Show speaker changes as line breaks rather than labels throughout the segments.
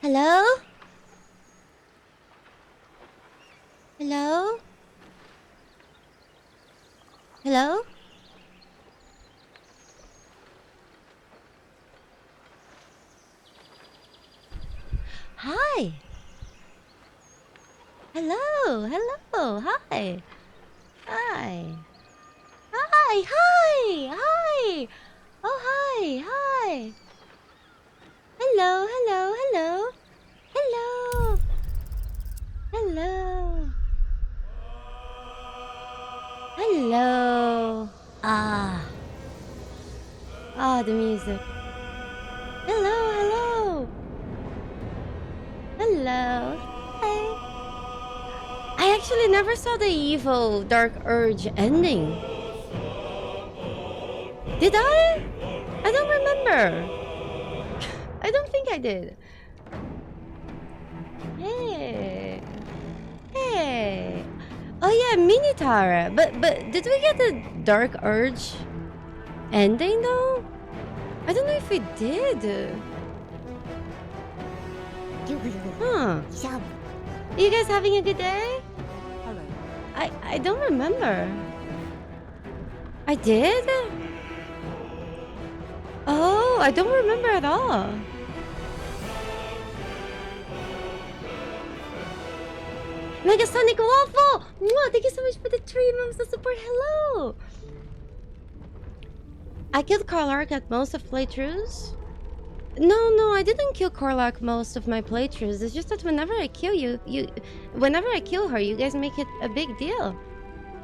Hello? Hello? Hello? Hi. Hello. Hello. Hi. Hi. Hi. Hi. Hi. Oh, hi. Hi. Hello. Hello. Hello. Hello. Hello. Hello. Ah. Ah, the music. Hello. Hello. Hello. Hi. I actually never saw the evil Dark Urge ending. Did I? I don't remember. I don't think I did. Hey. Hey. Oh yeah, Minitara. But did we get the Dark Urge ending though? I don't know if we did. Huh. You guys having a good day?
Hello.
I don't remember. I did? Oh, I don't remember at all. Mega Sonic Waffle! Mwah, thank you so much for the 3 months of support. Hello! I killed Karlark at most of playthroughs. No, I didn't kill Karlark most of my playthroughs. It's just that whenever I kill whenever I kill her, you guys make it a big deal.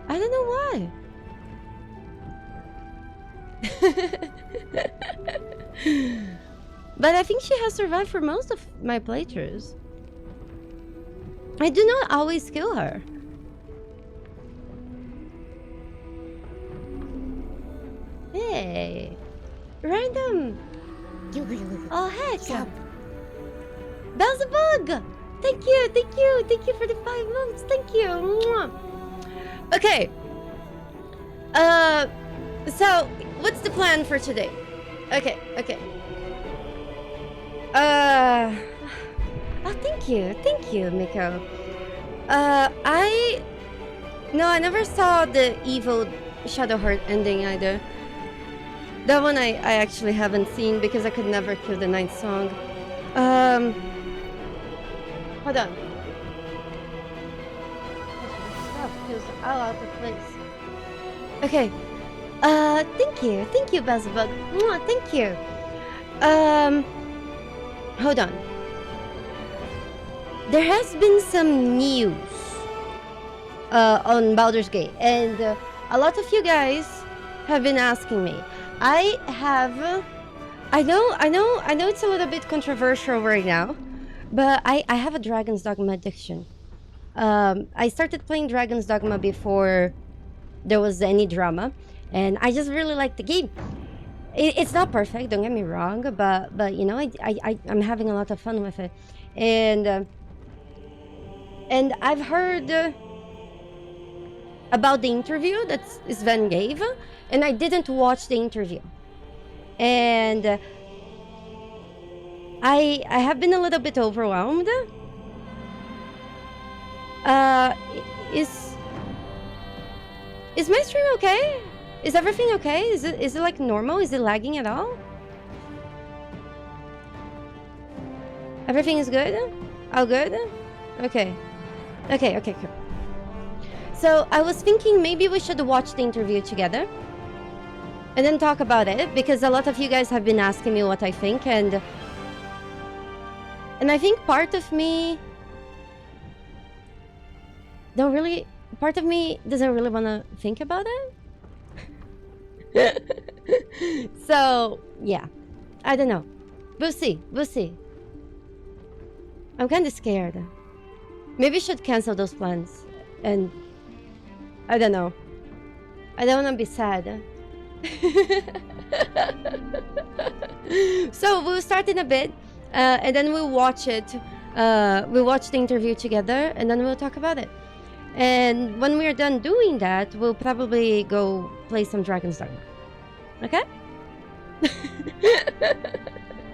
I don't know why. But I think she has survived for most of my playthroughs. I do not always kill her. Hey. Random. Oh, heck. Beelzebug! Thank you for the 5 months. Thank you. Mwah. Okay. So, what's the plan for today? Okay. Oh, thank you, Miko. I never saw the evil Shadowheart ending either. That one I actually haven't seen because I could never kill the ninth song. Hold on. Stuff feels all out of place. Okay. Thank you, Beelzebug. Mwah, thank you. Hold on. There has been some news on Baldur's Gate, and a lot of you guys have been asking me. I know it's a little bit controversial right now, but I have a Dragon's Dogma addiction. I started playing Dragon's Dogma before there was any drama, and I just really like the game. It's not perfect, don't get me wrong, but you know, I'm having a lot of fun with it, and I've heard about the interview that Sven gave, and I didn't watch the interview, and I have been a little bit overwhelmed. Is my stream okay? Is everything okay? Is it like normal? Is it lagging at all? Everything is good? All good? Okay, cool. So I was thinking maybe we should watch the interview together and then talk about it, because a lot of you guys have been asking me what I think, and I think part of me doesn't really want to think about it. So yeah, I don't know. We'll see. I'm kind of scared. Maybe I should cancel those plans, and I don't know. I don't want to be sad. So we'll start in a bit, and then we'll watch it. We'll watch the interview together, and then we'll talk about it. And when we're done doing that, we'll probably go play some Dragon's Dogma. Okay?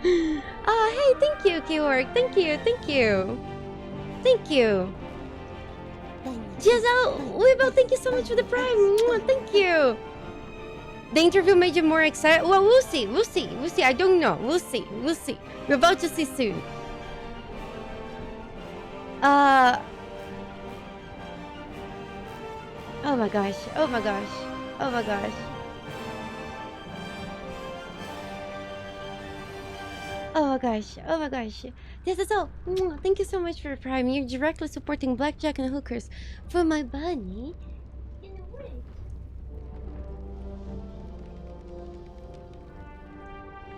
Hey, thank you, Keyword. Thank you, thank you. Thank you. Giselle, Weebo, thank you so much for the prime. Mwah, thank you. The interview made you more excited. Well, we'll see. We'll see. We'll see. I don't know. We'll see. We'll see. We're about to see soon. Oh my gosh. Oh my gosh. Oh my gosh. Oh my gosh. Oh my gosh. This is all. Thank you so much for the prime. You're directly supporting blackjack and hookers for my bunny. In a way.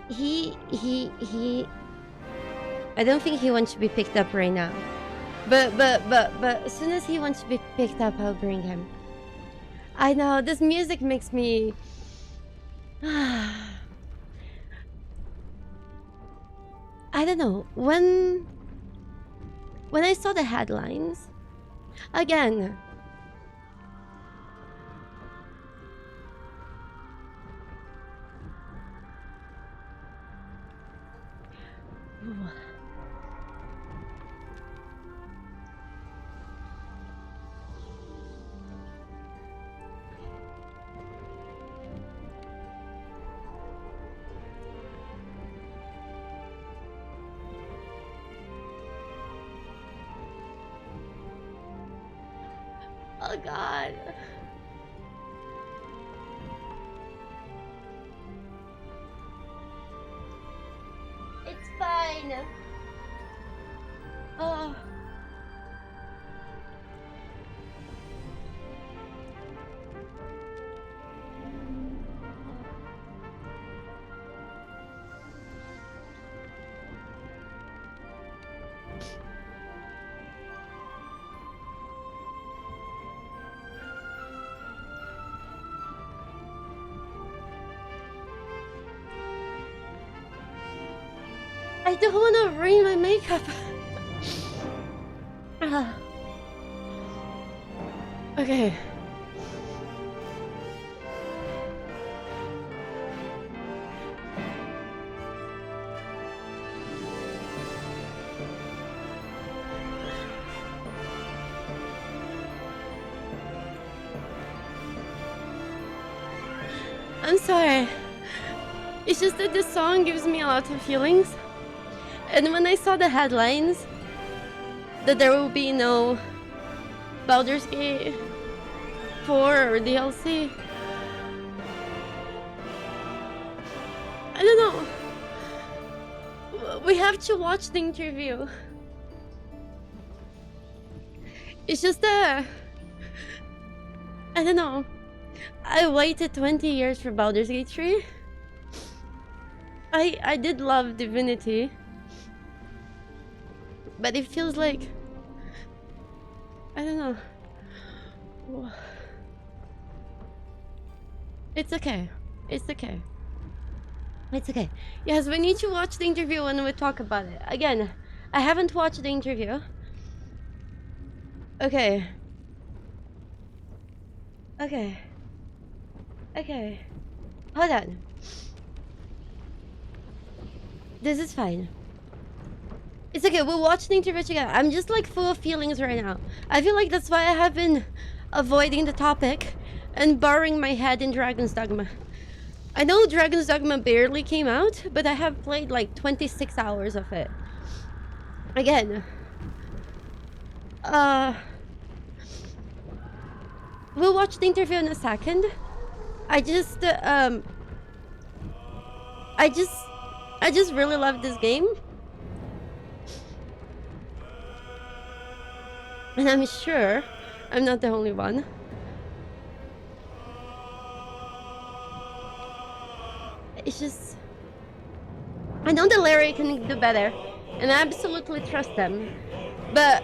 He. I don't think he wants to be picked up right now. But as soon as he wants to be picked up, I'll bring him. I know, this music makes me... I don't know, when I saw the headlines, again... Oh god. It's fine. Oh. I don't want to ruin my makeup. Okay. I'm sorry. It's just that this song gives me a lot of feelings. And when I saw the headlines that there will be no Baldur's Gate 4 or DLC, I don't know. We have to watch the interview. It's just that I don't know. I waited 20 years for Baldur's Gate 3. I did love Divinity. But it feels like... I don't know. It's okay. It's okay. It's okay. Yes, we need to watch the interview when we talk about it. Again, I haven't watched the interview. Okay. Okay. Okay. Hold on. This is fine. It's okay, we'll watch the interview together. I'm just like full of feelings right now. I feel like that's why I have been avoiding the topic and burying my head in Dragon's Dogma. I know Dragon's Dogma barely came out, but I have played like 26 hours of it. Again. We'll watch the interview in a second. I just really love this game. And I'm sure I'm not the only one. It's just... I know that Larry can do better, and I absolutely trust them. But...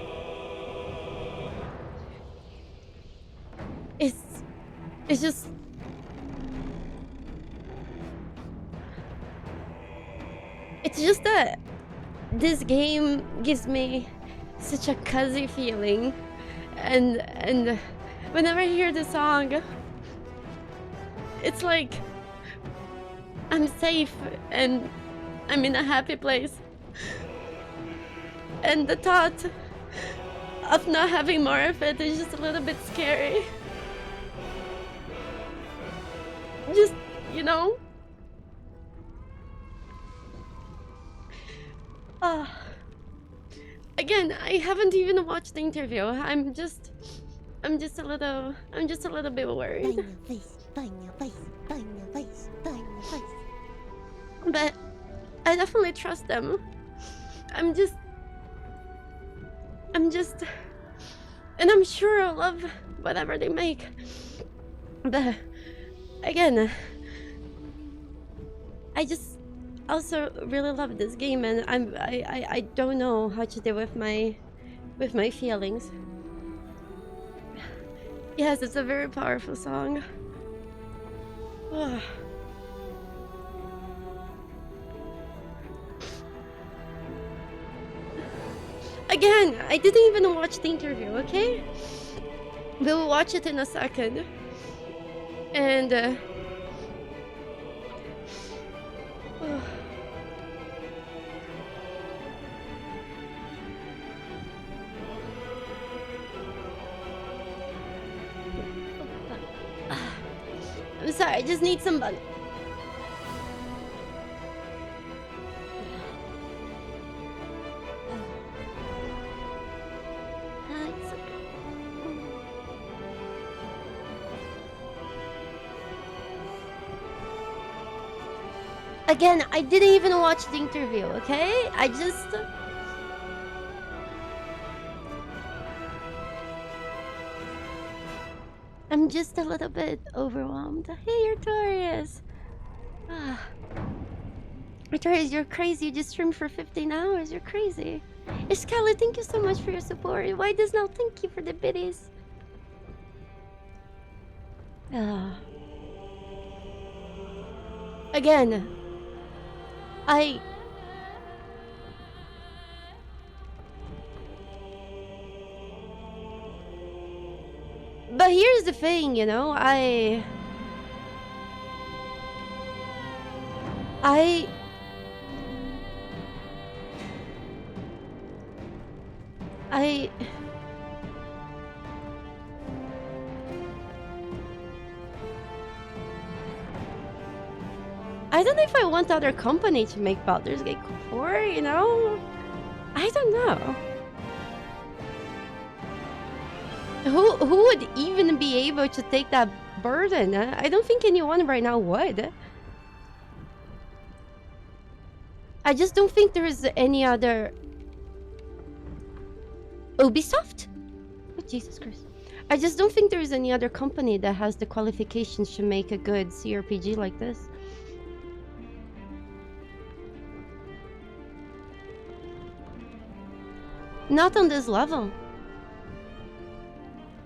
It's just... It's just that this game gives me such a cozy feeling, and whenever I hear the song, it's like I'm safe and I'm in a happy place. And the thought of not having more of it is just a little bit scary. Just, you know? Uh, Again, I haven't even watched the interview. I'm just a little bit worried.
Bang your face, bang your face, bang your face.
But I definitely trust them. I'm just, and I'm sure I'll love whatever they make. But again, I just also really love this game, and I don't know how to deal with my feelings. Yes, it's a very powerful song. Again, I didn't even watch the interview, okay? We'll watch it in a second. And I'm sorry, I just need some money. Again, I didn't even watch the interview, okay? I'm just a little bit overwhelmed. Hey, Artorias! Artorias, you're crazy. You just streamed for 15 hours. You're crazy. Iskali, thank you so much for your support. Why does now thank you for the biddies? Again, But here's the thing, you know, I don't know if I want other company to make Baldur's Gate 4, you know? I don't know. Who would even be able to take that burden? I don't think anyone right now would. I just don't think there's any other... Ubisoft? Oh, Jesus Christ. I just don't think there's any other company that has the qualifications to make a good CRPG like this. Not on this level.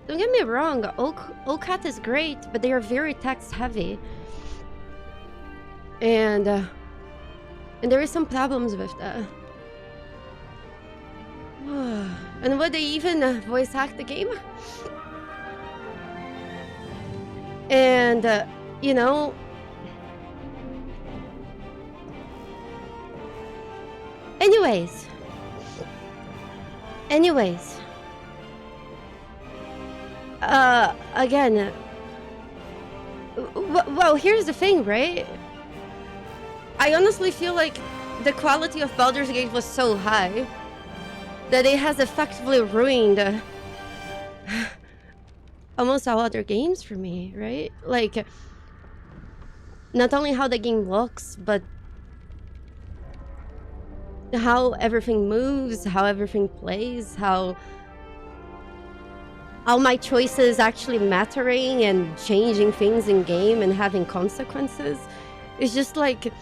Don't get me wrong, OCAT is great, but they are very text heavy. And there is some problems with that. And would they even voice hack the game? And, you know... Anyways. Again... Well, here's the thing, right? I honestly feel like the quality of Baldur's Gate was so high that it has effectively ruined almost all other games for me, right? Like, not only how the game looks, but how everything moves, how everything plays, how all my choices actually mattering and changing things in game and having consequences. It's just like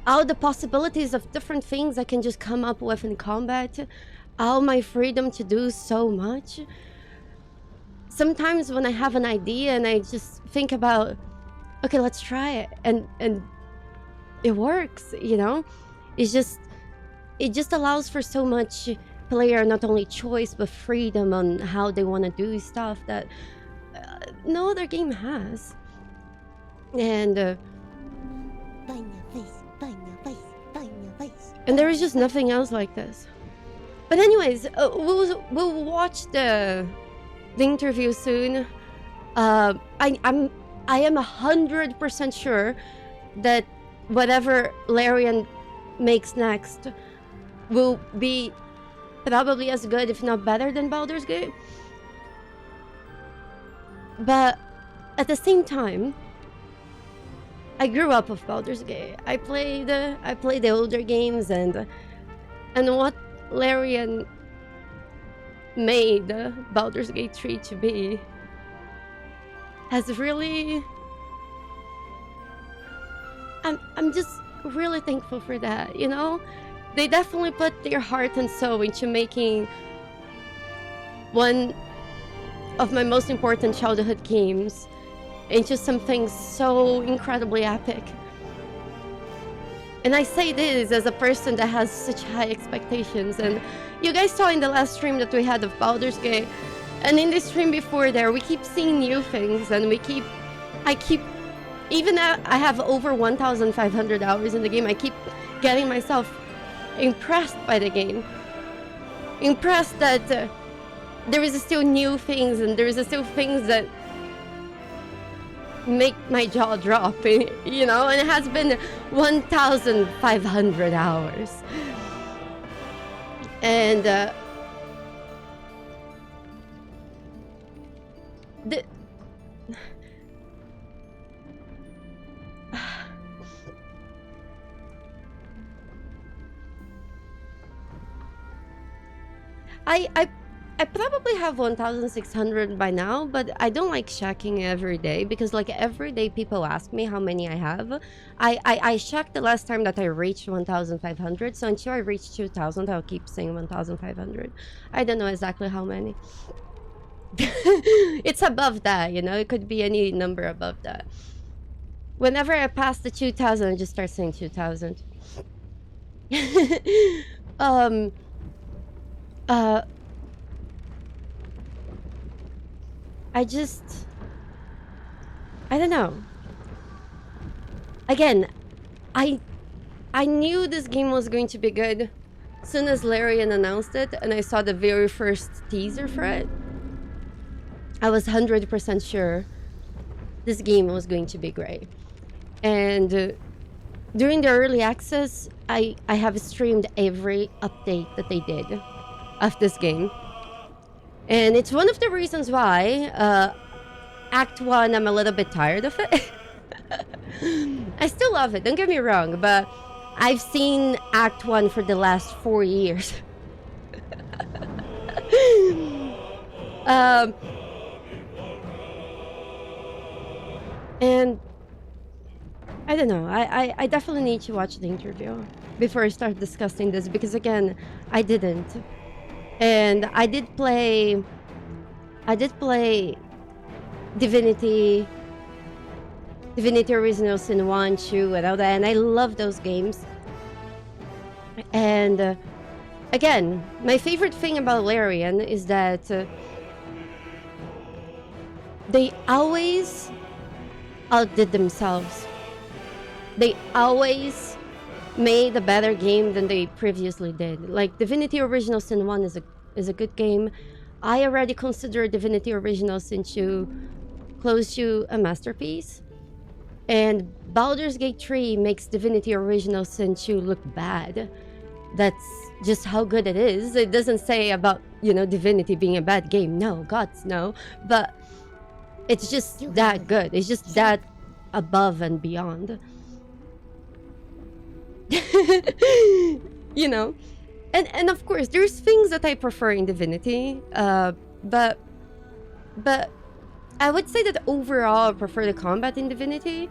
all the possibilities of different things I can just come up with in combat, all my freedom to do so much. Sometimes when I have an idea and I just think about, okay, let's try it, and it works, you know? It just allows for so much player not only choice but freedom on how they want to do stuff that no other game has. And
Bang your face,
And there is just nothing else like this. But anyways, we'll watch the interview soon. I am 100% sure that whatever Larian makes next will be probably as good, if not better, than Baldur's Gate. But at the same time, I grew up with Baldur's Gate. I played the older games, and what Larian made Baldur's Gate 3 to be has really... I'm just really thankful for that, you know? They definitely put their heart and soul into making one of my most important childhood games into something so incredibly epic. And I say this as a person that has such high expectations, and you guys saw in the last stream that we had of Baldur's Gate, and in the stream before there, we keep seeing new things, and even though I have over 1,500 hours in the game, I keep getting myself impressed by the game. Impressed that there is still new things, and there is still things that make my jaw drop, you know? And it has been 1,500 hours. And I probably have 1,600 by now, but I don't like checking every day, because like every day people ask me how many I have. I checked the last time that I reached 1,500, so until I reach 2,000 I'll keep saying 1,500. I don't know exactly how many. It's above that, you know, it could be any number above that. Whenever I pass the 2,000, I just start saying 2,000. I don't know. Again, I knew this game was going to be good as soon as Larian announced it, and I saw the very first teaser for it. I was 100% sure this game was going to be great. And during the early access, I have streamed every update that they did of this game. And it's one of the reasons why Act 1, I'm a little bit tired of it. I still love it, don't get me wrong, but I've seen Act 1 for the last 4 years. And I don't know, I definitely need to watch the interview before I start discussing this, because again, I didn't. And I did play Divinity Original Sin 1, 2, and all that, and I love those games. And again, my favorite thing about Larian is that they always outdid themselves. They always made a better game than they previously did. Like Divinity Original Sin 1 is a good game. I already consider Divinity Original Sin 2 close to a masterpiece. And Baldur's Gate 3 makes Divinity Original Sin 2 look bad. That's just how good it is. It doesn't say about, you know, Divinity being a bad game. No, gods, no. But it's just that good. It's just that above and beyond. You know? And of course, there's things that I prefer in Divinity. But I would say that overall I prefer the combat in Divinity.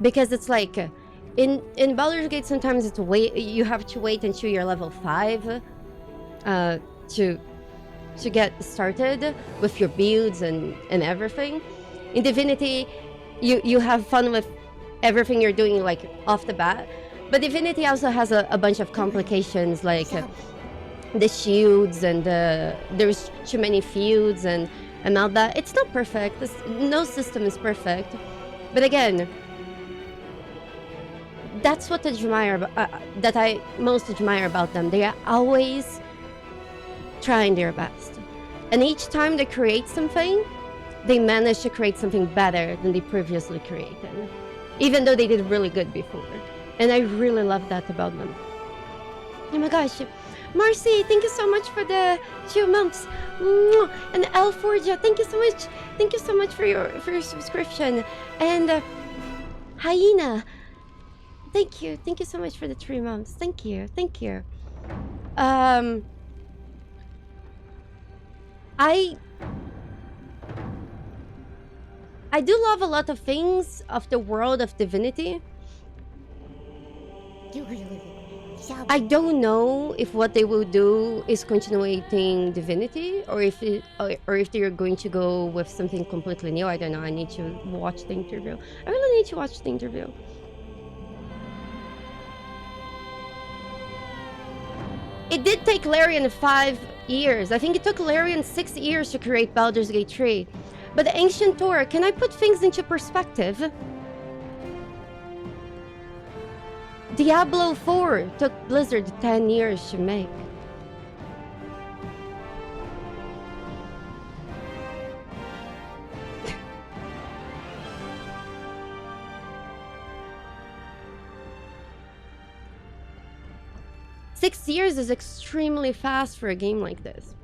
Because it's like... In Baldur's Gate, sometimes it's you have to wait until you're level 5 to get started with your builds and everything. In Divinity, you have fun with everything you're doing like off the bat. But Divinity also has a bunch of complications, like the shields, and there's too many fields and all that. It's not perfect. No system is perfect. But again, that's what that I most admire about them. They are always trying their best, and each time they create something, they manage to create something better than they previously created, even though they did really good before. And I really love that about them. Oh my gosh, Marcy, thank you so much for the 2 months. And Elforgia, thank you so much. Thank you so much for your subscription. And Hyena, thank you so much for the 3 months. Thank you. I do love a lot of things of the world of Divinity. I don't know if what they will do is continuing Divinity, or if they're going to go with something completely new. I don't know. I need to watch the interview. I really need to watch the interview. It did take Larian 5 years. I think it took Larian 6 years to create Baldur's Gate 3. But the Ancient Tour, can I put things into perspective? Diablo 4 took Blizzard 10 years to make. Six years is extremely fast for a game like this.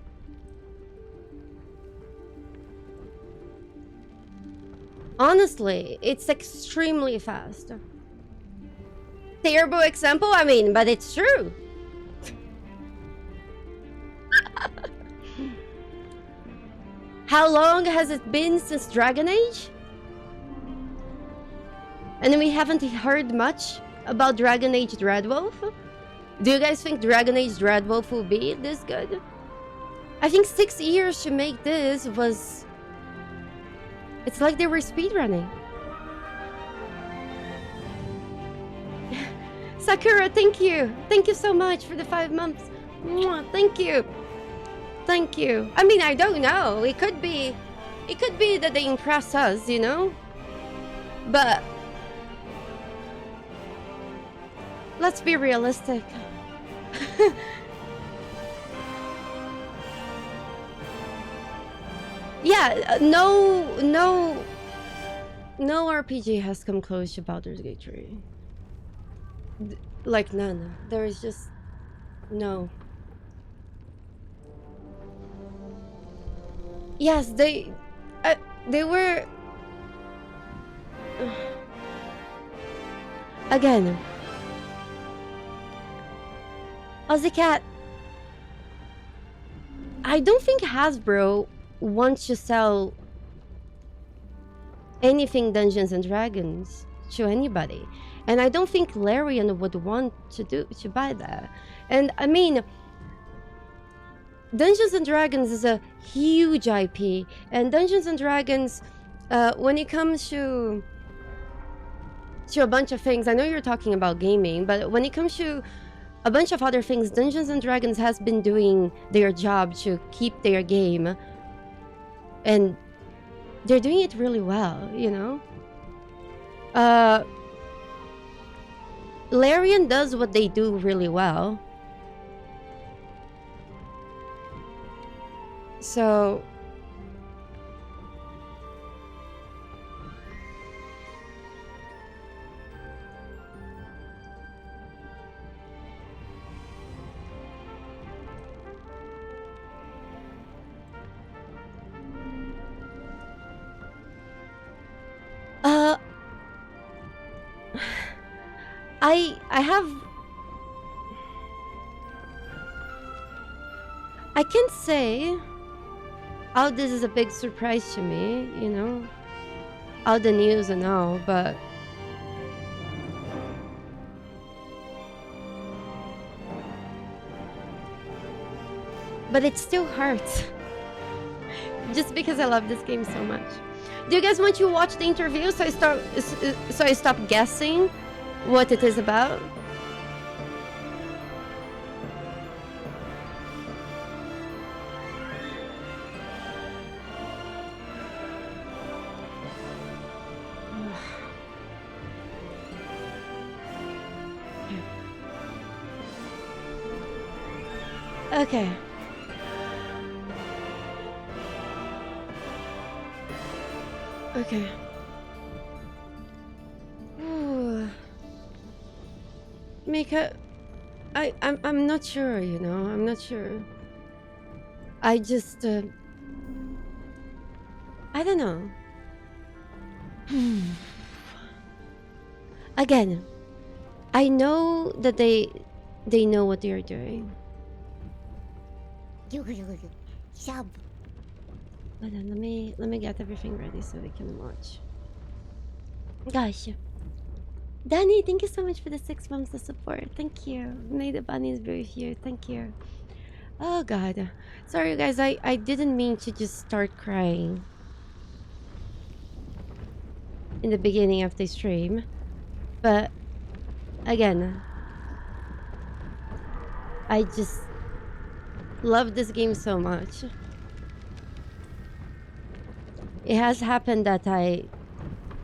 Honestly, it's extremely fast. Terrible example, I mean, but it's true. How long has it been since Dragon Age? And we haven't heard much about Dragon Age Dreadwolf? Do you guys think Dragon Age Dreadwolf will be this good? I think 6 years to make this was... It's like they were speedrunning. Sakura, thank you. Thank you so much for the 5 months. Thank you. Thank you. I mean, I don't know. It could be that they impress us, you know? But let's be realistic. Yeah, no RPG has come close to Baldur's Gate 3. Like none. There is just no. Yes, they were again. Ozzycat, I don't think Hasbro wants to sell anything Dungeons and Dragons to anybody, and I don't think Larian would want to buy that. And I mean, Dungeons and Dragons is a huge IP, and Dungeons and Dragons, when it comes to a bunch of things, I know you're talking about gaming, but when it comes to a bunch of other things, Dungeons and Dragons has been doing their job to keep their game, and they're doing it really well, you know? Larian does what they do really well. So I can't say how this is a big surprise to me, you know, all the news and all, but it still hurts. Just because I love this game so much. Do you guys want to watch the interview so I stop guessing what it is about? Okay. Okay. Ooh. Mika, I'm not sure, you know. I'm not sure. I just I don't know. Again, I know that they know what they're doing.
Shab.
Hold on, let me get everything ready so we can watch. Gosh. Danny, thank you so much for the 6 months of support. Thank you. May the bunnies be with you. Thank you. Oh god. Sorry guys, I didn't mean to just start crying in the beginning of the stream. But again, I just love this game so much. It has happened that I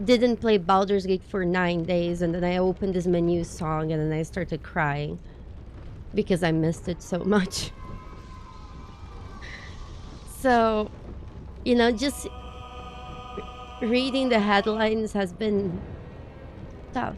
didn't play Baldur's Gate for 9 days, and then I opened this menu song and then I started crying because I missed it so much. So, you know, just reading the headlines has been tough.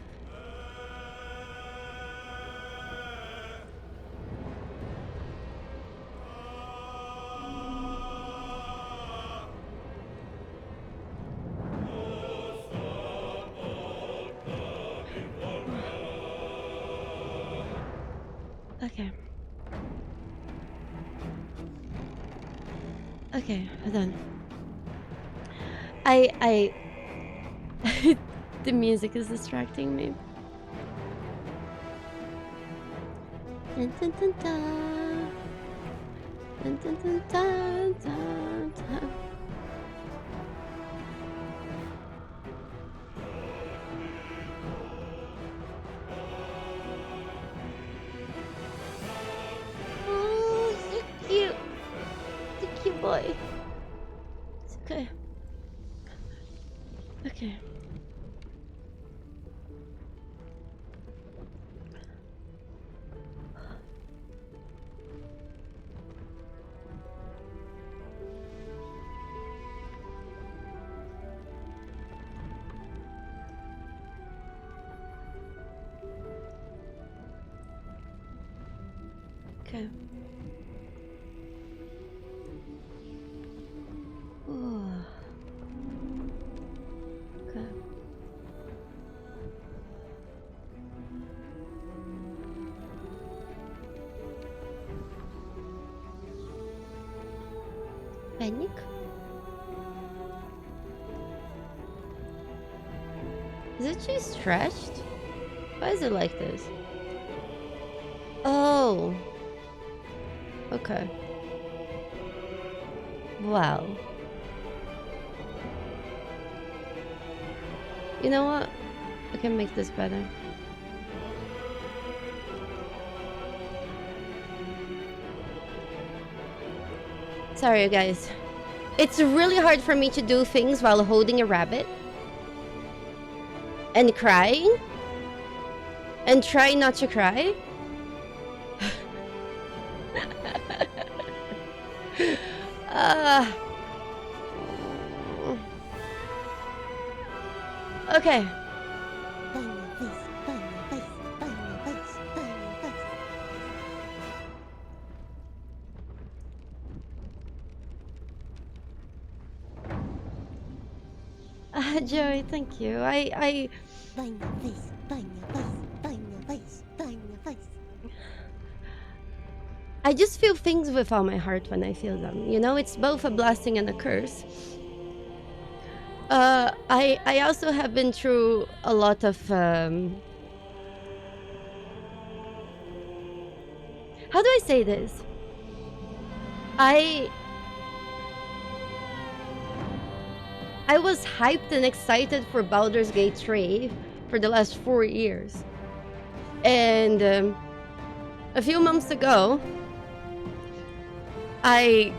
Okay. Okay, hold on. I the music is distracting me. Dun, dun, dun, dun. Dun, dun, dun, dun, dun, dun. Oh, so cute. The cute boy. It's okay. Okay. Okay. Oh. Okay. Panic? Is it she stretched? Why is it like this? Oh. Okay. Wow. You know what? I can make this better. Sorry, guys. It's really hard for me to do things while holding a rabbit and crying and try not to cry. uh, okay.
Bang your face, bang your face, bang your face, bang your face.
Joey, thank you.
Bang your face, bang your face, bang your face, bang your face.
I just feel things with all my heart when I feel them. You know, it's both a blessing and a curse. I also have been through a lot of how do I say this? I was hyped and excited for Baldur's Gate 3 for the last 4 years. And a few months ago, I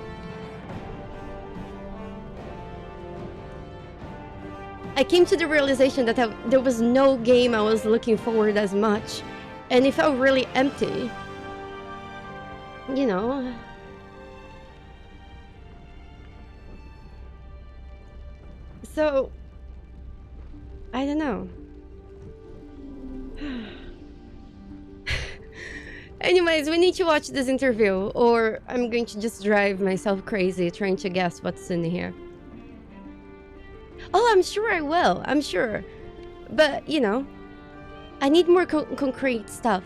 came to the realization that there was no game I was looking forward as much, and it felt really empty. you know. So, I don't know. Anyways, we need to watch this interview, or I'm going to just drive myself crazy trying to guess what's in here. Oh, I'm sure I will. I'm sure. But, you know, I need more concrete stuff.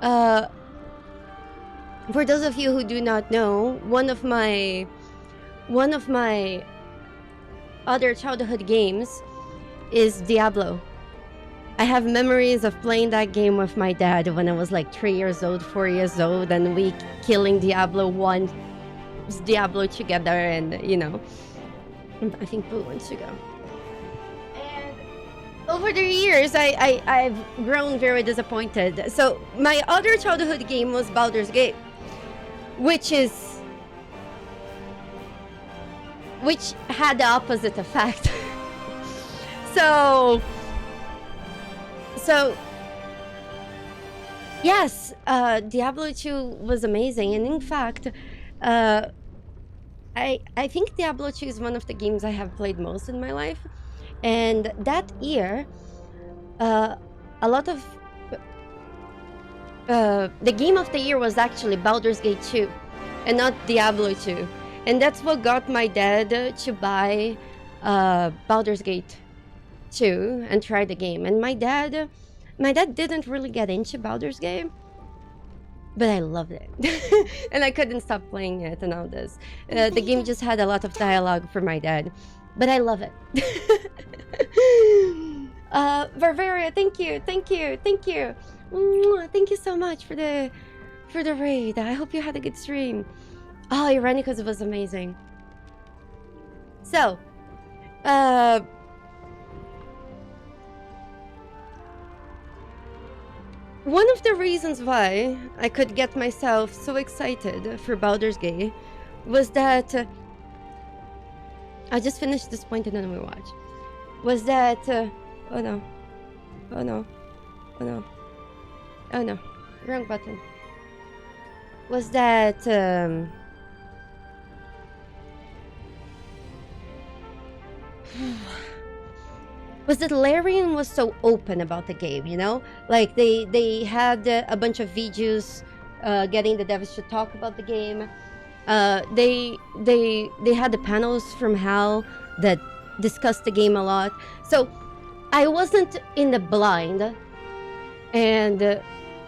For those of you who do not know, one of my other childhood games is Diablo. I have memories of playing that game with my dad when I was like 3 years old, 4 years old, and we killing Diablo together, and you know, I think Boo wants to go. And over the years, I've grown very disappointed. So my other childhood game was Baldur's Gate, which had the opposite effect. so yes, Diablo 2 was amazing, and in fact, I think Diablo 2 is one of the games I have played most in my life, and that year, a lot of the game of the year was actually Baldur's Gate 2, and not Diablo 2, and that's what got my dad to buy Baldur's Gate 2 and try the game. And my dad didn't really get into Baldur's Gate, but I loved it. And I couldn't stop playing it and all this. The game just had a lot of dialogue for my dad, but I love it. Bavaria, thank you. Thank you so much for the raid. I hope you had a good stream. Oh, Irenicus was amazing. So, one of the reasons why I could get myself so excited for Baldur's Gate was that I just finished this point and then we watch. Was that oh no, wrong button. Was that was that Larian was so open about the game, you know? Like they had a bunch of videos getting the devs to talk about the game. They had the panels from HAL that discussed the game a lot. So I wasn't in the blind. And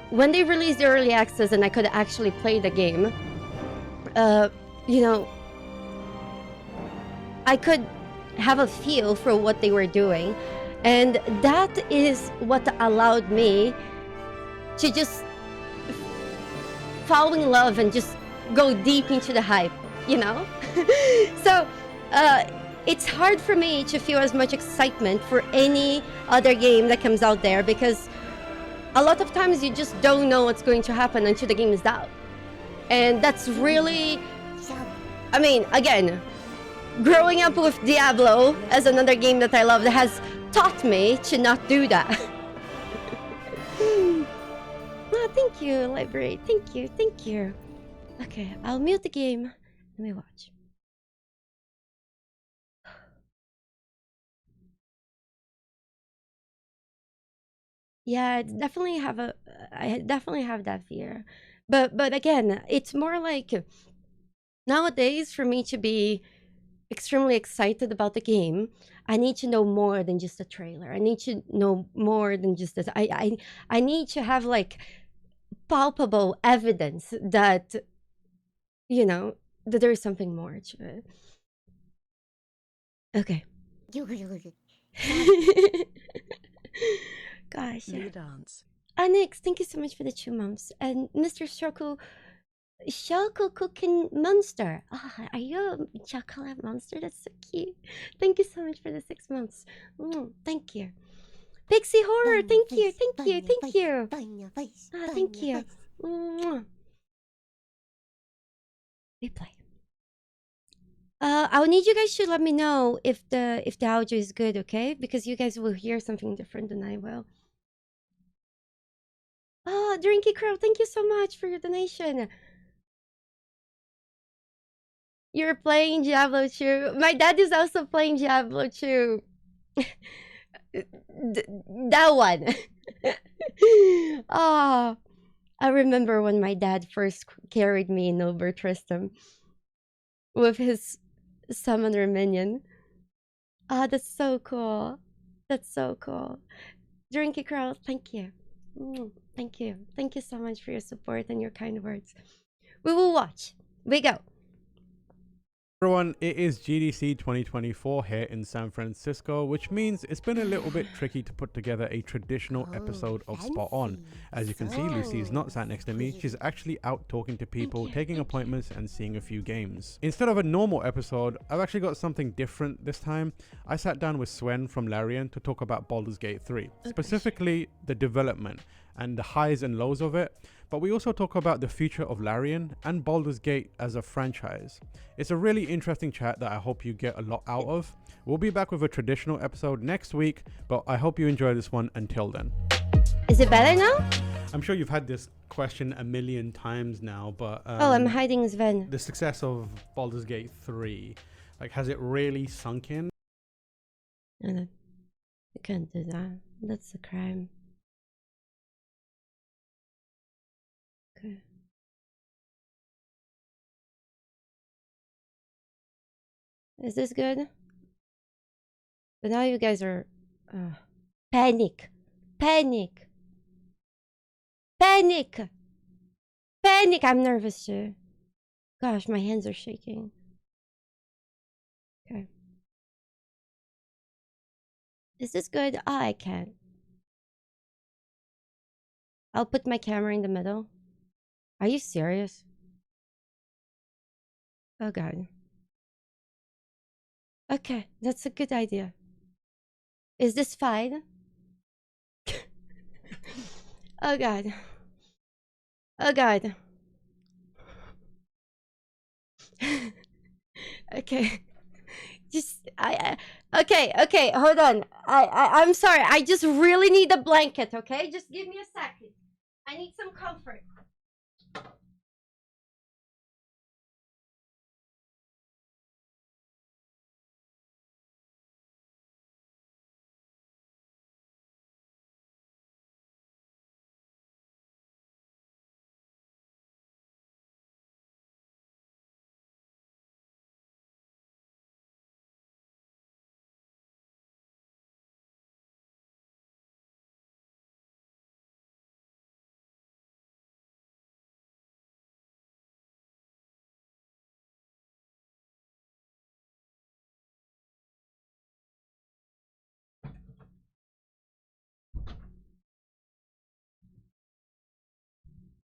when they released the early access and I could actually play the game, you know, I could have a feel for what they were doing, and that is what allowed me to just fall in love and just go deep into the hype, you know. So it's hard for me to feel as much excitement for any other game that comes out there, because a lot of times you just don't know what's going to happen until the game is out, and that's really, I mean, again, growing up with Diablo as another game that I love, that has taught me to not do that. Oh, thank you, library. Thank you. Okay, I'll mute the game. Let me watch. Yeah, I definitely have that fear. But again, it's more like nowadays, for me to be extremely excited about the game, I need to know more than just a trailer. I need to know more than just this. I need to have like palpable evidence that, you know, that there is something more to it. Okay. Gosh.
New dance.
Anix, thank you so much for the 2 months. And Mr. Shoko Cooking Monster. Ah, are you a chocolate monster? That's so cute. Thank you so much for the 6 months. Thank you. Pixie Horror, thank you. Ah, thank you. Replay. I'll need you guys to let me know if the audio is good, okay? Because you guys will hear something different than I will. Oh, Drinky Crow, thank you so much for your donation. You're playing Diablo 2. My dad is also playing Diablo 2. That one. Oh, I remember when my dad first carried me in Over Tristram with his summoner minion. Ah, that's so cool. That's so cool. Drinky Crow, thank you. Thank you. Thank you so much for your support and your kind words. We will watch. We go.
Everyone, it is GDC 2024 here in San Francisco, which means it's been a little bit tricky to put together a traditional episode of Spot On. As you can see, Lucy is not sat next to me. She's actually out talking to people, taking appointments, and seeing a few games. Instead of a normal episode, I've actually got something different this time. I sat down with Swen from Larian to talk about Baldur's Gate 3, specifically the development and the highs and lows of it. But we also talk about the future of Larian and Baldur's Gate as a franchise. It's a really interesting chat that I hope you get a lot out of. We'll be back with a traditional episode next week, but I hope you enjoy this one until then.
Is it better now?
I'm sure you've had this question a million times now, but
Oh, I'm hiding Sven.
the success of Baldur's Gate 3, like, has it really sunk in?
No, no. You can't do that. That's a crime. Okay. Is this good? But now you guys are panic. Panic. Panic. Panic. I'm nervous too. Gosh, my hands are shaking. Okay. Is this good? Oh, I can. I'll put my camera in the middle. Are you serious? Oh god. Okay, that's a good idea. Is this fine? Oh god. Oh god. Okay. Just okay, hold on. I'm sorry. I just really need a blanket, okay? Just give me a second. I need some comfort.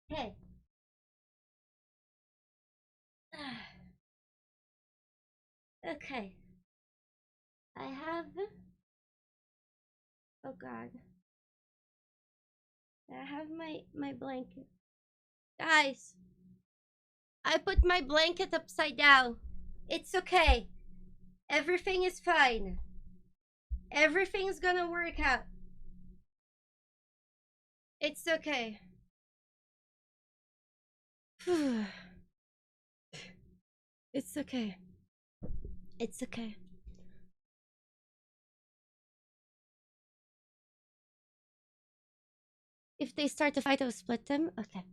Hey. Okay. I have. Oh god. I have my blanket. Guys, I put my blanket upside down. It's okay. Everything is fine. Everything's gonna work out. It's okay. It's okay. It's okay. If they start to fight, I'll split them. Okay.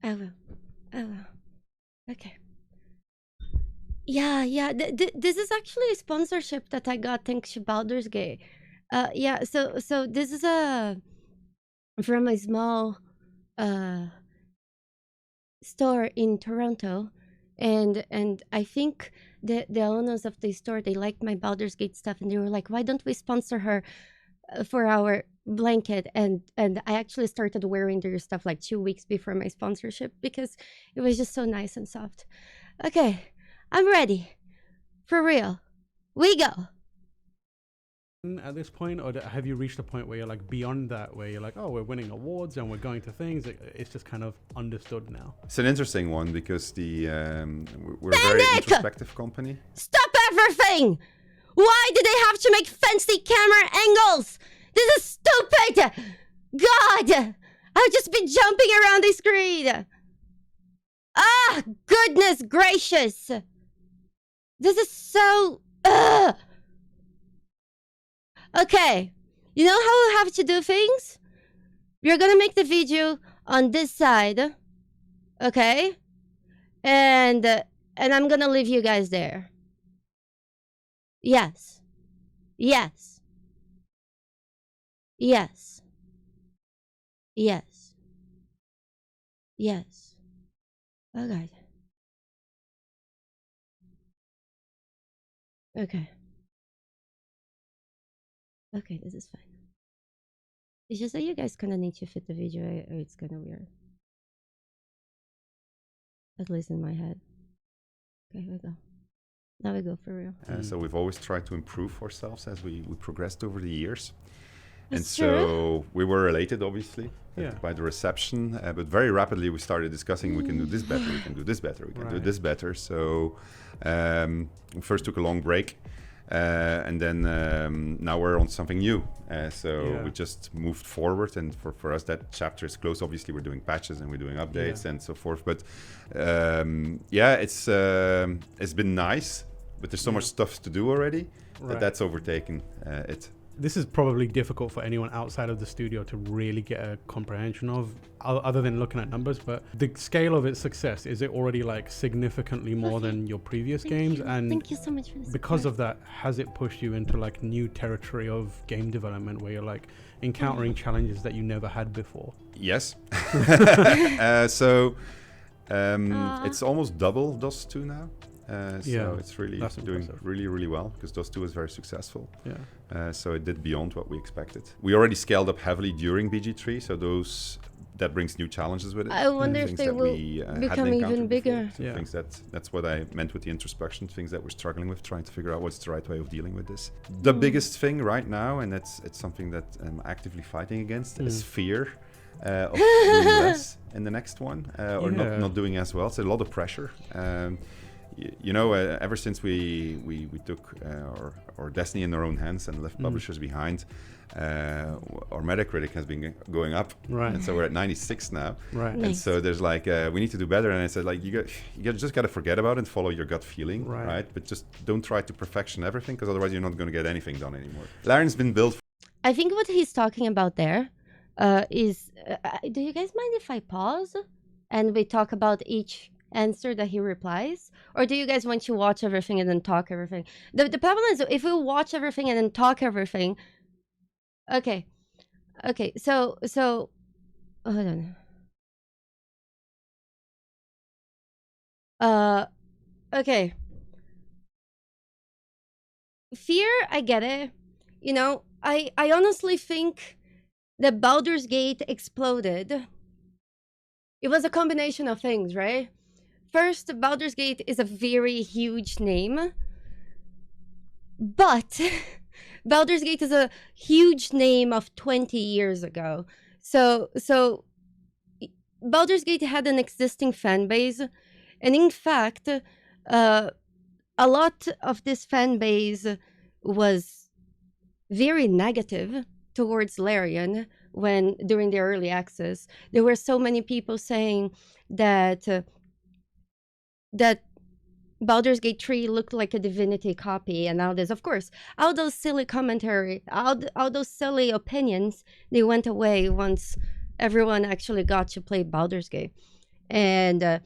I will. I will. Okay. Yeah. This is actually a sponsorship that I got thanks to Baldur's Gate. Yeah. So this is from a small store in Toronto, and I think the owners of the store, they liked my Baldur's Gate stuff, and they were like, why don't we sponsor her for our blanket? And I actually started wearing their stuff like 2 weeks before my sponsorship because it was just so nice and soft. Okay, I'm ready. For real. We go.
At this point, or have you reached a point where you're like beyond that, where you're like, oh, we're winning awards and we're going to things, it's just kind of understood now?
It's an interesting one because we're a very introspective company.
Stop everything! Why do they have to make fancy camera angles? This is stupid! God! I've just been jumping around the screen! Ah, goodness gracious! This is so... Okay. You know how we have to do things? We're gonna make the video on this side. Okay? And I'm gonna leave you guys there. Yes. Yes. Yes. Yes. Yes. Oh god. Okay. Okay, this is fine. It's just that you guys kinda need to fit the video or it's kinda weird. At least in my head. Okay, here we go. Now we go for real.
So we've always tried to improve ourselves as we progressed over the years. And
That's
so
true.
we were elated, obviously,
Yeah.
by the reception. But very rapidly, we started discussing, we can do this better, we can do this better, we can do
Right.
this better. So we first took a long break. And then now we're on something new. So we just moved forward. And for us, that chapter is closed. Obviously, we're doing patches and we're doing updates and so forth. But it's been nice. But there's so much stuff to do already that that's overtaken it.
This is probably difficult for anyone outside of the studio to really get a comprehension of, other than looking at numbers. But the scale of its success, is it already like significantly more than your previous games? And
thank you so much for this.
because of that, has it pushed you into like new territory of game development where you're like encountering challenges that you never had before?
Yes. It's almost double DOS 2 now. So it's really
that's
doing
impressive.
really well because DOS 2 is very successful.
Yeah.
So it did beyond what we expected. We already scaled up heavily during BG3, so that brings new challenges with it.
I wonder if
Things
they
that
will
we, hadn't
become even
encountered
bigger.
before. So
Yeah.
things that's what I meant with the introspection, things that we're struggling with, trying to figure out what's the right way of dealing with this. The biggest thing right now, and it's something that I'm actively fighting against, is fear of doing less in the next one, or not doing as well. It's a lot of pressure. Ever since we took our destiny in our own hands and left publishers behind, our Metacritic has been going up,
Right.
and so we're at 96 now.
Right.
And
Nice.
so there's like we need to do better, and I said like you just got to forget about it and follow your gut feeling, right? But just don't try to perfection everything, because otherwise you're not going to get anything done anymore. Laren's been built.
I think what he's talking about there is... do you guys mind if I pause and we talk about each answer that he replies? Or do you guys want to watch everything and then talk everything? The problem is, if we watch everything and then talk everything... Okay. So hold on. Okay. Fear, I get it. I honestly think that Baldur's Gate exploded. It was a combination of things, right? First, Baldur's Gate is a very huge name. But Baldur's Gate is a huge name of 20 years ago. So Baldur's Gate had an existing fan base. And in fact, a lot of this fan base was very negative towards Larian during the early access. There were so many people saying that Baldur's Gate 3 looked like a Divinity copy, and all this. Of course, all those silly commentary, all those silly opinions, they went away once everyone actually got to play Baldur's Gate. And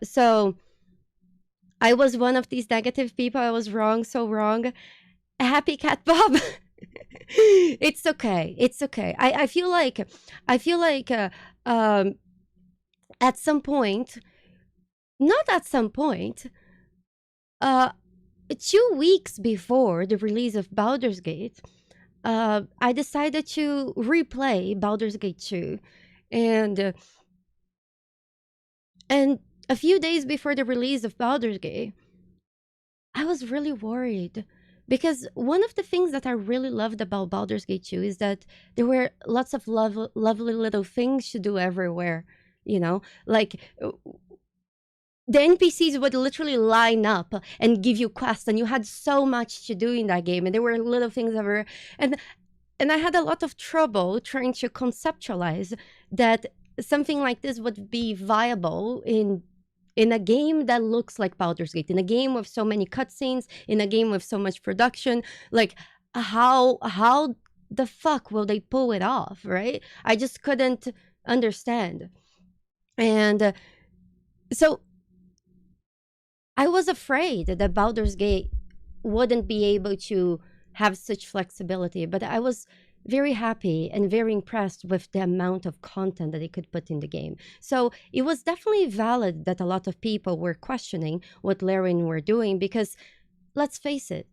so I was one of these negative people. I was wrong, so wrong. Happy Cat Bob. It's okay. It's okay. I feel like at some point, not at some point, 2 weeks before the release of Baldur's Gate, I decided to replay Baldur's Gate 2, and a few days before the release of Baldur's Gate, I was really worried, because one of the things that I really loved about Baldur's Gate 2 is that there were lots of lovely little things to do everywhere, like the NPCs would literally line up and give you quests, and you had so much to do in that game, and there were little things everywhere. And I had a lot of trouble trying to conceptualize that something like this would be viable in in a game that looks like Baldur's Gate, in a game with so many cutscenes, in a game with so much production. Like, how the fuck will they pull it off, right? I just couldn't understand. And so I was afraid that Baldur's Gate wouldn't be able to have such flexibility, but I was very happy and very impressed with the amount of content that it could put in the game. So it was definitely valid that a lot of people were questioning what Larian were doing, because let's face it,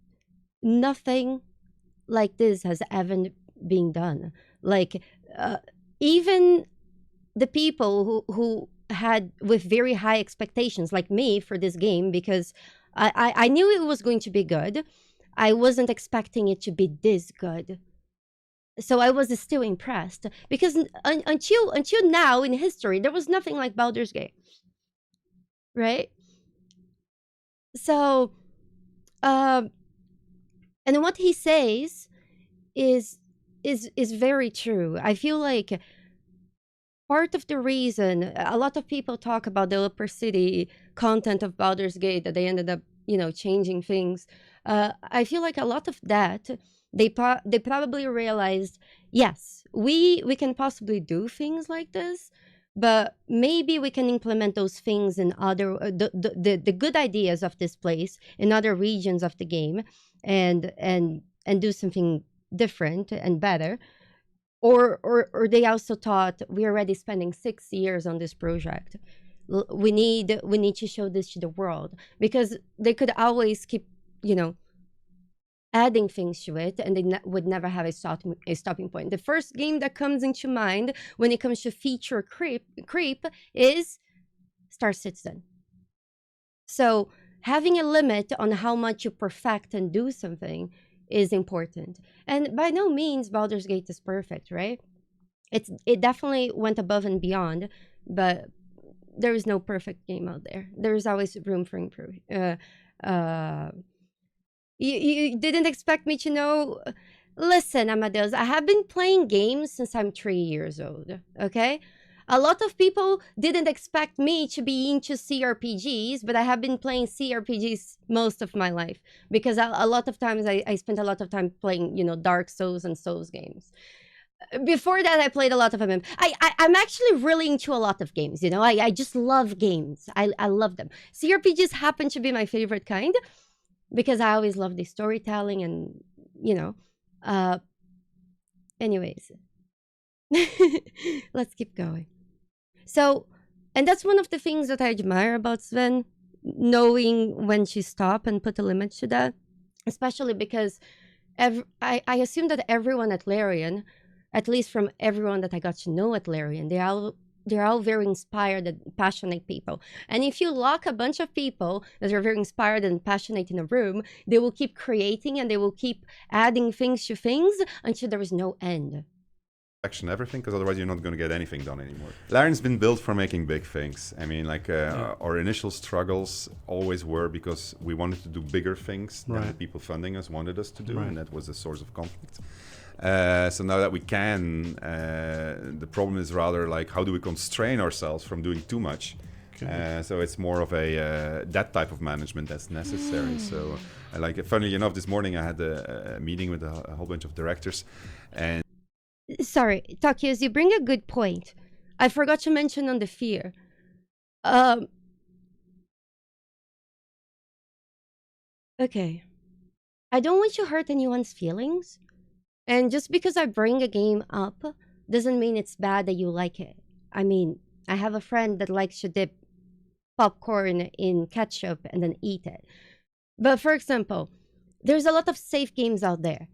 nothing like this has ever been done. Like, even the people who had with very high expectations, like me, for this game, because I knew it was going to be good. I wasn't expecting it to be this good. So I was still impressed, because until now in history, there was nothing like Baldur's Gate, right? So, and what he says is very true. I feel like part of the reason a lot of people talk about the Upper City content of Baldur's Gate, that they ended up, changing things. I feel like a lot of that, they probably realized, yes, we can possibly do things like this, but maybe we can implement those things in other the good ideas of this place in other regions of the game, and do something different and better. Or they also thought, we're already spending 6 years on this project. We need to show this to the world, because they could always keep, adding things to it, and they would never have a stopping point. The first game that comes into mind when it comes to feature creep is Star Citizen. So having a limit on how much you perfect and do something is important. And by no means Baldur's Gate is perfect, right? It definitely went above and beyond, but there is no perfect game out there. There's always room for improvement. You didn't expect me to know. Listen, Amadeus, I have been playing games since I'm 3 years old, okay? A lot of people didn't expect me to be into CRPGs, but I have been playing CRPGs most of my life, because a lot of times I spent a lot of time playing, Dark Souls and Souls games. Before that, I played a lot of MM. I'm actually really into a lot of games, I just love games. I love them. CRPGs happen to be my favorite kind, because I always love the storytelling and, anyways. Let's keep going. So, and that's one of the things that I admire about Sven, knowing when to stop and put a limit to that, especially because I assume that everyone at Larian, at least from everyone that I got to know at Larian, they're all very inspired and passionate people. And if you lock a bunch of people that are very inspired and passionate in a room, they will keep creating and they will keep adding things to things until there is no end.
Action everything, because otherwise you're not going to get anything done anymore. Larian's been built for making big things. I mean, like our initial struggles always were because we wanted to do bigger things than the people funding us wanted us to do, and that was a source of conflict. So now that we can, the problem is rather like, how do we constrain ourselves from doing too much? So it's more of a that type of management that's necessary. So, like, funnily enough, this morning I had a meeting with a whole bunch of directors, and
sorry, Takias, you bring a good point. I forgot to mention on the fear. Okay. I don't want to hurt anyone's feelings. And just because I bring a game up doesn't mean it's bad that you like it. I mean, I have a friend that likes to dip popcorn in ketchup and then eat it. But for example, there's a lot of safe games out there.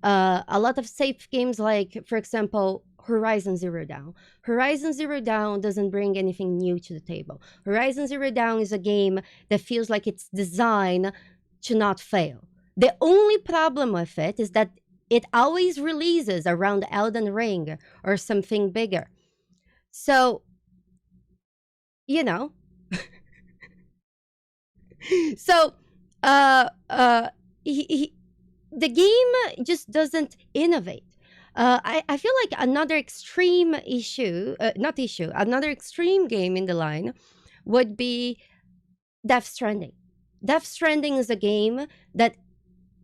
A lot of safe games like, for example, Horizon Zero Dawn. Horizon Zero Dawn doesn't bring anything new to the table. Horizon Zero Dawn is a game that feels like it's designed to not fail. The only problem with it is that it always releases around Elden Ring or something bigger. So, so, the game just doesn't innovate. I feel like another extreme another extreme game in the line would be Death Stranding. Death Stranding is a game that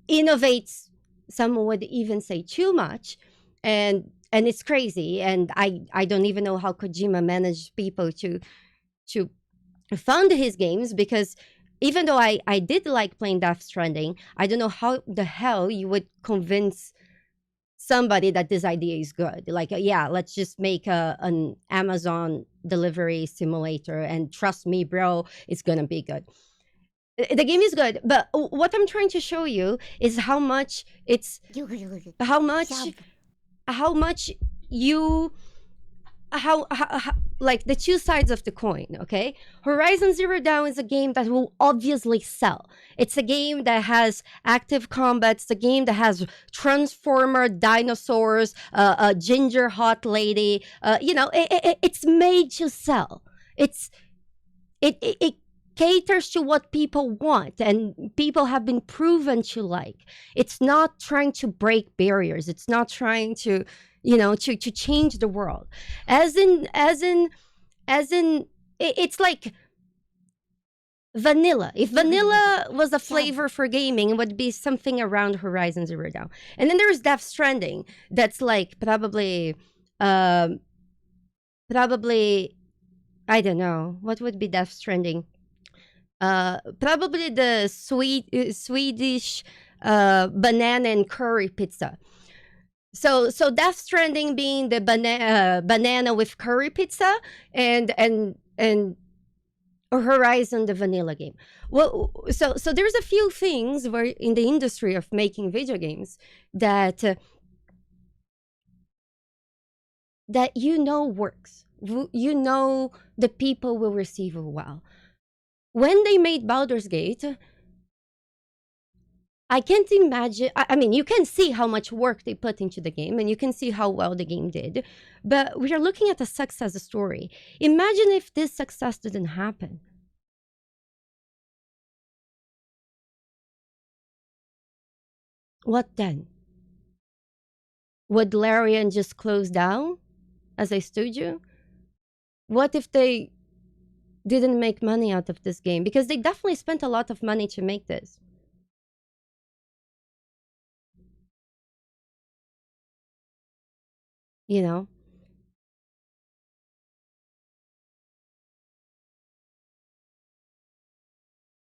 innovates, some would even say too much, and it's crazy. And I don't even know how Kojima managed people to fund his games, because even though I did like playing Death Stranding, I don't know how the hell you would convince somebody that this idea is good. Like, yeah, let's just make an Amazon delivery simulator, and trust me, bro, it's gonna be good. The game is good, but what I'm trying to show you is how much how much how much you how like the two sides of the coin. Okay, Horizon Zero Dawn is a game that will obviously sell. It's a game that has active combat. It's a game that has transformer dinosaurs, a ginger hot lady. It's made to sell. It caters to what people want, and people have been proven to like. It's not trying to break barriers. It's not trying to to change the world. It's like vanilla. If vanilla was a flavor for gaming, it would be something around Horizon Zero Dawn. And then there's Death Stranding, that's like probably I don't know what would be Death Stranding. Probably the Swedish banana and curry pizza. So Death Stranding being the banana with curry pizza, and Horizon the vanilla game. Well, so there's a few things where in the industry of making video games that that works. The people will receive it well. When they made Baldur's Gate, I can't imagine. I mean, you can see how much work they put into the game, and you can see how well the game did. But we are looking at a success story. Imagine if this success didn't happen. What then? Would Larian just close down as a studio? What if they didn't make money out of this game? Because they definitely spent a lot of money to make this. You know?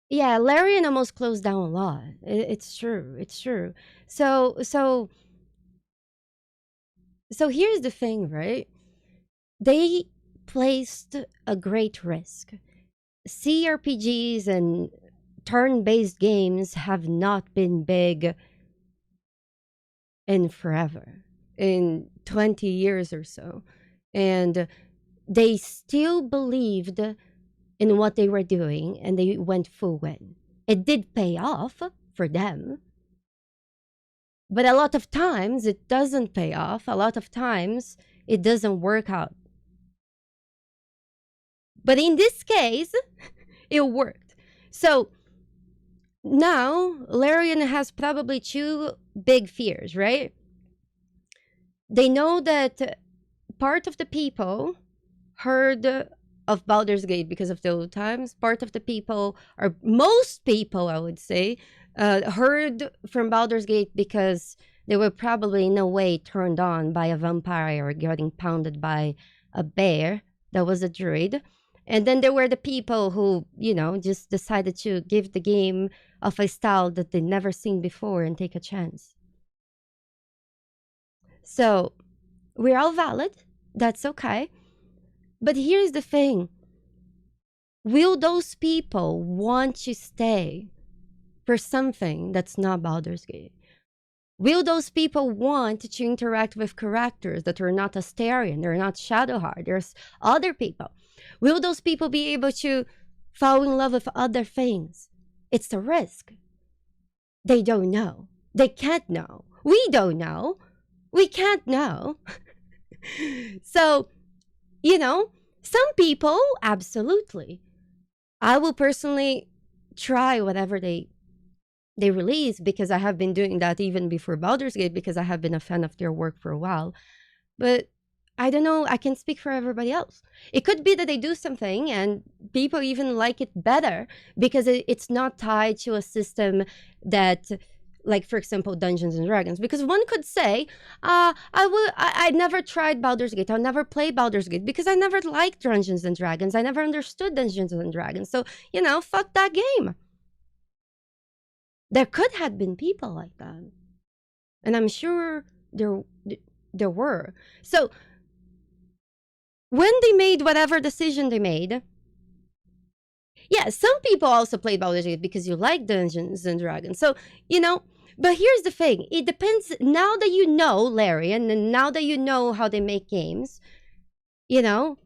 Yeah, Larian almost closed down a lot. It's true. It's true. So here's the thing, right? They placed a great risk. CRPGs and turn-based games have not been big in forever, in 20 years or so. And they still believed in what they were doing, and they went full in. It did pay off for them. But a lot of times it doesn't pay off. A lot of times it doesn't work out. But in this case, it worked. So now Larian has probably two big fears, right? They know that part of the people heard of Baldur's Gate because of the old times. Part of the people, or most people, I would say, heard from Baldur's Gate because they were probably in a way turned on by a vampire or getting pounded by a bear that was a druid. And then there were the people who, just decided to give the game of a style that they'd never seen before and take a chance. So we're all valid. That's okay. But here's the thing. Will those people want to stay for something that's not Baldur's Gate? Will those people want to interact with characters that are not Astarion, they're not Shadowheart, there's other people? Will those people be able to fall in love with other things? It's a risk. They don't know. They can't know. We don't know. We can't know. So, some people, absolutely. I will personally try whatever they release, because I have been doing that even before Baldur's Gate, because I have been a fan of their work for a while. But I don't know, I can speak for everybody else. It could be that they do something and people even like it better because it's not tied to a system that, like, for example, Dungeons and Dragons. Because one could say, I never tried Baldur's Gate, I'll never play Baldur's Gate because I never liked Dungeons and Dragons. I never understood Dungeons and Dragons. So, fuck that game. There could have been people like that. And I'm sure there were. So when they made whatever decision they made, yeah, some people also played Baldur's Gate because you like Dungeons and Dragons. So, but here's the thing. It depends. Now that you know, Larry, and now that you know how they make games, it's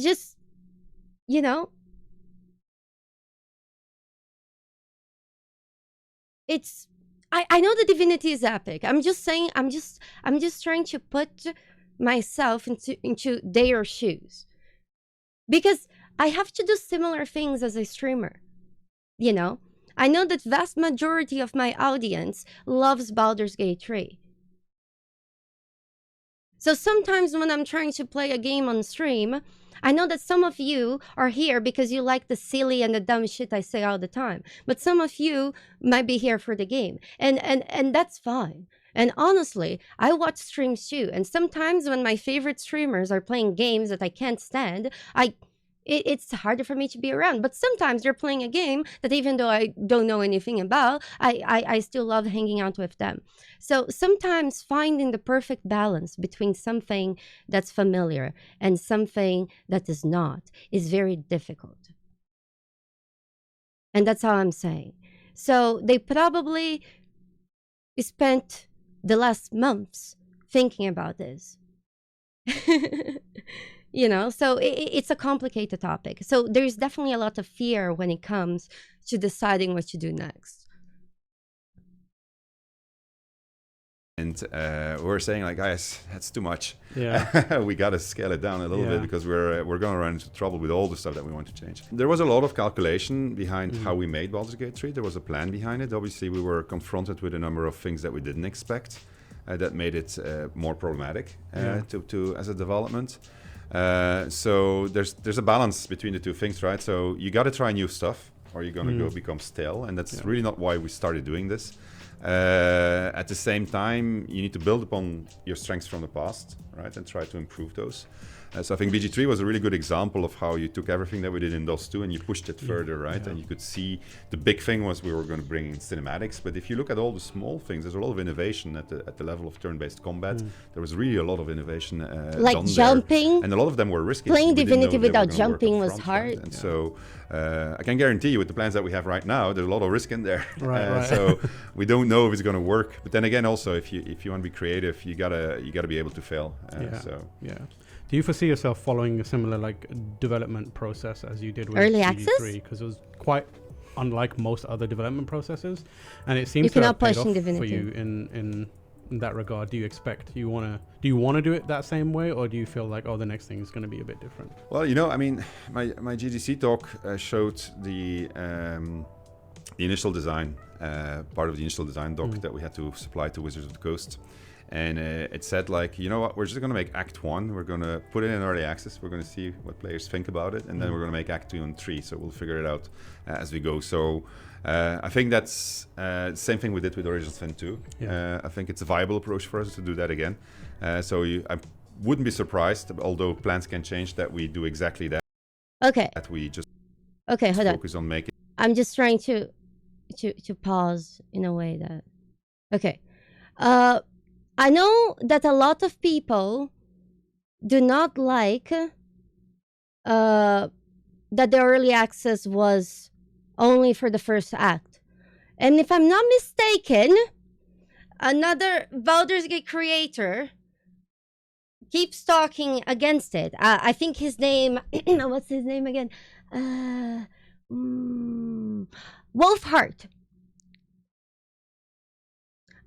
just, it's, I know the divinity is epic. I'm just saying, I'm just trying to put myself into their shoes. Because I have to do similar things as a streamer. I know that vast majority of my audience loves Baldur's Gate 3. So sometimes when I'm trying to play a game on stream, I know that some of you are here because you like the silly and the dumb shit I say all the time. But some of you might be here for the game. And that's fine. And honestly, I watch streams too. And sometimes when my favorite streamers are playing games that I can't stand, it's harder for me to be around. But sometimes they're playing a game that even though I don't know anything about, I still love hanging out with them. So sometimes finding the perfect balance between something that's familiar and something that is not is very difficult. And that's all I'm saying. So they probably spent the last months thinking about this. So it's a complicated topic. So there's definitely a lot of fear when it comes to deciding what to do next.
And we're saying, like, guys, that's too much.
Yeah.
We got to scale it down a little bit because we're going to run into trouble with all the stuff that we want to change. There was a lot of calculation behind how we made Baldur's Gate 3. There was a plan behind it. Obviously, we were confronted with a number of things that we didn't expect that made it more problematic to as a development. So there's a balance between the two things, right? So you got to try new stuff or you're going to go become stale. And that's really not why we started doing this. At the same time, you need to build upon your strengths from the past, right? And try to improve those. So I think BG3 was a really good example of how you took everything that we did in DOS 2 and you pushed it further, right? And you could see the big thing was we were going to bring in cinematics. But if you look at all the small things, there's a lot of innovation at the level of turn-based combat. There was really a lot of innovation
like
done
jumping.
There. And a lot of them were risky.
Playing Divinity without jumping was hard.
Right? And so I can guarantee you with the plans that we have right now, there's a lot of risk in there.
Right.
So we don't know if it's going to work. But then again, also, if you want to be creative, you gotta be able to fail.
Do you foresee yourself following a similar development process as you did with
Early
GD3?
access?
Because it was quite unlike most other development processes, and it seems
You
to
cannot
have paid
push
off
in
for
Divinity.
you in that regard. Do you want to do it that same way, or do you feel like the next thing is going to be a bit different?
Well, I mean, my GDC talk showed the initial design, part of the initial design doc that we had to supply to Wizards of the Coast. And it said, like, you know what, we're just going to make Act 1. We're going to put it in early access. We're going to see what players think about it. And then we're going to make Act 2 and 3. So we'll figure it out as we go. So I think that's the same thing we did with Original Sin 2. I think it's a viable approach for us to do that again. I wouldn't be surprised, although plans can change, that we do exactly that.
Okay.
That we just
focus
on making.
I'm just trying to pause in a way that... Okay. I know that a lot of people do not like that the early access was only for the first act. And if I'm not mistaken, another Baldur's Gate creator keeps talking against it. I think his name, what's his name again? Wolfheart.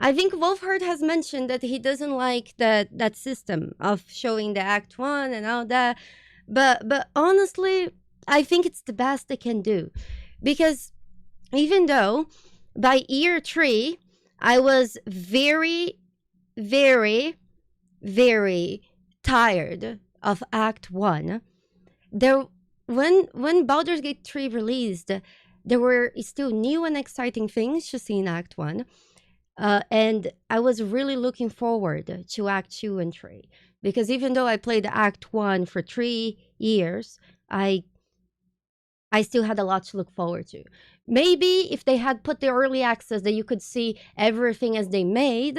I think Wolfheart has mentioned that he doesn't like that system of showing the Act 1 and all that. But honestly, I think it's the best they can do. Because even though by year 3, I was very, very, very tired of Act 1. There, when Baldur's Gate 3 released, there were still new and exciting things to see in Act 1. And I was really looking forward to Act 2 and 3. Because even though I played Act 1 for 3 years, I still had a lot to look forward to. Maybe if they had put the early access that you could see everything as they made,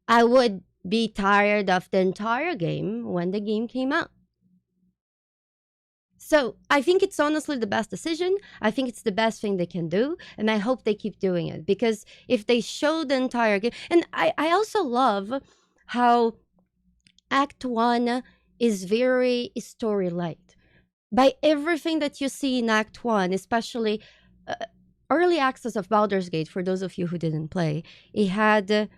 I would be tired of the entire game when the game came out. So I think it's honestly the best decision. I think it's the best thing they can do. And I hope they keep doing it. Because if they show the entire game... And I also love how Act 1 is very story-light. By everything that you see in Act 1, especially early access of Baldur's Gate, for those of you who didn't play, it had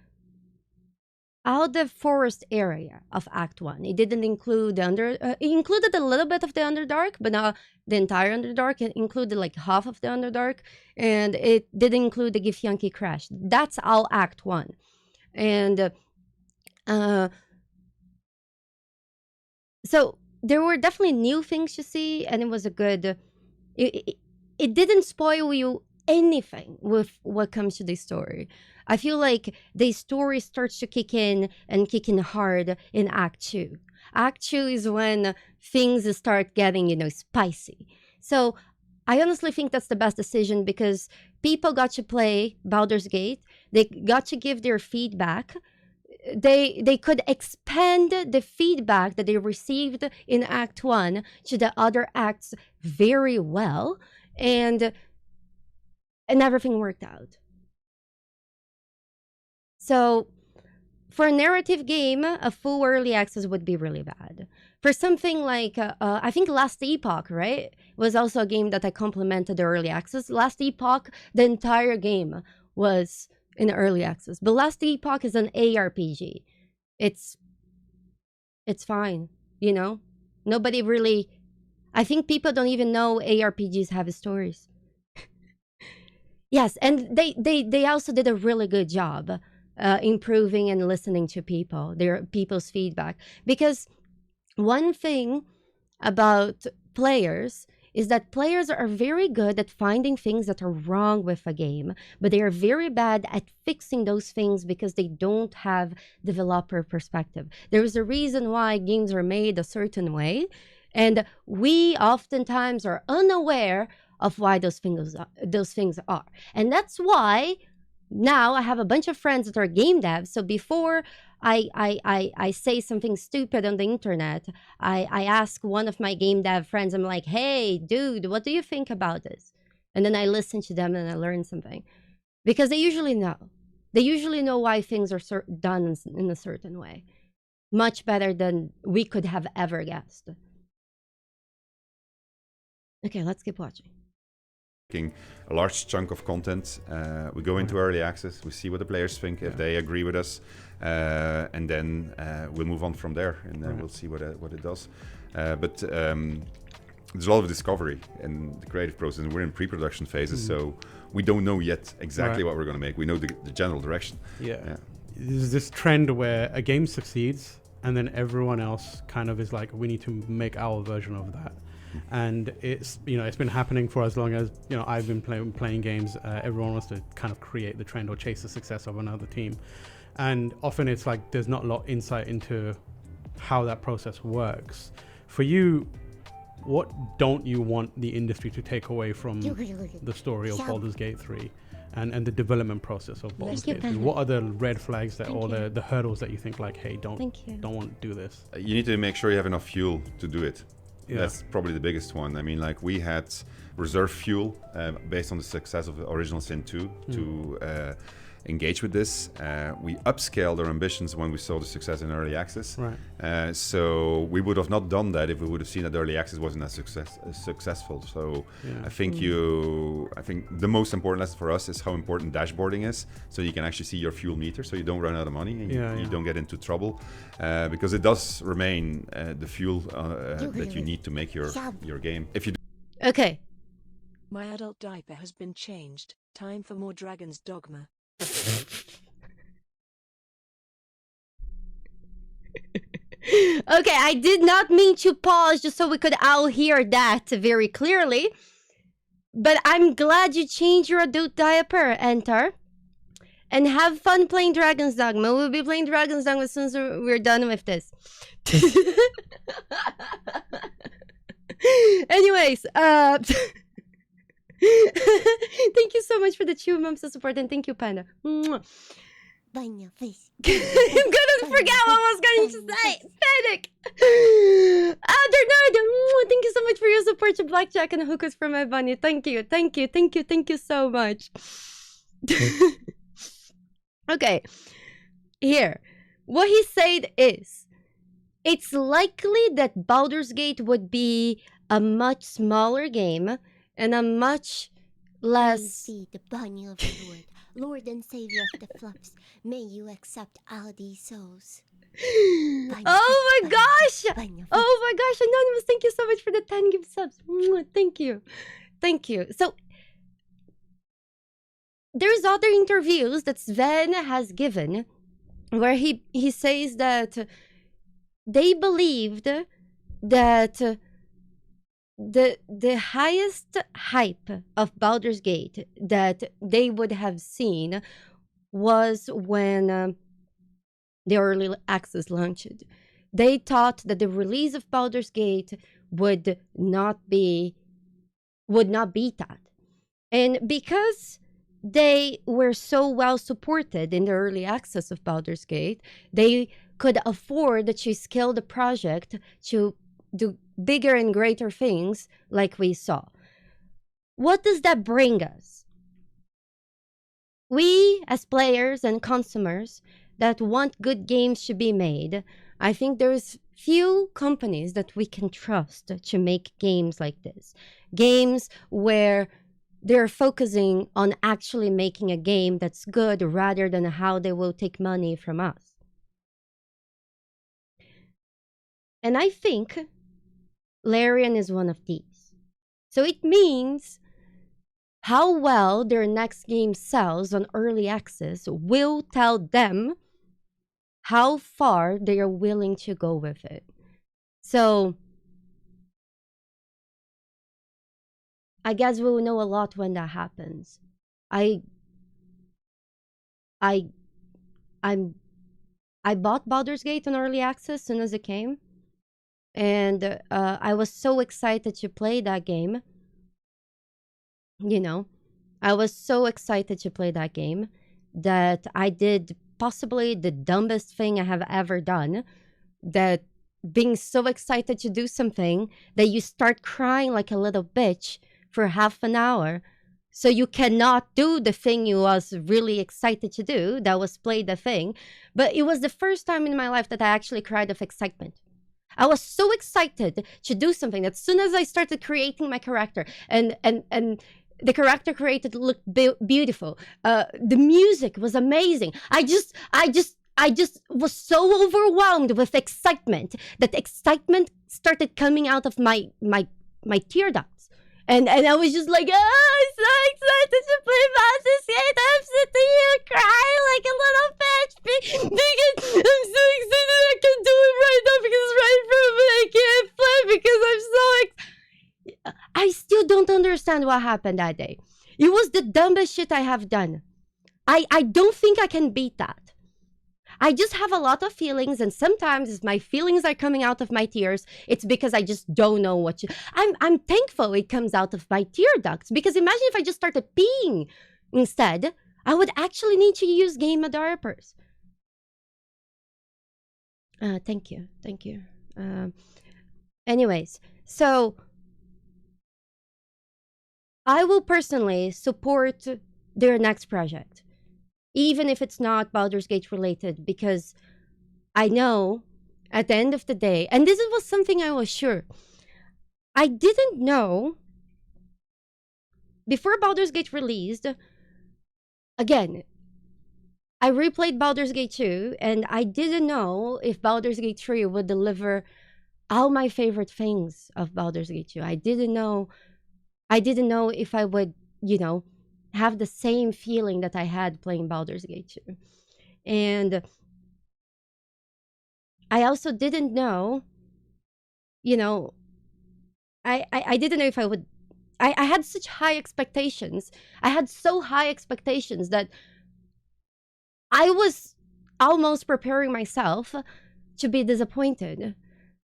out the forest area of Act 1. It didn't include the it included a little bit of the Underdark, but not the entire Underdark. It included like half of the Underdark, and it didn't include the Githyanki Crash. That's all Act 1. And so there were definitely new things to see, and it was a good... It didn't spoil you anything with what comes to the story. I feel like the story starts to kick in hard in Act 2. Act 2 is when things start getting, spicy. So I honestly think that's the best decision because people got to play Baldur's Gate. They got to give their feedback. They could expand the feedback that they received in Act 1 to the other acts very well. And everything worked out. So, for a narrative game, a full early access would be really bad. For something like, I think Last Epoch, right? Was also a game that I complimented the early access. Last Epoch, the entire game was in early access. But Last Epoch is an ARPG. It's fine, Nobody really... I think people don't even know ARPGs have stories. Yes, and they also did a really good job improving and listening to people's feedback. Because one thing about players is that players are very good at finding things that are wrong with a game, but they are very bad at fixing those things because they don't have developer perspective. There is a reason why games are made a certain way, and we oftentimes are unaware of why those things are. And that's why now I have a bunch of friends that are game devs. So before I say something stupid on the internet, I ask one of my game dev friends, I'm like, hey, dude, what do you think about this? And then I listen to them and I learn something. Because they usually know. They usually know why things are done in a certain way. Much better than we could have ever guessed. Okay, let's keep watching.
A large chunk of content. We go into early access. We see what the players think, if they agree with us, and then we'll move on from there, and then we'll see what it does. But there's a lot of discovery in the creative process, and we're in pre-production phases, so we don't know yet exactly what we're going to make. We know the general direction. Yeah.
There's this trend where a game succeeds, and then everyone else kind of is like, we need to make our version of that. And it's been happening for as long as I've been playing games. Everyone wants to kind of create the trend or chase the success of another team, and often it's like there's not a lot of insight into how that process works. For you, what don't you want the industry to take away from the story of Baldur's Gate 3 and the development process of Baldur's Gate 3? What are the red flags the hurdles that you think like, hey, don't want to do this?
You need to make sure you have enough fuel to do it. Yeah. That's probably the biggest one. I mean, like, we had reserve fuel based on the success of Original Sin 2 to engage with this. We upscaled our ambitions when we saw the success in early access. Right. So we would have not done that if we would have seen that early access wasn't as successful. So I think the most important lesson for us is how important dashboarding is, so you can actually see your fuel meter, so you don't run out of money and you don't get into trouble, because it does remain the fuel that you need to make your game. If you
Okay.
My adult diaper has been changed. Time for more Dragon's Dogma.
Okay, I did not mean to pause just so we could all hear that very clearly. But I'm glad you changed your adult diaper, Enter. And have fun playing Dragon's Dogma. We'll be playing Dragon's Dogma as soon as we're done with this. Anyways, thank you so much for the 2 months of support, and thank you, Panda. Mwah.
Banya face.
I'm gonna forget what I was going to say. Panic. Bernardo, thank you so much for your support to Blackjack and hookers for my bunny. Thank you so much. Okay, here. What he said is, it's likely that Baldur's Gate would be a much smaller game and a much less...
Praise be the bunny of the Lord, Lord and Savior of the Fluffs. May you accept all these souls.
Oh my gosh! Oh my gosh, Anonymous, thank you so much for the 10 gift subs. Thank you. So, there's other interviews that Sven has given where he says that they believed that the highest hype of Baldur's Gate that they would have seen was when the early access launched. They thought that the release of Baldur's Gate would not beat that. And because they were so well supported in the early access of Baldur's Gate, they could afford to scale the project to do bigger and greater things like we saw. What does that bring us? We, as players and consumers that want good games to be made, I think there's few companies that we can trust to make games like this. Games where they're focusing on actually making a game that's good rather than how they will take money from us. And I think Larian is one of these. So it means how well their next game sells on early access will tell them how far they are willing to go with it. So I guess we will know a lot when that happens. I bought Baldur's Gate on early access as soon as it came, and I was so excited to play that game. You know, I was so excited to play that game that I did possibly the dumbest thing I have ever done. That being so excited to do something that you start crying like a little bitch for half an hour, so you cannot do the thing you was really excited to do, that was play the thing. But it was the first time in my life that I actually cried of excitement. I was so excited to do something that as soon as I started creating my character and the character created looked beautiful. The music was amazing. I just was so overwhelmed with excitement that excitement started coming out of my tear ducts. And I was just like, oh, I'm so excited to play Baldur's Gate. I'm sitting here crying like a little bitch because I'm so excited I can do it right now because right from it I can't play because I'm so I still don't understand what happened that day. It was the dumbest shit I have done. I don't think I can beat that. I just have a lot of feelings, and sometimes if my feelings are coming out of my tears, it's because I just don't know what to... I'm thankful it comes out of my tear ducts, because imagine if I just started peeing instead, I would actually need to use game diapers. Thank you. Anyways, so I will personally support their next project, even if it's not Baldur's Gate related, because I know at the end of the day, and this was something I was sure, I didn't know before Baldur's Gate released. Again, I replayed Baldur's Gate 2, and I didn't know if Baldur's Gate 3 would deliver all my favorite things of Baldur's Gate 2. I didn't know if I would, have the same feeling that I had playing Baldur's Gate 2. And I also didn't know, you know, I didn't know if I would. I had such high expectations. I had so high expectations that I was almost preparing myself to be disappointed.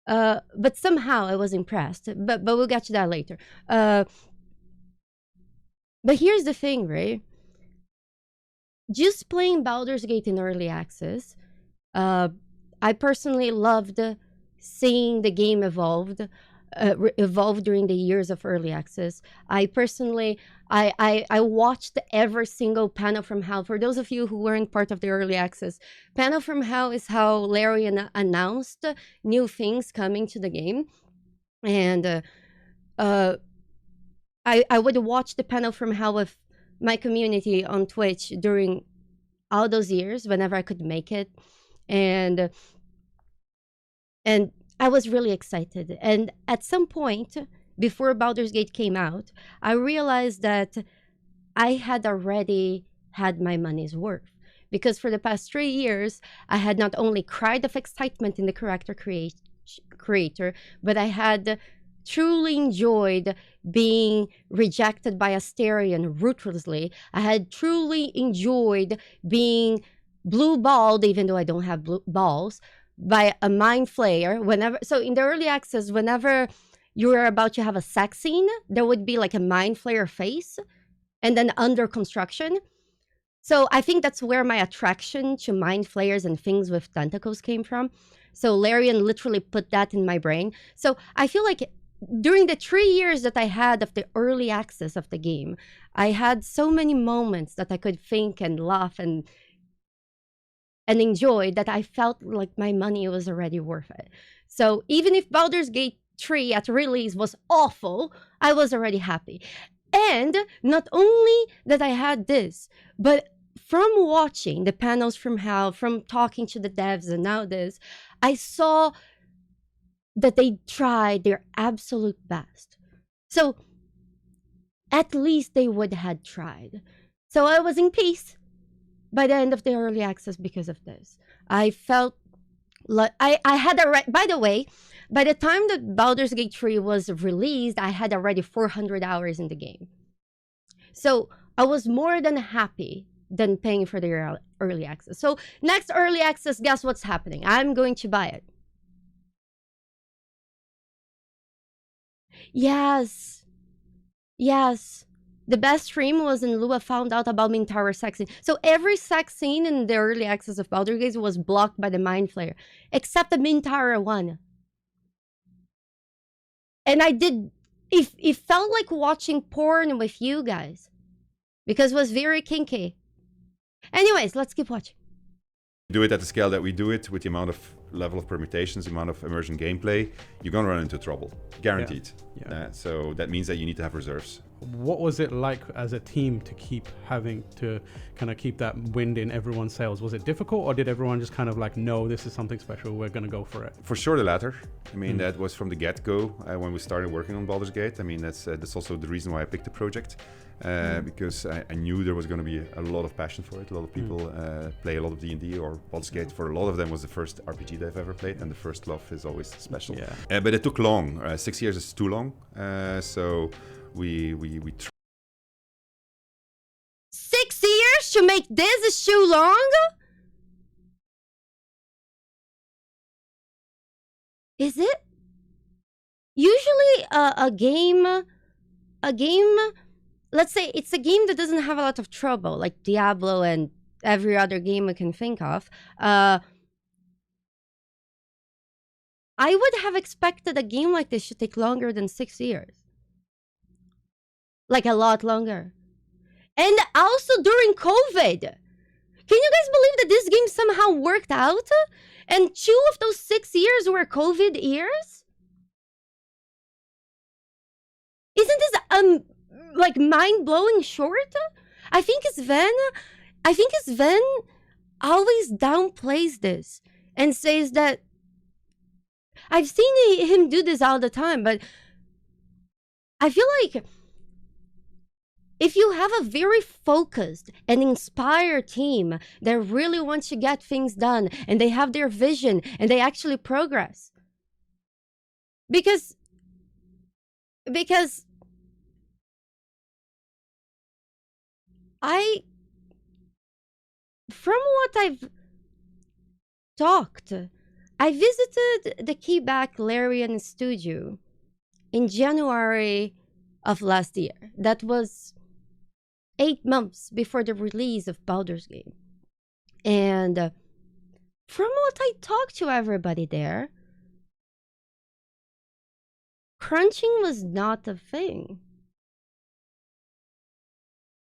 But somehow I was impressed. But we'll get to that later. But here's the thing, right? Just playing Baldur's Gate in early access, I personally loved seeing the game evolve during the years of early access. I personally, I watched every single panel from hell. For those of you who weren't part of the early access, panel from hell is how Larry announced new things coming to the game. And I would watch the panel from hell with my community on Twitch during all those years whenever I could make it. And I was really excited. And at some point, before Baldur's Gate came out, I realized that I had already had my money's worth. Because for the past 3 years, I had not only cried of excitement in the character creator, but I had truly enjoyed being rejected by Asterion ruthlessly. I had truly enjoyed being blue-balled, even though I don't have blue balls, by a mind flayer. So in the early access, whenever you were about to have a sex scene, there would be like a mind flayer face, and then under construction. So I think that's where my attraction to mind flayers and things with tentacles came from. So Larian literally put that in my brain. So I feel like during the 3 years that I had of the early access of the game, I had so many moments that I could think and laugh and enjoy that I felt like my money was already worth it. So even if Baldur's Gate 3 at release was awful, I was already happy. And not only that I had this, but from watching the panels from hell, from talking to the devs and now this, I saw that they tried their absolute best. So at least they would have tried. So I was in peace by the end of the early access because of this. I felt like I had by the way, by the time that Baldur's Gate 3 was released, I had already 400 hours in the game. So I was more than happy than paying for the early access. So next early access, guess what's happening? I'm going to buy it. Yes. The best stream was when Lua found out about Mintara's sex scene. So every sex scene in the early access of Baldur Gate was blocked by the Mind Flayer, except the Mintara one. And it felt like watching porn with you guys, because it was very kinky. Anyways, let's keep watching.
Do it at the scale that we do it, with the amount of level of permutations, the amount of immersion gameplay, you're gonna run into trouble, guaranteed.
Yeah.
So that means that you need to have reserves.
What was it like as a team to keep having to kind of keep that wind in everyone's sails? Was it difficult, or did everyone just kind of like, no, this is something special, we're gonna go for it?
For sure the latter. I mean, that was from the get-go when we started working on Baldur's Gate. I mean, that's also the reason why I picked the project. Because I knew there was going to be a lot of passion for it. A lot of people play a lot of D&D, or Baldur's Gate for a lot of them was the first RPG they've ever played, and the first love is always special.
Yeah.
But it took long. 6 years is too long. So we
6 years to make this is too long? Is it? Usually a game, let's say it's a game that doesn't have a lot of trouble, like Diablo and every other game I can think of. I would have expected a game like this should take longer than 6 years. Like a lot longer. And also during COVID. Can you guys believe that this game somehow worked out? And 2 of those 6 years were COVID years? Isn't this like mind-blowing short? I think Sven always downplays this and says that I've seen him do this all the time, but I feel like if you have a very focused and inspired team that really wants to get things done and they have their vision and they actually progress. Because from what I've talked, I visited the Quebec Larian studio in January of last year. That was 8 months before the release of Baldur's Gate. And from what I talked to everybody there, crunching was not a thing.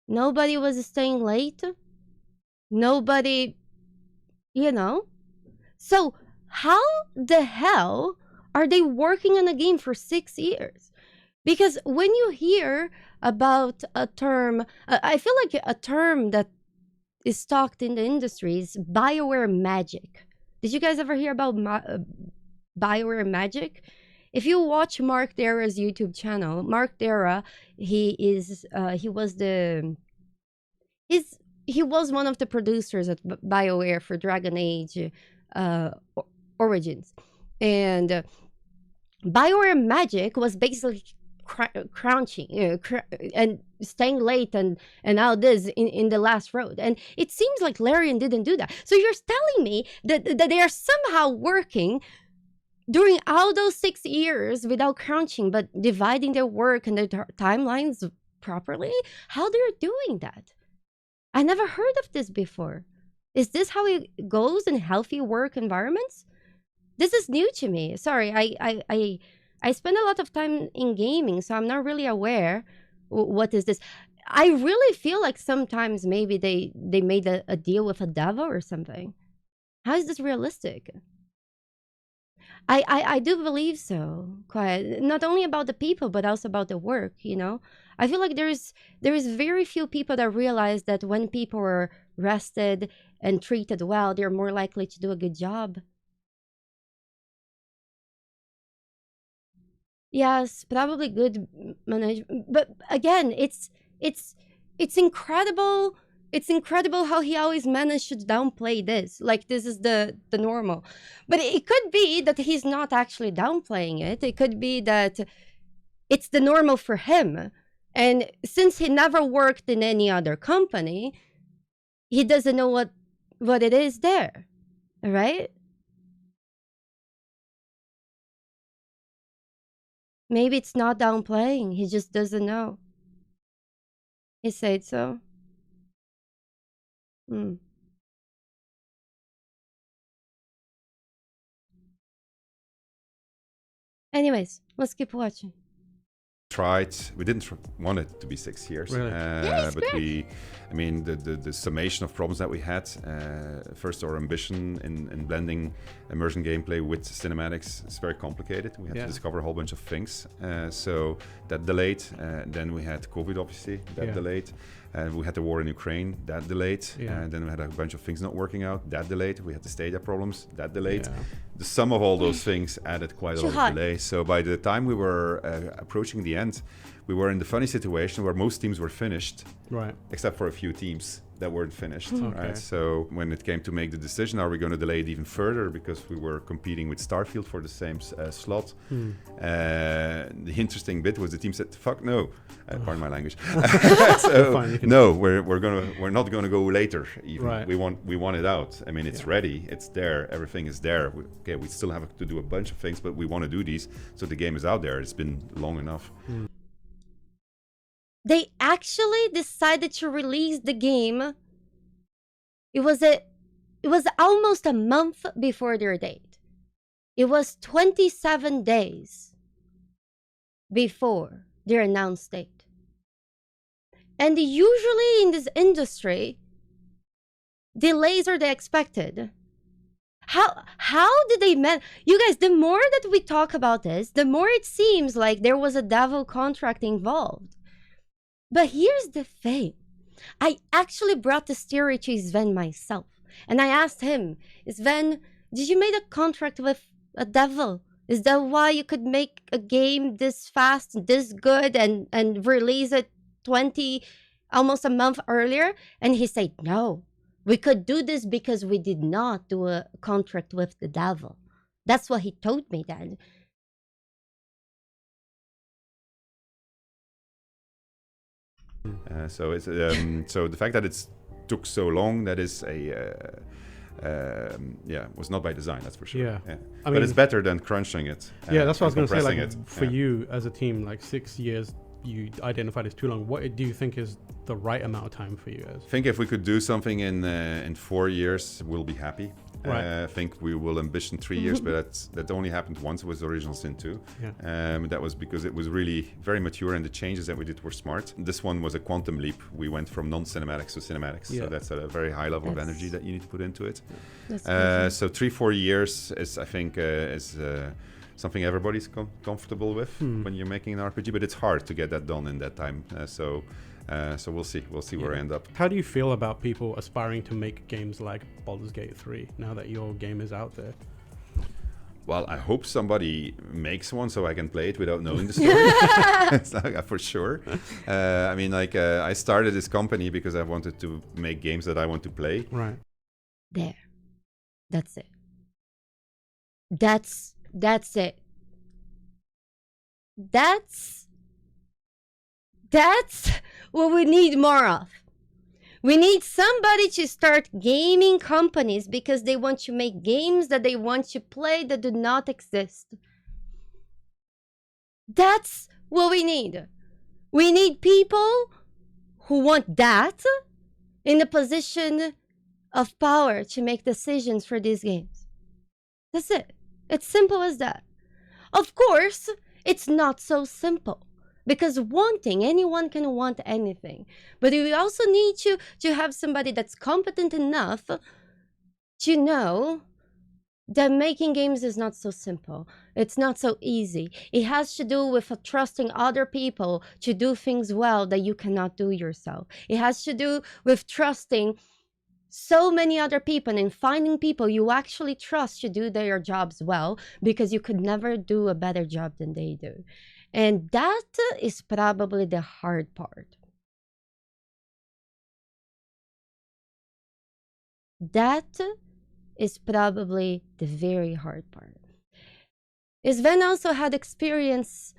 Nobody was staying late. Nobody, So how the hell are they working on a game for 6 years? Because when you hear about a term, I feel like a term that is talked in the industry is BioWare magic. Did you guys ever hear about BioWare magic? If you watch Mark Dara's YouTube channel, Mark Dara, he was one of the producers at BioWare for Dragon Age Origins. And BioWare magic was basically crouching and staying late and all this in the last road. And it seems like Larian didn't do that. So you're telling me that they are somehow working during all those 6 years without crunching, but dividing their work and their timelines properly? How they're doing that? I never heard of this before. Is this how it goes in healthy work environments? This is new to me. Sorry, I spend a lot of time in gaming, so I'm not really aware what is this. I really feel like sometimes maybe they made a deal with a devil or something. How is this realistic? I do believe so. Quite not only about the people, but also about the work. I feel like there is very few people that realize that when people are rested and treated well, they're more likely to do a good job. Yes, probably good management. But again, it's incredible. It's incredible how he always managed to downplay this. Like this is the normal. But it could be that he's not actually downplaying it. It could be that it's the normal for him. And since he never worked in any other company, he doesn't know what it is there. Right? Maybe it's not downplaying. He just doesn't know. He said so. Anyways, let's keep watching.
We didn't want it to be 6 years.
Really?
But the summation of problems that we had, first our ambition in blending immersion gameplay with cinematics is very complicated. We had to discover a whole bunch of things. So that delayed. Then we had COVID, obviously, that delayed. We had the war in Ukraine, that delayed. And then we had a bunch of things not working out, that delayed. We had the Stadia problems, that delayed. The sum of all those things added quite a lot of delay. So by the time we were approaching the end, we were in the funny situation where most teams were finished,
right?
Except for a few teams that weren't finished, right? So when it came to make the decision, are we going to delay it even further because we were competing with Starfield for the same slot? The interesting bit was the team said, "Fuck no," pardon my language. So no, we're not going to go later. Even we want it out. I mean, it's ready, it's there, everything is there. We still have to do a bunch of things, but we want to do these, so the game is out there. It's been long enough.
They actually decided to release the game. It was almost a month before their date. It was 27 days before their announced date. And usually in this industry, delays are the expected. How did they you guys, the more that we talk about this, the more it seems like there was a devil contract involved. But here's the thing. I actually brought this theory to Sven myself. And I asked him, Sven, did you make a contract with a devil? Is that why you could make a game this fast, this good, and release it 20 almost a month earlier, and he said, no, we could do this because we did not do a contract with the devil. That's what he told me then.
So it's so the fact that it's took so long, that is was not by design, that's for sure.
Yeah. I
but
mean,
it's better than crunching it.
Yeah, that's what I was going to say. Like,
it.
for you as a team, like 6 years, you identified as too long. What do you think is the right amount of time for you guys?
I think if we could do something in 4 years, we'll be happy.
Right.
I think we will ambition 3 years, but that only happened once. It was the original Sin 2.
Yeah.
That was because it was really very mature, and the changes that we did were smart. This one was a quantum leap. We went from non-cinematics to cinematics, so that's a very high level of energy that you need to put into it. So 3-4 years is, I think, something everybody's comfortable with when you're making an RPG, but it's hard to get that done in that time. So we'll see where I end up.
How do you feel about people aspiring to make games like Baldur's Gate 3 now that your game is out there?
Well, I hope somebody makes one so I can play it without knowing the story. For sure. I mean, like, I started this company because I wanted to make games that I want to play.
Right.
There. That's it. That's it. That's what we need more of. We need somebody to start gaming companies because they want to make games that they want to play that do not exist. That's what we need. We need people who want that in the position of power to make decisions for these games. That's it. It's simple as that. Of course, it's not so simple. Because anyone can want anything. But we also need to have somebody that's competent enough to know that making games is not so simple. It's not so easy. It has to do with trusting other people to do things well that you cannot do yourself. It has to do with trusting so many other people and finding people you actually trust to do their jobs well, because you could never do a better job than they do. And that is probably the hard part. That is probably the very hard part. Sven also had experience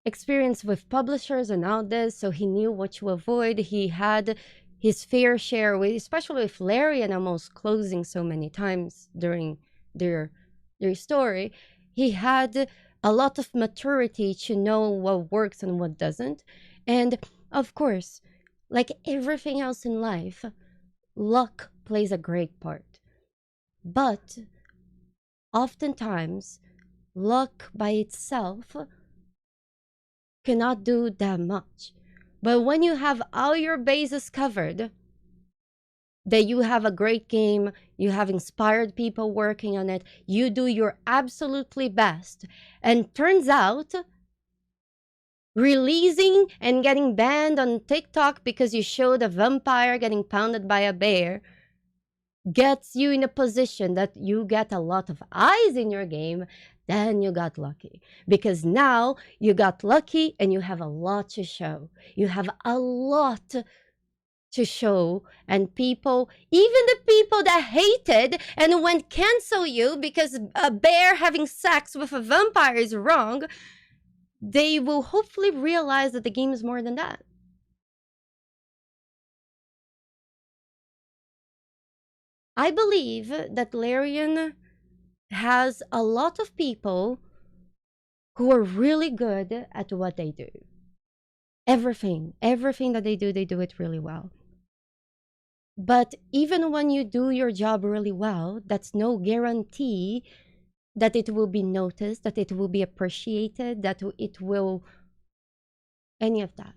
with publishers and all this, so he knew what to avoid. He had his fair share, especially with Larian almost closing so many times during their story. He had a lot of maturity to know what works and what doesn't. And of course, like everything else in life, luck plays a great part. But oftentimes, luck by itself cannot do that much. But when you have all your bases covered, that you have a great game, you have inspired people working on it, you do your absolutely best, and turns out releasing and getting banned on TikTok because you showed a vampire getting pounded by a bear gets you in a position that you get a lot of eyes in your game, then you got lucky. Because now you got lucky and you have a lot to show. You have a lot to show, and people, even the people that hated and went cancel you because a bear having sex with a vampire is wrong, they will hopefully realize that the game is more than that. I believe that Larian has a lot of people who are really good at what they do. Everything that they do it really well. But even when you do your job really well, that's no guarantee that it will be noticed, that it will be appreciated, that it will any of that.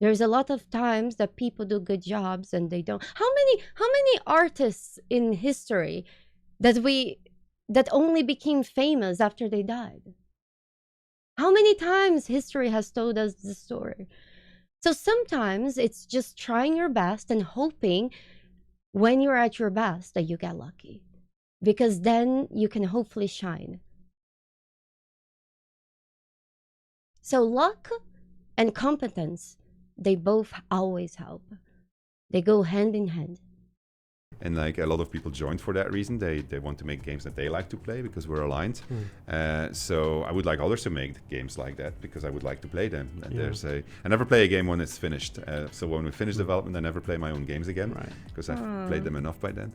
There's a lot of times that people do good jobs and they don't. How many artists in history that only became famous after they died? How many times history has told us the story? So sometimes it's just trying your best and hoping when you're at your best that you get lucky, because then you can hopefully shine. So luck and competence they both always help. They go hand in hand.
And like a lot of people joined for that reason. They want to make games that they like to play because we're aligned. So I would like others to make games like that because I would like to play them. And I never play a game when it's finished. So when we finish development, I never play my own games again because I've played them enough by then.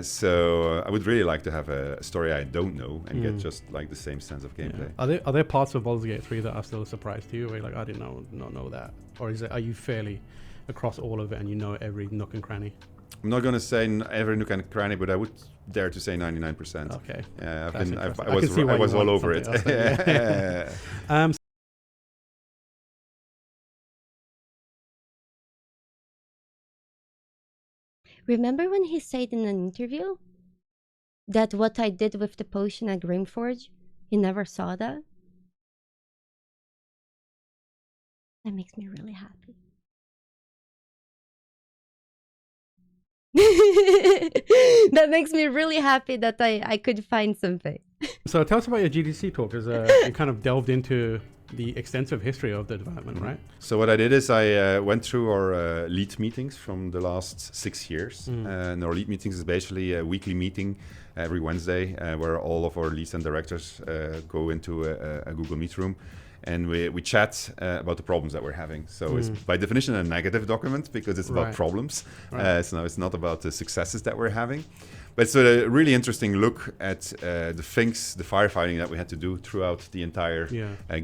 So I would really like to have a story I don't know and get just like the same sense of gameplay.
Are there parts of Baldur's Gate 3 that are still a surprise to you? Where you're like, I did not know that, or are you fairly across all of it and you know every nook and cranny?
I'm not going to say every nook and cranny, but I would dare to say 99%.
Okay.
Yeah,
I
was all over it.
Remember when he said in an interview that what I did with the potion at Grimforge, he never saw that? That makes me really happy. That makes me really happy that I could find something.
So tell us about your GDC talk, because you kind of delved into the extensive history of the development, right?
So what I did is I went through our lead meetings from the last 6 years. And our lead meetings is basically a weekly meeting every Wednesday where all of our leads and directors go into a Google Meet room. And we chat about the problems that we're having. So it's by definition a negative document because it's about problems. So it's not about the successes that we're having. But it's a really interesting look at the firefighting that we had to do throughout the entire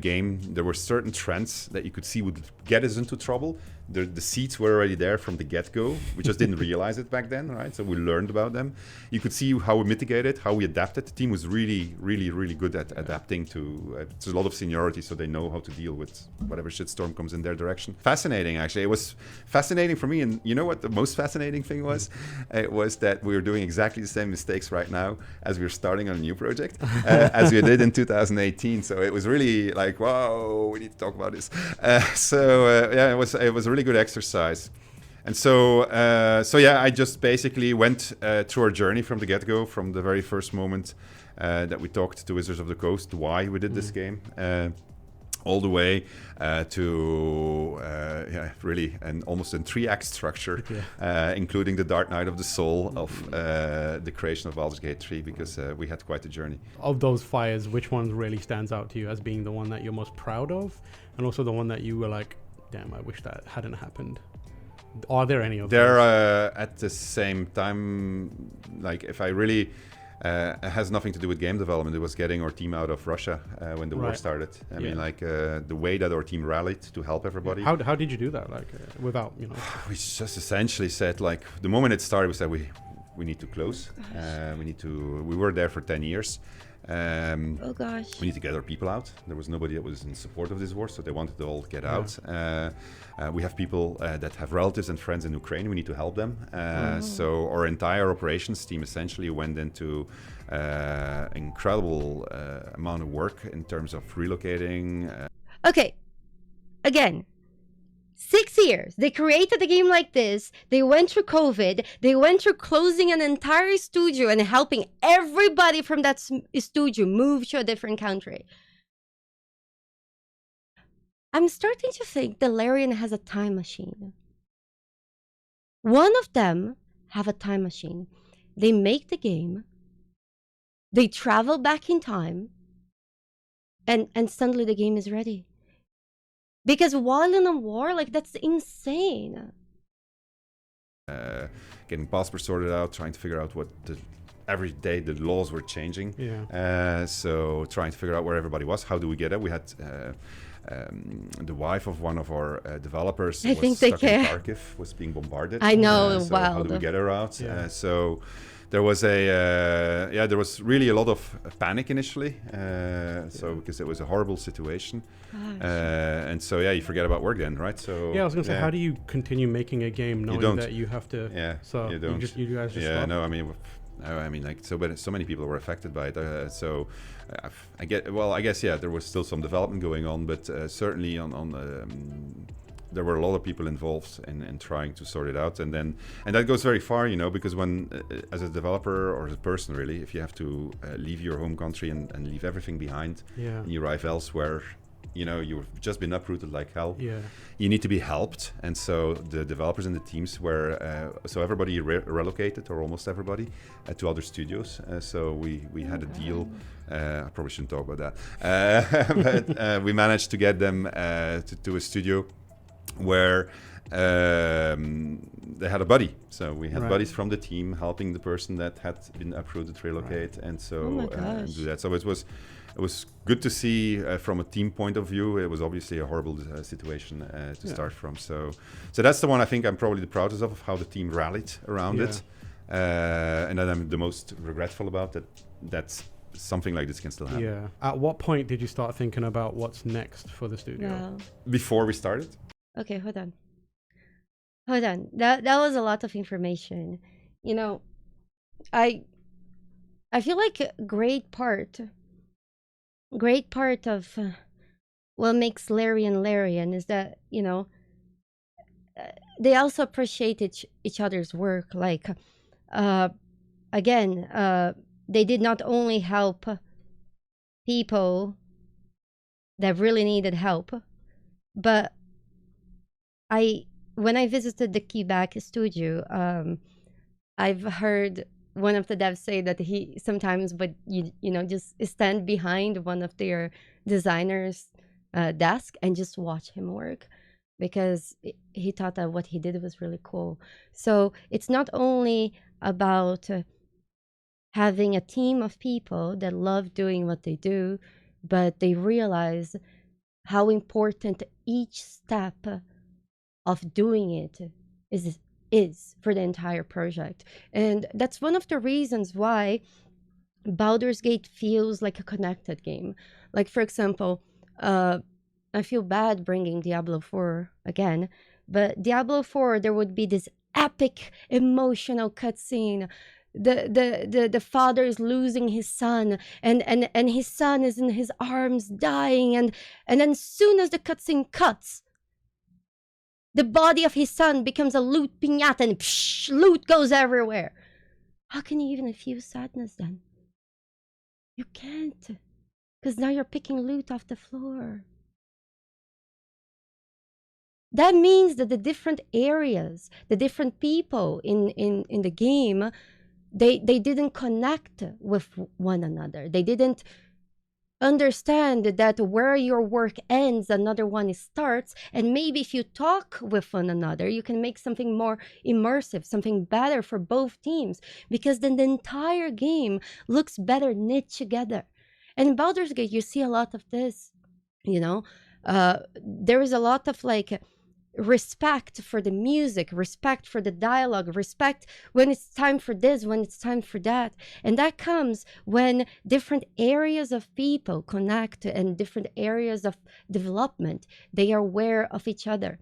game. There were certain trends that you could see would get us into trouble. The seeds were already there from the get-go. We just didn't realize it back then, right? So we learned about them. You could see how we mitigated, how we adapted. The team was really, really, really good at adapting to a lot of seniority, so they know how to deal with whatever shitstorm comes in their direction. Fascinating, actually. It was fascinating for me. And you know what the most fascinating thing was? It was that we were doing exactly the same mistakes right now as we were starting on a new project, as we did in 2018. So it was really like, wow, we need to talk about this. It was a really good exercise. And so I just basically went through our journey from the get-go, from the very first moment that we talked to Wizards of the Coast, why we did this game, all the way to really almost a 3-act structure, including the Dark Night of the Soul of the creation of Baldur's Gate 3, because we had quite a journey.
Of those fires, which one really stands out to you as being the one that you're most proud of, and also the one that you were like, damn, I wish that hadn't happened? Are there any of
those?
They're
at the same time, like if I really, it has nothing to do with game development. It was getting our team out of Russia when the war started. I mean, like the way that our team ralied to help everybody.
How did you do that? Like without,
We just essentially said, like, the moment it started, we said we need to close. We were there for 10 years.
Oh gosh.
We need to get our people out. There was nobody that was in support of this war, so they wanted to all get out. We have people that have relatives and friends in Ukraine. We need to help them. So our entire operations team essentially went into incredible amount of work in terms of relocating.
Okay, again. 6 years. They created a game like this. They went through COVID. They went through closing an entire studio and helping everybody from that studio move to a different country. I'm starting to think that Larian has a time machine. One of them have a time machine. They make the game. They travel back in time. And suddenly the game is ready. Because while in a war, like, that's insane.
Getting passports sorted out, trying to figure out what every day the laws were changing. So trying to figure out where everybody was. How do we get it? We had the wife of one of our developers was stuck in Kharkiv, was being bombarded.
I know,
so
wow.
How do we get her out? So there was there was really a lot of panic initially, because it was a horrible situation, and so you forget about work then, right? So
I was gonna say, how do you continue making a game knowing that you have to? So
you don't.
You guys just stop?
No, I mean, like so many people were affected by it. I guess there was still some development going on, but certainly there were a lot of people involved in trying to sort it out, and that goes very far, because when as a developer or as a person really, if you have to leave your home country and leave everything behind, and you arrive elsewhere, you've just been uprooted like hell.
Yeah.
You need to be helped, and so the developers and the teams were so everybody relocated, or almost everybody, to other studios. So we had a deal. I probably shouldn't talk about that, but we managed to get them to a studio where they had a buddy. So we had buddies from the team helping the person that had been uprooted relocate, and so do that. So it was good to see from a team point of view. It was obviously a horrible situation to start from. So that's the one I think I'm probably the proudest of how the team rallied around it, and that I'm the most regretful about. That's something like this can still happen.
Yeah. At what point did you start thinking about what's next for the studio?
Wow.
Before we started.
Okay, hold on. That was a lot of information. I feel like a great part of what makes Larian is that they also appreciate each other's work. Like again, they did not only help people that really needed help, but when I visited the Quebec studio, I've heard one of the devs say that he sometimes would just stand behind one of their designers' desk and just watch him work, because he thought that what he did was really cool. So it's not only about having a team of people that love doing what they do, but they realize how important each step of doing it is for the entire project. And that's one of the reasons why Baldur's Gate feels like a connected game. Like, for example, I feel bad bringing Diablo 4 again, but Diablo 4, there would be this epic emotional cutscene. The father is losing his son, and his son is in his arms dying, and then soon as the cutscene cuts, the body of his son becomes a loot piñata, and loot goes everywhere. How can you even feel sadness then? You can't, because now you're picking loot off the floor. That means that the different areas, the different people in the game, they didn't connect with one another. They didn't understand that where your work ends, another one starts, and maybe if you talk with one another, you can make something more immersive, something better for both teams, because then the entire game looks better knit together. And in Baldur's Gate, you see a lot of this. There is a lot of respect for the music, respect for the dialogue, respect when it's time for this, when it's time for that. And that comes when different areas of people connect, and different areas of development, they are aware of each other.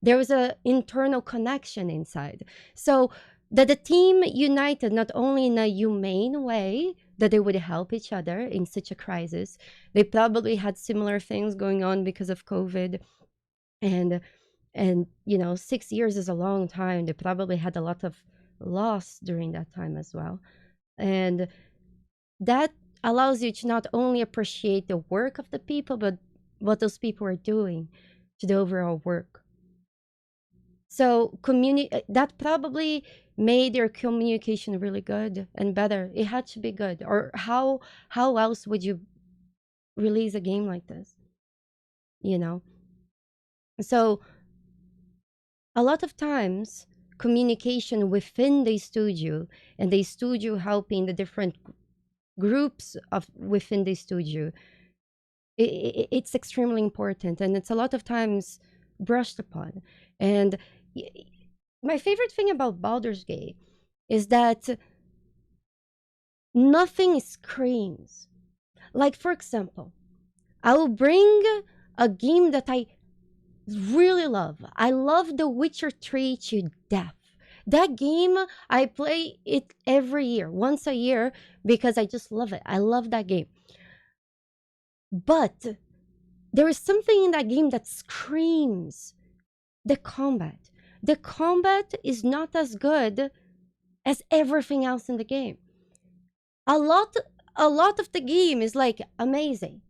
There is an internal connection inside. So that the team united not only in a humane way, that they would help each other in such a crisis. They probably had similar things going on because of COVID, and 6 years is a long time. They probably had a lot of loss during that time as well. And that allows you to not only appreciate the work of the people, but what those people are doing to the overall work. So that probably made their communication really good and better. It had to be good. Or how else would you release a game like this? So a lot of times, communication within the studio, and the studio helping the different groups within the studio, it's extremely important, and it's a lot of times brushed upon. And my favorite thing about Baldur's Gate is that nothing screams. Like, for example, I will bring a game that I really love. I love The Witcher 3 to death. That game, I play it every year, once a year, because I just love it. I love that game. But there is something in that game that screams the combat. The combat is not as good as everything else in the game. A lot of the game is amazing.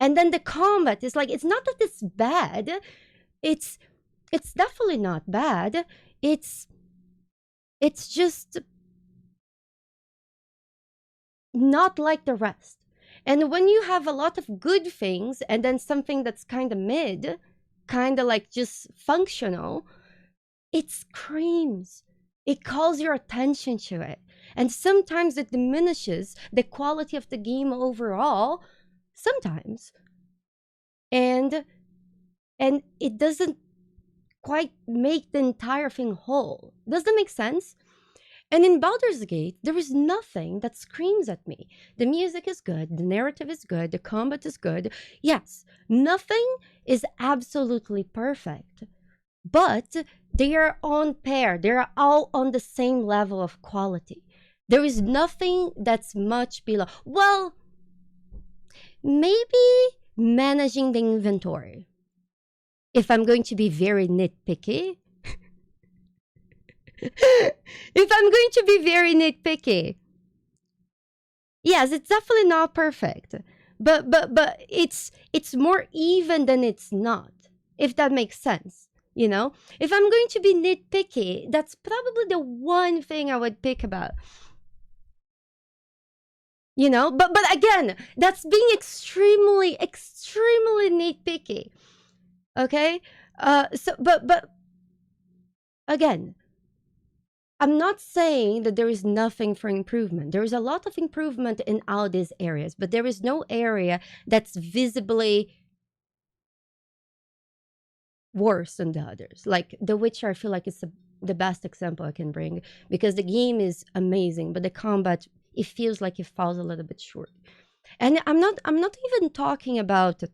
And then the combat is like, it's not that it's bad. It's definitely not bad. It's just not like the rest. And when you have a lot of good things and then something that's kind of mid, kind of like just functional, it screams. It calls your attention to it. And sometimes it diminishes the quality of the game overall. Sometimes. And it doesn't quite make the entire thing whole. Does that make sense? And in Baldur's Gate, there is nothing that screams at me. The music is good, the narrative is good, the combat is good. Yes, nothing is absolutely perfect, but they are on pair. They are all on the same level of quality. There is nothing that's much below. Well, maybe managing the inventory. If I'm going to be very nitpicky, yes, it's definitely not perfect, but it's more even than it's not. If that makes sense, you know. If I'm going to be nitpicky, that's probably the one thing I would pick about. You know, but again, that's being extremely nitpicky. Okay, so but again, I'm not saying that there is nothing for improvement. There is a lot of improvement in all these areas, but there is no area that's visibly worse than the others. Like The Witcher, I feel like it's the best example I can bring, because the game is amazing, but the combat, it feels like it falls a little bit short. And I'm not even talking about.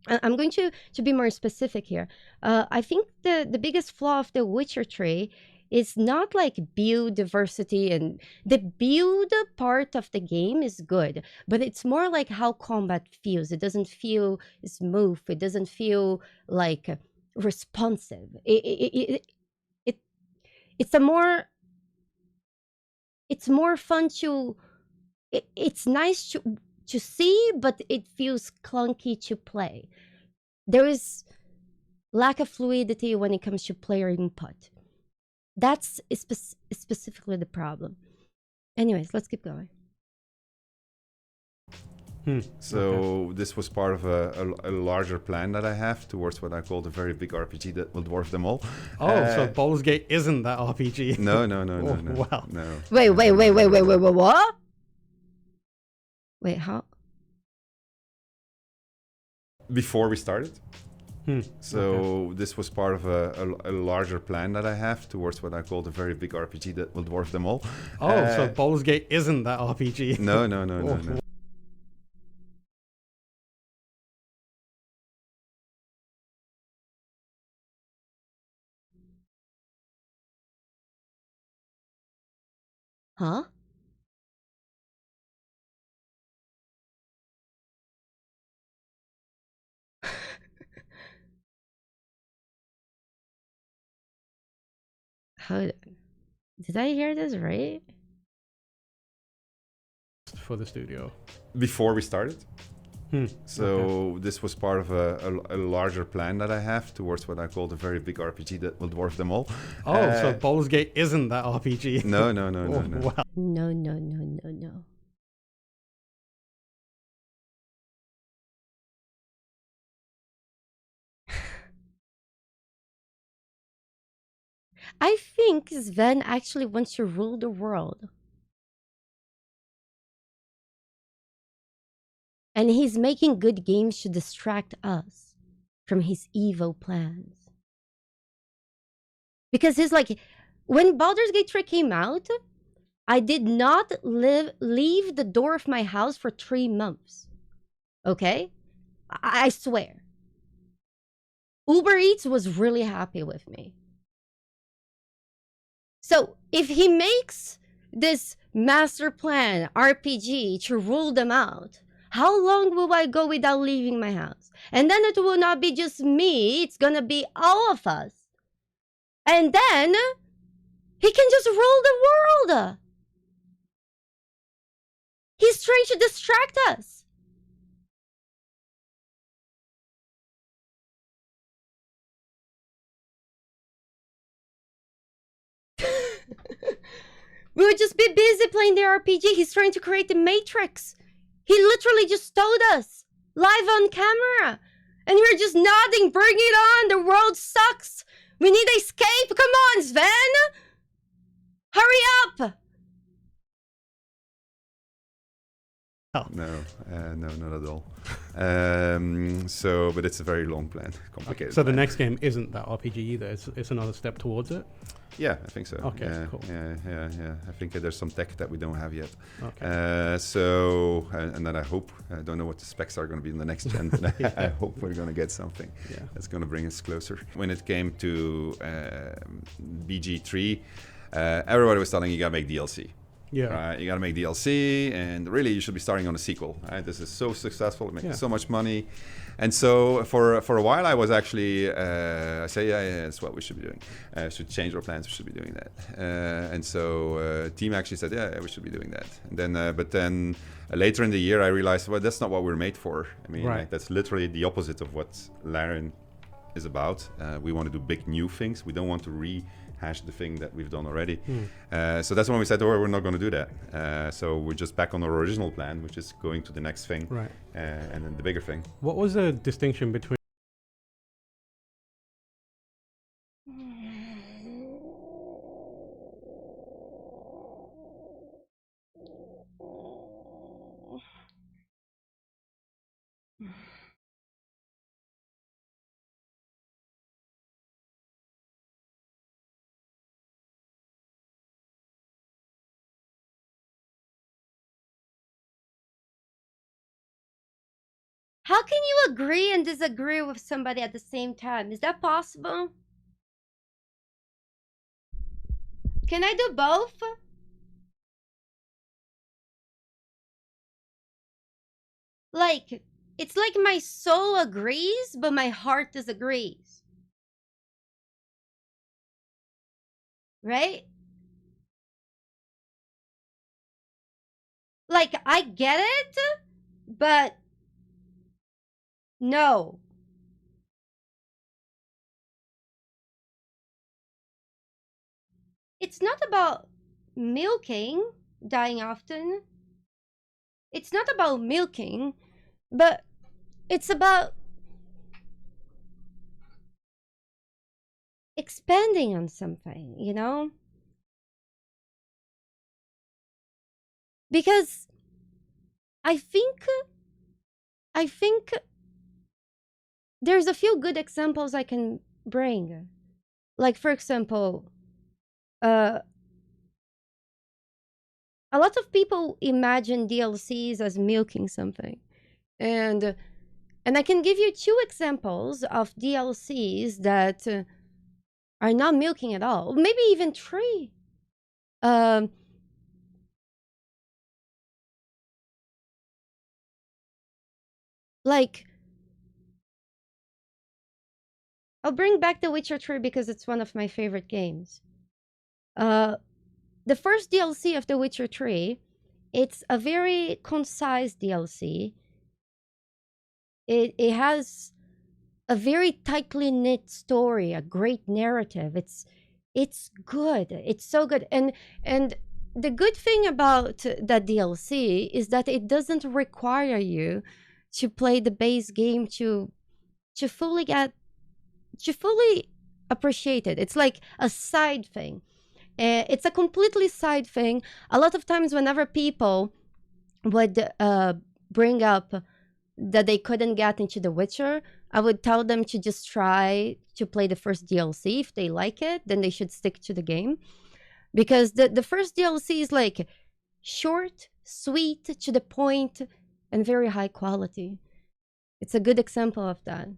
I'm going to be more specific here. I think the biggest flaw of the Witcher tree is not like build diversity, and the build part of the game is good, but it's more like how combat feels. It doesn't feel smooth. It doesn't feel like responsive. It's more fun to. It's nice to see, but it feels clunky to play. There is lack of fluidity when it comes to player input. That's specifically the problem. Anyways, let's keep going.
So this was part of a larger plan that I have towards what I call the very big RPG that will dwarf them all.
So Baldur's Gate isn't that RPG?
No.
Wow.
No.
Wait, what? Wait, how?
Before we started. So this was part of a larger plan that I have towards what I call the very big RPG that will dwarf them all.
So Baldur's Gate isn't that RPG?
No.
Huh? How did I hear this right?
For the studio.
Before we started. So this was part of a larger plan that I have towards what I call the very big RPG that will dwarf them all.
So Baldur's Gate isn't that RPG?
No.
Wow.
No. I think Sven actually wants to rule the world. And he's making good games to distract us from his evil plans. Because he's like, when Baldur's Gate 3 came out, I did not leave the door of my house for 3 months. Okay? I swear. Uber Eats was really happy with me. So if he makes this master plan RPG to rule them out, how long will I go without leaving my house? And then it will not be just me, it's gonna be all of us. And then he can just rule the world. He's trying to distract us. We would just be busy playing the RPG. He's trying to create the Matrix. He literally just told us live on camera. And we're just nodding, bring it on, the world sucks. We need escape, come on, Sven. Hurry up.
Oh.
No, not at all. But it's a very long plan, complicated.
So the
plan.
next game isn't that RPG either. It's another step towards it.
Yeah, I think so.
Okay,
yeah,
cool.
Yeah. I think there's some tech that we don't have yet.
Okay.
And then I hope, I don't know what the specs are going to be in the next gen, but I hope we're going to get something that's going to bring us closer. When it came to BG3, everybody was telling you got to make DLC.
Yeah.
Right, you got to make DLC, and really you should be starting on a sequel. Right? This is so successful, it makes so much money, and so for a while I was actually I say that's what we should be doing. Should change our plans. We should be doing that. And so team actually said we should be doing that. And then but then later in the year I realized that's not what we're made for. I mean like, that's literally the opposite of what Laren is about. We want to do big new things. We don't want to rehash the thing that we've done already. So that's when we said, we're not going to do that. So we're just back on our original plan, which is going to the next thing, and then the bigger thing.
What was the distinction between
How can you agree and disagree with somebody at the same time? Is that possible? Can I do both? Like, it's like my soul agrees, but my heart disagrees. Right? Like, I get it, but no. It's not about milking, dying often. It's not about milking, but it's about expanding on something, you know? Because I think there's a few good examples I can bring. Like, for example, a lot of people imagine DLCs as milking something. And I can give you 2 examples of DLCs that are not milking at all. Maybe even 3. Like, I'll bring back The Witcher 3 because it's one of my favorite games. The first DLC of The Witcher 3, it's a very concise DLC. It has a very tightly knit story, a great narrative. It's good. It's so good. And the good thing about that DLC is that it doesn't require you to play the base game to fully appreciate it. It's like a side thing. It's a completely side thing. A lot of times whenever people would bring up that they couldn't get into The Witcher, I would tell them to just try to play the first DLC. If they like it, then they should stick to the game. Because the first DLC is like short, sweet, to the point, and very high quality. It's a good example of that.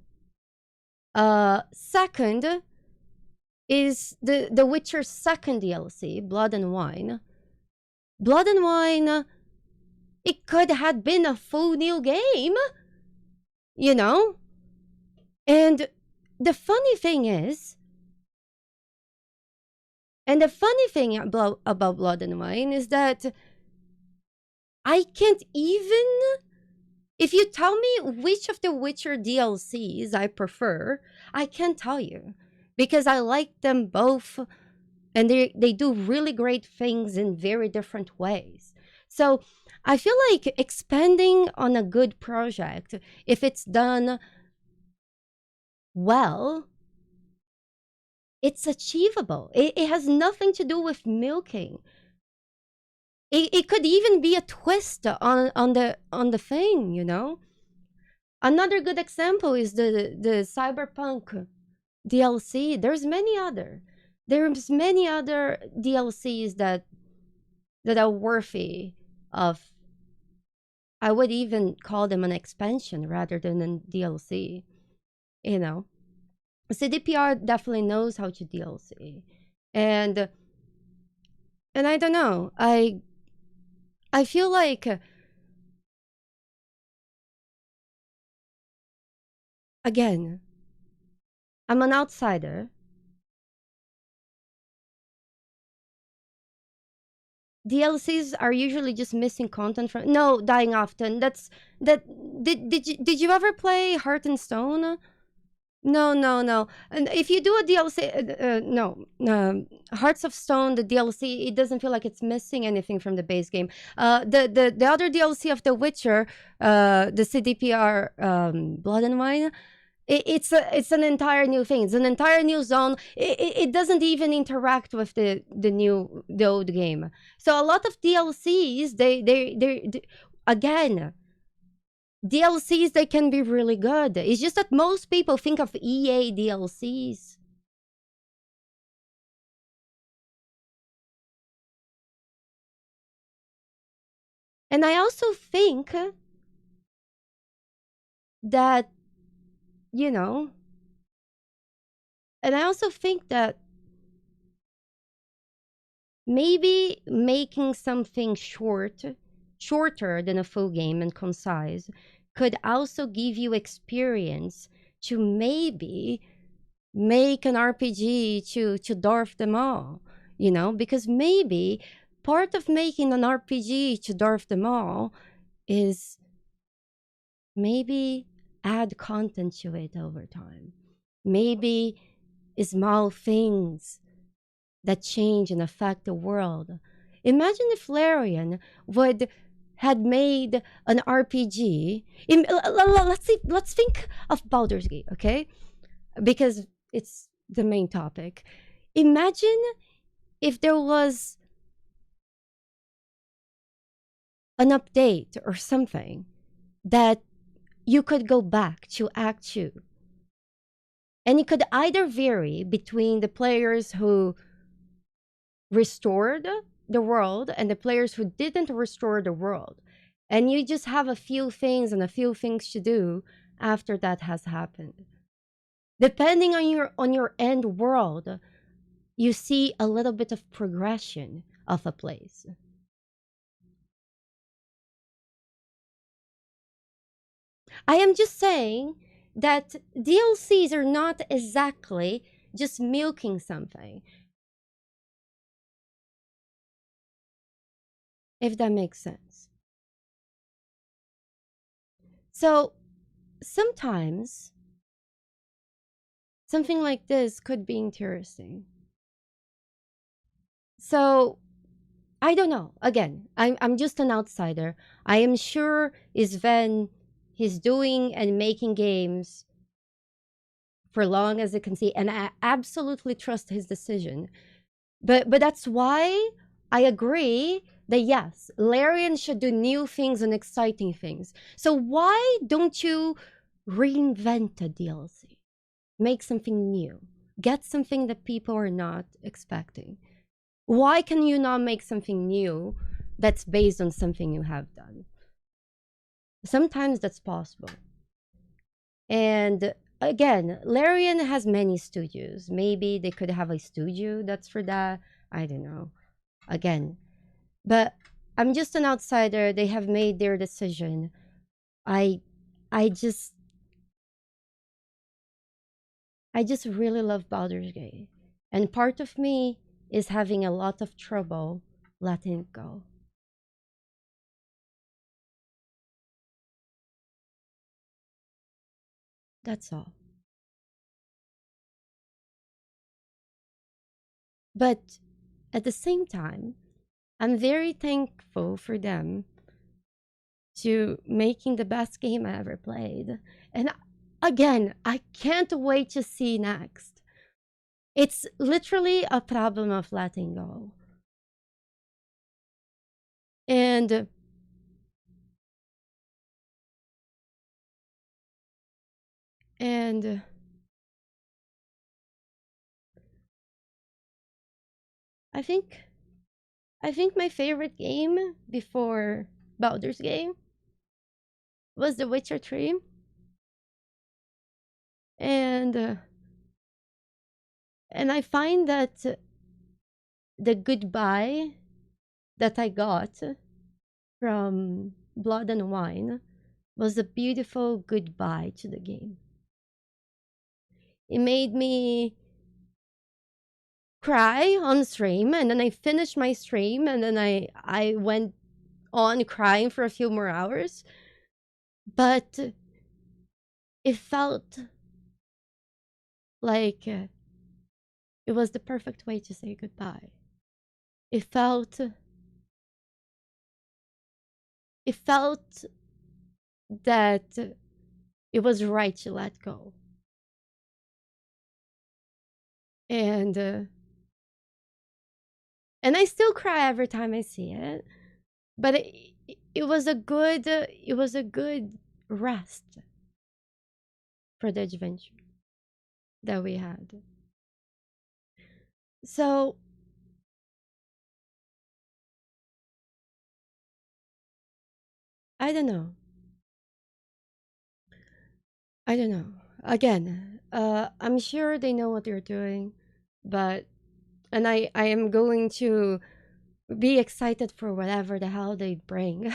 Second is the Witcher second DLC, Blood and Wine. Blood and Wine, it could have been a full new game, you know? And the funny thing about Blood and Wine is that I can't even, if you tell me which of the Witcher DLCs I prefer, I can't tell you because I like them both and they do really great things in very different ways. So I feel like expanding on a good project, if it's done well, it's achievable. It has nothing to do with milking. It could even be a twist on the thing, you know. Another good example is the Cyberpunk DLC. There's many other DLCs that are worthy of. I would even call them an expansion rather than a DLC. You know, CDPR definitely knows how to DLC, and I don't know. I feel like again, I'm an outsider. DLCs are usually just missing content from no dying often. That did you ever play Heart and Stone? No, no, no. And if you do a DLC, no, Hearts of Stone, the DLC, it doesn't feel like it's missing anything from the base game. The other DLC of The Witcher, the CDPR, Blood and Wine, it's an entire new thing. It's an entire new zone. It doesn't even interact with the old game. So a lot of DLCs, they again, DLCs, they can be really good. It's just that most people think of EA DLCs. And I also think that, you know, and I also think that maybe making something shorter than a full game and concise, could also give you experience to maybe make an RPG to dwarf them all, you know, because maybe part of making an RPG to dwarf them all is maybe add content to it over time. Maybe small things that change and affect the world. Imagine if Larian would had made an RPG. Let's think of Baldur's Gate, okay? Because it's the main topic. Imagine if there was an update or something that you could go back to Act 2. And it could either vary between the players who restored the world and the players who didn't restore the world. And you just have a few things to do after that has happened. Depending on your end world, you see a little bit of progression of a place. I am just saying that DLCs are not exactly just milking something. If that makes sense. So sometimes something like this could be interesting. So I don't know. Again, I'm just an outsider. I am sure Sven, he's doing and making games for long as I can see, and I absolutely trust his decision. But that's why I agree that yes, Larian should do new things and exciting things. So why don't you reinvent a DLC? Make something new. Get something that people are not expecting. Why can you not make something new that's based on something you have done? Sometimes that's possible. And again, Larian has many studios. Maybe they could have a studio that's for that. I don't know. Again, but I'm just an outsider. They have made their decision. I just really love Baldur's Gate. And part of me is having a lot of trouble letting it go. That's all. But at the same time, I'm very thankful for them to making the best game I ever played. And again, I can't wait to see next. It's literally a problem of letting go. And I think my favorite game before Baldur's Gate was The Witcher 3. And I find that the goodbye that I got from Blood and Wine was a beautiful goodbye to the game. It made me cry on stream, and then I finished my stream, and then I went on crying for a few more hours. But it felt like it was the perfect way to say goodbye. It felt that it was right to let go. And I still cry every time I see it, but it was a good rest for the adventure that we had. So I don't know. Again, I'm sure they know what they're doing, but and I am going to be excited for whatever the hell they bring.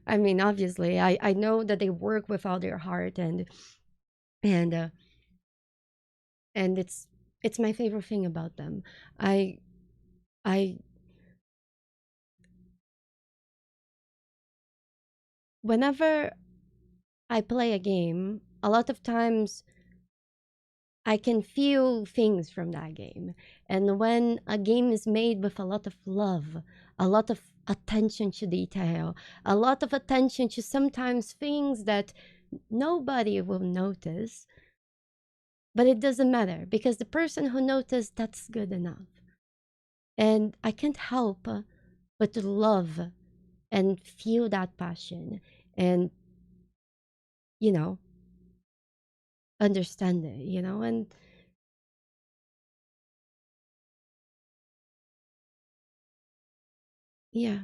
I mean, obviously, I know that they work with all their heart, and it's my favorite thing about them. I whenever I play a game, a lot of times I can feel things from that game. And when a game is made with a lot of love, a lot of attention to detail, a lot of attention to sometimes things that nobody will notice, but it doesn't matter because the person who noticed, that's good enough. And I can't help but to love and feel that passion and, you know, understand it, you know, and yeah.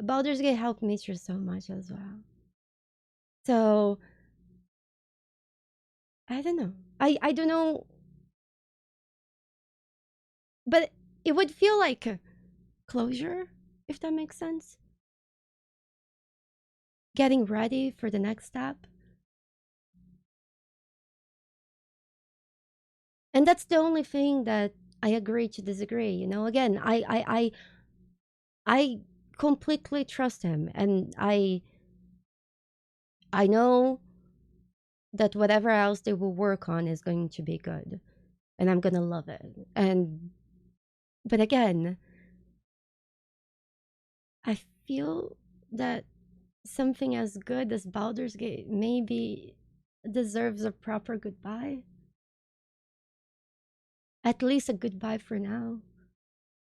Baldur's Gate helped me through so much as well. So I don't know. I don't know, but it would feel like a closure, if that makes sense. Getting ready for the next step. And that's the only thing that I agree to disagree. You know, again, I completely trust him, and I know that whatever else they will work on is going to be good, and I'm gonna love it. But again, I feel that something as good as Baldur's Gate maybe deserves a proper goodbye. At least a goodbye for now.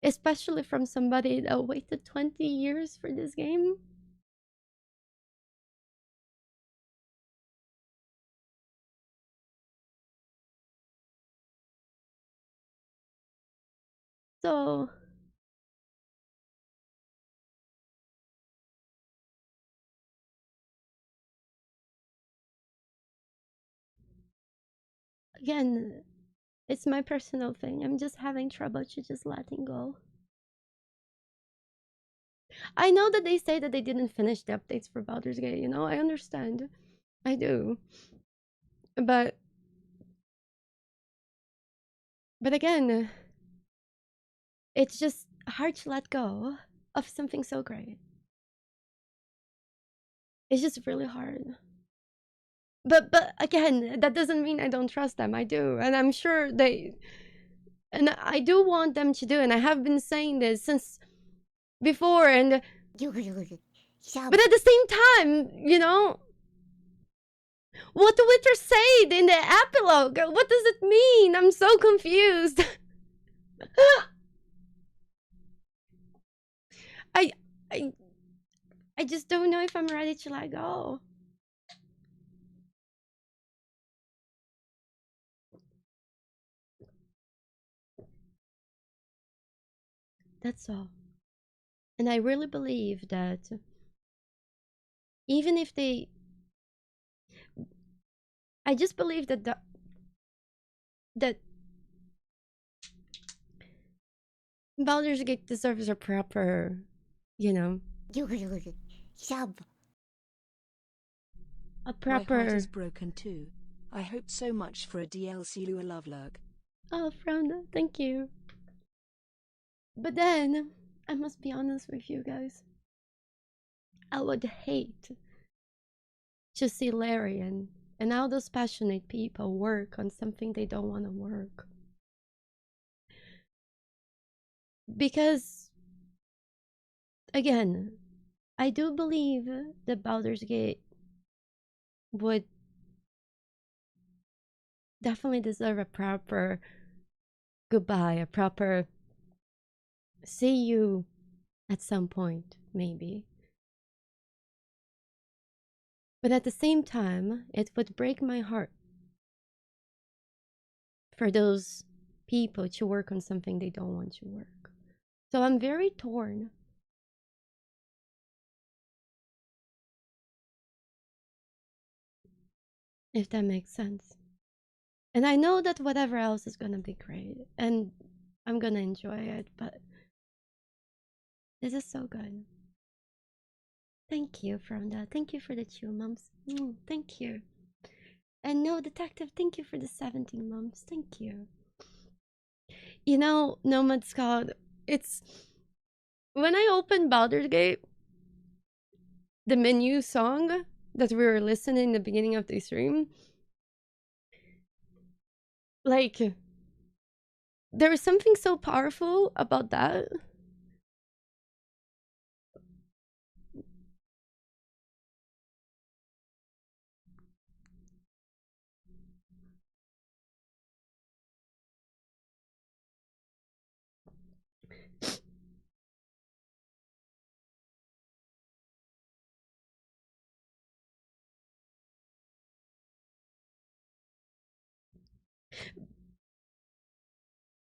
Especially from somebody that waited 20 years for this game. So again, it's my personal thing. I'm just having trouble to just letting go. I know that they say that they didn't finish the updates for Baldur's Gate, you know, I understand. I do. But again, it's just hard to let go of something so great. It's just really hard. But again, that doesn't mean I don't trust them. I do, and I'm sure they And I do want them to do, and I have been saying this since before, and but at the same time, you know, what the Witcher said in the epilogue, what does it mean? I'm so confused. I, I, I just don't know if I'm ready to let go. That's all. And I really believe that even if they, I just believe that that Baldur's Gate deserves a proper, you know, a
My
proper.
heart is broken too. I hoped so much for a DLC Luality.
Oh, Frownda, thank you. But then, I must be honest with you guys. I would hate to see Larian and all those passionate people work on something they don't want to work. Because, again, I do believe that Baldur's Gate would definitely deserve a proper goodbye, a proper see you at some point, maybe. But at the same time, it would break my heart for those people to work on something they don't want to work. So I'm very torn. If that makes sense. And I know that whatever else is gonna be great, and I'm gonna enjoy it, but this is so good. Thank you, Fronda. Thank you for the 2 months. Thank you. And no, Detective, thank you for the 17 months. Thank you. You know, Nomad Scott, it's... When I opened Baldur's Gate, the menu song that we were listening in the beginning of the stream, like, there was something so powerful about that.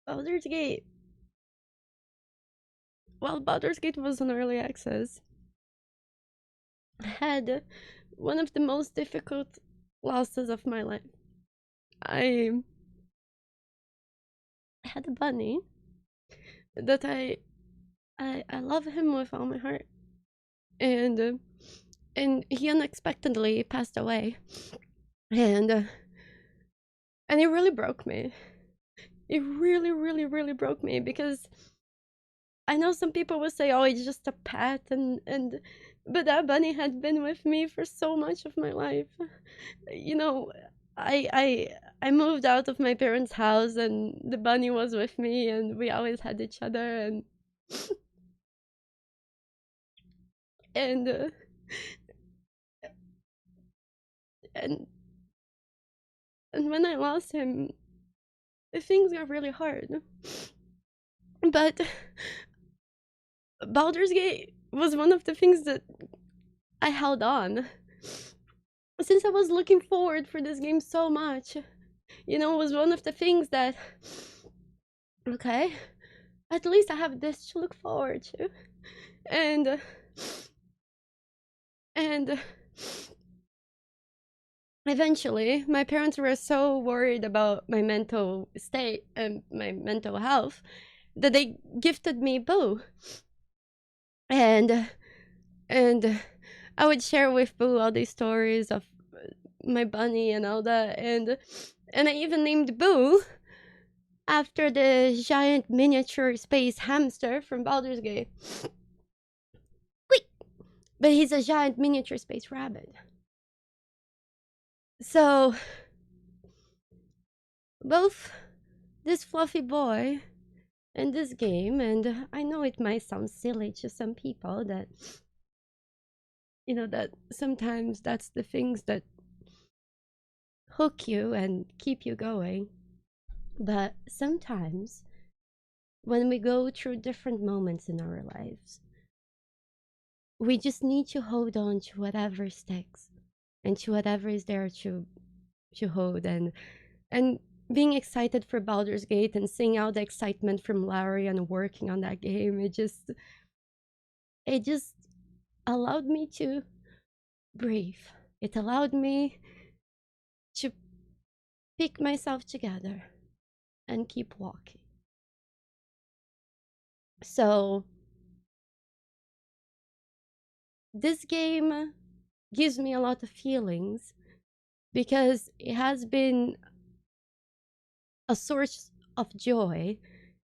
Baldur's Gate. Well, Baldur's Gate was on early access. I had one of the most difficult losses of my life. I had a bunny that I love him with all my heart, and he unexpectedly passed away, and it really broke me. It really, really, really broke me, because I know some people will say, "Oh, it's just a pet," but that bunny had been with me for so much of my life. You know, I moved out of my parents' house, and the bunny was with me, and we always had each other, and and when I lost him, things got really hard. But Baldur's Gate was one of the things that I held on, since I was looking forward for this game so much. You know, it was one of the things that, okay, at least I have this to look forward to. And eventually, my parents were so worried about my mental state and my mental health that they gifted me Boo. And I would share with Boo all these stories of my bunny and all that, and I even named Boo after the giant miniature space hamster from Baldur's Gate. Wait, but he's a giant miniature space rabbit. So both this fluffy boy in this game, and I know it might sound silly to some people that, you know, that sometimes that's the things that hook you and keep you going. But sometimes when we go through different moments in our lives, we just need to hold on to whatever sticks and to whatever is there to hold. And being excited for Baldur's Gate and seeing out the excitement from Larry and working on that game, it just allowed me to breathe. It allowed me to pick myself together and keep walking. So this game gives me a lot of feelings because it has been a source of joy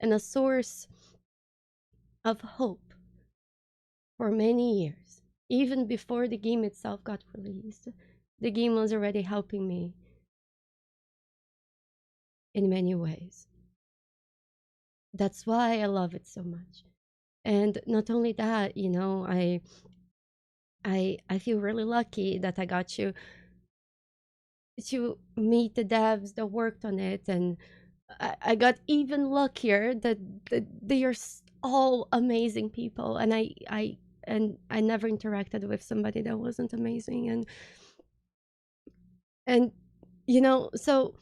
and a source of hope for many years. Even before the game itself got released, the game was already helping me in many ways. That's why I love it so much. And not only that, you know, I feel really lucky that I got to meet the devs that worked on it, and I got even luckier that they are all amazing people, and I never interacted with somebody that wasn't amazing, and you know, so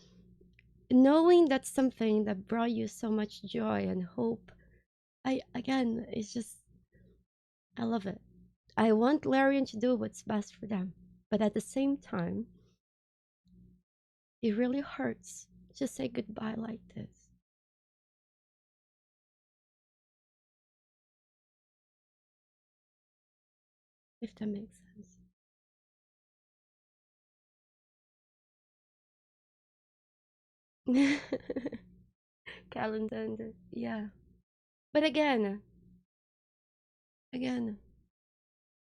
knowing that's something that brought you so much joy and hope, it's just, I love it. I want Larian to do what's best for them, but at the same time, it really hurts to say goodbye like this. If that makes sense. Calendar, yeah. But again,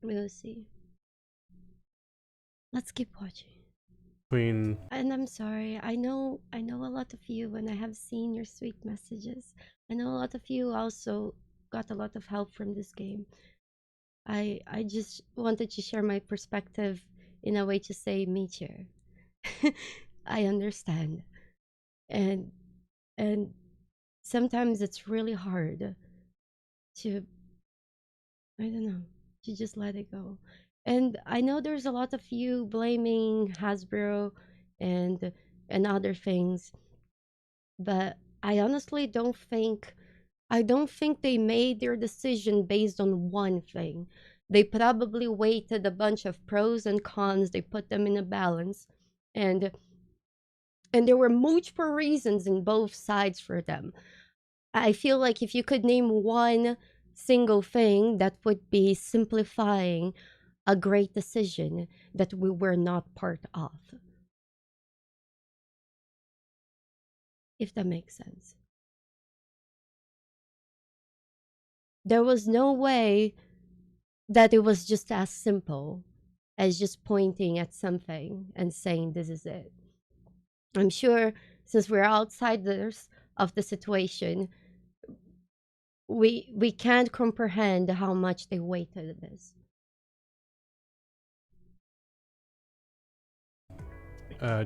we'll see. Let's keep watching.
Between
And I'm sorry. I know a lot of you, and I have seen your sweet messages. I know a lot of you also got a lot of help from this game. I just wanted to share my perspective in a way to say me too. I understand. And and sometimes it's really hard to, I don't know, to just let it go. And I know there's a lot of you blaming Hasbro and and other things, but I don't think they made their decision based on one thing. They probably weighted a bunch of pros and cons, they put them in a balance, and there were multiple reasons in both sides for them. I feel like if you could name one single thing, that would be simplifying a great decision that we were not part of. If that makes sense. There was no way that it was just as simple as just pointing at something and saying, this is it. I'm sure since we're outsiders of the situation, we can't comprehend how much they weighted this.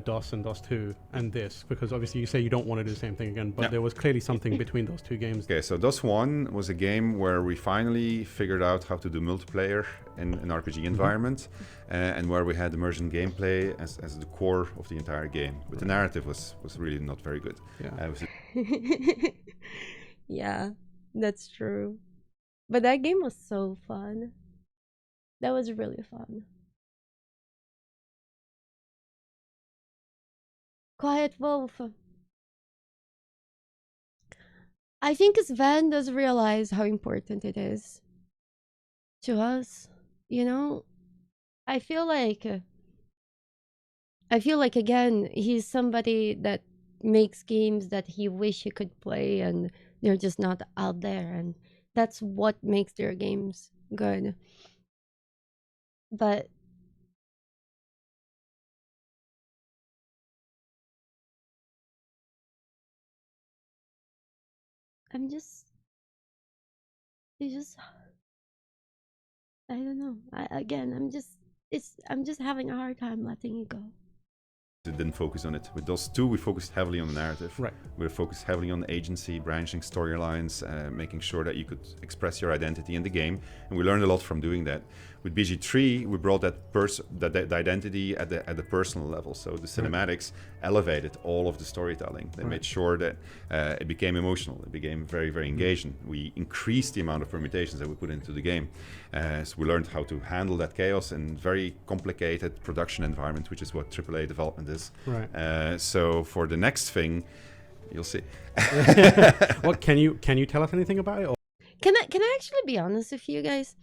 DOS and DOS 2 and this, because obviously you say you don't want to do the same thing again, but
Yeah.
there was clearly something between those two games.
Okay, so DOS 1 was a game where we finally figured out how to do multiplayer in an RPG environment, and where we had immersion gameplay as the core of the entire game. But the narrative was really not very good.
Yeah.
It was
Yeah, that's true. But that game was so fun. That was really fun. Quiet Wolf. I think Sven does realize how important it is to us. You know, I feel like again, he's somebody that makes games that he wish he could play and they're just not out there, and that's what makes their games good. But I'm just, it's just, I don't know. I'm just having a hard time letting it go.
It didn't focus on it. With those two, we focused heavily on the narrative.
Right.
We focused heavily on agency, branching storylines, making sure that you could express your identity in the game, and we learned a lot from doing that. With BG3, we brought the identity at the personal level. So the cinematics elevated all of the storytelling. They made sure that it became emotional. It became very, very engaging. We increased the amount of permutations that we put into the game. So we learned how to handle that chaos in very complicated production environment, which is what AAA development is.
Right.
So for the next thing, you'll see.
What can you tell us anything about it? Or?
Can I actually be honest with you guys?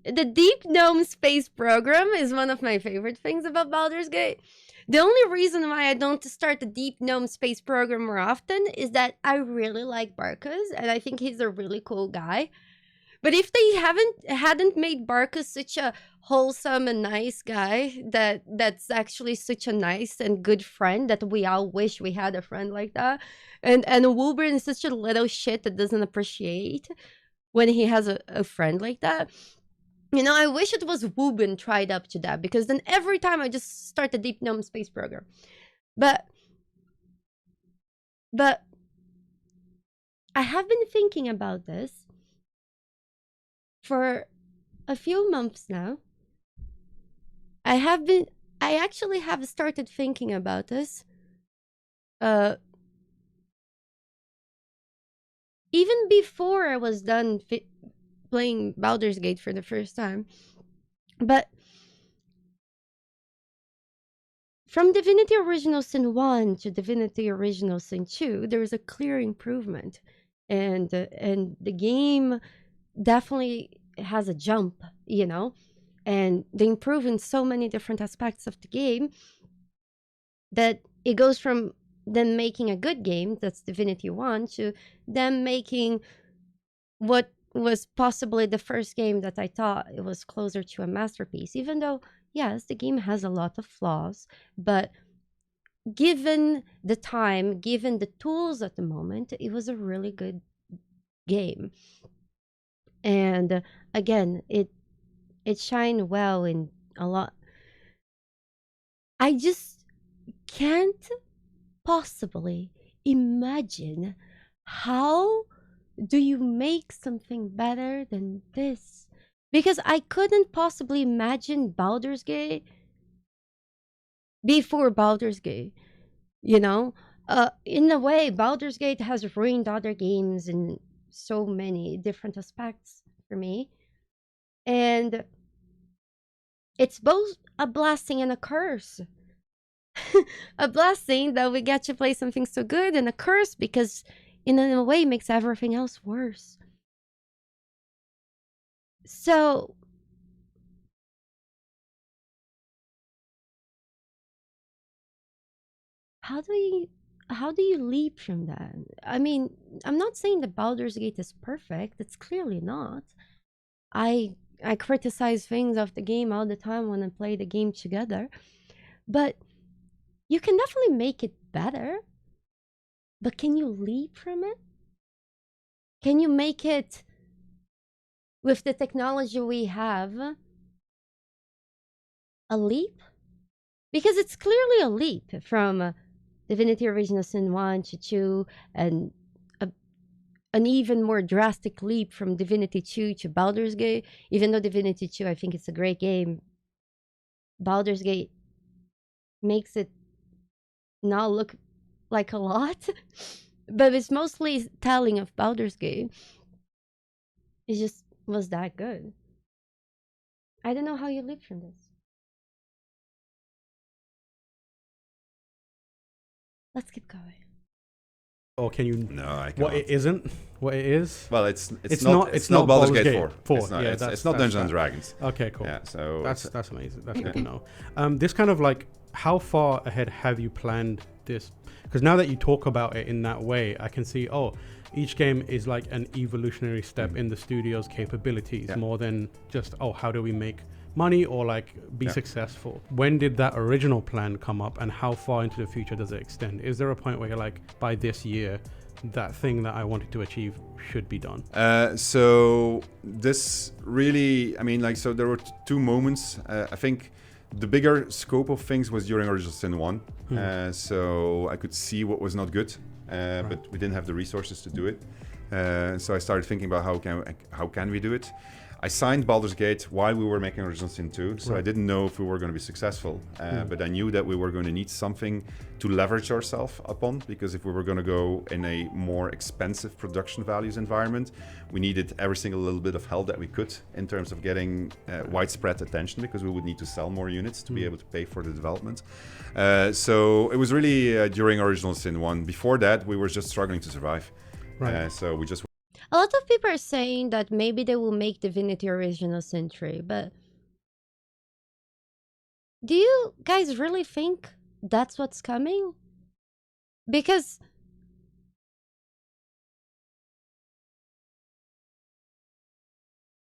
The Deep Gnome Space Program is one of my favorite things about Baldur's Gate. The only reason why I don't start the Deep Gnome Space Program more often is that I really like Barkus, and I think he's a really cool guy. But if they hadn't made Barkus such a wholesome and nice guy, that's actually such a nice and good friend that we all wish we had a friend like that, and Wolverine is such a little shit that doesn't appreciate when he has a friend like that. You know, I wish it was Wubin tried up to that, because then every time I just start the Deep Gnome Space Program. But I have been thinking about this for a few months now. I actually have started thinking about this even before I was done playing Baldur's Gate for the first time. But from Divinity Original Sin 1 to Divinity Original Sin 2, there is a clear improvement. And the game definitely has a jump, you know? And they improve in so many different aspects of the game that it goes from them making a good game, that's Divinity 1, to them making what was possibly the first game that I thought it was closer to a masterpiece, even though, yes, the game has a lot of flaws, but given the time, given the tools at the moment, it was a really good game. And again, it shined well in a lot. I just can't possibly imagine how do you make something better than this? Because I couldn't possibly imagine Baldur's Gate before Baldur's Gate, you know? In a way, Baldur's Gate has ruined other games in so many different aspects for me. And it's both a blessing and a curse. A blessing that we get to play something so good, and a curse because in a way makes everything else worse. So how do you leap from that? I mean, I'm not saying that Baldur's Gate is perfect. It's clearly not. I criticize things of the game all the time when I play the game together, but you can definitely make it better. But can you leap from it? Can you make it with the technology we have a leap? Because it's clearly a leap from Divinity Original Sin 1 to 2, and an even more drastic leap from Divinity 2 to Baldur's Gate. Even though Divinity 2, I think it's a great game, Baldur's Gate makes it not look like a lot. But it's mostly telling of Baldur's Gate. It just was that good. I don't know how you live from this. Let's keep going.
Or can you?
No, I can't.
What it isn't? What it is?
Well, it's not Baldur's Gate 4. It's not,
Yeah,
it's not Dungeons and Dragons.
Okay, cool.
Yeah, so
that's amazing. That's good to know. This kind of like, how far ahead have you planned this? Because now that you talk about it in that way, I can see, each game is like an evolutionary step in the studio's capabilities, more than just, how do we make money or like be
Yeah.
successful. When did that original plan come up, and how far into the future does it extend? Is there a point where you're like, by this year, that thing that I wanted to achieve should be done?
So this really, I mean, like, so there were two moments. I think the bigger scope of things was during Original Sin 1. So I could see what was not good, but we didn't have the resources to do it. So I started thinking about how can we do it. I signed Baldur's Gate while we were making Original Sin 2, so I didn't know if we were going to be successful. But I knew that we were going to need something to leverage ourselves upon, because if we were going to go in a more expensive production values environment, we needed every single little bit of help that we could in terms of getting widespread attention, because we would need to sell more units to be able to pay for the development. So it was really during Original Sin 1. Before that, we were just struggling to survive. So we just...
A lot of people are saying that maybe they will make Divinity Original Sin 3, but do you guys really think that's what's coming? Because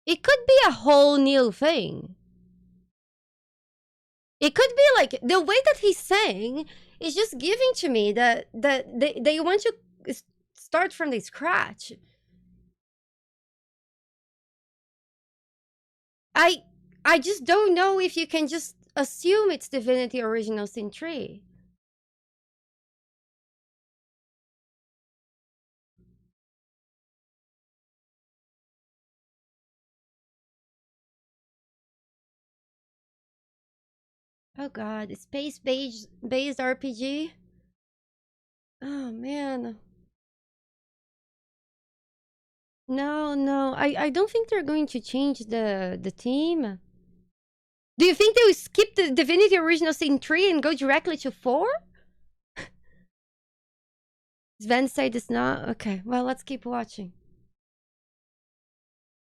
it could be a whole new thing. It could be like the way that he's saying is just giving to me that they want to start from the scratch. I just don't know if you can just assume it's Divinity Original Sin 3. Oh god, space-based RPG? Oh man. No, I don't think they're going to change the team. Do you think they will skip the Divinity Original Sin 3 and go directly to 4? Sven said it's not? Okay, well, let's keep watching.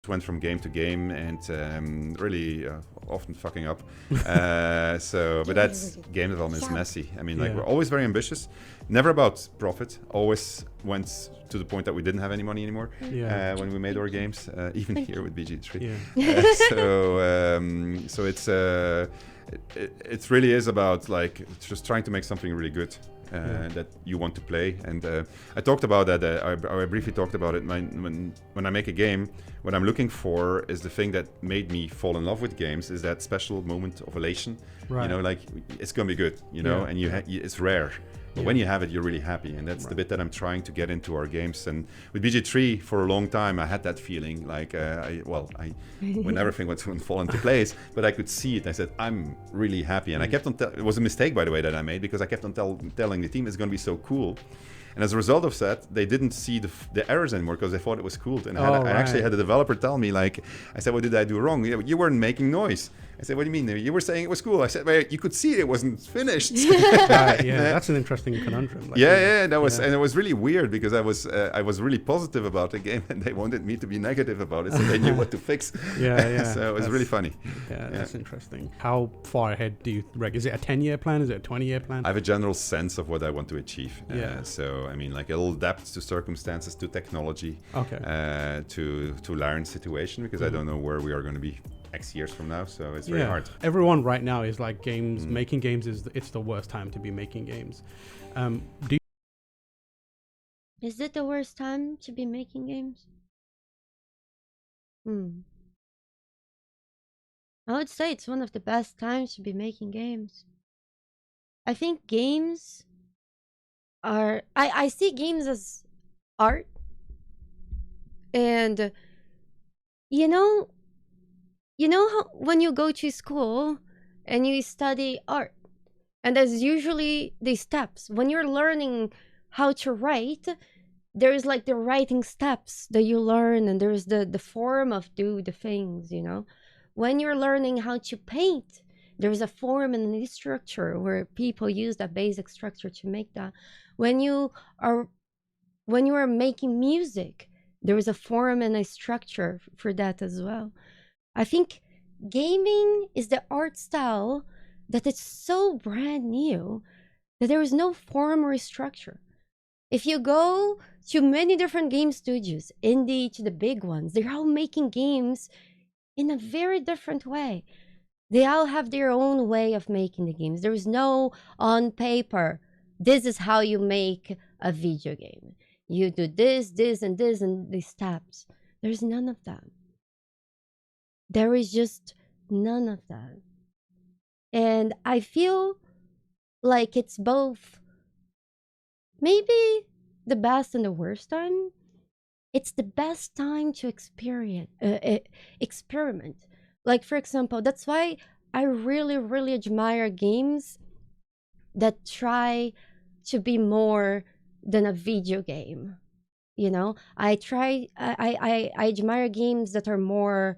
Went from game to game and really often fucking up. But that's game development is messy. I mean, like, we're always very ambitious, never about profit. Always went to the point that we didn't have any money anymore when we made our games, even here with BG3. So it's it really is about like just trying to make something really good. That you want to play, and I talked about that. I briefly talked about it. When I make a game, what I'm looking for is the thing that made me fall in love with games. Is that special moment of elation? You know, like it's gonna be good. You know, and it's rare. But when you have it, you're really happy, and that's the bit that I'm trying to get into our games. And with BG3, for a long time, I had that feeling, like, when everything would fall into place, but I could see it. I said, I'm really happy, and I kept on. It was a mistake, by the way, that I made, because I kept on telling the team it's going to be so cool. And as a result of that, they didn't see the errors anymore because they thought it was cool. And I actually had a developer tell me, like, I said, what did I do wrong? You weren't making noise. I said, what do you mean? You were saying it was cool. I said, well, you could see it wasn't finished.
That's an interesting conundrum. Like,
that was, and it was really weird because I was really positive about the game, and they wanted me to be negative about it, so they knew what to fix. So it was really funny.
That's interesting. How far ahead do you reckon? Is it a 10-year plan? Is it a 20-year plan?
I have a general sense of what I want to achieve. So I mean, like, it'll adapt to circumstances, to technology, to learn situation, because I don't know where we are going to be X years from now, so it's very hard.
Everyone right now is like, games, making games it's the worst time to be making games.
Is it the worst time to be making games? I would say it's one of the best times to be making games. I think games are... I see games as art. And you know how when you go to school and you study art, and there's usually these steps. When you're learning how to write, there's like the writing steps that you learn, and there's the form of do the things, you know. When you're learning how to paint, there's a form and a structure where people use that basic structure to make that. When you are making music, there is a form and a structure for that as well. I think gaming is the art style that it's so brand new that there is no form or structure. If you go to many different game studios, indie to the big ones, they're all making games in a very different way. They all have their own way of making the games. There is no on paper, this is how you make a video game. You do this, this, and this, and these steps. There's none of that. There is just none of that. And I feel like it's both maybe the best and the worst time. It's the best time to experiment. Like, for example, that's why I really, really admire games that try to be more than a video game. You know, I admire games that are more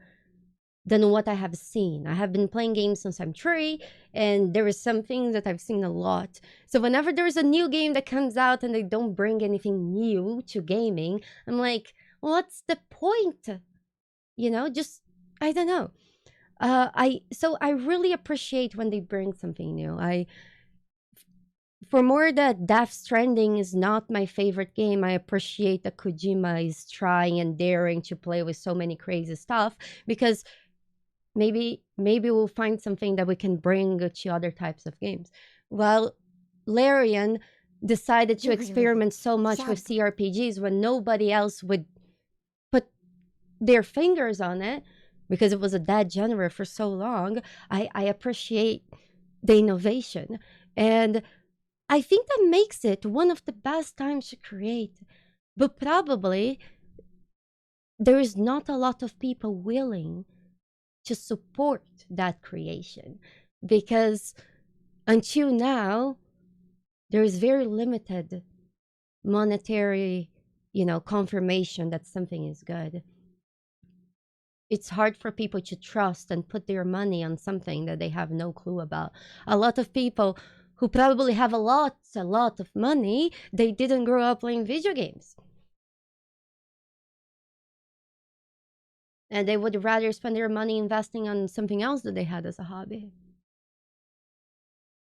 than what I have seen. I have been playing games since I'm 3, and there is something that I've seen a lot. So whenever there's a new game that comes out and they don't bring anything new to gaming, I'm like, what's the point? You know, just, I don't know. I really appreciate when they bring something new. For more that Death Stranding is not my favorite game, I appreciate that Kojima is trying and daring to play with so many crazy stuff, because maybe we'll find something that we can bring to other types of games. Well, Larian decided to experiment so much with CRPGs when nobody else would put their fingers on it because it was a dead genre for so long. I appreciate the innovation, and I think that makes it one of the best times to create. But probably there is not a lot of people willing to support that creation, because until now there is very limited monetary, confirmation that something is good. It's hard for people to trust and put their money on something that they have no clue about. A lot of people who probably have a lot of money, they didn't grow up playing video games. And they would rather spend their money investing on something else that they had as a hobby.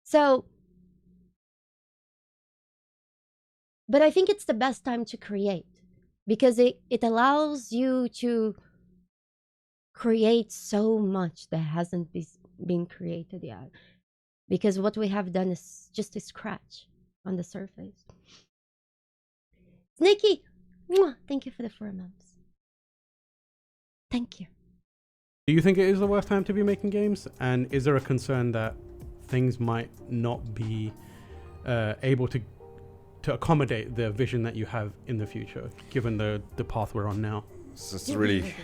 So, but I think it's the best time to create, because it allows you to create so much that hasn't been created yet. Because what we have done is just a scratch on the surface. Nikki, thank you for the 4 months. Thank you.
Do you think it is the worst time to be making games? And is there a concern that things might not be able to accommodate the vision that you have in the future, given the path we're on now?
It's a really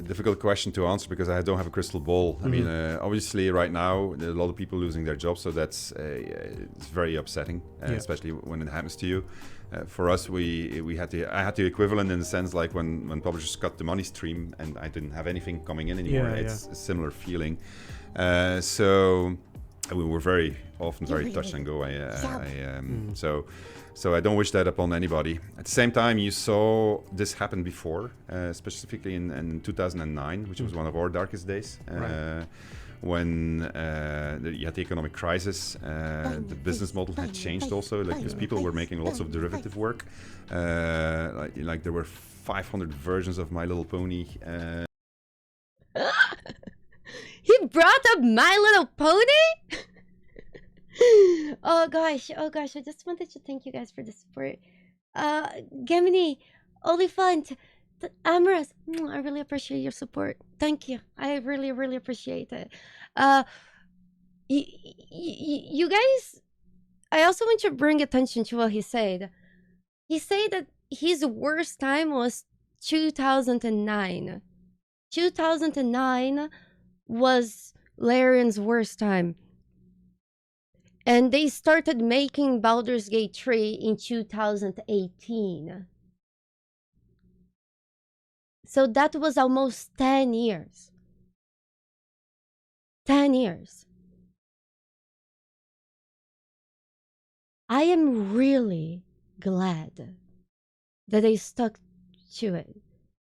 difficult question to answer, because I don't have a crystal ball. I mean, obviously right now there are a lot of people losing their jobs, so that's it's very upsetting, especially when it happens to you. For us, I had the equivalent in the sense, like when publishers cut the money stream and I didn't have anything coming in anymore. It's a similar feeling. So we were very often very touch and go. So I don't wish that upon anybody. At the same time, you saw this happen before, specifically in 2009, which was one of our darkest days. Right. When you had the economic crisis, the business model had changed also, like, because people were making lots of derivative work. Like there were 500 versions of My Little Pony.
He brought up My Little Pony? Oh gosh, I just wanted to thank you guys for the support. Gemini, Olifant, Amorous, I really appreciate your support. Thank you. I really, really appreciate it. You guys, I also want to bring attention to what he said. He said that his worst time was 2009. 2009 was Larian's worst time. And they started making Baldur's Gate 3 in 2018. So that was almost 10 years. 10 years. I am really glad that they stuck to it.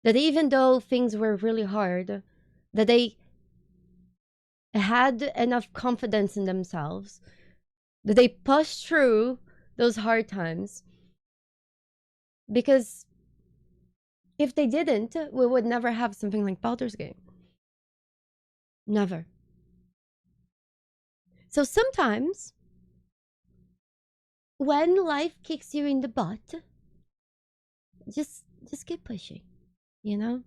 That even though things were really hard, that they had enough confidence in themselves, that they pushed through those hard times. Because if they didn't, we would never have something like Baldur's Gate. Never. So sometimes when life kicks you in the butt, just keep pushing, you know?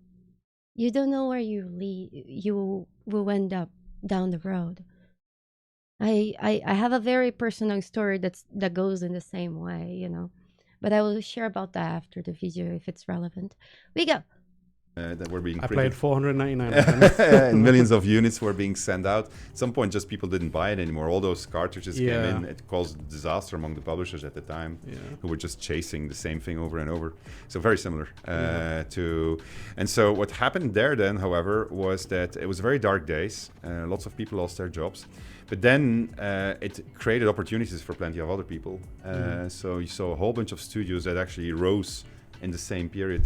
You don't know where you will end up down the road. I have a very personal story that goes in the same way, you know. But I will share about that after the video if it's relevant. We go.
That were being
I
printed.
played 499 of them.
And millions of units were being sent out. At some point, just people didn't buy it anymore. All those cartridges came in. It caused disaster among the publishers at the time, who were just chasing the same thing over and over. So very similar to. And so what happened there then, however, was that it was very dark days. Lots of people lost their jobs. But then it created opportunities for plenty of other people. So you saw a whole bunch of studios that actually rose in the same period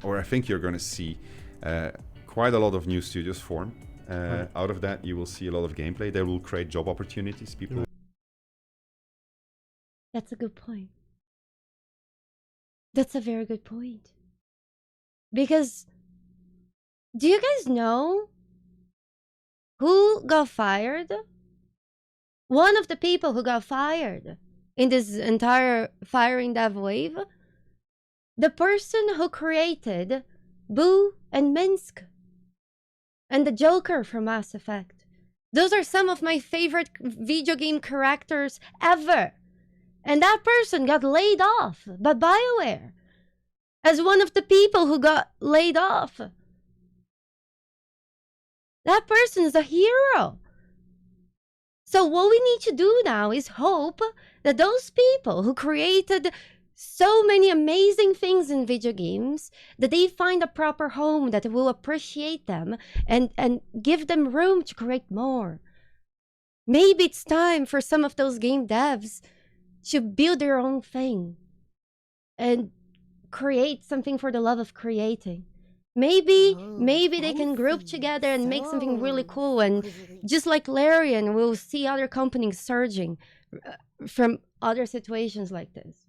or I think you're going to see quite a lot of new studios form. Out of that, you will see a lot of gameplay. They will create job opportunities. People.
That's a good point. That's a very good point. Because do you guys know who got fired? One of the people who got fired in this entire firing dev wave, the person who created Boo and Minsk and the Joker from Mass Effect. Those are some of my favorite video game characters ever. And that person got laid off by BioWare as one of the people who got laid off. That person is a hero. So what we need to do now is hope that those people who created so many amazing things in video games, that they find a proper home that will appreciate them and give them room to create more. Maybe it's time for some of those game devs to build their own thing and create something for the love of creating. Maybe they can group together and make something really cool, and just like Larian, we'll see other companies surging from other situations like this.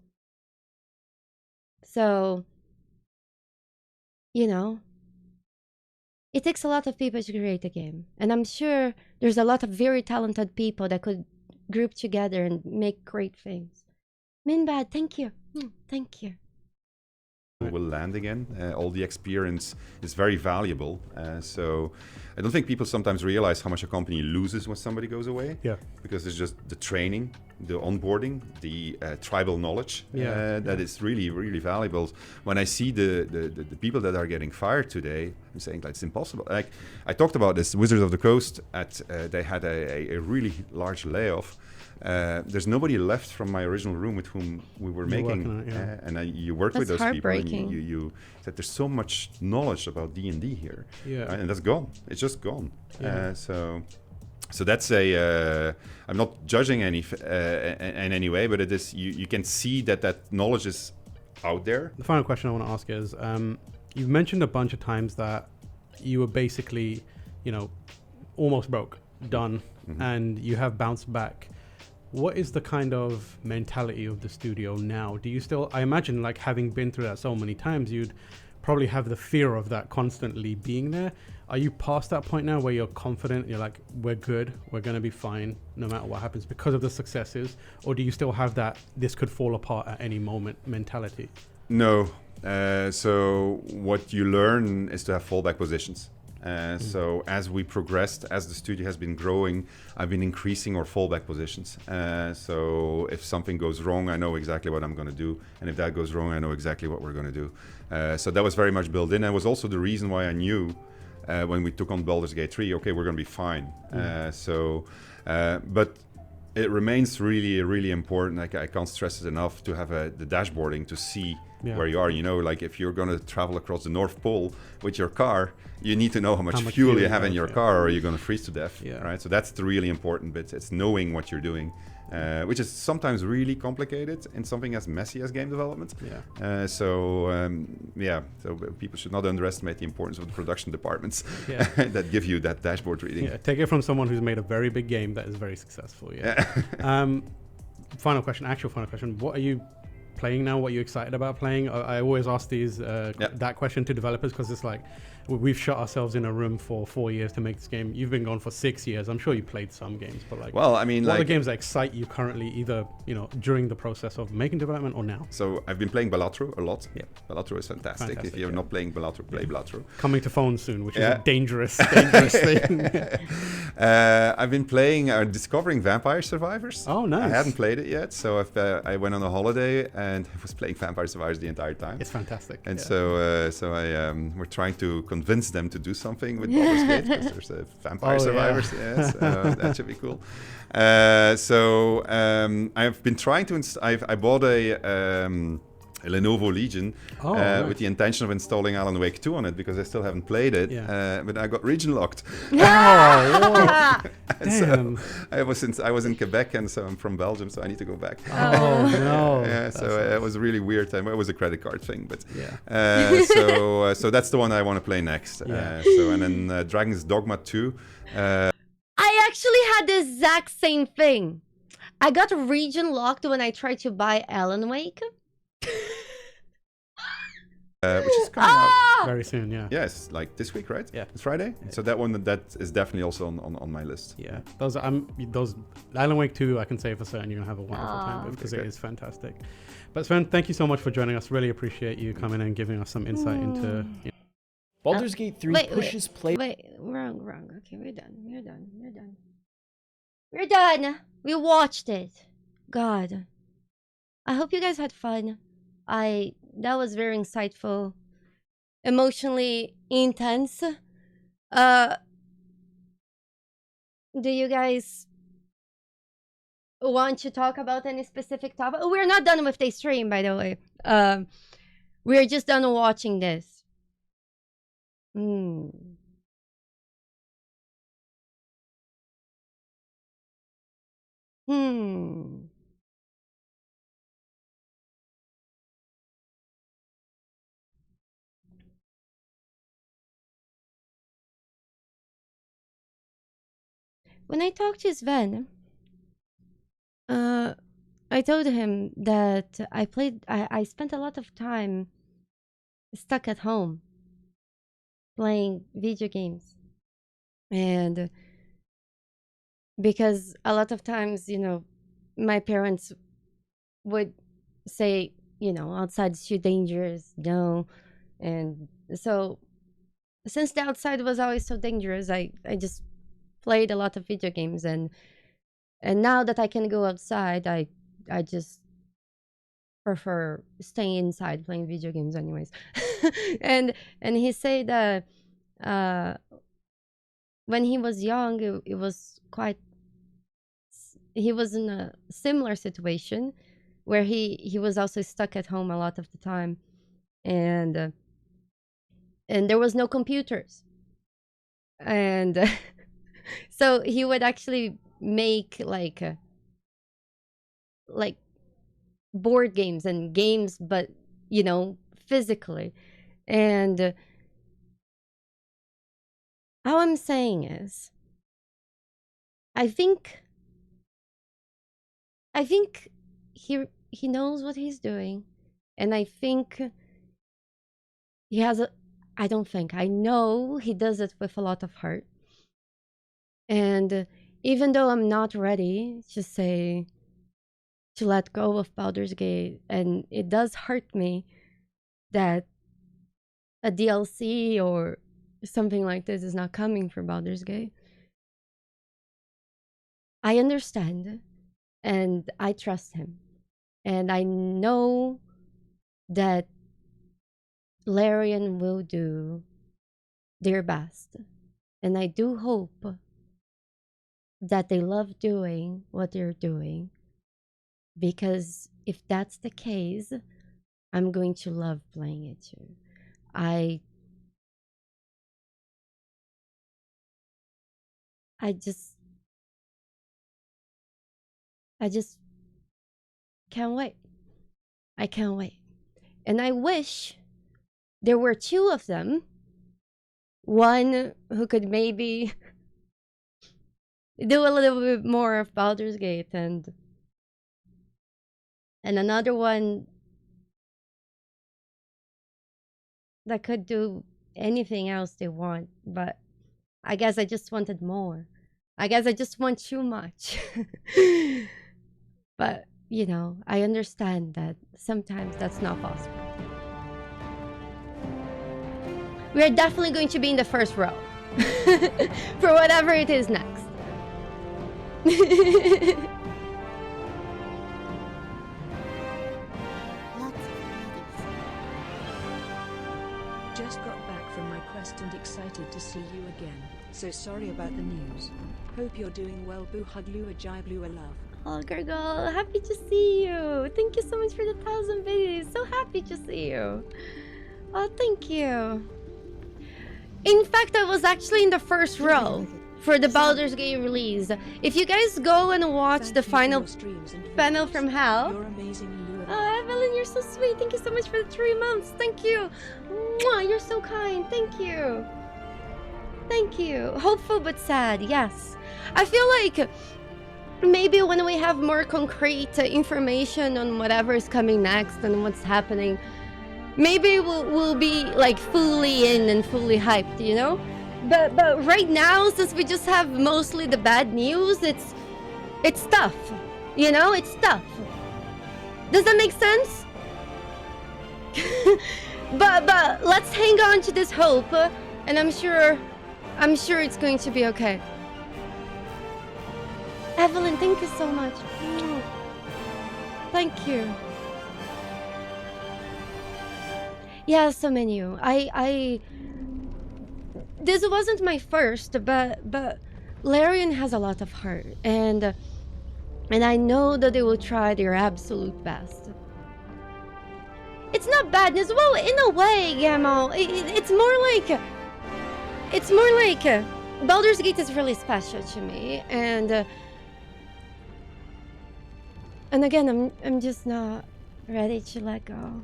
So, you know, it takes a lot of people to create a game. And I'm sure there's a lot of very talented people that could group together and make great things. Minbad, thank you. Thank you.
Will land again. All the experience is very valuable. So I don't think people sometimes realize how much a company loses when somebody goes away.
Yeah.
Because there's just the training, the onboarding, the tribal knowledge that is really, really valuable. When I see the people that are getting fired today, I'm saying like, it's impossible. Like I talked about this, Wizards of the Coast, they had a really large layoff. There's nobody left from my original room with whom we were making, and you work with those people, and you said there's so much knowledge about D&D here, and that's gone. It's just gone. So that's I'm not judging in any way, but it is. You can see that knowledge is out there.
The final question I want to ask is, you've mentioned a bunch of times that you were basically, almost broke, done, and you have bounced back. What is the kind of mentality of the studio now? Do you still, I imagine, like having been through that so many times, you'd probably have the fear of that constantly being there. Are you past that point now where you're confident, you're like, we're good, we're going to be fine no matter what happens because of the successes? Or do you still have that this could fall apart at any moment mentality?
No. So what you learn is to have fallback positions. So as we progressed, as the studio has been growing, I've been increasing our fallback positions. So if something goes wrong, I know exactly what I'm going to do. And if that goes wrong, I know exactly what we're going to do. So that was very much built in. And was also the reason why I knew when we took on Baldur's Gate 3, okay, we're going to be fine. But it remains really, really important. I can't stress it enough to have the dashboarding to see where you are. Like if you're going to travel across the North Pole with your car, you need to know how much fuel you have in your car, or you're going to freeze to death. Right? So that's the really important bit. It's knowing what you're doing, which is sometimes really complicated in something as messy as game development. So people should not underestimate the importance of the production departments that give you that dashboard reading.
Take it from someone who's made a very big game that is very successful. Final question. What are you playing now? What you're excited about playing? I always ask these that question to developers because it's like we've shut ourselves in a room for 4 years to make this game. You've been gone for 6 years. I'm sure you played some games, but like,
well, I mean,
what are the
like,
games that excite you currently, either during the process of making development or now?
so I've been playing Baldur a lot.
Yeah.
Baldur is fantastic. If
Fantastic,
you're
yeah.
not playing Baldur, play Baldur.
Coming to phones soon, which is
Yeah.
a dangerous thing.
I've been playing Discovering Vampire Survivors.
Oh, nice.
I hadn't played it yet, so I went on a holiday and I was playing Vampire Survivors the entire time.
It's fantastic.
And
yeah.
so I we're trying to convince them to do something with Baldur's Gate because there's a Vampire
Oh,
Survivors.
yeah.
Yes, that should be cool. I've been trying to. I bought a Lenovo Legion
Nice.
with the intention of installing Alan Wake 2 on it because I still haven't played it.
Yeah.
But I got region locked.
Oh,
And
damn.
so I was in Quebec, and so I'm from Belgium, so I need to go back.
Oh, no.
Yeah, so it was a really weird time. It was a credit card thing, but
Yeah.
so that's the one I want to play next.
Yeah.
And then Dragon's Dogma 2.
I actually had the exact same thing. I got region locked when I tried to buy Alan Wake.
Which is coming out.
Very soon, yeah.
Yes, like this week, right?
Yeah.
It's Friday. So that is definitely also on my list.
Yeah, those Alan Wake 2, I can say for certain you're gonna have a wonderful time with because it
Okay.
is fantastic. But Sven, thank you so much for joining us. Really appreciate you coming and giving us some insight into.
Baldur's Gate 3 pushes play.
Wait, wrong. Okay, we're done. We're done. We watched it. God. I hope you guys had fun. That was very insightful. Emotionally intense. Do you guys want to talk about any specific topic? We're not done with the stream, by the way. We're just done watching this. Hmm. When I talked to Sven, I told him that I spent a lot of time stuck at home playing video games. And because a lot of times, my parents would say, outside's too dangerous, no. And so since the outside was always so dangerous, I just played a lot of video games, and now that I can go outside, I just prefer staying inside playing video games anyways. and he said that when he was young, it was quite, he was in a similar situation where he was also stuck at home a lot of the time, and there was no computers, and so he would actually make like board games and games, but physically. And all I'm saying is, I think he knows what he's doing, and I think he has I know he does it with a lot of heart. And even though I'm not ready to let go of Baldur's Gate, and it does hurt me that a DLC or something like this is not coming for Baldur's Gate, I understand and I trust him. And I know that Larian will do their best. And I do hope that they love doing what they're doing, because if that's the case, I'm going to love playing it too. I just can't wait. I can't wait. And I wish there were two of them. One who could maybe do a little bit more of Baldur's Gate, and another one that could do anything else they want, but I guess I just wanted more. I guess I just want too much. But, you know, I understand that sometimes that's not possible. We are definitely going to be in the first row for whatever it is next.
Lots of goodies.
Just got back from my quest and excited to see you again. So sorry about the news. Hope you're doing well. Boo hug Lua Jai Blua love.
Oh, Gurgle, happy to see you. Thank you so much for the 1,000 biddies. So happy to see you. Oh, thank you. In fact, I was actually in the first row for the Baldur's Gate release. If you guys go and watch the final panel from Hell.
You're amazing, Lua.
Oh, Evelyn, you're so sweet. Thank you so much for the 3 months. Thank you. Mwah, you're so kind. Thank you. Thank you. Hopeful but sad. Yes. I feel like maybe when we have more concrete information on whatever is coming next and what's happening, maybe we'll be like fully in and fully hyped, you know? But right now, since we just have mostly the bad news, it's tough. You know, it's tough. Does that make sense? but let's hang on to this hope, and I'm sure it's going to be okay. Evelyn, thank you so much. Thank you. Yeah, so many. This wasn't my first, but Larian has a lot of heart, and I know that they will try their absolute best. It's not badness. Well, in a way, Gamo, it's more like Baldur's Gate is really special to me, and again, I'm just not ready to let go.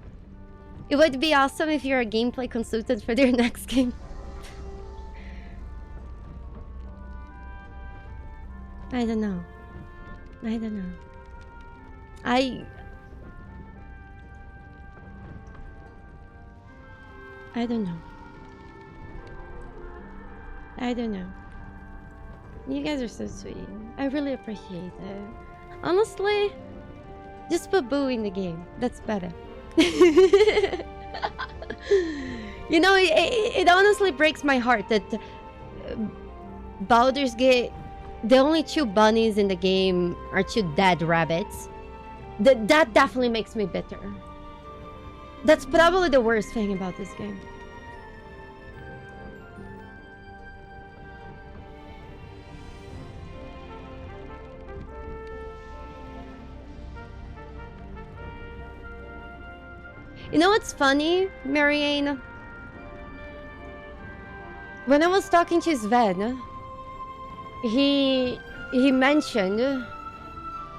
It would be awesome if you're a gameplay consultant for their next game. I don't know. I don't know. I don't know. I don't know. You guys are so sweet. I really appreciate it. Honestly, just put Boo in the game. That's better. You know, it honestly breaks my heart that Baldur's Gate, the only 2 bunnies in the game are 2 dead rabbits. That definitely makes me bitter. That's probably the worst thing about this game. You know what's funny, Marianne? When I was talking to Sven, he mentioned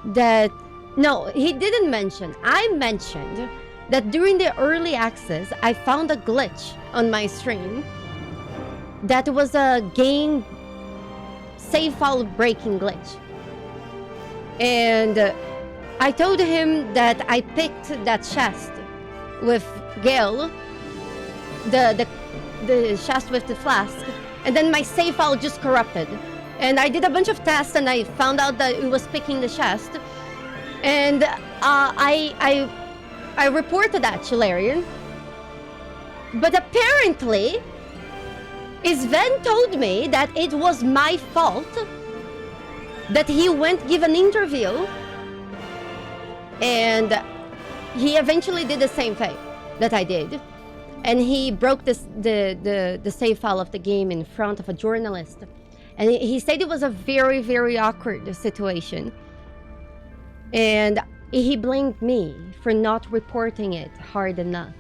that... No, he didn't mention. I mentioned that during the early access, I found a glitch on my stream that was a game save file breaking glitch. And I told him that I picked that chest with Gale, the chest with the flask, and then my save file just corrupted. And I did a bunch of tests and I found out that it was picking the chest. And I reported that to Larian. But apparently, Sven told me that it was my fault, that he went give an interview, and he eventually did the same thing that I did. And he broke the save file of the game in front of a journalist. And he said it was a very, very awkward situation. And he blamed me for not reporting it hard enough.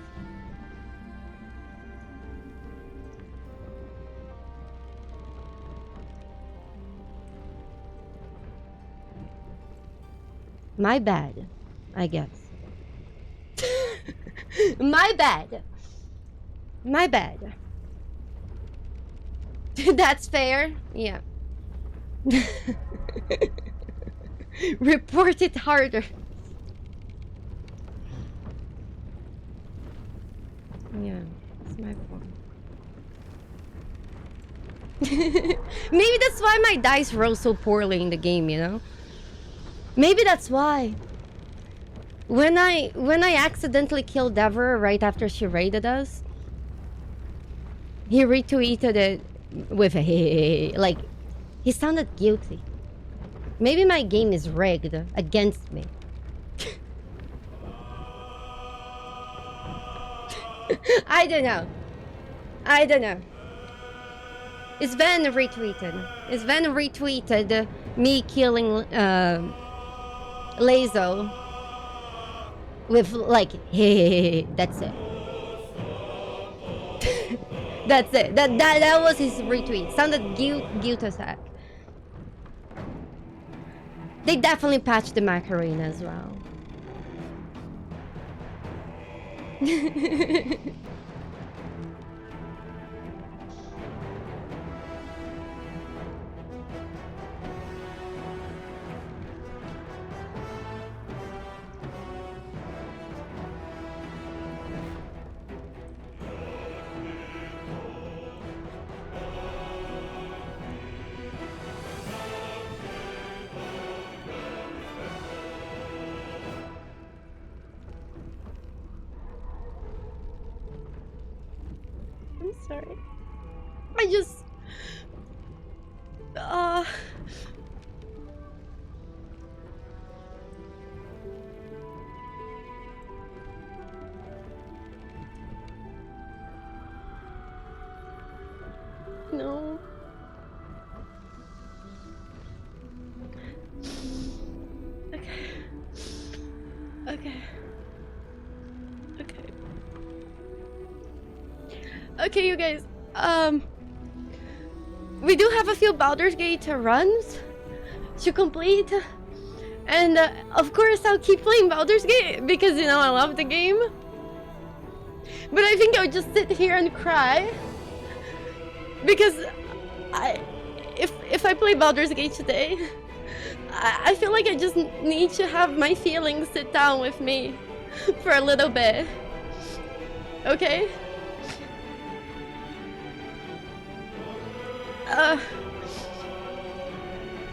My bad, I guess. My bad. My bad. That's fair. Yeah. Report it harder. Yeah. It's my fault. Maybe that's why my dice roll so poorly in the game, you know? Maybe that's why. When I accidentally killed Deborah right after she raided us, he retweeted it with a like, he sounded guilty. Maybe my game is rigged against me. I don't know. I don't know. Sven retweeted. Sven retweeted me killing Lazo with like, hey, that's it. That's it. That was his retweet. Sounded guilt attack. They definitely patched the Macarena as well. I'm sorry. I just... No. Okay. Okay. Okay. Okay, you guys. We do have a few Baldur's Gate runs to complete. And of course I'll keep playing Baldur's Gate because, you know, I love the game. But I think I'll just sit here and cry. Because if I play Baldur's Gate today, I feel like I just need to have my feelings sit down with me for a little bit. Okay?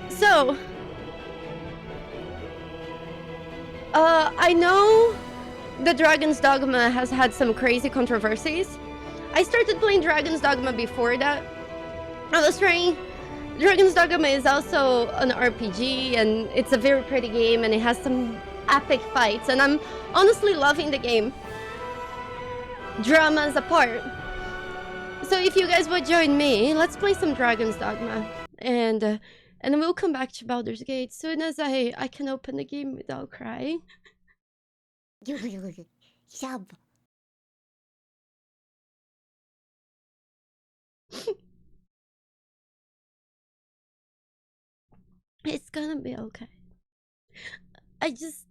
So I know the Dragon's Dogma has had some crazy controversies. I started playing Dragon's Dogma before that. I was trying... Dragon's Dogma is also an RPG, and it's a very pretty game, and it has some epic fights, and I'm honestly loving the game. Dramas apart. So if you guys would join me, let's play some Dragon's Dogma, and then we'll come back to Baldur's Gate soon as I can open the game without crying.
Shab.
It's gonna be okay. I just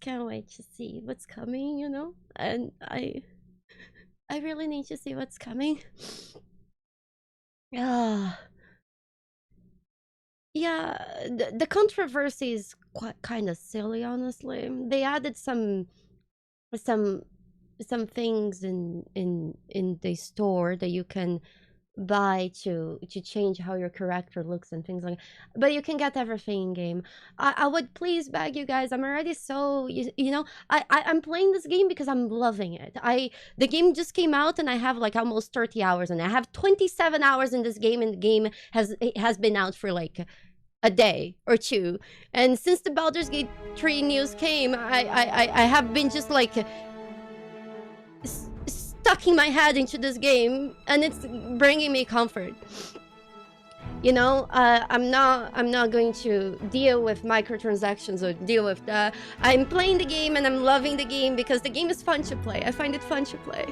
can't wait to see what's coming, you know? And I really need to see what's coming. Yeah, the controversy is quite kind of silly, honestly. They added some things in the store that you can buy to change how your character looks and things like that. But you can get everything in game. I would please beg you guys, I'm already so you know, I'm playing this game because I'm loving it. The game just came out and I have like almost 30 hours, and I have 27 hours in this game, and the game has been out for like a day or two. And since the Baldur's Gate 3 news came, I have been just like stucking my head into this game, and it's bringing me comfort. You know, I'm not going to deal with microtransactions or deal with that. I'm playing the game and I'm loving the game because the game is fun to play. I find it fun to play.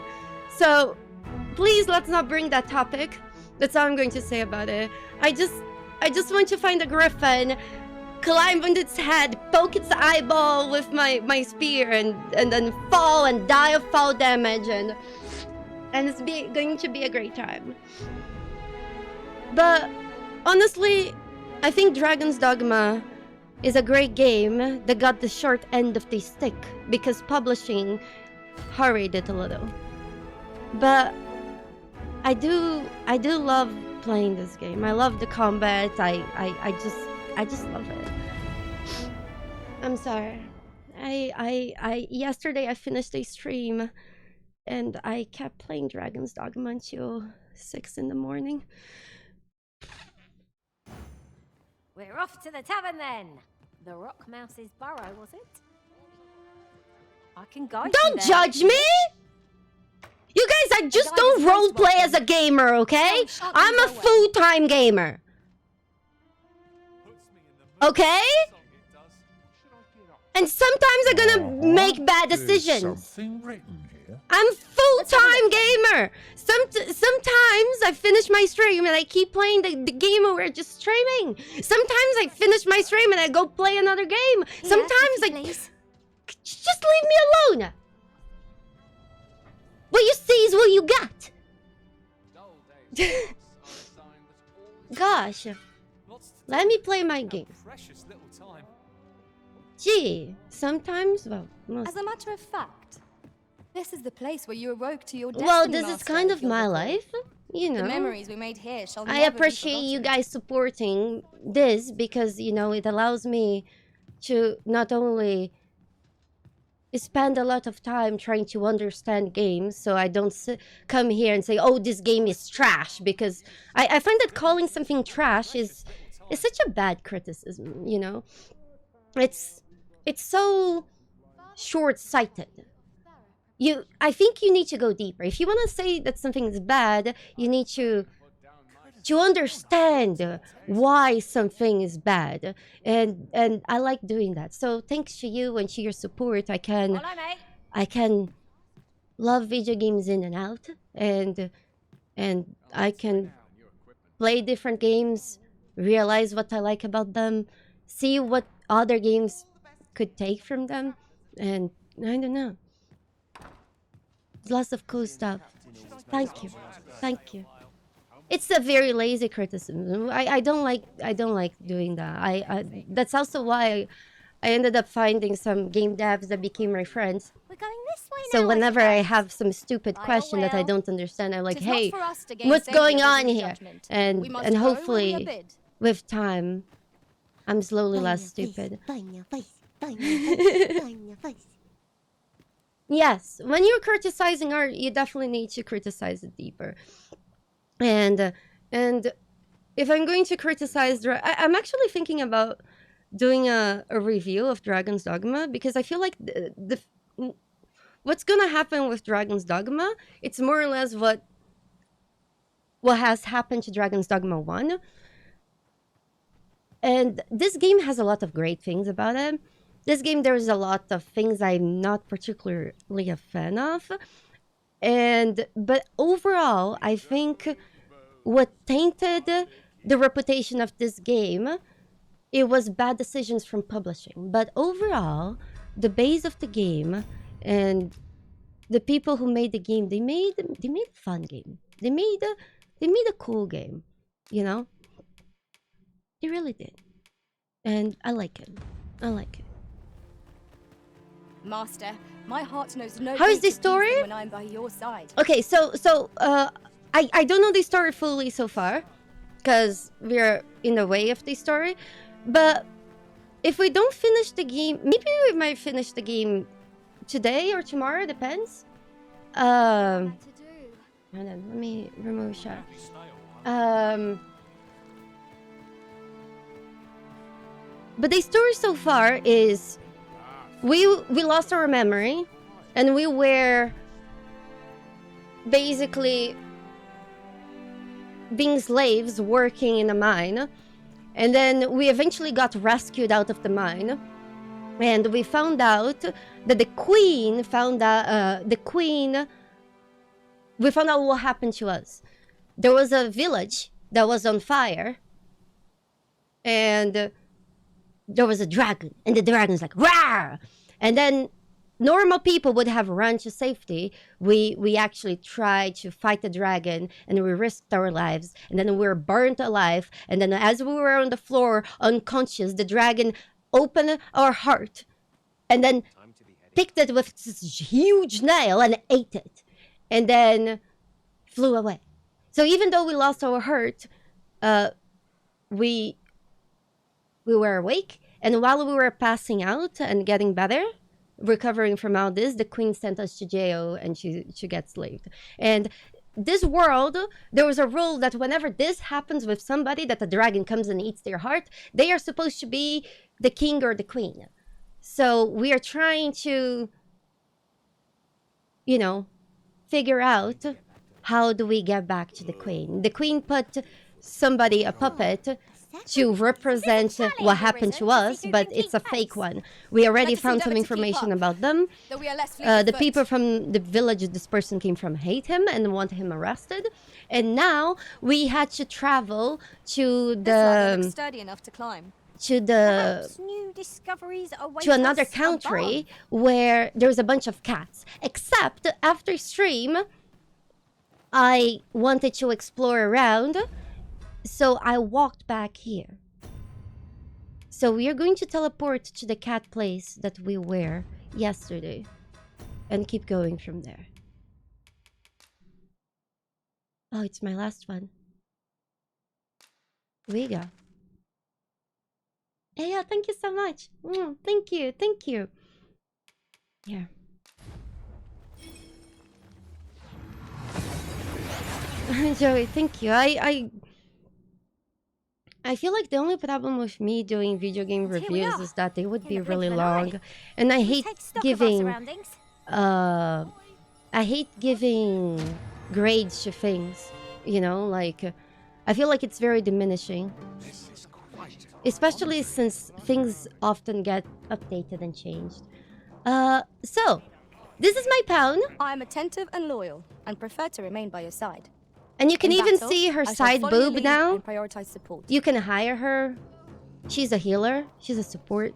So please, let's not bring that topic. That's all I'm going to say about it. I just want to find a griffin, climb on its head, poke its eyeball with my spear, and then fall and die of fall damage, and it's going to be a great time. But honestly, I think Dragon's Dogma is a great game that got the short end of the stick because publishing hurried it a little. but I do love playing this game. I love the combat. I just love it. I'm sorry. I yesterday I finished a stream and I kept playing Dragon's Dogma until 6 in the morning.
We're off to the tavern then. The Rock Mouse's burrow, was it? I can guide you
Don't
there.
judge me! You guys, I just don't roleplay as a gamer, okay? I'm a full-time gamer. Okay? And sometimes I'm gonna make bad decisions. I'm full-time gamer. Sometimes I finish my stream and I keep playing the game we're just streaming. Sometimes I finish my stream and I go play another game. Sometimes I... Just leave me alone. What you see is what you got. Gosh. Let me play my game. Gee, sometimes, well, most...
As a matter of fact, this is the place where you awoke to your destiny.
Well, this is
Master,
kind of
if you'll
my
recall.
life, you know.
The memories we made here shall
I
never be
appreciate you
forgotten.
guys supporting this because, you know, it allows me to not only spend a lot of time trying to understand games so I don't come here and say, oh, this game is trash, because I find that calling something trash is such a bad criticism, you know. It's so short-sighted. I think you need to go deeper. If you want to say that something is bad, you need to understand why something is bad, and I like doing that. So thanks to you and to your support, I can love video games in and out, and I can play different games, realize what I like about them, see what other games could take from them, and I don't know. Lots of cool stuff. Thank you. It's a very lazy criticism. I don't like doing that. That's also why I ended up finding some game devs that became my friends.
We're going this way
So
now,
whenever I
suppose.
have some stupid
I
question that I
will.
don't understand, I'm like,
Tis not
hey,
for us to gain
what's
Savior
going on
Wizard's
here?
judgment.
And
We must
and
go where we are
hopefully
bid.
with time, I'm slowly less stupid. Yes, when you're criticizing art, you definitely need to criticize it deeper. And if I'm going to criticize, I'm actually thinking about doing a review of Dragon's Dogma, because I feel like what's gonna happen with Dragon's Dogma, it's more or less what has happened to Dragon's Dogma 1. And this game has a lot of great things about it. This game, there's a lot of things I'm not particularly a fan of. But overall, I think what tainted the reputation of this game, it was bad decisions from publishing. But overall, the base of the game and the people who made the game, they made a fun game. They made a cool game, you know? They really did. And I like it.
Master, my heart knows no
How is
greater
the story?
peace than when I'm by your side.
Okay, so I don't know the story fully so far, because we're in the way of the story. But if we don't finish the game, maybe we might finish the game today or tomorrow, depends. Hold on, let me remove shot. But the story so far is we lost our memory, and we were basically being slaves working in a mine, and then we eventually got rescued out of the mine, and we found out that the queen found out we found out what happened to us. There was a village that was on fire, and there was a dragon, and the dragon's like, "Rawr!" And then normal people would have run to safety. We actually tried to fight the dragon, and we risked our lives, and then we were burnt alive. And then as we were on the floor unconscious, the dragon opened our heart and then picked it with this huge nail and ate it. and then flew away. So even though we lost our heart, we were awake, and while we were passing out and getting better, recovering from all this, the queen sent us to jail, and she gets slaved. And this world, there was a rule that whenever this happens with somebody, that the dragon comes and eats their heart, they are supposed to be the king or the queen. So we are trying to, you know, figure out how do we get back to the queen. The queen put somebody, a puppet, to represent what happened to us, but it's a fake one. We already found some information about them. The people from the village this person came from hate him and want him arrested. And now we had to travel to the
sturdy enough to climb.
to the
New discoveries await
to another
us
country
above.
where there's a bunch of cats. Except after stream, I wanted to explore around, so I walked back here. So we are going to teleport to the cat place that we were yesterday and keep going from there. Oh, it's my last one. We go. Hey, yeah, thank you so much. Thank you, thank you. Yeah. Joey, thank you. I feel like the only problem with me doing video game
And here we
reviews
are,
is that they would
in
be
the blink
really
of an eye.
long, and I
We
hate
take stock of our
giving
surroundings.
I hate giving grades to things. You know, like I feel like it's very diminishing, especially since things often get updated and changed. So this is my pawn,
I am attentive and loyal, and prefer to remain by your side.
and you can
In
even
battle,
see her
I shall
side
follow your
boob
lead
now.
and prioritize support.
You can hire her. She's a healer. She's a support.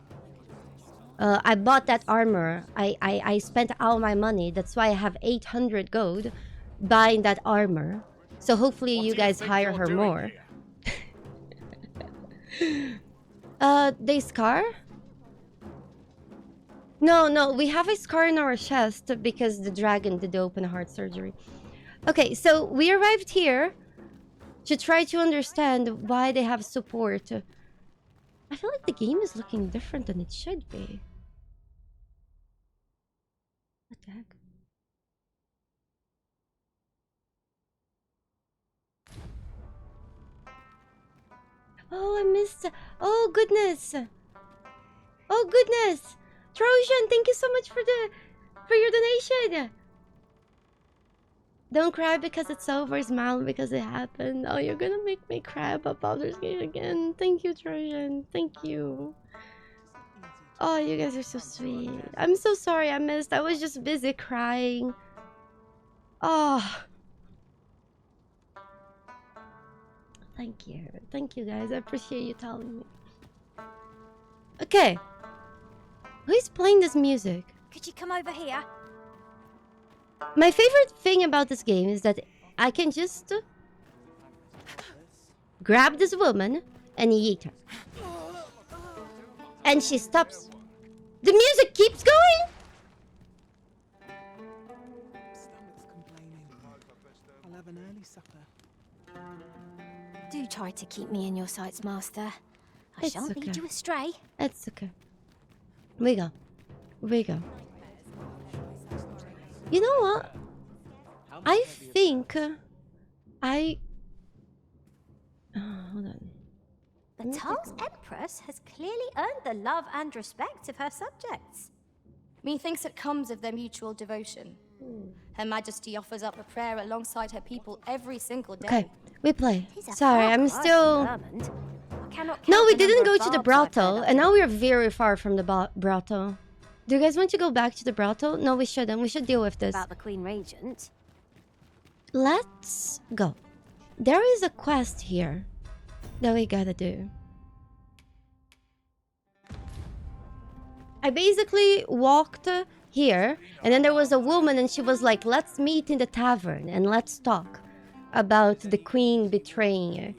I bought that armor. I spent all my money. That's why I have 800 gold buying that armor. So hopefully you guys hire her more. They scar? No, we have a scar in our chest because the dragon did the open heart surgery. Okay, so we arrived here to try to understand why they have support. I feel like the game is looking different than it should be. What the heck? Oh, I missed. Oh, goodness. Oh, goodness. Trojan, thank you so much for your donation. Don't cry because it's over. Smile because it happened. Oh, you're gonna make me cry about Baldur's Gate again. Thank you, Trojan. Thank you. Oh, you guys are so sweet. I'm so sorry I missed. I was just busy crying. Oh. Thank you. Thank you, guys. I appreciate you telling me. Okay. Who's playing this music?
Could you come over here?
My favorite thing about this game is that I can just grab this woman and yeet her. And she stops. The music keeps going?
Stomach's complaining. I'll have an early supper.
Do try to keep me in your sights, Master. I
It's
shan't lead
okay.
you astray.
It's okay. We go. We go. You know what? I think hold on.
Batal's Empress has clearly earned the love and respect of her subjects.
Methinks it comes of their mutual devotion. Her Majesty offers up a prayer alongside her people every single day.
Okay, we play.
He's a
Sorry,
far
I'm
cry
still.
from Vermont. I cannot
No,
count
we
the
didn't
number
go
of
to the
barbs I've
brothel,
heard
and
of.
now we are very far from the brothel. Do you guys want to go back to the brothel? No, we shouldn't. We should deal with this.
About the Queen Regent.
Let's go. There is a quest here that we gotta do. I basically walked here, and then there was a woman, and she was like, let's meet in the tavern and let's talk about the queen betraying you.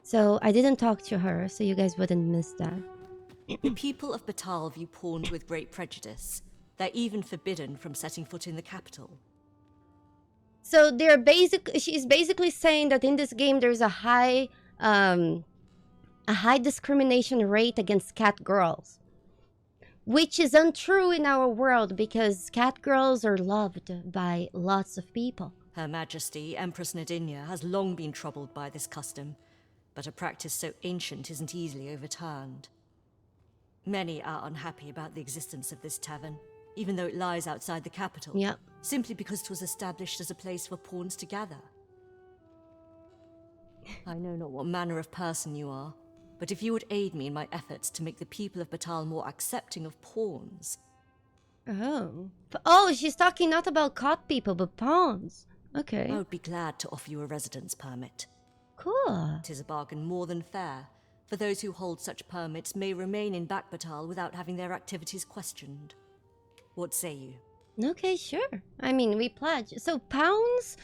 So I didn't talk to her, so you guys wouldn't miss that.
The people of Batal view pawned with great prejudice. They're even forbidden from setting foot in the capital.
So she's basically saying that in this game there's a high discrimination rate against cat girls, which is untrue in our world because cat girls are loved by lots of people.
Her Majesty, Empress Nadinia, has long been troubled by this custom, but a practice so ancient isn't easily overturned. Many are unhappy about the existence of this tavern, even though it lies outside the capital.
Yep.
Simply because it was established as a place for pawns to gather. I know not what manner of person you are, but if you would aid me in my efforts to make the people of Batal more accepting of pawns...
Oh, she's talking not about caught people, but pawns. Okay.
I would be glad to offer you a residence permit.
Cool.
It is a bargain more than fair, for those who hold such permits may remain in Batal without having their activities questioned. What say you?
Okay, sure. I mean, we pledge. So pounds...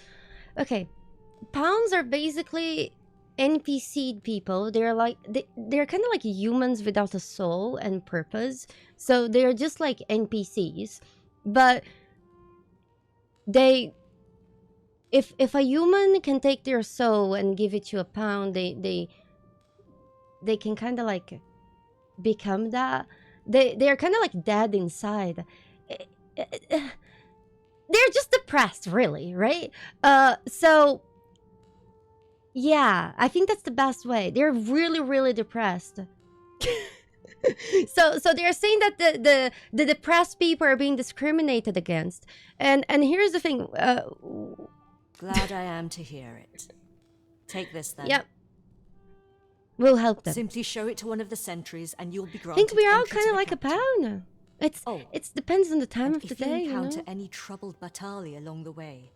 Okay. Pounds are basically NPC'd people. They're like... They're kind of like humans without a soul and purpose. So they're just like NPCs. But they... If a human can take their soul and give it to a pound, they can kind of like become that. They're kind of like dead inside. They're just depressed, really, right? So yeah, I think that's the best way. They're really, really depressed. So they're saying that the depressed people are being discriminated against, and here's the thing.
Glad I am to hear it. Take this then.
Yep. We'll help them.
Simply show it to one of the sentries and you'll be
I
granted
think we're all
entry
kind
to
of
the
like a
capital.
pound. It depends on the time of the
If
day,
you encounter
you know?
any troubled Batali along the way,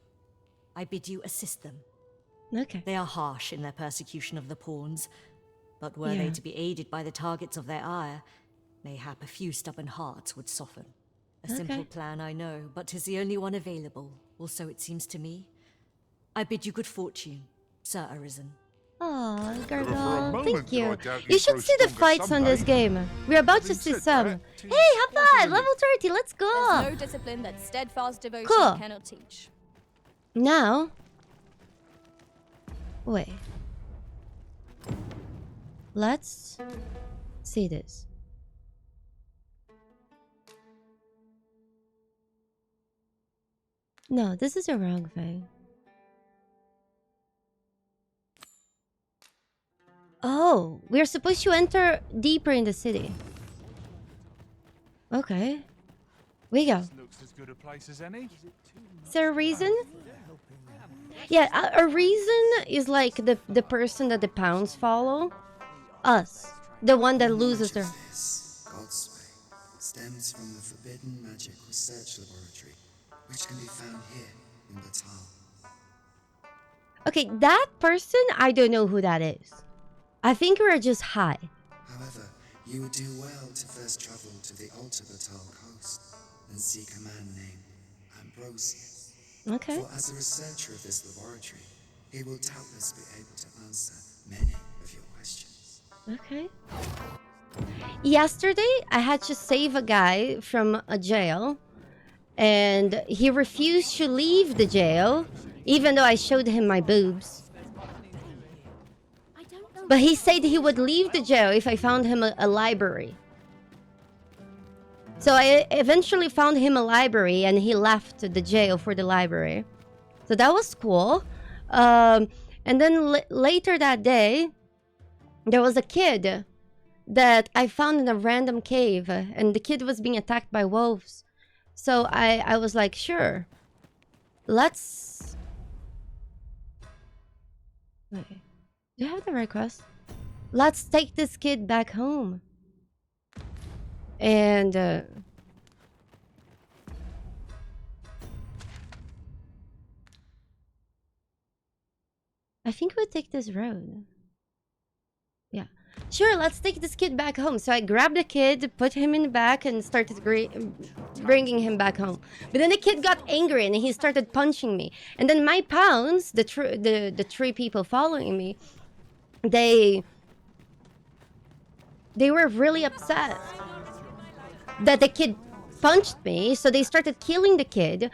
I bid you assist them.
Okay.
They are harsh in their persecution of the pawns, but were they to be aided by the targets of their ire, mayhap a few stubborn hearts would soften. A simple plan, I know, but 'tis the only one available, or so it seems to me. I bid you good fortune, Sir Arisen.
Aw, Gargoyle, thank you. You should see the fights on this game. We're about to see some. Hey, high five! Level 30, let's go!
There's no discipline that steadfast devotion
Cool.
cannot teach.
Now... Wait. Let's see this. No, this is the wrong thing. Oh, we're supposed to enter deeper in the city. Okay. We go.
Looks as good a place as any.
Is there a reason? Yeah, a reason is like the person that the pounds follow. Us. The one that loses their...
God's way stems from the forbidden magic research laboratory, which can be found here in Batal.
Okay, that person, I don't know who that is. I think we're just high.
However, you would do well to first travel to the Alta Batal coast and seek a man named Ambrosius.
Okay.
For as a researcher of this laboratory, he will doubtless be able to answer many of your questions.
Okay. Yesterday, I had to save a guy from a jail, and he refused to leave the jail, even though I showed him my boobs. But he said he would leave the jail if I found him a library. So I eventually found him a library, and he left the jail for the library. So that was cool. And then later that day, there was a kid that I found in a random cave, and the kid was being attacked by wolves. So I was like, sure, let's... Wait, do you have the right quest? Let's take this kid back home. And I think we'll take this road. Yeah. Sure, let's take this kid back home. So I grabbed the kid, put him in the back, and started bringing him back home. But then the kid got angry and he started punching me. And then my pounds, the three people following me, they were really upset that the kid punched me. So they started killing the kid.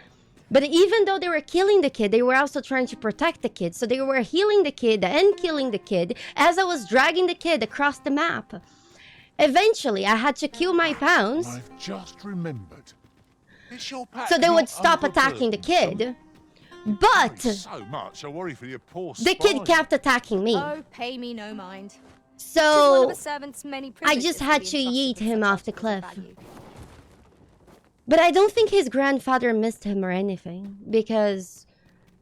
But even though they were killing the kid, they were also trying to protect the kid. So they were healing the kid and killing the kid as I was dragging the kid across the map. Eventually, I had to kill my pounds.
I've just remembered.
So they would stop attacking the kid. But
so much I worry for your poor
the kid kept attacking me.
Oh, pay me no mind.
So I just had to yeet him off the cliff. But I don't think his grandfather missed him or anything, because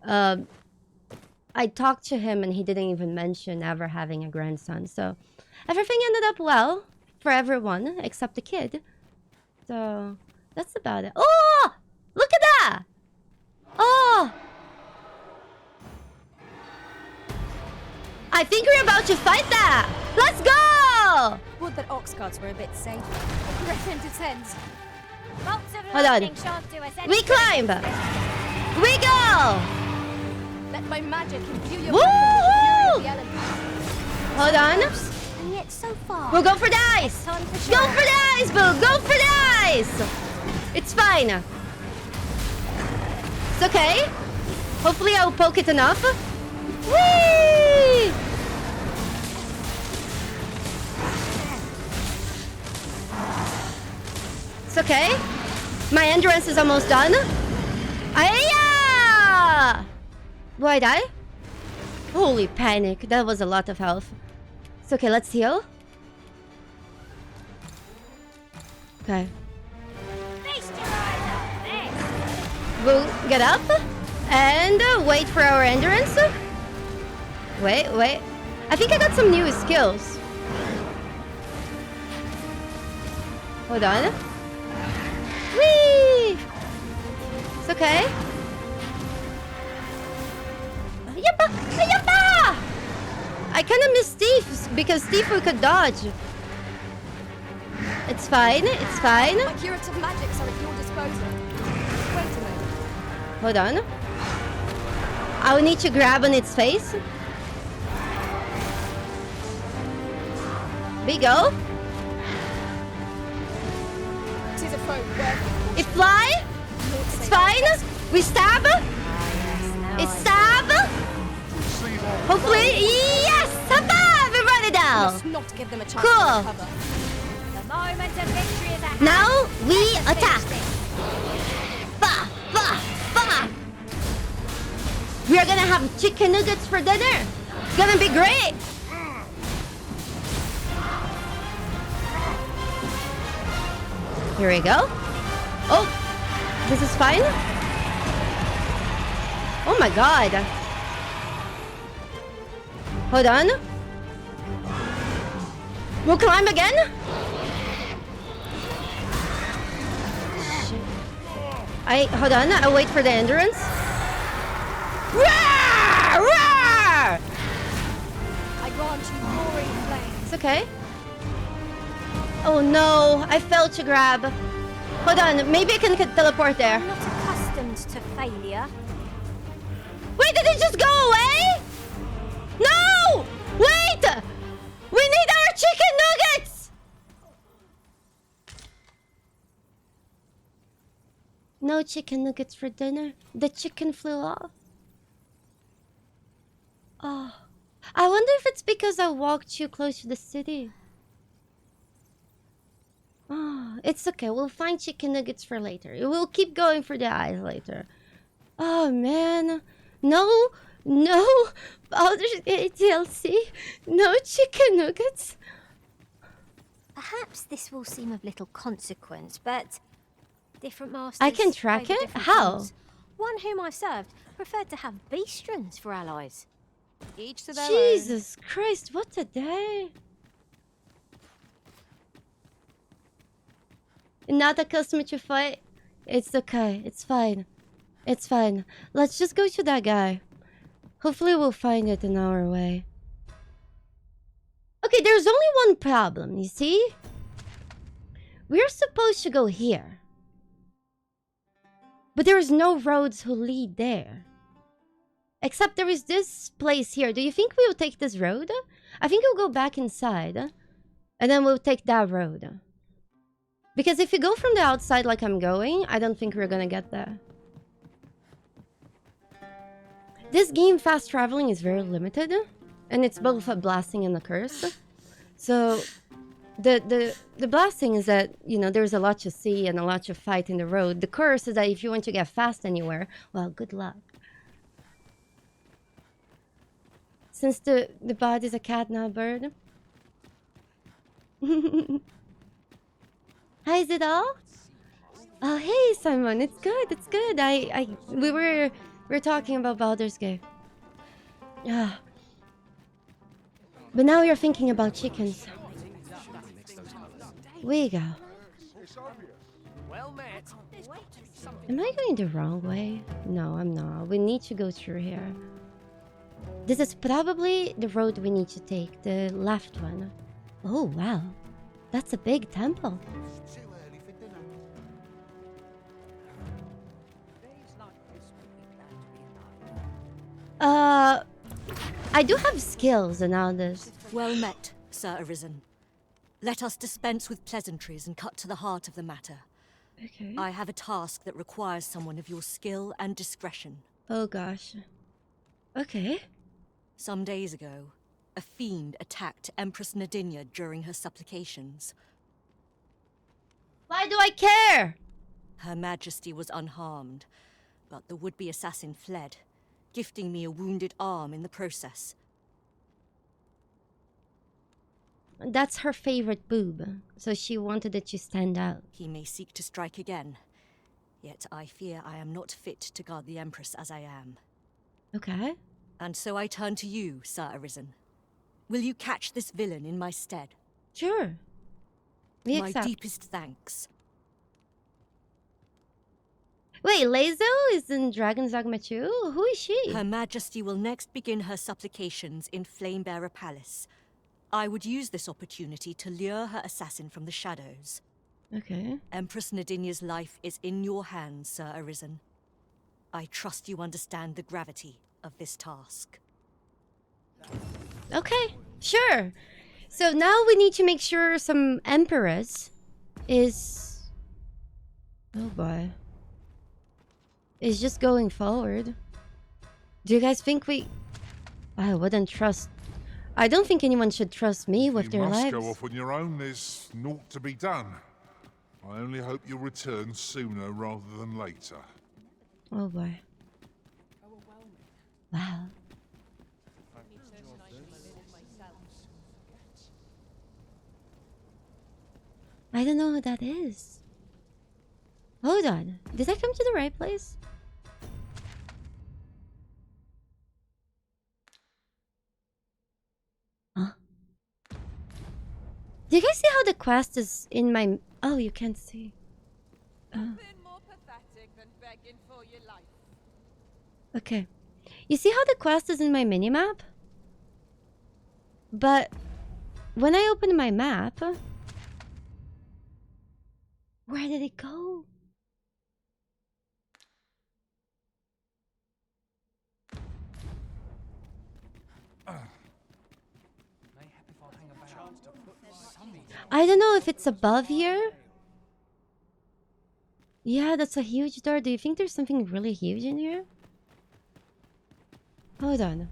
I talked to him and he didn't even mention ever having a grandson. So everything ended up well for everyone except the kid. So that's about it. Oh, look at that! Oh, I think we're about to fight that. Let's go!
Would that ox carts were a bit safe. Reckon to tens.
Hold on. We climb. We go.
Let my magic imbue your
Woo!
the elements.
Hold on.
And yet so far.
We'll go for the ice. Go for the ice, Boo. Go for the ice. It's fine. It's okay. Hopefully I'll poke it enough. Whee! It's okay. My endurance is almost done. Aya! Will I die? Holy panic. That was a lot of health. It's okay, let's heal. Okay. We'll get up and wait for our endurance. Wait. I think I got some new skills. Hold on. Whee! It's okay. Yappa! Yappa! I kind of miss Steve because Steve could dodge. It's fine. It's fine.
My curative magics are at your disposal. Wait a minute.
Hold on. I'll need to grab on its face. We go. It fly. It's fine. We stab. It stab. Hopefully, yes. Above. We run it down.
Not give them a chance
cool.
to recover.
The moment of victory is at hand.
Now we attack. Bah. We are gonna have chicken nuggets for dinner. It's gonna be great. Here we go. Oh, this is fine. Oh my god. Hold on. We'll climb again. Hold on. I'll wait for the endurance. Roar! Roar!
I grant you roaring flames.
It's okay. Oh no, I failed to grab. Hold on, maybe I can teleport there.
I'm not accustomed to failure.
Wait, did it just go away? No! Wait! We need our chicken nuggets! No chicken nuggets for dinner. The chicken flew off. Oh, I wonder if it's because I walked too close to the city. Oh, it's okay. We'll find chicken nuggets for later. We'll keep going for the eyes later. Oh, man. No. Baldur's Gate DLC. No chicken nuggets.
Perhaps this will seem of little consequence, but different masters.
I can track
favour
it?
different
How?
things. One whom I served preferred to have beastrons for allies.
Each to their
Jesus Christ, what a day. Not accustomed to fight. It's okay. It's fine. It's fine. Let's just go to that guy. Hopefully we'll find it in our way. Okay, there's only one problem, you see? We're supposed to go here. But there's no roads who lead there. Except there is this place here. Do you think we'll take this road? I think we'll go back inside. And then we'll take that road. Because if you go from the outside like I'm going, I don't think we're gonna get there. This game, fast traveling is very limited, and it's both a blessing and a curse. So the blessing is that, you know, there's a lot to see and a lot to fight in the road. The curse is that if you want to get fast anywhere, well, good luck. Since the body's a cat, not a bird. Hi, is it all? Oh, hey, Simon. It's good. It's good. We were talking about Baldur's Gate. Yeah. But now you're thinking about chickens. We go. Am I going the wrong way? No, I'm not. We need to go through here. This is probably the road we need to take, the left one. Oh, wow. That's a big temple. I do have skills and all this.
Well met, Sir Arisen. Let us dispense with pleasantries and cut to the heart of the matter.
Okay.
I have a task that requires someone of your skill and discretion.
Oh gosh. Okay.
Some days ago, a fiend attacked Empress Nadinia during her supplications.
Why do I care?
Her Majesty was unharmed, but the would-be assassin fled, gifting me a wounded arm in the process.
That's her favorite boob, so she wanted it to stand out.
He may seek to strike again, yet I fear I am not fit to guard the Empress as I am.
Okay.
And so I turn to you, Sir Arisen. Will you catch this villain in my stead?
Sure. We accept.
My deepest thanks.
Wait, Lazo is in Dragon's Dogma 2? Who is she?
Her Majesty will next begin her supplications in Flamebearer Palace. I would use this opportunity to lure her assassin from the shadows.
Okay.
Empress Nadinia's life is in your hands, Sir Arisen. I trust you understand the gravity of this task.
Okay, sure. So now we need to make sure some Empress is... Oh boy. Is just going forward. Do you guys think we... I wouldn't trust... I don't think anyone should trust me with their lives.
You must go off on your own. There's naught to be done. I only hope you'll return sooner rather than later.
Oh boy. Wow. I don't know who that is. Hold on. Did I come to the right place? Huh? Do you guys see how the quest is in my... Oh, you can't see. Oh. Okay. You see how the quest is in my minimap? But when I open my map... Where did it go? I don't know if it's above here. Yeah, that's a huge door. Do you think there's something really huge in here? Hold on.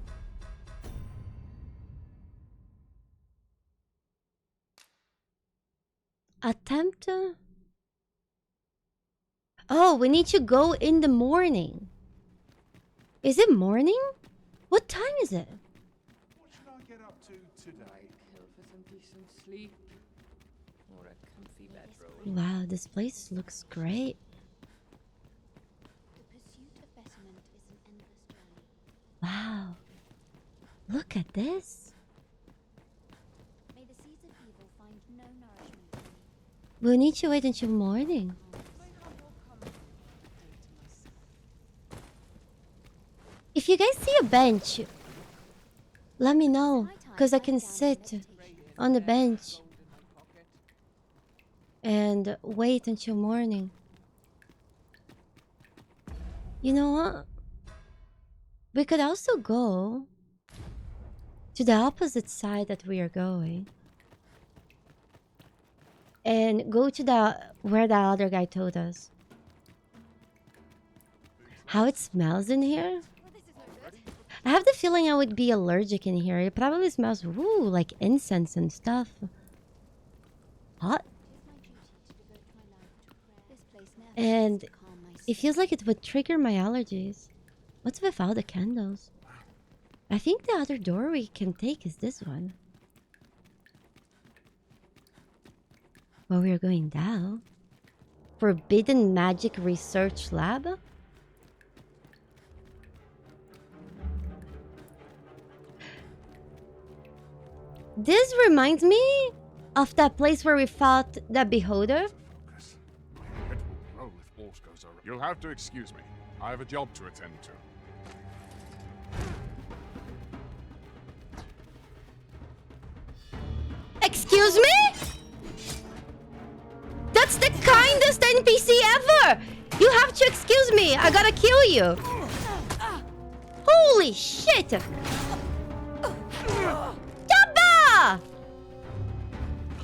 Attempt? Oh, we need to go in the morning. Is it morning? What time is it?
What should I get up to today?
Kill for some decent sleep. Or a comfy bedroll.
Wow, this place looks great.
The pursuit of betterment is an endless journey.
Wow. Look at this.
May the seeds of evil find no nourishment.
We'll need to wait until morning. If you guys see a bench, let me know, because I can sit on the bench and wait until morning. You know what? We could also go to the opposite side that we are going and go to where the other guy told us. How it smells in here? I have the feeling I would be allergic in here. It probably smells, ooh, like incense and stuff. Hot. And it feels like it would trigger my allergies. What's without the candles? I think the other door we can take is this one. Well, we're going down. Forbidden Magic Research Lab? This reminds me of that place where we fought that beholder.
You'll have to excuse me. I have a job to attend to.
Excuse me? That's the kindest NPC ever! You have to excuse me. I gotta kill you. Holy shit! Dabba!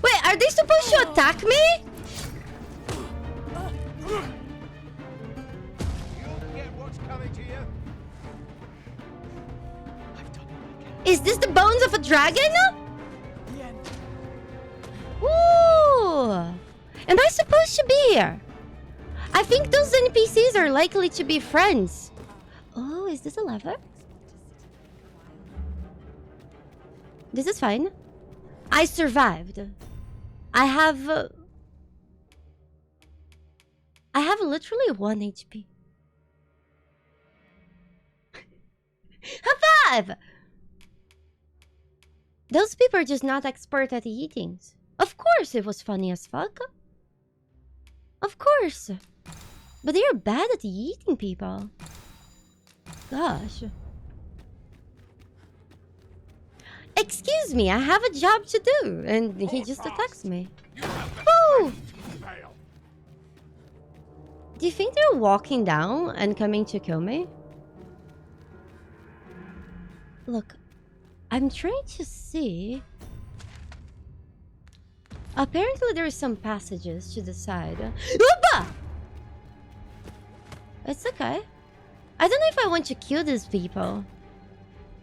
Wait, are they supposed to attack me? Is this the bones of a dragon? Ooh! Am I supposed to be here? I think those NPCs are likely to be friends. Oh, is this a lever? This is fine. I survived. I have literally 1 HP. High five! Those people are just not expert at eating. Of course it was funny as fuck. Of course. But they are bad at eating people. Gosh. Excuse me, I have a job to do. And he just attacks me. Woo! Do you think they're walking down and coming to kill me? Look, I'm trying to see. Apparently there are some passages to the side. Oopa! It's okay. I don't know if I want to kill these people.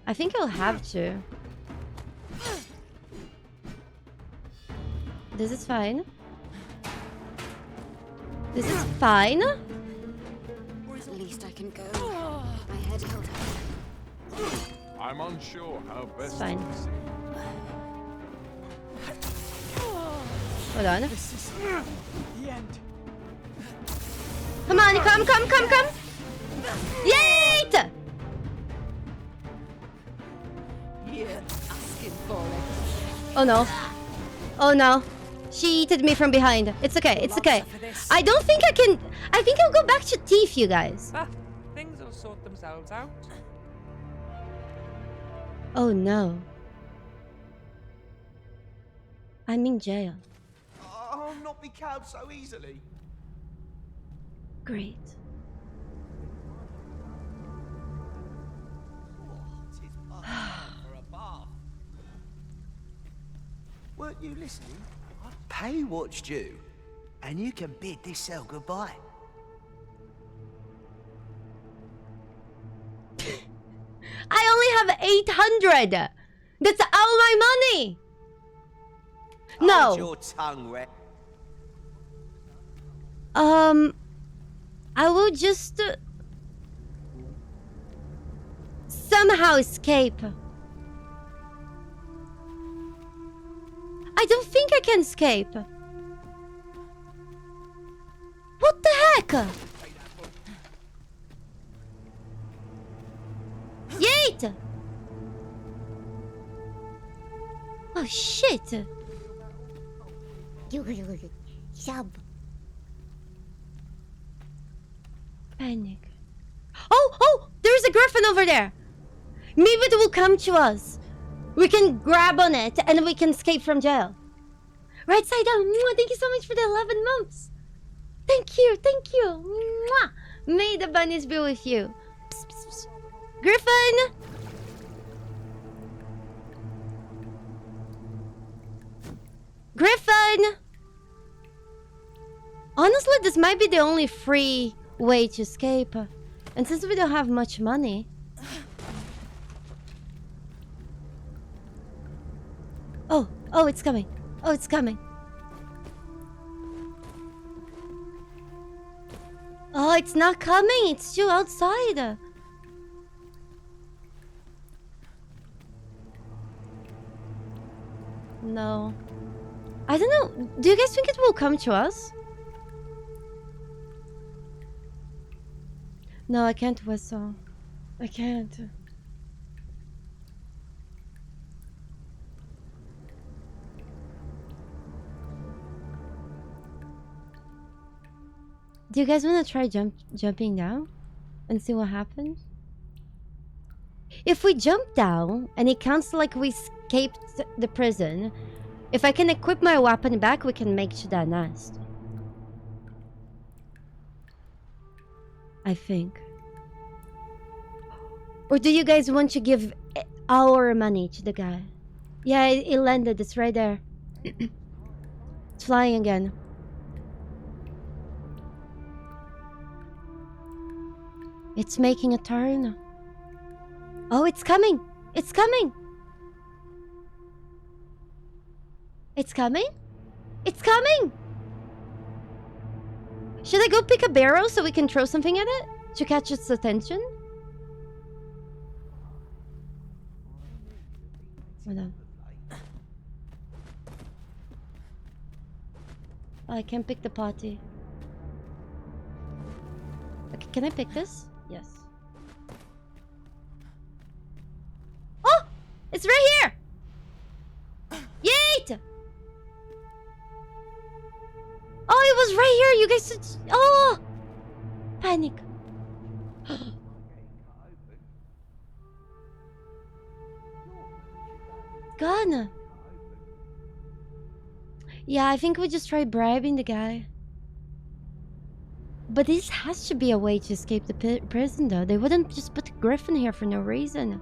I think I'll have to. This is fine. This is fine.
At least I can go. My head held up.
I'm unsure how best
It's fine.
to proceed.
Hold on.
This is the end.
Come on, come. Yeet! Oh no. Oh no. She eated me from behind. It's okay, it's okay. I don't think I can... I think I'll go back to thief, you guys.
Things will sort themselves out.
Oh no. I'm in jail.
I'll not be cowed so easily.
Great.
Weren't you listening? Pay what's due, and you can bid this cell goodbye.
I only have 800. That's all my money. No.
Hold your tongue, Red.
I will just somehow escape. I don't think I can escape. What the heck? Yeet! Oh shit! Panic. Oh! There's a griffin over there! Maybe it will come to us. We can grab on it and we can escape from jail. Right side down. Mwah, thank you so much for the 11 months. Thank you. Mwah. May the bunnies be with you. Psst, psst, psst. Griffin! Griffin! Honestly, this might be the only free way to escape. And since we don't have much money... Oh, it's coming. Oh, it's coming. Oh, it's not coming. It's still outside. No. I don't know. Do you guys think it will come to us? No, I can't whistle. I can't. Do you guys want to try jumping down and see what happens? If we jump down and it counts like we escaped the prison, if I can equip my weapon back, we can make to that nest. I think. Or do you guys want to give our money to the guy? Yeah, it landed. It's right there. It's flying again. It's making a turn. Oh, it's coming! It's coming! It's coming? It's coming! Should I go pick a barrel so we can throw something at it? To catch its attention? Hold on. Oh, I can't pick the potty. Okay, can I pick this? Yes. Oh! It's right here! Yeet! Oh, it was right here! You guys... Oh! Panic. Gone. Yeah, I think we just try bribing the guy. But this has to be a way to escape the prison, though. They wouldn't just put Griffin here for no reason.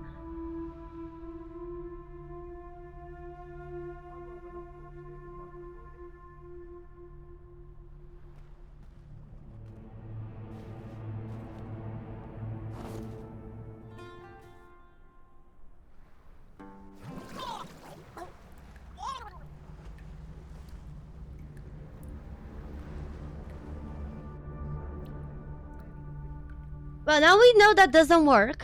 Well, now we know that doesn't work.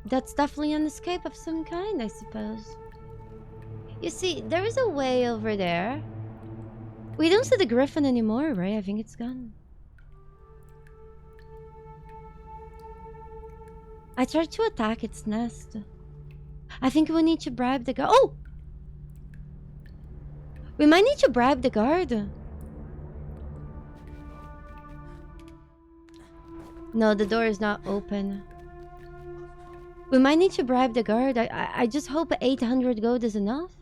That's definitely an escape of some kind, I suppose. You see, there is a way over there. We don't see the griffin anymore, right? I think it's gone. I tried to attack its nest. I think we need to bribe the guard. Oh! We might need to bribe the guard. No, the door is not open. We might need to bribe the guard. I just hope 800 gold is enough.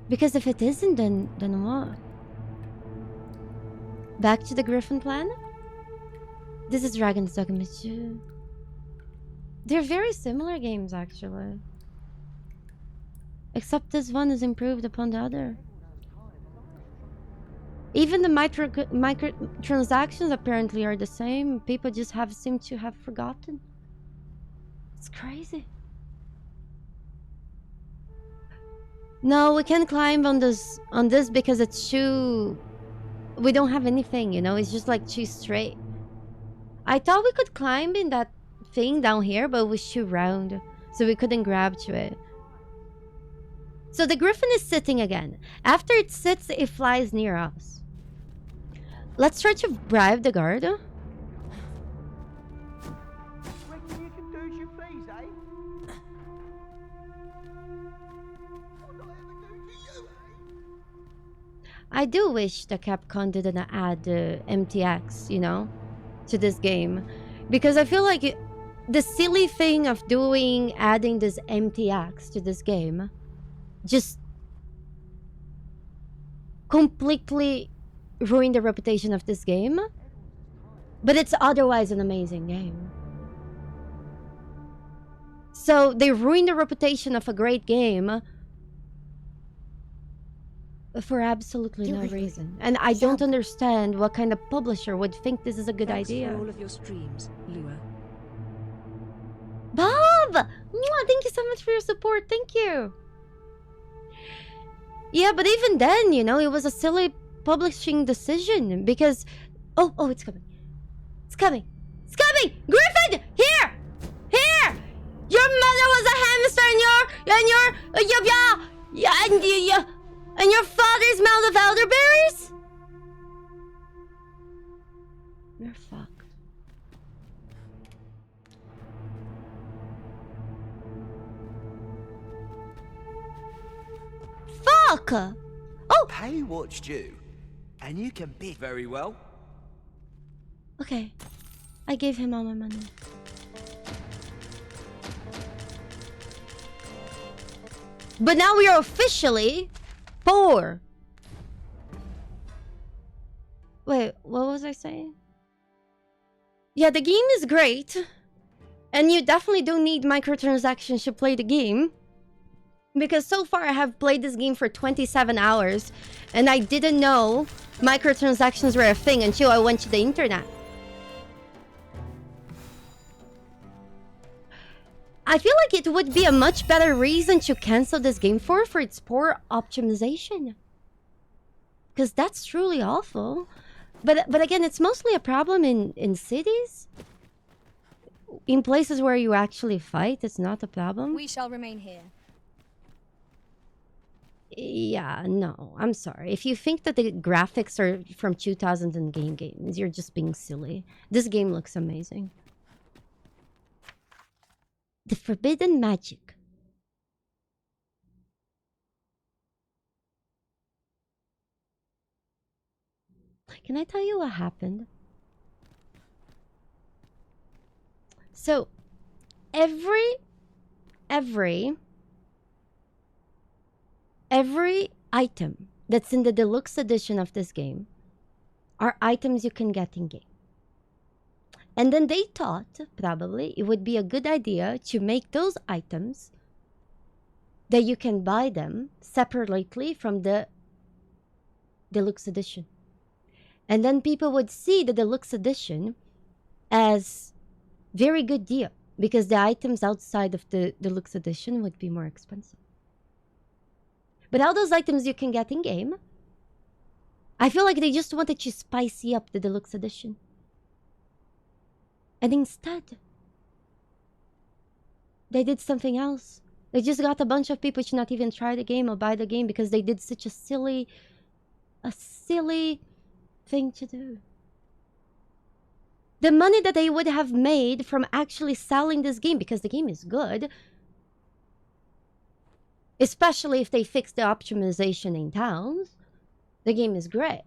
Because if it isn't, then what? Back to the Griffin plan? This is Dragon's Dogma 2. They're very similar games, actually. Except this one is improved upon the other. Even the microtransactions apparently are the same. People just seem to have forgotten. It's crazy. No, we can't climb on this because it's too... We don't have anything, you know? It's just like too straight. I thought we could climb in that thing down here, but it was too round. So we couldn't grab to it. So the griffin is sitting again. After it sits, it flies near us. Let's try to bribe the guard.
Reckon you can do as you please, eh?
I do wish the Capcom didn't add MTX, you know, to this game. Because I feel like the silly thing of adding this MTX to this game just completely ruined the reputation of this game. But it's otherwise an amazing game. So they ruined the reputation of a great game for absolutely no reason. And I don't understand what kind of publisher would think this is a good idea.
For all of your streams, Lua.
Bob! sub! Mwah, thank you so much for your support. Thank you. Yeah, but even then, you know, it was a silly publishing decision because... Oh, it's coming. It's coming. It's coming! Griffin! Here! Here! Your mother was a hamster and your father smelled of elderberries? You're fucked. Fuck! Oh!
Pay what's due, and you can bid very well.
Okay. I gave him all my money. But now we are officially poor. Wait, what was I saying? Yeah, the game is great. And you definitely don't need microtransactions to play the game. Because so far I have played this game for 27 hours. And I didn't know microtransactions were a thing until I went to the internet. I feel like it would be a much better reason to cancel this game for its poor optimization. Because that's truly awful. But again, it's mostly a problem in cities. In places where you actually fight, it's not a problem.
We shall remain here.
Yeah, no, I'm sorry. If you think that the graphics are from 2000 and games, you're just being silly. This game looks amazing. The forbidden magic. Can I tell you what happened? So, every item that's in the deluxe edition of this game are items you can get in game. And then they thought, probably, it would be a good idea to make those items that you can buy them separately from the deluxe edition. And then people would see the deluxe edition as very good deal because the items outside of the deluxe edition would be more expensive. But all those items you can get in game, I feel like they just wanted to spicy up the deluxe edition. And instead, they did something else. They just got a bunch of people to not even try the game or buy the game because they did such a silly thing to do. The money that they would have made from actually selling this game, because the game is good, especially if they fix the optimization in towns, the game is great.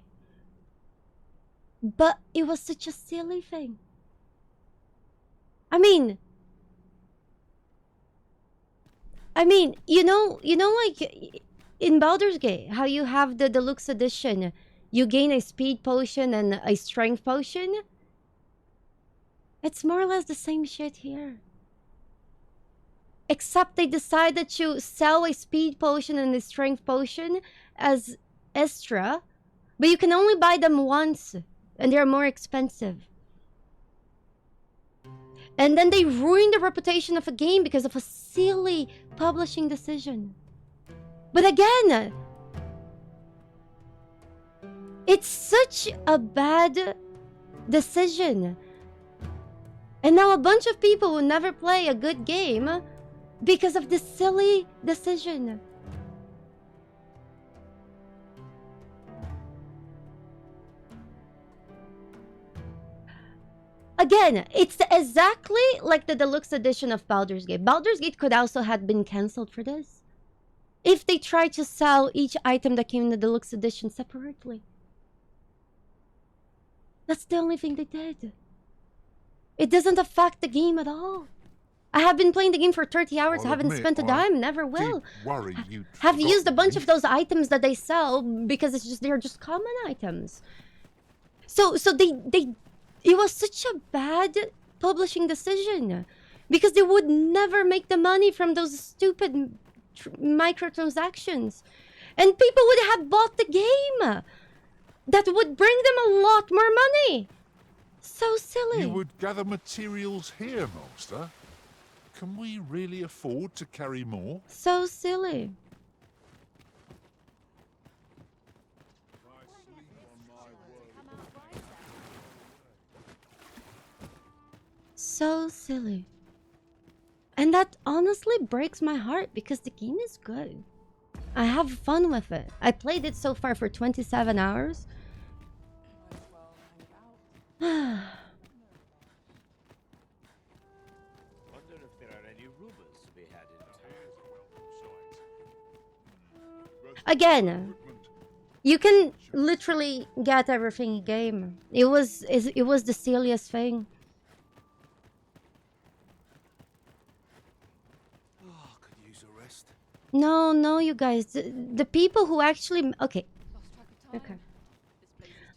But it was such a silly thing. I mean, you know, like in Baldur's Gate, how you have the deluxe edition, you gain a speed potion and a strength potion. It's more or less the same shit here. Except they decided to sell a speed potion and a strength potion as extra, but you can only buy them once, and they're more expensive. And then they ruined the reputation of a game because of a silly publishing decision. But again, it's such a bad decision. And now a bunch of people will never play a good game because of this silly decision. Again, it's exactly like the deluxe edition of Baldur's Gate. Baldur's Gate could also have been cancelled for this if they tried to sell each item that came in the deluxe edition separately. That's the only thing they did. It doesn't affect the game at all. I have been playing the game for 30 hours. I haven't spent a dime, never will. Have used a bunch of those items that they sell because they're just common items. So it was such a bad publishing decision because they would never make the money from those stupid microtransactions, and people would have bought the game. That would bring them a lot more money. So silly.
You would gather materials here, Master. Can we really afford to carry more?
So silly. So silly. And that honestly breaks my heart because the game is good. I have fun with it. I played it so far for 27 hours. Again, you can literally get everything in game. It was the silliest thing.
Oh, could use a rest.
No, you guys. The people who actually... Okay.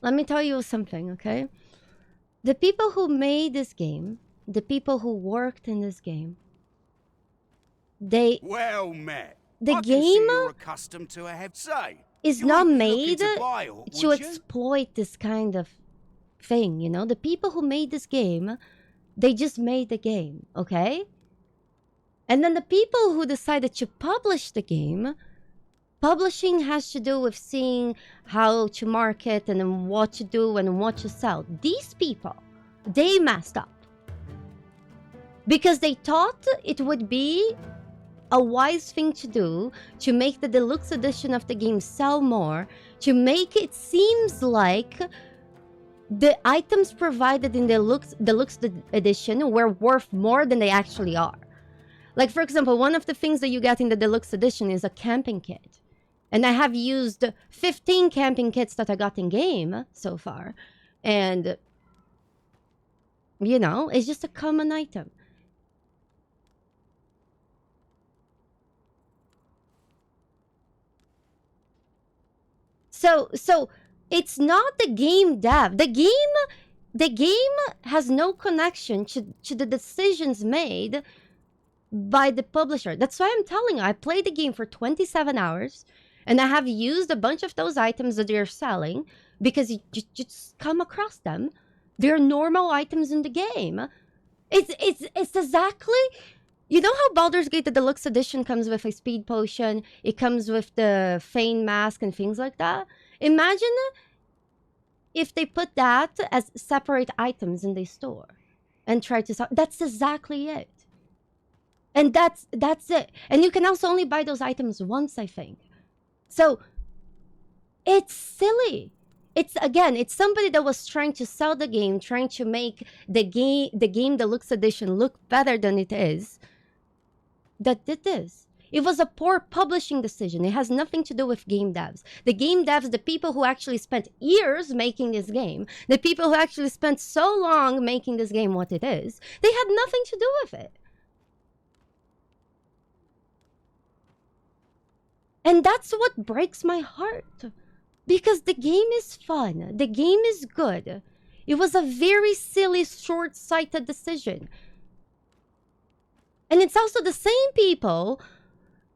Let me tell you something, okay? The people who made this game, the people who worked in this game, they...
Well met.
The
I can see
game
you're accustomed to a heavy say.
is
You
not
wouldn't be
made
looking to buy all,
to
would you?
exploit this kind of thing, you know? The people who made this game, they just made the game, okay? And then the people who decided to publish the game, publishing has to do with seeing how to market and then what to do and what to sell. These people, they messed up. Because they thought it would be a wise thing to do to make the deluxe edition of the game sell more, to make it seems like the items provided in the deluxe edition were worth more than they actually are. Like, for example, one of the things that you get in the deluxe edition is a camping kit. And I have used 15 camping kits that I got in game so far. And, you know, it's just a common item. So it's not the game dev. The game has no connection to the decisions made by the publisher. That's why I'm telling you, I played the game for 27 hours and I have used a bunch of those items that they're selling because you just come across them. They're normal items in the game. It's exactly... You know how Baldur's Gate, the deluxe edition, comes with a speed potion, it comes with the Fane mask and things like that? Imagine if they put that as separate items in the store and try to sell. That's exactly it. And that's it. And you can also only buy those items once, I think. So it's silly. It's somebody that was trying to sell the game, trying to make the game deluxe edition look better than it is, that did this. It was a poor publishing decision. It has nothing to do with game devs. The game devs, the people who actually spent years making this game, the people who actually spent so long making this game what it is, they had nothing to do with it. And that's what breaks my heart. Because the game is fun. The game is good. It was a very silly, short-sighted decision. And it's also the same people,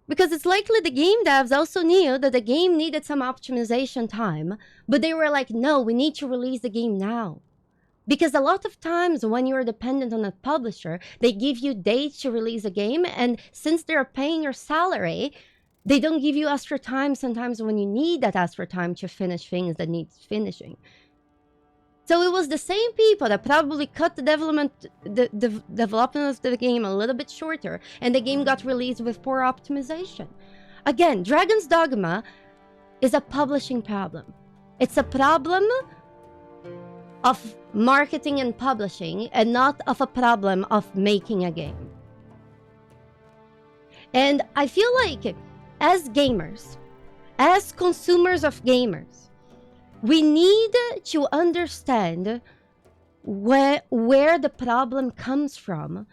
because it's likely the game devs also knew that the game needed some optimization time, but they were like, no, we need to release the game now. Because a lot of times when you're dependent on a publisher, they give you dates to release a game, and since they're paying your salary, they don't give you extra time sometimes when you need that extra time to finish things that need finishing. So it was the same people that probably cut the development of the game a little bit shorter, and the game got released with poor optimization. Again, Dragon's Dogma is a publishing problem. It's a problem of marketing and publishing, and not of a problem of making a game. And I feel like, as gamers, as consumers of gamers, we need to understand where the problem comes from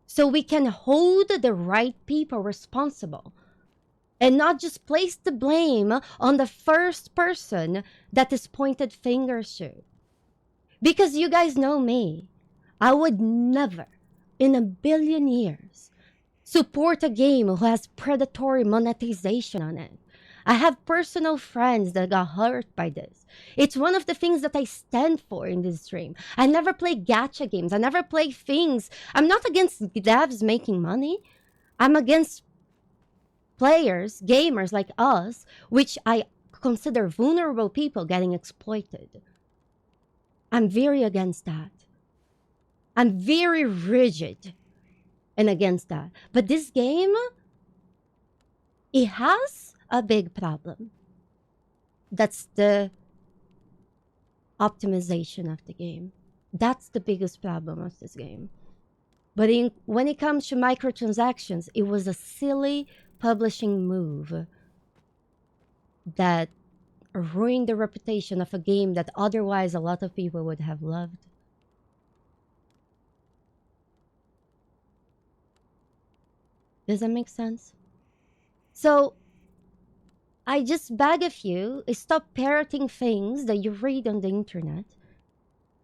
so we can hold the right people responsible and not just place the blame on the first person that is pointed fingers to. Because you guys know me, I would never in a billion years support a game who has predatory monetization on it. I have personal friends that got hurt by this. It's one of the things that I stand for in this stream. I never play gacha games. I never play things. I'm not against devs making money. I'm against players, gamers like us, which I consider vulnerable people getting exploited. I'm very against that. I'm very rigid and against that. But this game, it has a big problem. That's the optimization of the game. That's the biggest problem of this game. But when it comes to microtransactions, it was a silly publishing move that ruined the reputation of a game that otherwise a lot of people would have loved. Does that make sense? So I just beg of you, stop parroting things that you read on the internet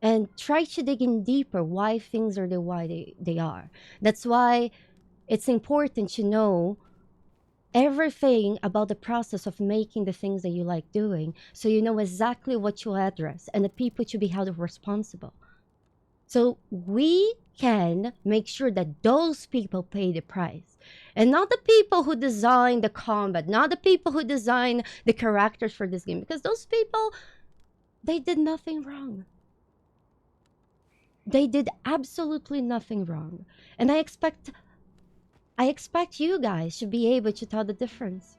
and try to dig in deeper why things are the way they are. That's why it's important to know everything about the process of making the things that you like doing, so you know exactly what you address and the people to be held responsible. So we can make sure that those people pay the price, and not the people who design the combat, not the people who design the characters for this game, because those people, they did nothing wrong. They did absolutely nothing wrong. And I expect you guys to be able to tell the difference.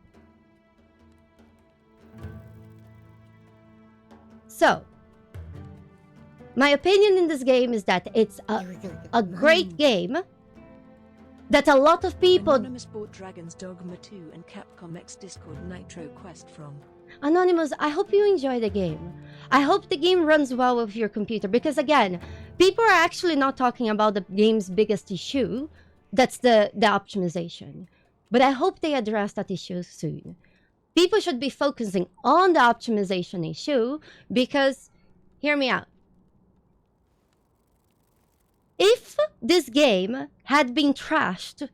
So, my opinion in this game is that it's a great game that a lot of people...
Anonymous bought Dragon's Dogma 2 and Capcom X Discord Nitro Quest from...
Anonymous, I hope you enjoy the game. I hope the game runs well with your computer, because again, people are actually not talking about the game's biggest issue. That's the optimization. But I hope they address that issue soon. People should be focusing on the optimization issue because, hear me out. If this game had been trashed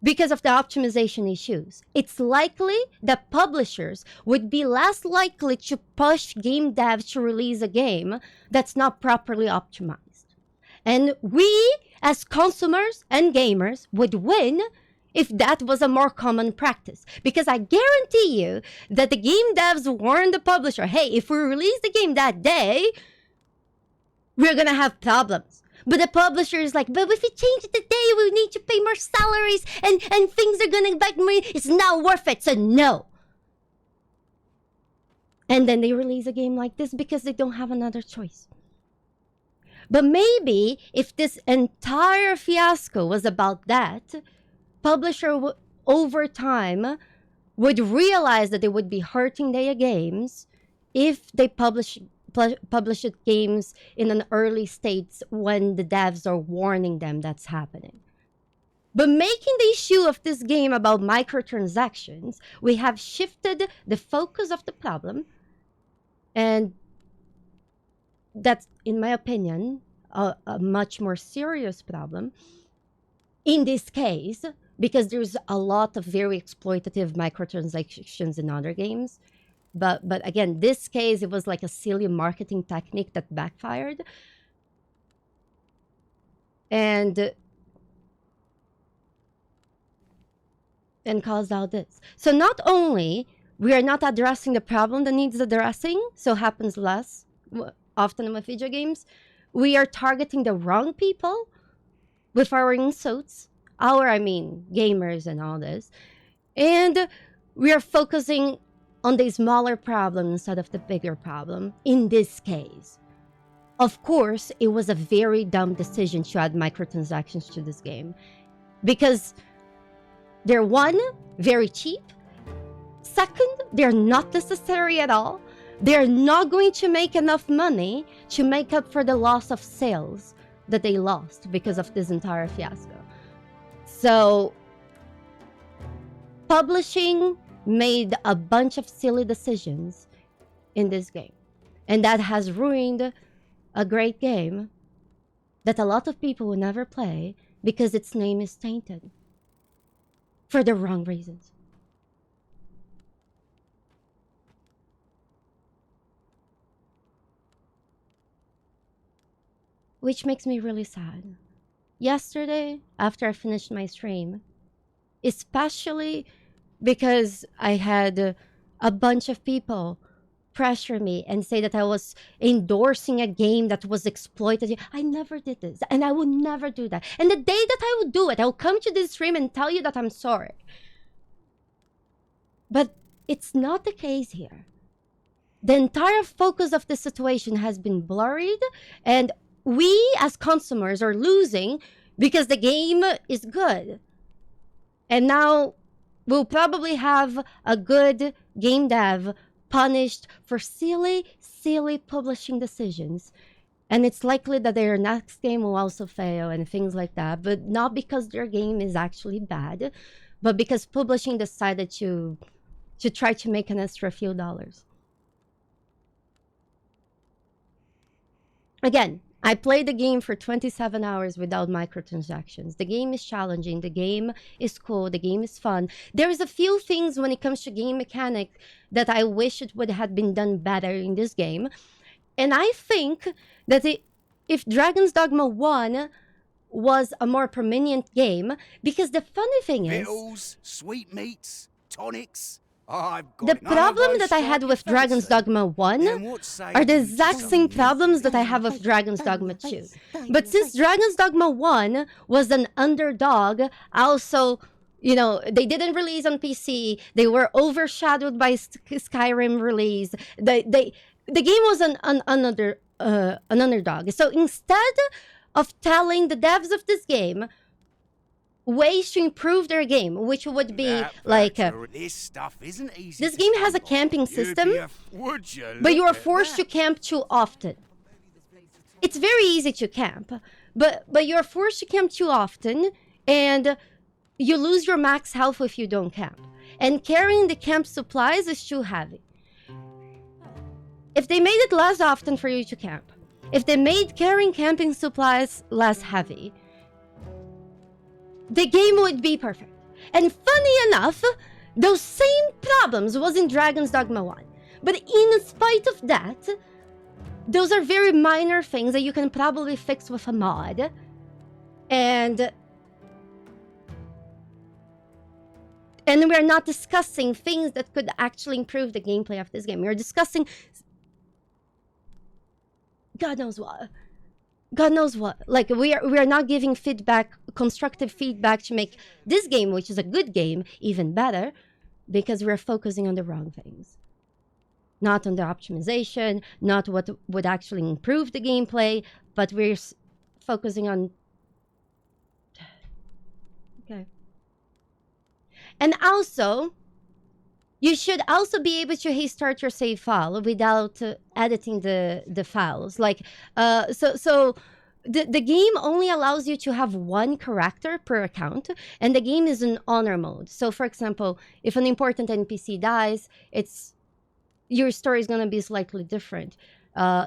because of the optimization issues, it's likely that publishers would be less likely to push game devs to release a game that's not properly optimized. And we, as consumers and gamers, would win if that was a more common practice. Because I guarantee you that the game devs warn the publisher, hey, if we release the game that day, we're gonna have problems. But the publisher is like, but if we change it today, we need to pay more salaries and things are gonna back me. It's not worth it, so no. And then they release a game like this because they don't have another choice. But maybe if this entire fiasco was about that, publisher over time would realize that they would be hurting their games if they publish games in an early state when the devs are warning them that's happening. But making the issue of this game about microtransactions, we have shifted the focus of the problem, and that's, in my opinion, a much more serious problem in this case, because there's a lot of very exploitative microtransactions in other games. But again, this case, it was like a silly marketing technique that backfired. And caused all this. So not only we are not addressing the problem that needs addressing, so happens less often with video games, we are targeting the wrong people with our insults. Gamers and all this. And we are focusing on the smaller problem instead of the bigger problem in this case. Of course, it was a very dumb decision to add microtransactions to this game because they're, one, very cheap. Second, they're not necessary at all. They're not going to make enough money to make up for the loss of sales that they lost because of this entire fiasco. So, publishing made a bunch of silly decisions in this game. And that has ruined a great game that a lot of people will never play because its name is tainted. For the wrong reasons. which makes me really sad. Yesterday, after I finished my stream, especially because I had a bunch of people pressure me and say that I was endorsing a game that was exploitative. I never did this, and I would never do that. And the day that I would do it, I'll come to this stream and tell you that I'm sorry. But it's not the case here. The entire focus of the situation has been blurred, and we as consumers are losing because the game is good. And now we'll probably have a good game dev punished for silly publishing decisions. And it's likely that their next game will also fail and things like that, but not because their game is actually bad, but because publishing decided to try to make an extra few dollars. Again, I played the game for 27 hours without microtransactions. The game is challenging, the game is cool, the game is fun. There's a few things when it comes to game mechanic that I wish it would have been done better in this game. And I think that if Dragon's Dogma 1 was a more prominent game, because the funny thing is...
Vittles, sweetmeats, tonics...
The problem that I had with Dragon's Dogma 1 are the exact same problems that I have with Dragon's Dogma 2. But since Dragon's Dogma 1 was an underdog, also, you know, they didn't release on PC, they were overshadowed by Skyrim release, the game was an underdog. So instead of telling the devs of this game ways to improve their game, which would be like
this stuff isn't easy.
This game has a camping system, but you are forced to camp too often. It's very easy to camp, but you're forced to camp too often, and you lose your max health if you don't camp. And carrying the camp supplies is too heavy. If they made it less often for you to camp, if they made carrying camping supplies less heavy, the game would be perfect. And funny enough, those same problems was in Dragon's Dogma 1. But in spite of that, those are very minor things that you can probably fix with a mod. And we're not discussing things that could actually improve the gameplay of this game. We're discussing God knows what. God knows what. Like, we are not giving feedback, constructive feedback to make this game, which is a good game, even better, because we're focusing on the wrong things. Not on the optimization, not what would actually improve the gameplay, but we're focusing on... Okay. And also, you should also be able to restart your save file without editing the files. Like, so the game only allows you to have one character per account, and the game is in honor mode. So, for example, if an important NPC dies, your story is going to be slightly different.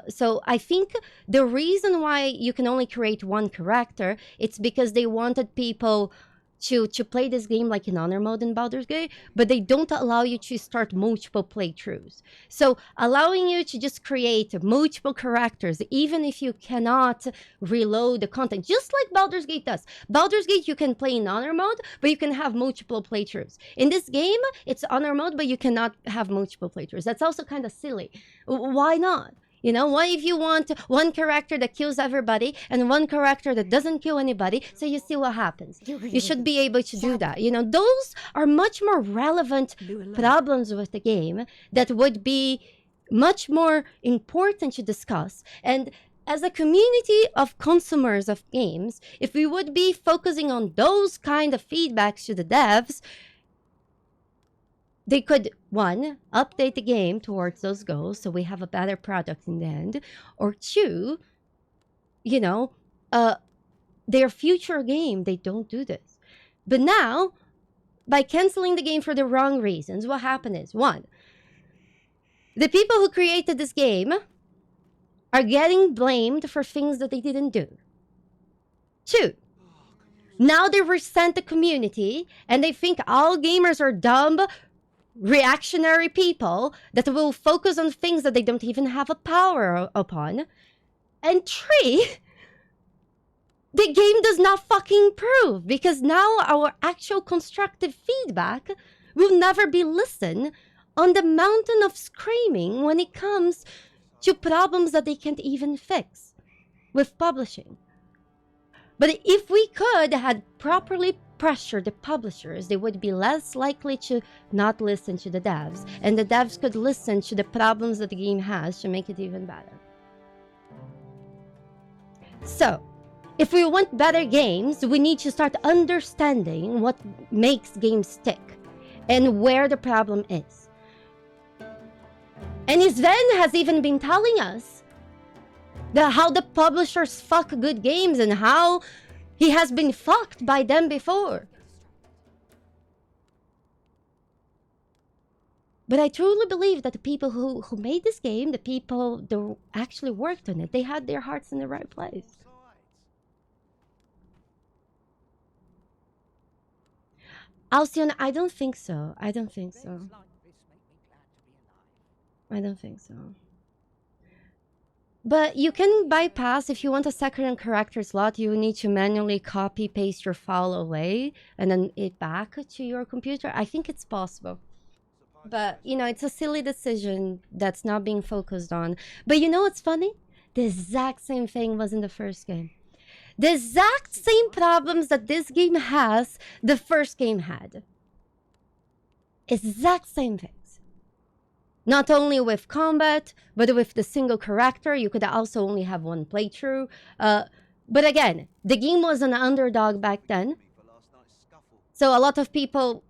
So I think the reason why you can only create one character, it's because they wanted people to play this game like in honor mode in Baldur's Gate, but they don't allow you to start multiple playthroughs. So allowing you to just create multiple characters, even if you cannot reload the content, just like Baldur's Gate does. Baldur's Gate, you can play in honor mode, but you can have multiple playthroughs. In this game, it's honor mode, but you cannot have multiple playthroughs. That's also kind of silly. Why not? You know, what if you want one character that kills everybody and one character that doesn't kill anybody, so you see what happens? You should be able to do that. You know, those are much more relevant problems with the game that would be much more important to discuss. And as a community of consumers of games, if we would be focusing on those kind of feedbacks to the devs, they could, one, update the game towards those goals so we have a better product in the end. Or two, you know, their future game, they don't do this. But now, by canceling the game for the wrong reasons, what happened is, one, the people who created this game are getting blamed for things that they didn't do. Two, now they resent the community and they think all gamers are dumb, reactionary people that will focus on things that they don't even have a power upon. And three, the game does not fucking improve, because now our actual constructive feedback will never be listened on the mountain of screaming when it comes to problems that they can't even fix with publishing. But if we could had properly pressured the publishers, they would be less likely to not listen to the devs, and the devs could listen to the problems that the game has to make it even better. So, if we want better games, we need to start understanding what makes games tick and where the problem is. And Sven has even been telling us how the publishers fuck good games and how he has been fucked by them before. But I truly believe that the people who made this game, the people that actually worked on it, they had their hearts in the right place. Alcyon, I don't think so. I don't think so. I don't think so. But you can bypass, if you want a second character slot, you need to manually copy paste your file away and then it back to your computer. I think it's possible. But, you know, it's a silly decision that's not being focused on. But you know what's funny? The exact same thing was in the first game. The exact same problems that this game has, the first game had. Exact same things. Not only with combat, but with the single character. You could also only have one playthrough. But again, the game was an underdog back then. So a lot of people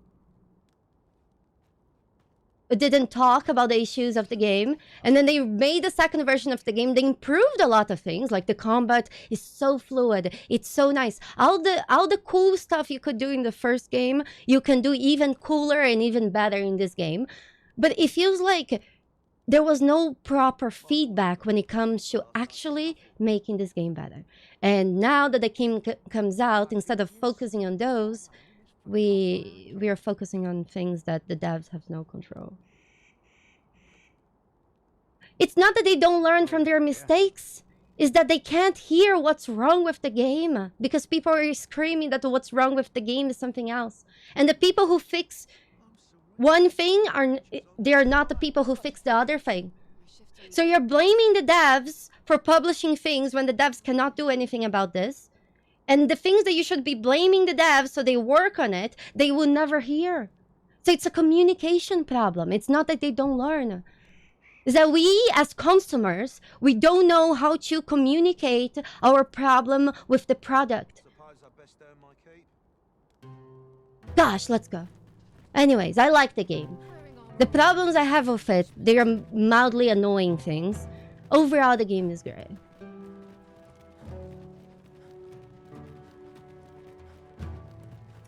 didn't talk about the issues of the game, and then they made the second version of the game. They improved a lot of things, like the combat is so fluid, it's so nice. All the cool stuff you could do in the first game, you can do even cooler and even better in this game. But it feels like there was no proper feedback when it comes to actually making this game better. And now that the game comes out, instead of focusing on those, we are focusing on things that the devs have no control. It's not that they don't learn from their mistakes, it's that they can't hear what's wrong with the game, because people are screaming that what's wrong with the game is something else. And the people who fix one thing they are not the people who fix the other thing. So you're blaming the devs for publishing things when the devs cannot do anything about this. And the things that you should be blaming the devs so they work on it, they will never hear. So it's a communication problem. It's not that they don't learn. It's that we, as consumers, we don't know how to communicate our problem with the product. Gosh, let's go. Anyways, I like the game. The problems I have with it, they are mildly annoying things. Overall, the game is great.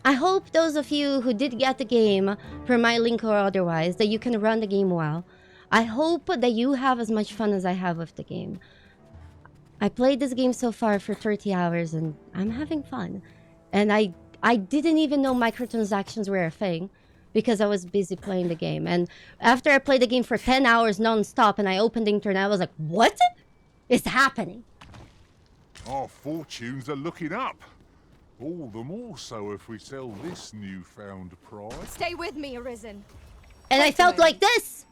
I hope those of you who did get the game from my link or otherwise, that you can run the game well. I hope that you have as much fun as I have with the game. I played this game so far for 30 hours and I'm having fun. And I didn't even know microtransactions were a thing because I was busy playing the game. And after I played the game for 10 hours non-stop and I opened the internet, I was like, what is happening?
Our fortunes are looking up. All the more so if we sell this newfound pride.
Stay with me, Arisen.
And I felt like this.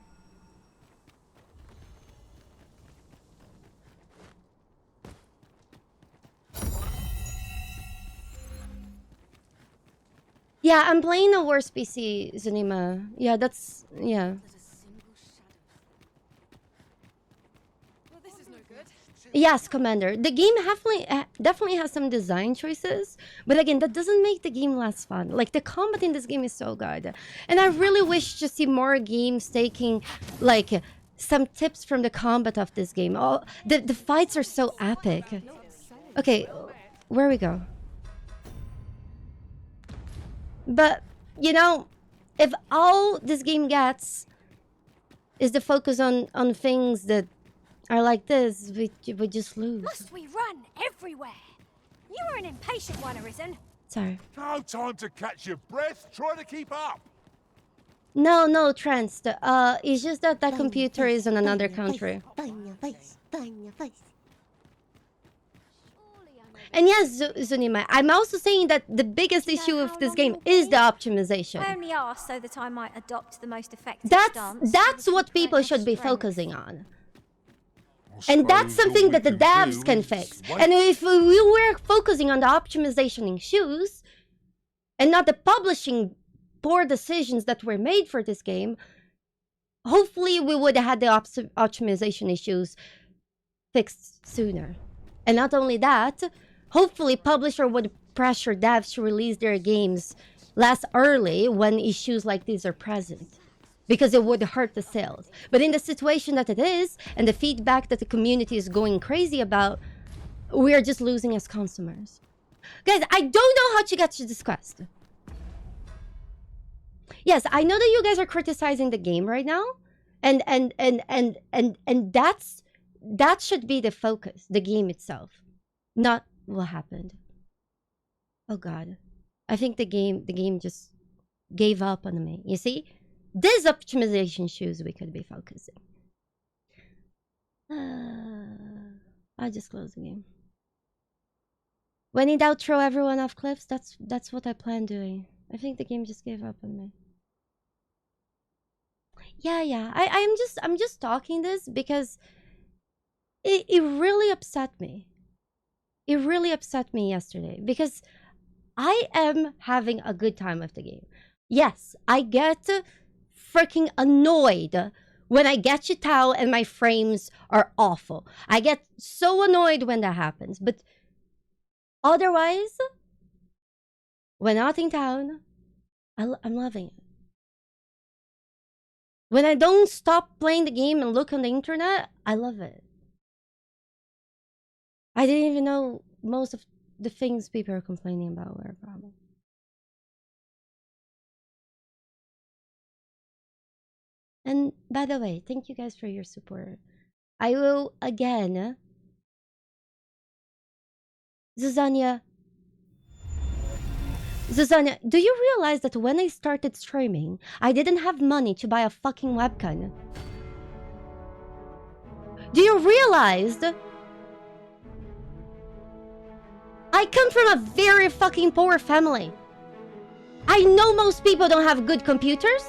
Yeah, I'm playing a worse PC, Zanima. Yeah, that's... yeah. Yes, Commander. The game definitely has some design choices, but again, that doesn't make the game less fun. Like, the combat in this game is so good. And I really wish to see more games taking, like, some tips from the combat of this game. Oh, the fights are so epic. Okay, where we go? But, you know, if all this game gets is the focus on things that are like this, we just lose.
Must we run everywhere? You are an impatient one, Arisen.
Sorry.
No time to catch your breath. Try to keep up.
No, Trance. It's just that that computer is in another country. And yes, Zunima, I'm also saying that the biggest issue with this game is the optimization.
I only asked so that I might adopt the most effective stance.
That's what people should be focusing on. And that's something that the devs can fix. And if we were focusing on the optimization issues, and not the publishing poor decisions that were made for this game, hopefully we would have had the optimization issues fixed sooner. And not only that, hopefully publisher would pressure devs to release their games less early when issues like these are present, because it would hurt the sales. But in the situation that it is, and the feedback that the community is going crazy about, we are just losing as consumers. Guys, I don't know how to get to this quest. Yes, I know that you guys are criticizing the game right now, and that should be the focus, the game itself, not what happened. Oh God, I think the game just gave up on me. You see, this optimization issues we could be focusing. I'll just close the game. When in doubt, throw everyone off cliffs. That's what I plan doing. I think the game just gave up on me. Yeah. I'm just talking this because it really upset me. It really upset me yesterday because I am having a good time with the game. Yes, I get freaking annoyed when I get to town and my frames are awful. I get so annoyed when that happens. But otherwise, when not in town, I'm loving it. When I don't stop playing the game and look on the internet, I love it. I didn't even know most of the things people are complaining about were a problem. And by the way, thank you guys for your support. I will again, Zuzania, do you realize that when I started streaming, I didn't have money to buy a fucking webcam? Do you realize I come from a very fucking poor family? I know most people don't have good computers.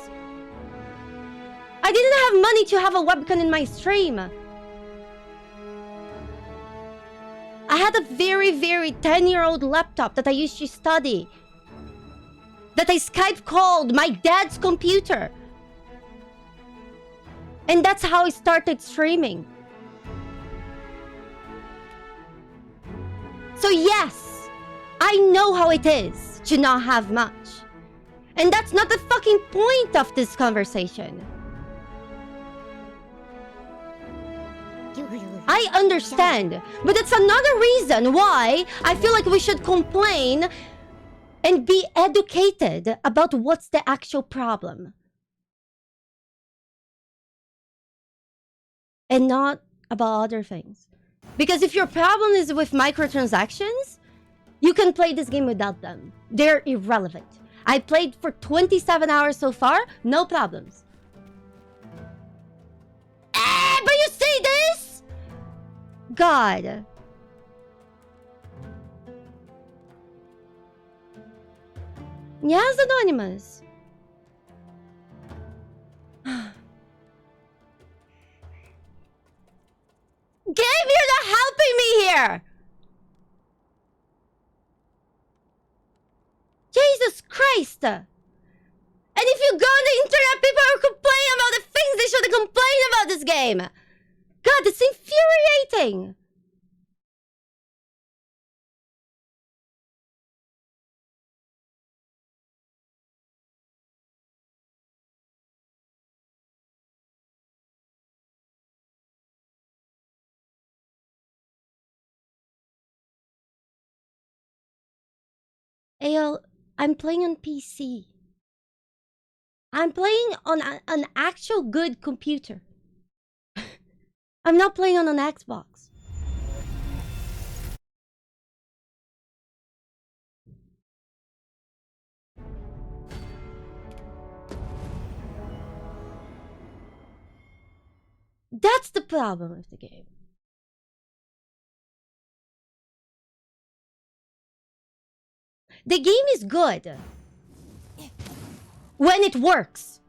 I didn't have money to have a webcam in my stream. I had a very 10-year-old laptop that I used to study, that I Skype called my dad's computer. And that's how I started streaming. So yes, I know how it is to not have much. And that's not the fucking point of this conversation. I understand, but it's another reason why I feel like we should complain and be educated about what's the actual problem. And not about other things. Because if your problem is with microtransactions, you can play this game without them. They're irrelevant. I played for 27 hours so far, no problems. But you say this? God. Yes, Anonymous. Gabe, you're not helping me here! Jesus Christ! And if you go on the internet, people are complaining about the things they shouldn't complain about this game! God, it's infuriating! Ayo, I'm playing on PC. I'm playing on an actual good computer. I'm not playing on an Xbox. That's the problem with the game. The game is good when it works.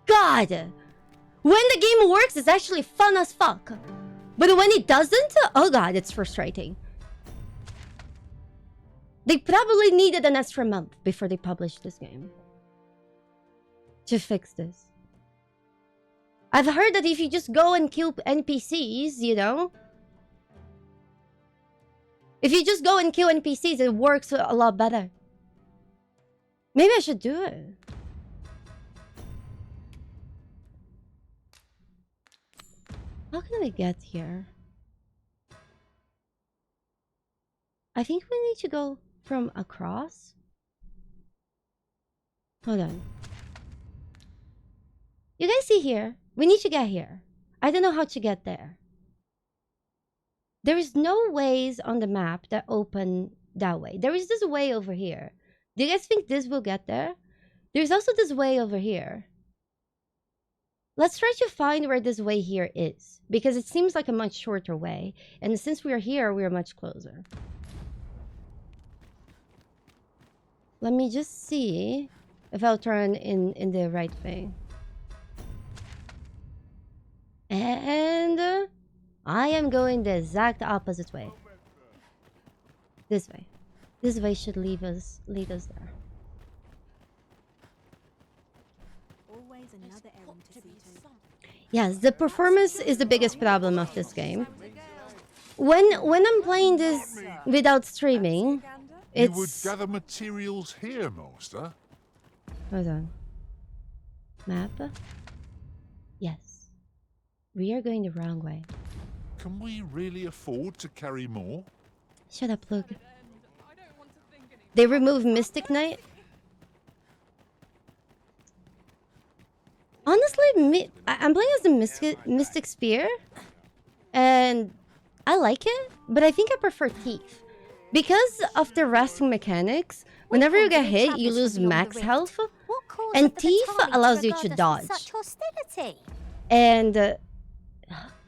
God, when the game works, it's actually fun as fuck. But when it doesn't, oh god, it's frustrating. They probably needed an extra month before they published this game to fix this. I've heard that if you just go and kill NPCs, you know, if you just go and kill NPCs, it works a lot better. Maybe I should do it. How can we get here? I think we need to go from across. Hold on. You guys see here? We need to get here. I don't know how to get there. There is no ways on the map that open that way. There is this way over here. Do you guys think this will get there? There's also this way over here. Let's try to find where this way here is, because it seems like a much shorter way. And since we're here, we're much closer. Let me just see if I'll turn in the right way. And I am going the exact opposite way. This way. This way should lead us there.
Always another errand to see to.
Yes, the performance is the biggest problem of this game. When I'm playing this without streaming,
You would gather materials here, Master.
Hold on. Map? Yes. We are going the wrong way.
Can we really afford to carry more?
Shut up, Luke. They removed Mystic Knight? Honestly, I'm playing as the Mystic Spear. And I like it, but I think I prefer Teeth. Because of the resting mechanics, whenever you get hit, you lose max health. And Teeth allows you to dodge. And...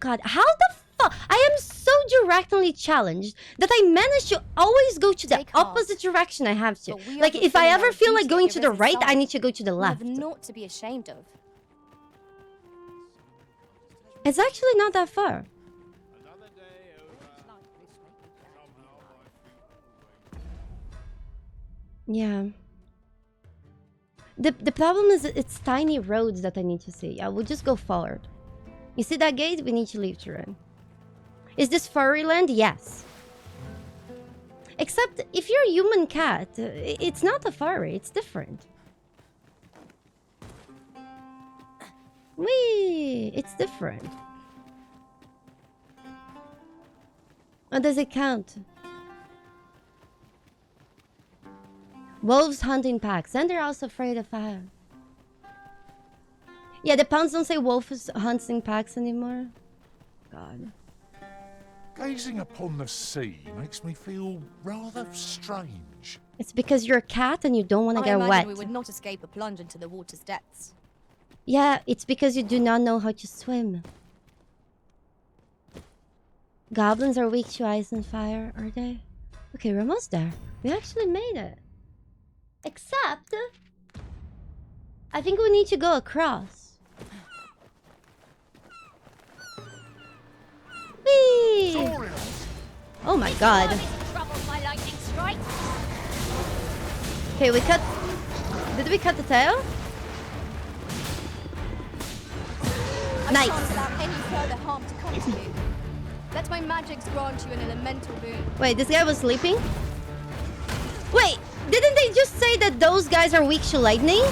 God, how the fuck? I am so directly challenged that I managed to always go to the opposite direction I have to. Like, if I ever feel like going to the right, I need to go to the left.
We have naught to be ashamed of.
It's actually not that far. Yeah. The problem is it's tiny roads that I need to see. I will just go forward. You see that gate? We need to leave Turin. Is this furry land? Yes. Except if you're a human cat, it's not a furry, it's different. Whee! It's different. Or does it count? Wolves hunting packs, and they're also afraid of fire. Yeah, the pounds don't say wolves hunting packs anymore. God.
Gazing upon the sea makes me feel rather strange.
It's because you're a cat and you don't want to get
I
wet.
imagine we would not escape a plunge into the water's depths.
Yeah, it's because you do not know how to swim. Goblins are weak to ice and fire, are they? Okay, we're almost there. We actually made it. Except... I think we need to go across. Whee! Oh my god. Okay, we cut... Did we cut the tail? Nice.
Without any further harm to come to you. Let my magics grant you an elemental boon.
Wait, this guy was sleeping? Wait, didn't they just say that those guys are weak to lightning?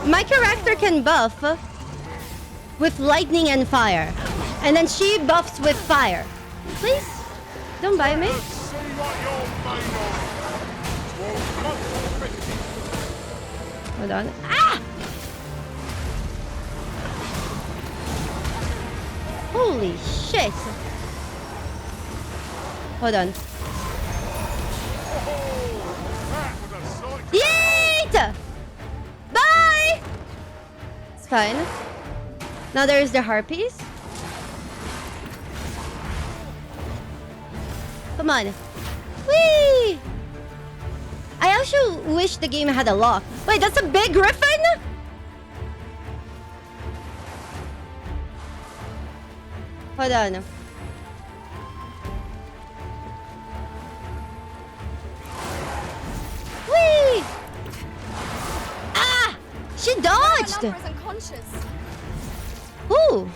My character can buff with lightning and fire. And then she buffs with fire. Please, don't bite me. Hold on. Ah! Holy shit. Hold on. Yeet! Bye! It's fine. Now there's the harpies. Come on. Whee! I also wish the game had a lock. Wait, that's a big griffin? Hold on. Whee! Ah! She dodged! Who?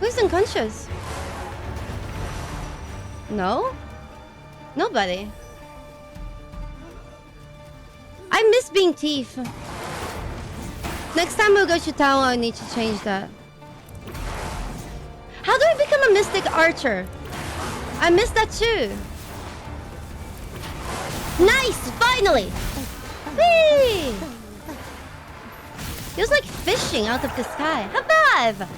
Who's unconscious? No? Nobody. I miss being thief. Next time we'll go to town, I need to change that. How do I become a mystic archer? I missed that too. Nice! Finally! Whee! Feels like fishing out of the sky. Habab!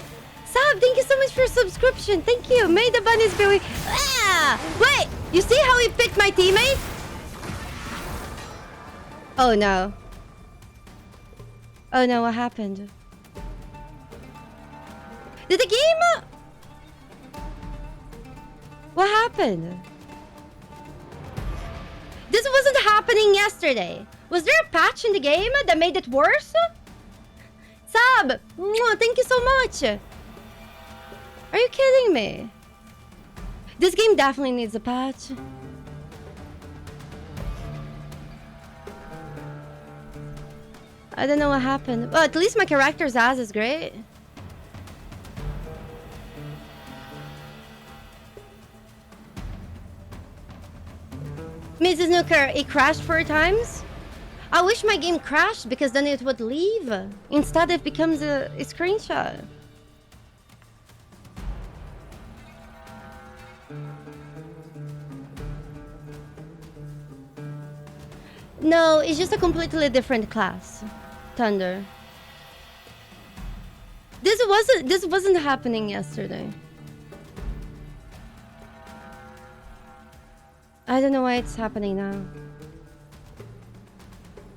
Sab, thank you so much for your subscription. Thank you. May the bunnies be with... Ah! Wait! You see how he picked my teammate? Oh no. Oh no, what happened? Did the game... What happened? This wasn't happening yesterday. Was there a patch in the game that made it worse? Sab! Thank you so much! Are you kidding me? This game definitely needs a patch. I don't know what happened. Well, at least my character's ass is great. Mrs. Snooker, it crashed 4 times? I wish my game crashed because then it would leave. Instead it becomes a screenshot. No, it's just a completely different class. Thunder. This wasn't happening yesterday. I don't know why it's happening now.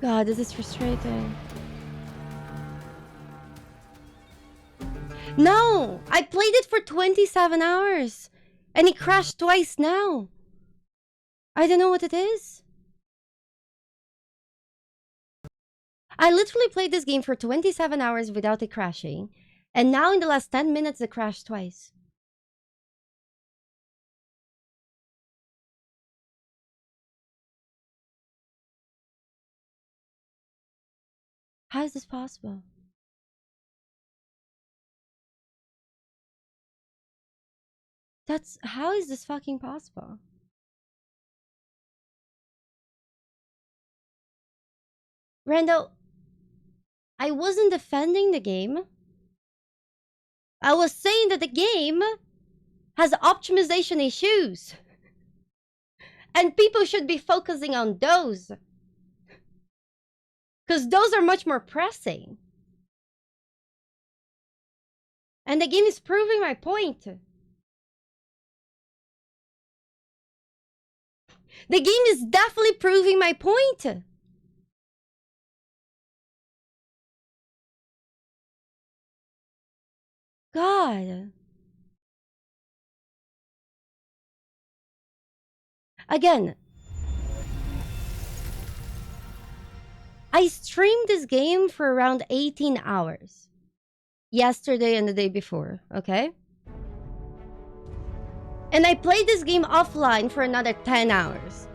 God, this is frustrating. No! I played it for 27 hours. And it crashed twice now. I don't know what it is. I literally played this game for 27 hours without it crashing. And now in the last 10 minutes it crashed twice. How is this possible? How is this fucking possible? Randall, I wasn't defending the game. I was saying that the game has optimization issues. And people should be focusing on those. Because those are much more pressing. And the game is proving my point. The game is definitely proving my point. God. Again. I streamed this game for around 18 hours. Yesterday and the day before, okay? And I played this game offline for another 10 hours.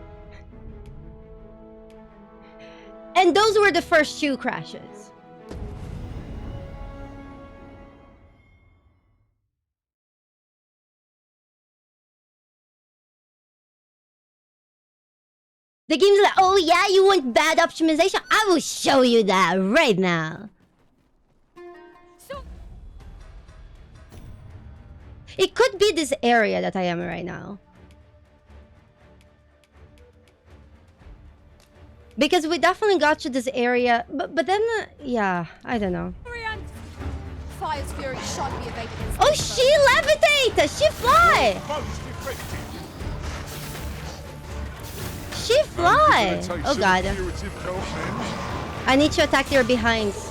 And those were the first 2 crashes. The game's like, oh yeah, you want bad optimization? I will show you that right now. It could be this area that I am right now. Because we definitely got to this area, but then, yeah, I don't know.
Fire's fury shan't be evaded.
Oh, she levitates! She fly! She fly! Oh god. I need to attack their behinds.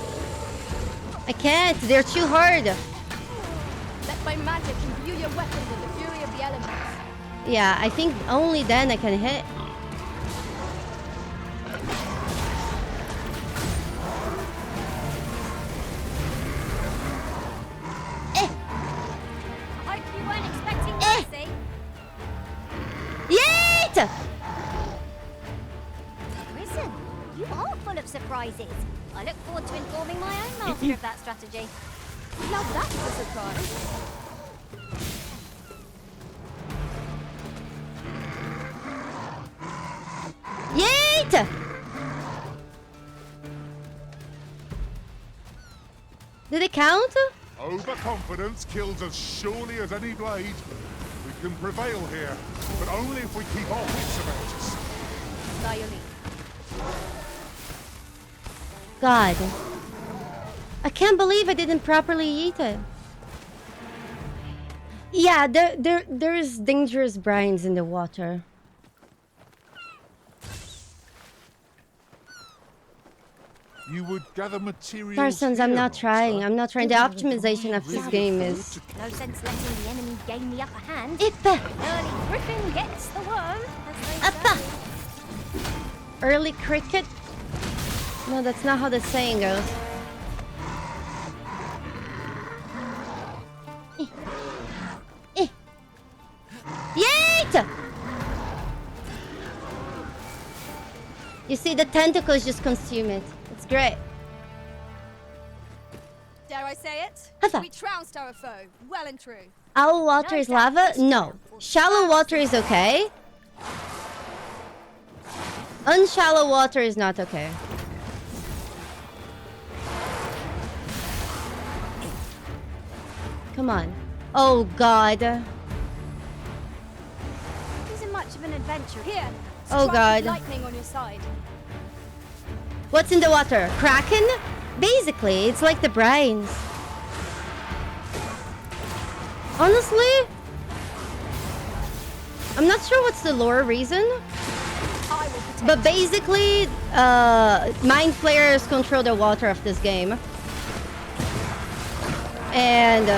I can't, they're too hard.
Let my magic imbue your weapon with the fury of the elements.
Yeah, I think only then I can hit.
I hope you weren't expecting mercy.
Yeet!
Risen, you are full of surprises. I look forward to informing my own master of that strategy.
Now that's a surprise.
Yeet! Did it count?
Overconfidence kills as surely as any blade. We can prevail here, but only if we keep our wits about us.
God. I can't believe I didn't properly eat it. Yeah, there's dangerous brines in the water.
You would gather materials.
Parsons, I'm not trying. I'm not trying. The optimization of this game is...
No sense letting the enemy gain the upper hand.
Ippa!
Early griffin gets the worm, as they say.
Early cricket? No, that's not how the saying goes. Yeet! You see, the tentacles just consume it. It's great.
Dare I say it? We trounced our foe, well and true.
Our water is lava? No. Shallow water is okay. Unshallow water is not okay. Come on. Oh, God.
Isn't much of an adventure.
Here.
Oh, God.
Lightning on your side.
What's in the water? Kraken? Basically, it's like the brines. Honestly, I'm not sure what's the lore reason. But basically, mind flayers control the water of this game. And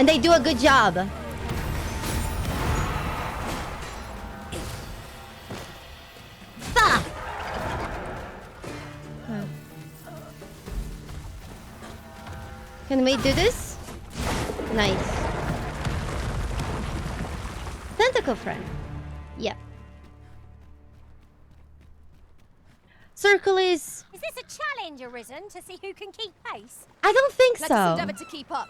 they do a good job. Fuck! Can we do this? Nice. Tentacle friend. Yeah. Circle is...
Is this a challenge, Arisen, to see who can keep pace?
I don't think
Let
so.
us endeavor to keep up,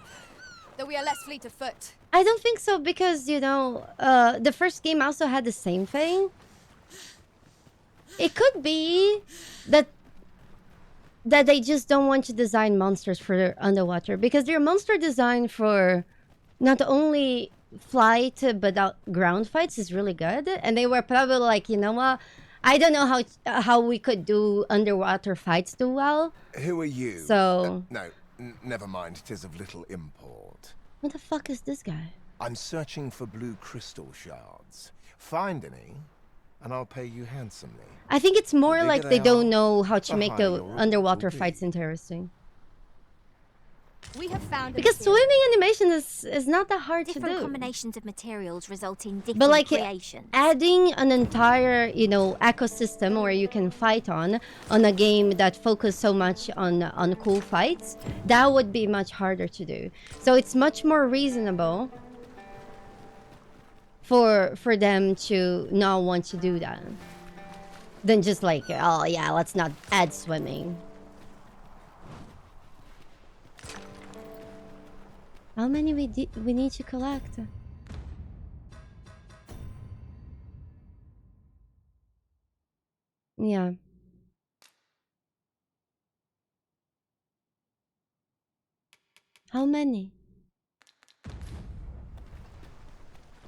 though we are less fleet of foot.
I don't think so because, you know, the first game also had the same thing. It could be that they just don't want to design monsters for underwater because they're monster designed for not only flight but ground fights is really good, and they were probably like, you know what, I don't know how we could do underwater fights too well.
Who are you?
So
no, never mind. 'Tis of little import.
What the fuck is this guy?
I'm searching for blue crystal shards. Find any, and I'll pay you handsomely.
I think it's more
The
like
bigger
they
they
don't
are,
know how to
the
make
higher
the
your
underwater
reward will
fights interesting.
We have found
Because swimming animation is not that hard to
Different
do.
combinations of materials result in different
But like
creations.
adding an entire, you know, ecosystem where you can fight on a game that focuses so much on cool fights, that would be much harder to do. So it's much more reasonable for them to not want to do that than just like, oh yeah, let's not add swimming. How many we need to collect? Yeah. How many?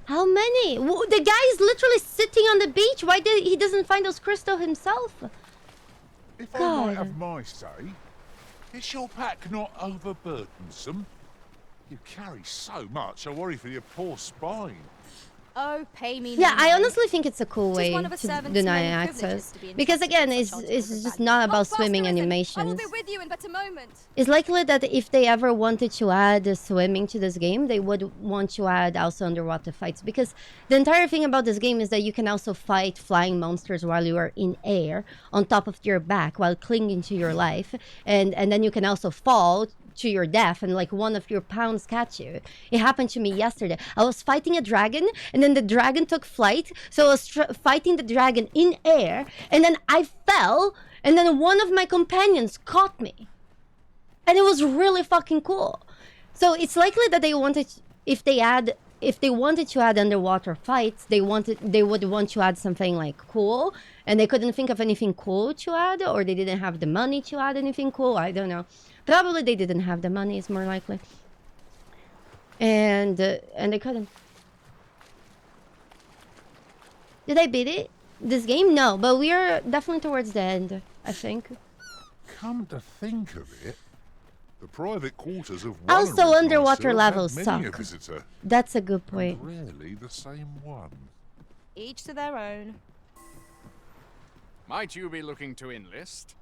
How many? The guy is literally sitting on the beach. Why did he doesn't find those crystals himself?
If I
God.
might have my say, is your pack not overburdensome? You carry so much, I worry for your poor spine.
Oh, pay me.
Yeah,
no
I
mind.
honestly think it's a cool
Tis
way
one of a
to
servant's
deny
many
access.
privileges to be
Because
entrusted
again,
with such
it's
honourable
just
value.
not about
Hold
swimming
fast, Arisen. I will
animations.
be with you in but a moment.
It's likely that if they ever wanted to add swimming to this game, they would want to add also underwater fights. Because the entire thing about this game is that you can also fight flying monsters while you are in air on top of your back while clinging to your life. And then you can also fall to your death and like one of your pounds catch you. It happened to me yesterday. I was fighting a dragon and then the dragon took flight. So I was fighting the dragon in air and then I fell and then one of my companions caught me. And it was really fucking cool. So it's likely that they wanted, if they wanted to add underwater fights, they would want to add something like cool, and they couldn't think of anything cool to add, or they didn't have the money to add anything cool. I don't know. Probably they didn't have the money. It's more likely. And they couldn't. Did I beat it? This game? No, but we are definitely towards the end, I think.
Come to think of it, the private quarters of one
Also,
original
underwater
serve
levels
had many a
suck.
visitor,
That's a good
and
point.
rarely the same one.
Each to their own.
Might you be looking to enlist?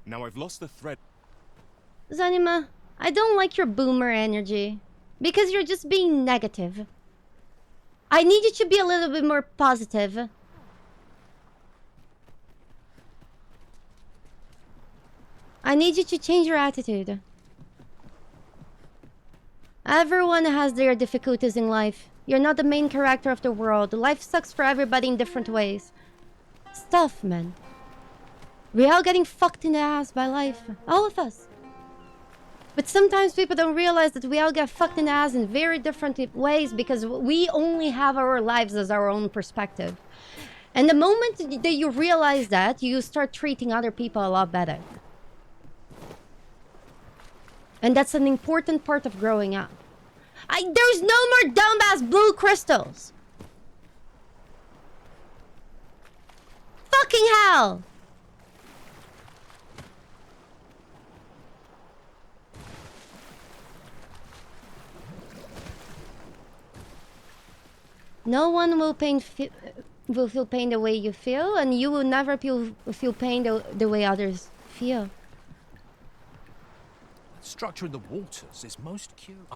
Now I've lost the thread.
Zanima, I don't like your boomer energy. Because you're just being negative. I need you to be a little bit more positive. I need you to change your attitude. Everyone has their difficulties in life. You're not the main character of the world. Life sucks for everybody in different ways. Stuff, man. We're all getting fucked in the ass by life. All of us. But sometimes people don't realize that we all get fucked in the ass in very different ways because we only have our lives as our own perspective. And the moment that you realize that, you start treating other people a lot better. And that's an important part of growing up. There's no more dumbass blue crystals! Fucking hell! No one will feel pain the way you feel, and you will never feel pain the way others feel.
The structure in the waters is most curious.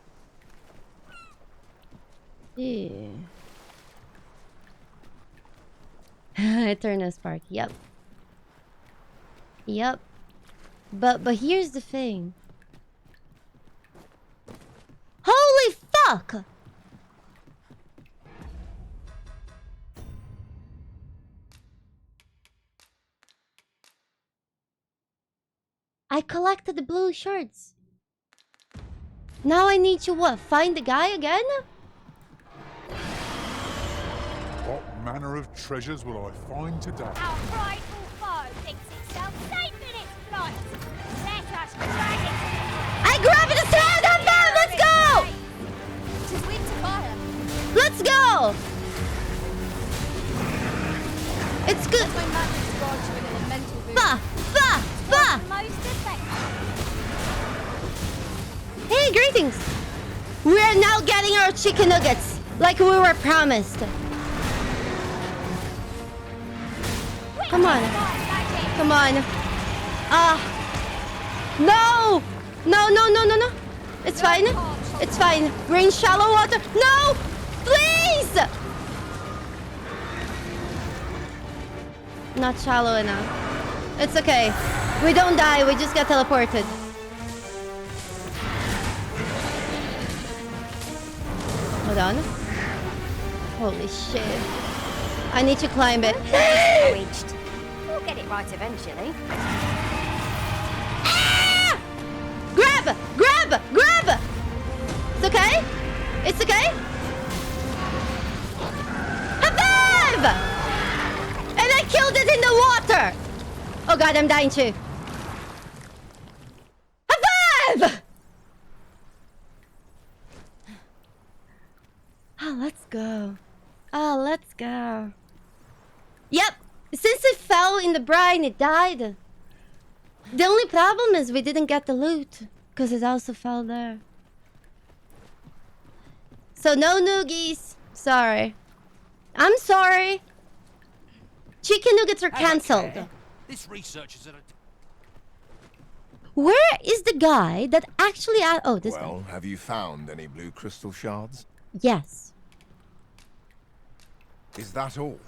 Yeah. Eternal Spark, yep. Yep. But here's the thing. Holy fuck! I collected the blue shirts. Now I need to what? Find the guy again?
What manner of treasures will I find today?
Our prideful foe thinks itself safe in its flight. Let us drag it.
I grab it as hand up there! Let's go!
Tis weak to fire.
Let's go! It's good.
My magic brought you an elemental boon.
Bah! Bah! Bah!
Most effective.
Hey, greetings! We are now getting our chicken nuggets, like we were promised. Come on. Come on. No! No, no, no, no, no. It's fine. It's fine. We're in shallow water. No! Please! Not shallow enough. It's okay. We don't die, we just get teleported. Hold on. Holy shit. I need to climb it.
Reached. We'll get it right eventually.
Ah! Grab! Grab! Grab! It's okay? It's okay? High five! And I killed it in the water! Oh god, I'm dying too. High five! Oh, let's go. Oh, let's go. Yep, since it fell in the brine, it died. The only problem is we didn't get the loot. Because it also fell there. So no noogies. Sorry. I'm sorry. Chicken nuggets are cancelled.
This research is at a...
Where is the guy that actually... Oh, this
Well, have you found any blue crystal shards?
Yes.
Is that all?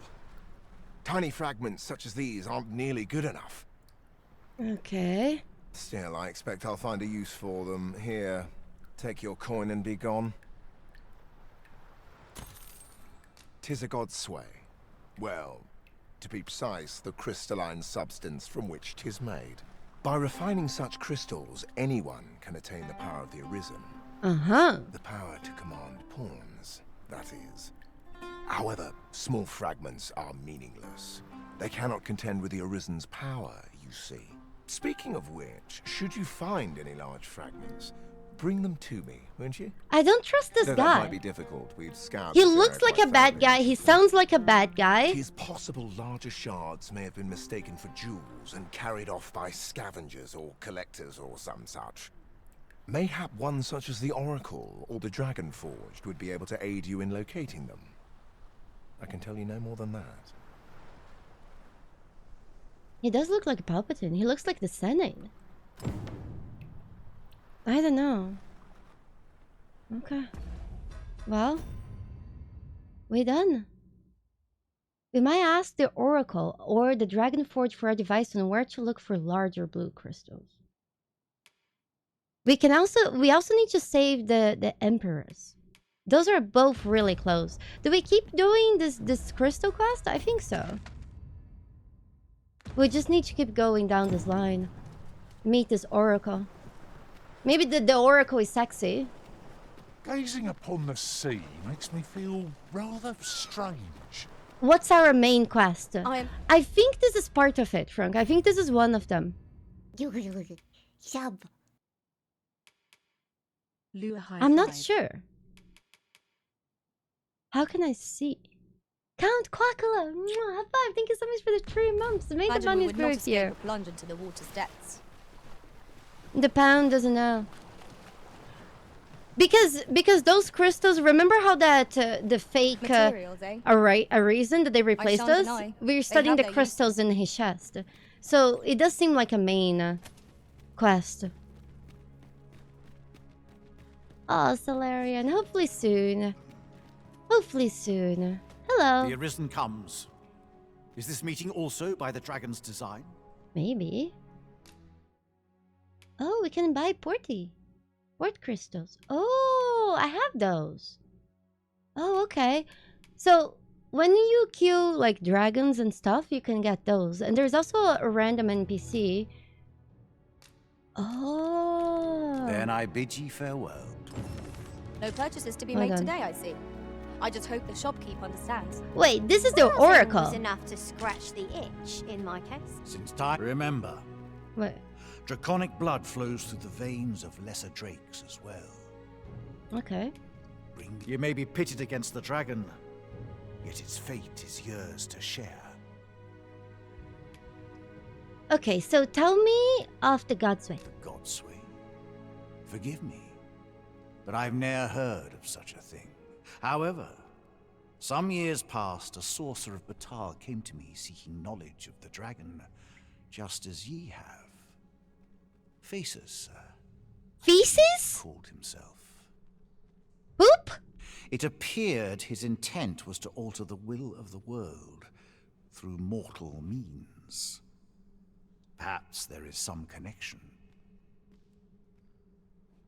Tiny fragments such as these aren't nearly good enough.
Okay.
Still, I expect I'll find a use for them. Here, take your coin and be gone. 'Tis a god's sway. Well, to be precise, the crystalline substance from which 'tis made. By refining such crystals, anyone can attain the power of the Arisen.
Uh-huh.
The power to command pawns, that is. However, small fragments are meaningless. They cannot contend with the Arisen's power, you see. Speaking of which, should you find any large fragments, bring them to me, won't you?
I don't trust this
Though
guy.
That might be difficult. We've scoured
He
this
looks
area
like
quite
a bad
thoroughly.
guy. He sounds like a bad guy.
It is possible larger shards may have been mistaken for jewels and carried off by scavengers or collectors or some such. Mayhap one such as the Oracle or the Dragon Forged would be able to aid you in locating them. I can tell you no more than that.
He does look like Palpatine. He looks like the Senate. I don't know. Okay. Well, we done. We might ask the Oracle or the Dragon Forge for advice on where to look for larger blue crystals. We also need to save the Emperors. Those are both really close. Do we keep doing this crystal quest? I think so. We just need to keep going down this line. Meet this Oracle. Maybe the Oracle is sexy.
Gazing upon the sea makes me feel rather strange.
What's our main quest? I think this is part of it, Frank. I think this is one of them. I'm not sure. How can I see? Count Quackala! High five! Thank you so much for the 3 months. May the bunnies grow here.
Plunge into the water's depths.
The pound doesn't know. Because those crystals, remember how that the fake
Materials, eh?
a reason that they replaced
shan't
us?
deny.
We're
They
studying
have
the
their
crystals in his chest. So it does seem like a main quest. Oh, Solarian, hopefully soon. Hopefully soon. Hello.
The Arisen comes. Is this meeting also by the dragon's design?
Maybe. Oh, we can buy port crystals. Oh, I have those. Oh, okay. So when you kill like dragons and stuff, you can get those. And there's also a random NPC. Oh.
Then I bid ye farewell.
No purchases to be
Hold
made
on.
today, I see. I just hope the shopkeep understands.
Wait, this is the
Nothing
Oracle.
was enough to scratch the itch in my case.
Since time, remember,
What?
draconic blood flows through the veins of lesser drakes as well.
Okay.
You may be pitted against the dragon, yet its fate is yours to share.
Okay, so tell me of the God's Way.
God's way. Forgive me, but I've ne'er heard of such a thing. However, some years past, a sorcerer of Batar came to me seeking knowledge of the dragon, just as ye have. Faces, sir.
Feces?
Called himself.
Boop?
It appeared his intent was to alter the will of the world through mortal means. Perhaps there is some connection.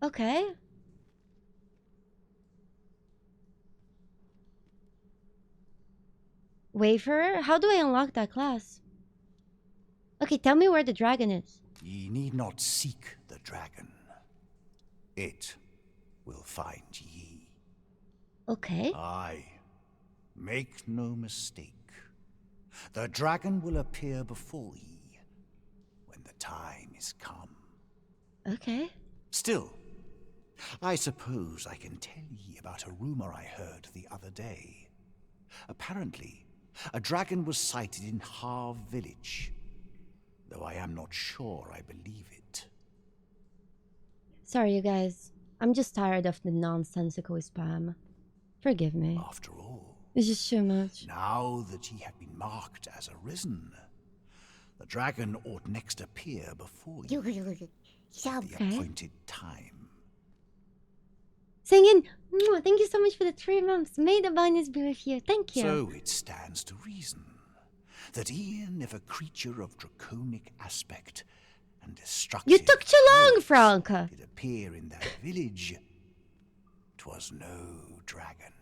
Okay. Wayfarer? How do I unlock that class? Okay, tell me where the dragon is.
Ye need not seek the dragon. It will find ye.
Okay.
Aye. Make no mistake. The dragon will appear before ye when the time is come.
Okay.
Still, I suppose I can tell ye about a rumor I heard the other day. Apparently, a dragon was sighted in Harv village, though I am not sure I believe it.
Sorry, you guys. I'm just tired of the nonsensical spam. Forgive me.
After all,
it's just too much.
Now that ye have been marked as arisen, the dragon ought next appear before you at the appointed time.
Singing, thank you so much for the 3 months. May the bindings be with you. Thank you.
So it stands to reason that e'en if a creature of draconic aspect and destructive
You took too long, Franca.
did appear in that village, 'twas no dragon.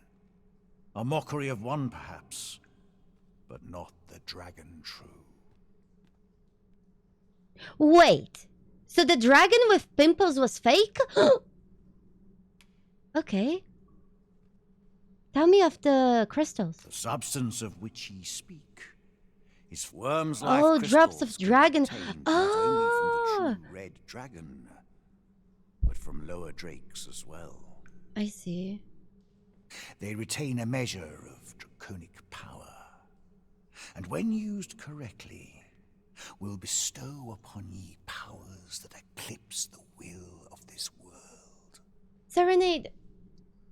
A mockery of one, perhaps, but not the dragon true.
Wait, so the dragon with pimples was fake? Okay. Tell me of the crystals.
The substance of which ye speak is worm's life
drops of
crystals
dragon.
obtained not only from the true red dragon, but from lower drakes as well.
I see.
They retain a measure of draconic power, and when used correctly, will bestow upon ye powers that eclipse the will of this world.
Serenade,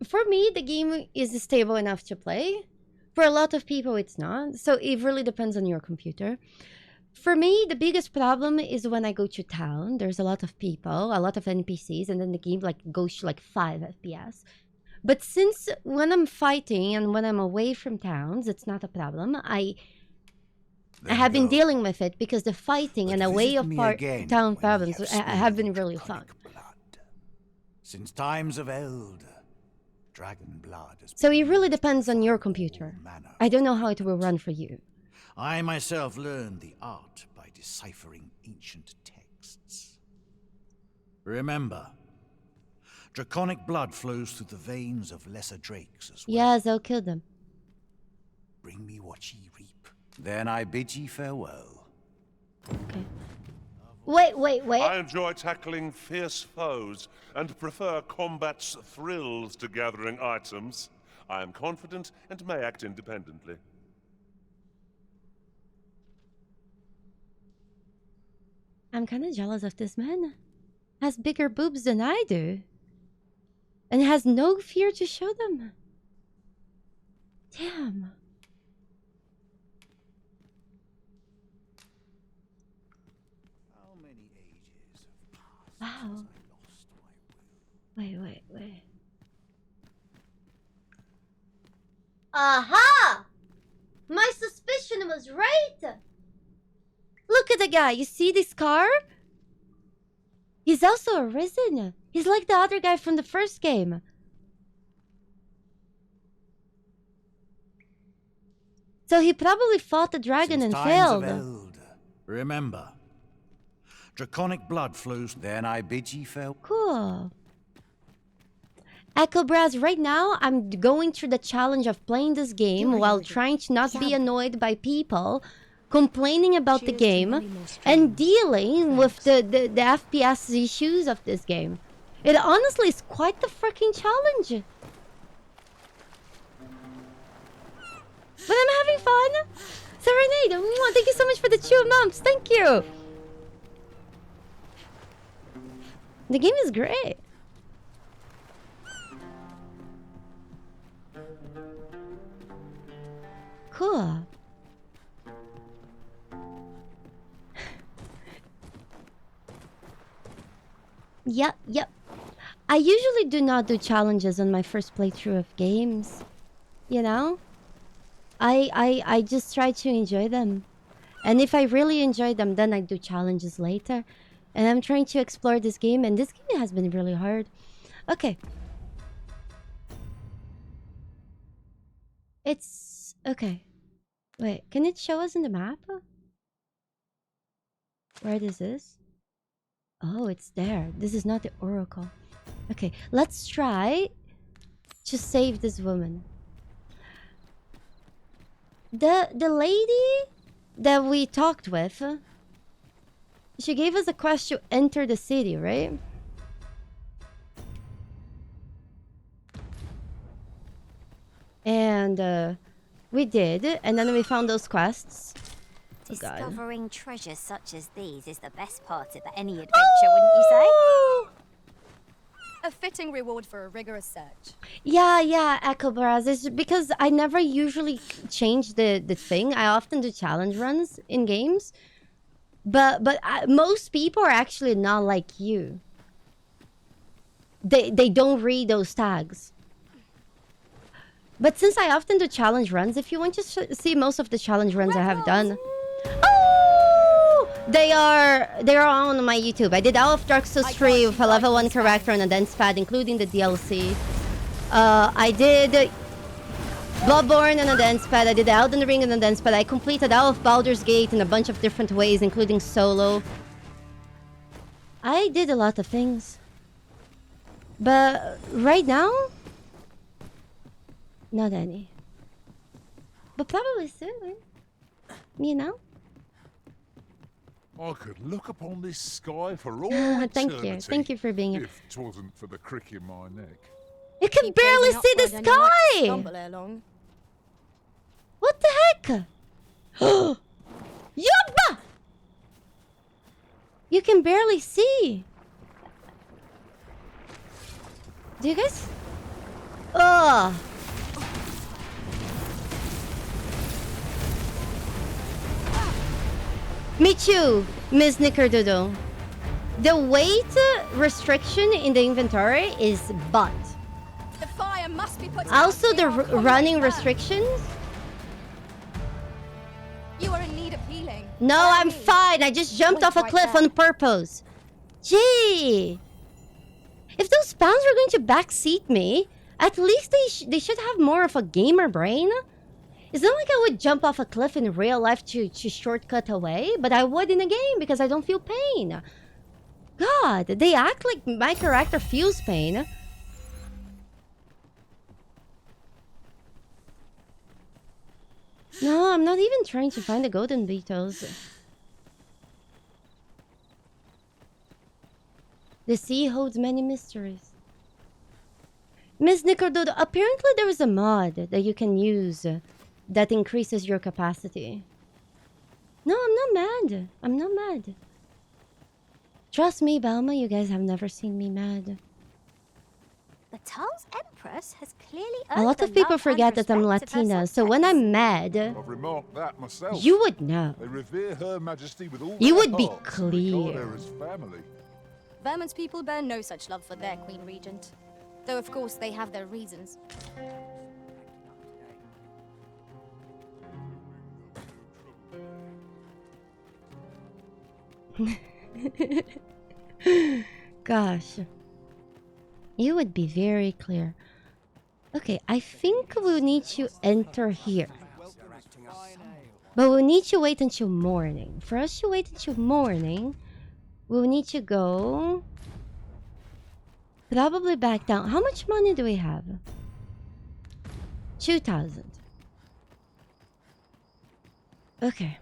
for me, the game is stable enough to play. For a lot of people, it's not. So it really depends on your computer. For me, the biggest problem is when I go to town. There's a lot of people, a lot of NPCs, and then the game like goes to like 5 FPS. But since when I'm fighting and when I'm away from towns, it's not a problem. I have been dealing with it because the fighting and away of town problems have been really fun.
Since times of eld, dragon blood has
So it really depends on your computer. I don't know how it will run for you.
I myself learned the art by deciphering ancient texts. Remember, draconic blood flows through the veins of lesser drakes as well.
Yes, I'll kill them.
Bring me what ye reap. Then I bid ye farewell.
Okay. Wait.
I enjoy tackling fierce foes and prefer combat's thrills to gathering items. I am confident and may act independently.
I'm kind of jealous of this man. Has bigger boobs than I do. And has no fear to show them. Damn.
How many ages have passed
Wow.
since I lost my will?
Wait. Aha! My suspicion was right! Look at the guy. You see this car? He's also arisen. He's like the other guy from the first game. So he probably fought the dragon
Since
and
times
failed.
of eld, remember, draconic blood flows. Then I bid ye farewell.
Cool. Echo Brass, right now I'm going through the challenge of playing this game while trying to not be annoyed by people complaining about the game and dealing with the FPS issues of this game. It honestly is quite the freaking challenge. But I'm having fun. Serenade, thank you so much for the 2 months. Thank you. The game is great. Cool. Yep. I usually do not do challenges on my first playthrough of games. You know? I just try to enjoy them. And if I really enjoy them, then I do challenges later. And I'm trying to explore this game, and this game has been really hard. Okay. It's... okay. Wait, can it show us in the map? Where this is? Oh, it's there. This is not the oracle. Okay, let's try to save this woman. The lady that we talked with, she gave us a quest to enter the city, right? And we did, and then we found those quests. Oh, God.
Discovering treasures such as these is the best part of any adventure, wouldn't you say?
A fitting reward for a rigorous search.
Yeah, Echo Braz. It's because I never usually change the thing. I often do challenge runs in games. But most people are actually not like you. They don't read those tags. But since I often do challenge runs, if you want to see most of the challenge runs I have done, oh, they are on my YouTube. I did all of Dark Souls 3 with a level 1 character and a dense pad, including the DLC. I did Bloodborne and a dense pad. I did Elden Ring and a dense pad. I completed all of Baldur's Gate in a bunch of different ways, including solo. I did a lot of things. But right now, not any. But probably soon. You know?
I could look upon this sky for all
Thank
eternity.
you. Thank you for being here.
If 'twasn't for the crick in my neck.
You can barely see the sky! What the heck? Yubba! You can barely see. Do you guys? Ugh. Me too, Miss Nickerdoodle. The weight restriction in the inventory is butt.
The fire must be put
Also,
out.
the running restrictions.
You are in need of healing.
No, I'm fine. I just jumped off a
right
cliff
there.
on purpose. Gee. If those spawns were going to backseat me, at least they should have more of a gamer brain. It's not like I would jump off a cliff in real life to shortcut away, but I would in a game because I don't feel pain. God, they act like my character feels pain. No, I'm not even trying to find the golden beetles. The sea holds many mysteries. Miss Nickerdoodle, apparently there is a mod that you can use that increases your capacity. No, I'm not mad. I'm not mad. Trust me, Balma, you guys have never seen me mad.
The Tal's Empress has clearly
A lot of people forget that I'm Latina, so when I'm mad,
I've remarked that myself.
you would know.
They revere Her Majesty with all
You
their
would be
hearts and regard
clear.
her as family.
Vermon's people bear no such love for their Queen Regent. Though, of course, they have their reasons.
Gosh. You would be very clear. Okay, I think we'll need to enter here. But we'll need to wait until morning. For us to wait until morning, we'll need to go... probably back down. How much money do we have? 2,000. Okay.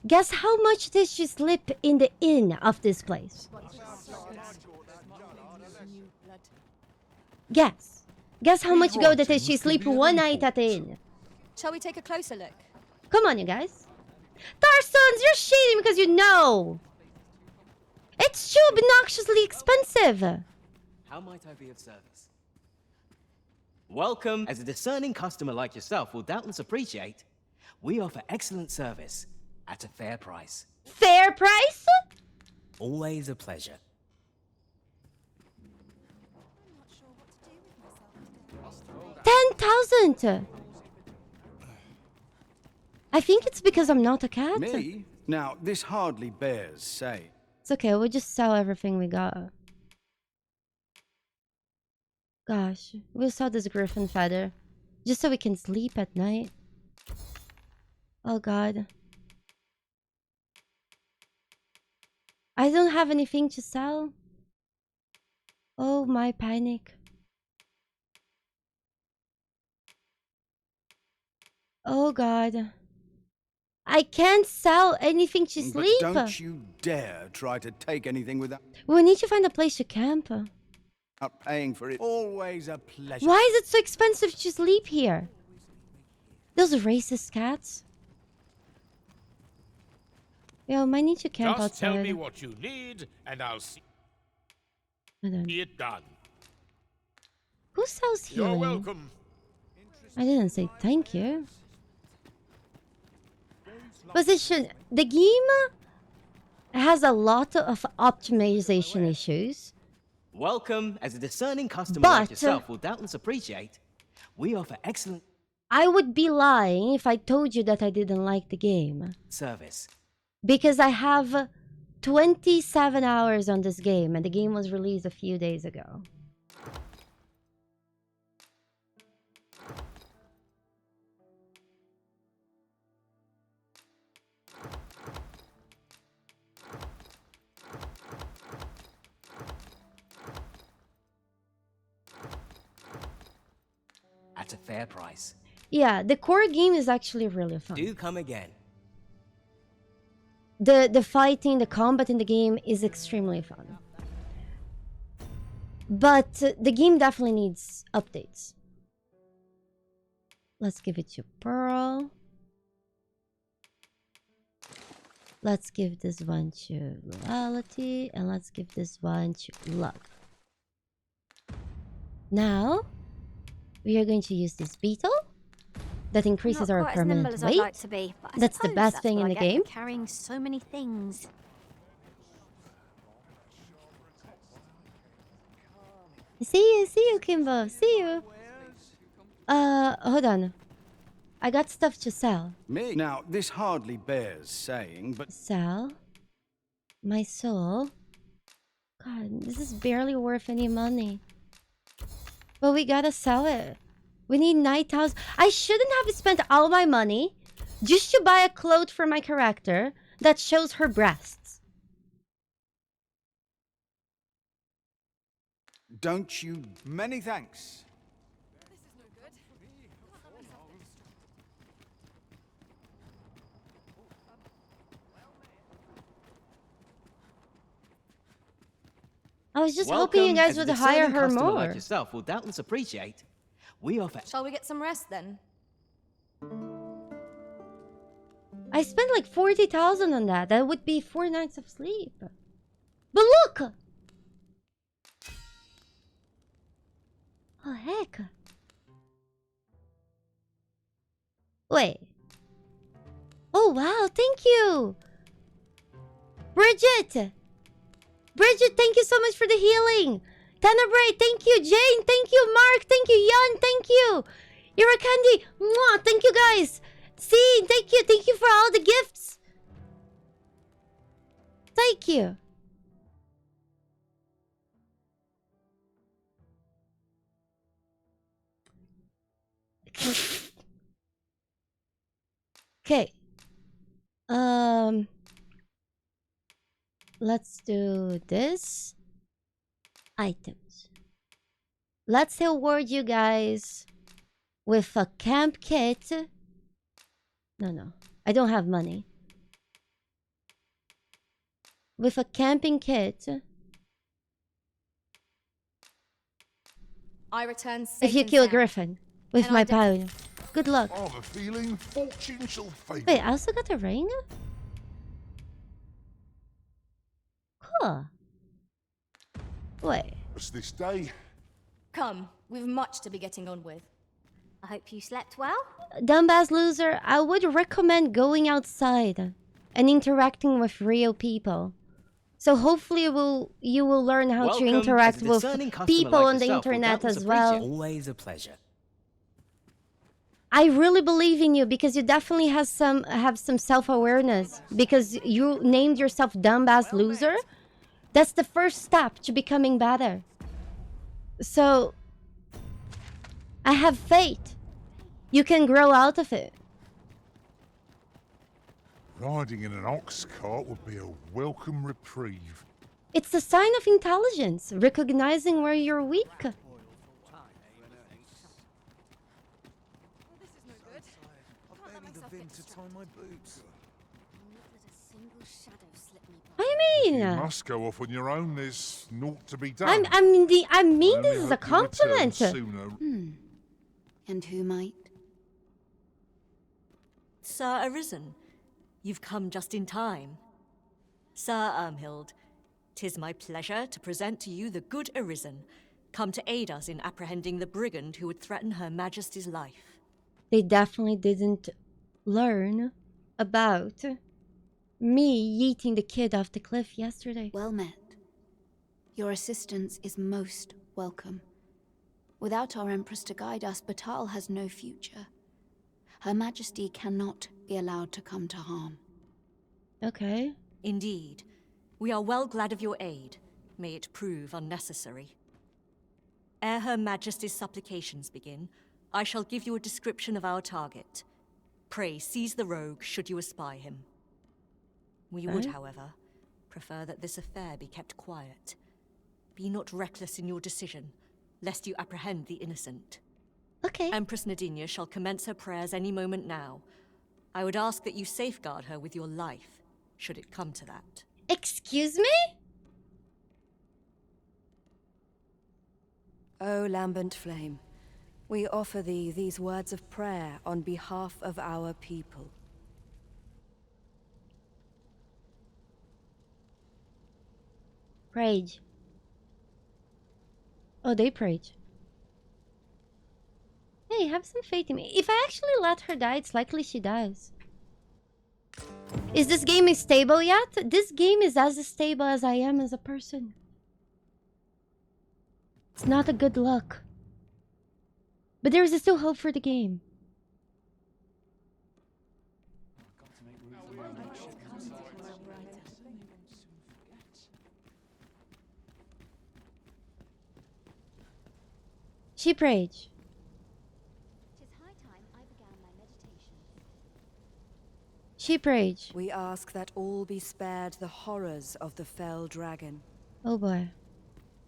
Guess how much did she sleep in the inn of this place? Guess. Guess how much gold did she sleep one night at the inn?
Shall we take a closer look?
Come on, you guys. Tarsons, you're cheating because you know. It's too obnoxiously expensive.
How might I be of service? Welcome. As a discerning customer like yourself will doubtless appreciate, we offer excellent service at a fair price.
Fair price?
Always a pleasure.
$10,000. I think it's because I'm not a cat.
Me? Now, this hardly bears saying.
It's okay, we'll just sell everything we got. Gosh, we'll sell this griffin feather. Just so we can sleep at night. Oh god. I don't have anything to sell. Oh my panic. Oh god. I can't sell anything to
But
sleep.
don't you dare try to take anything without
We need to find a place to camp.
paying for it. Always a pleasure.
Why is it so expensive to sleep here? Those racist cats. Yo, might need to camp
Just
outside.
tell me what you need, and I'll see
Hold on.
it done.
Who sells healing?
You're welcome.
I didn't say thank you. Position. The game has a lot of optimization issues.
Welcome, as a discerning customer
But
like yourself will doubtless appreciate. We offer excellent
I would be lying if I told you that I didn't like the game.
service.
Because I have 27 hours on this game, and the game was released a few days ago.
At a fair price.
Yeah, the core game is actually really fun.
Do come again.
The fighting, the combat in the game is extremely fun. But the game definitely needs updates. Let's give it to Pearl. Let's give this one to Luality, and let's give this one to Love. Now, we are going to use this beetle that increases
Not
our
quite as nimble
permanent
as
weight.
I'd like to be, but I
That's the
suppose
best
that's
thing
what
in
I
the
get
game.
for carrying so many things.
See you, Kimbo. See you. Hold on. I got stuff to sell.
Me? Now, this hardly bears saying, but...
Sell? My soul? God, this is barely worth any money. But we gotta sell it. We need 9,000. I shouldn't have spent all my money just to buy a cloth for my character that shows her breasts.
Don't you... Many thanks.
I was just hoping you guys would hire her more.
Like yourself will doubtless appreciate. We offer.
Shall we get some rest then?
I spent like 40,000 on that. That would be 4 nights of sleep. But look! Oh, heck. Wait. Oh, wow. Thank you. Bridget. Bridget, thank you so much for the healing. Tenebrae, thank you. Jane, thank you. Mark, thank you. Jan, thank you. Ira Candy, mwah, thank you guys. See, thank you. Thank you for all the gifts. Thank you. Okay. Let's do this. Items. Let's reward you guys with a camp kit. No. I don't have money. With a camping kit.
I return safe
If you
and
kill a
sound.
griffin with
And
my
I
power. Good luck.
I have a feeling fortune shall favour.
Wait, I also got a ring? Cool. Wait.
What's this day?
Come, we've much to be getting on with.
I hope you slept well.
Dumbass loser, I would recommend going outside and interacting with real people. So hopefully you will learn how
Welcome,
to interact
as a
with
discerning customer
people
like
on the
yourself will
internet
doubtless
as well.
appreciate. Always a pleasure.
I really believe in you because you definitely have some self-awareness. Because you named yourself dumbass loser. That's the first step to becoming better. So I have faith. You can grow out of it.
Riding in an ox cart would be a welcome reprieve.
It's a sign of intelligence, recognizing where you're weak. I mean,
You must go off on your own. There's naught to be done.
I mean this
Only
is a
hope you return
compliment.
sooner.
And who might?
Sir Arisen, you've come just in time. Sir Ermhild, 'tis my pleasure to present to you the good Arisen, come to aid us in apprehending the brigand who would threaten Her Majesty's life.
They definitely didn't learn about me yeeting the kid off the cliff yesterday.
Well met. Your assistance is most welcome. Without our Empress to guide us, Batal has no future. Her Majesty cannot be allowed to come to harm.
Okay.
Indeed. We are well glad of your aid. May it prove unnecessary. Ere Her Majesty's supplications begin, I shall give you a description of our target. Pray seize the rogue should you espy him. We would, however, prefer that this affair be kept quiet. Be not reckless in your decision, lest you apprehend the innocent.
Okay.
Empress Nadinia shall commence her prayers any moment now. I would ask that you safeguard her with your life, should it come to that.
Excuse me?
O lambent flame, we offer thee these words of prayer on behalf of our people.
Rage. Oh, they prayed. Hey, have some faith in me. If I actually let her die, it's likely she dies. Is this game stable yet? This game is as stable as I am as a person. It's not a good luck. But there is still hope for the game. She prayed. She prayed.
We ask that all be spared the horrors of the fell dragon.
Oh boy.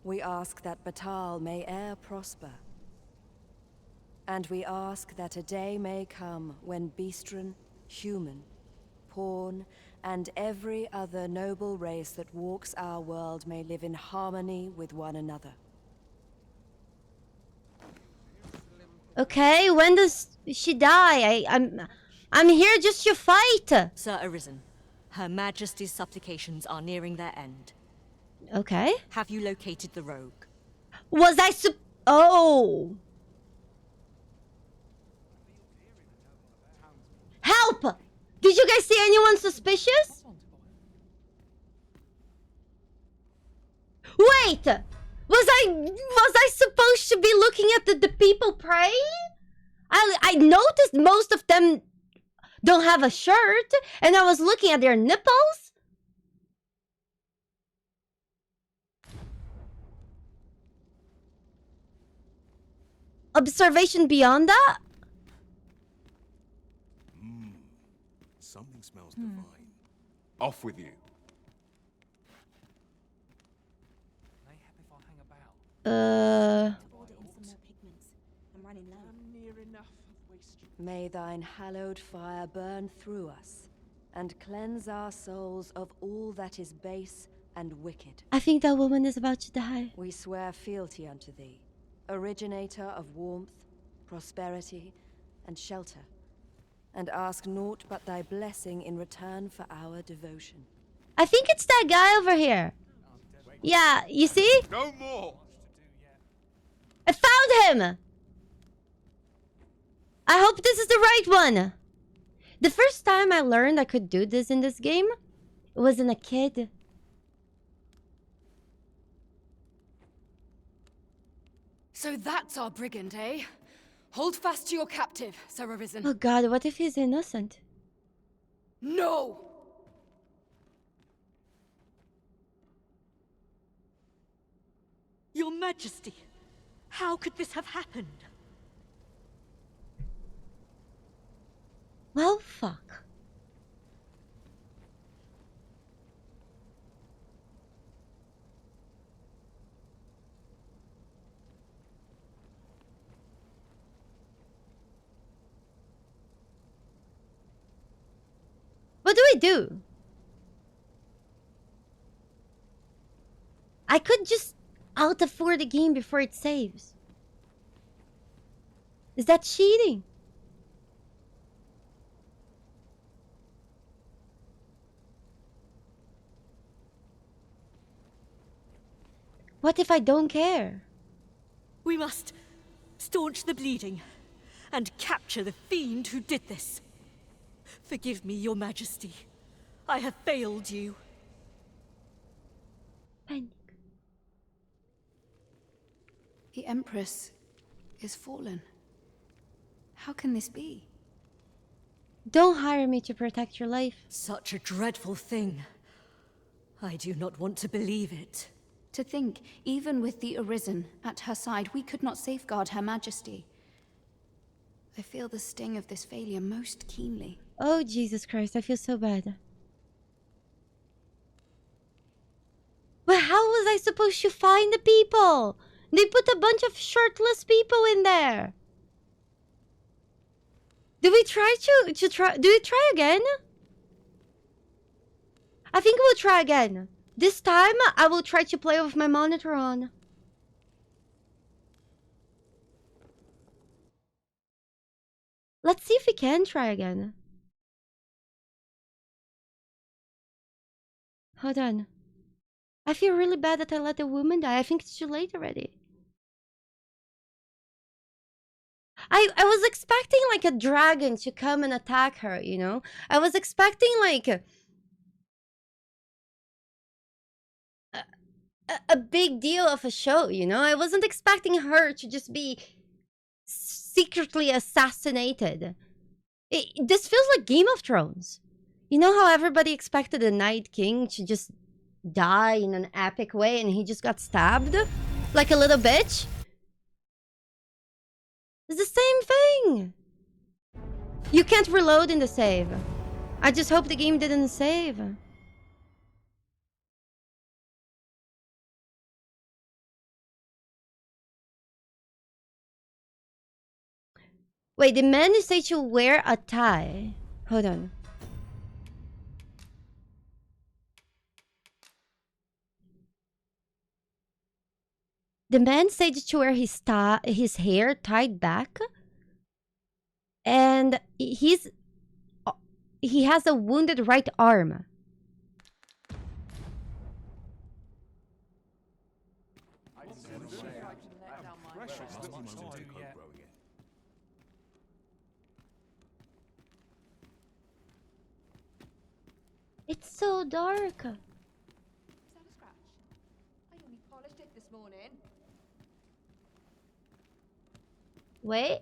We ask that Batal may e'er prosper. And we ask that a day may come when Beastren, human, pawn, and every other noble race that walks our world may live in harmony with one another.
Okay, when does she die? I'm here just to fight.
Sir Arisen, Her Majesty's supplications are nearing their end.
Okay.
Have you located the rogue?
Was I Oh! Help! Did you guys see anyone suspicious? Wait! Was I supposed to be looking at the people praying? I noticed most of them don't have a shirt, and I was looking at their nipples. Observation beyond that?
Something smells divine. Off with you.
May thine hallowed fire burn through us, and cleanse our souls of all that is base and wicked.
I think that woman is about to die.
We swear fealty unto thee, originator of warmth, prosperity, and shelter, and ask naught but thy blessing in return for our devotion.
I think it's that guy over here. Yeah, you see?
No more!
I found him! I hope this is the right one. The first time I learned I could do this in this game, it was in a kid.
So that's our brigand, eh? Hold fast to your captive, Sir Arisen.
Oh god, what if he's innocent?
No!
Your Majesty, how could this have happened?
Well, fuck. What do we do? I could just out afford the game before it saves. Is that cheating? What if I don't care?
We must staunch the bleeding and capture the fiend who did this. Forgive me, Your Majesty. I have failed you.
The Empress is fallen. How can this be?
Don't hire me to protect your life.
Such a dreadful thing. I do not want to believe it.
To think, even with the Arisen at her side, we could not safeguard Her Majesty. I feel the sting of this failure most keenly.
Oh, Jesus Christ, I feel so bad. But how was I supposed to find the people? They put a bunch of shirtless people in there. Do we try to try? Do we try again? I think we'll try again. This time, I will try to play with my monitor on. Let's see if we can try again. Hold on. I feel really bad that I let the woman die. I think it's too late already. I was expecting like a dragon to come and attack her, you know? I was expecting like a big deal of a show, you know? I wasn't expecting her to just be secretly assassinated. This feels like Game of Thrones. You know how everybody expected the Night King to just die in an epic way and he just got stabbed? Like a little bitch? It's the same thing. You can't reload in the save. I just hope the game didn't save. Wait, the man is said to wear a tie. Hold on. The man said to wear his hair tied back. And he has a wounded right arm. It's so dark. Wait.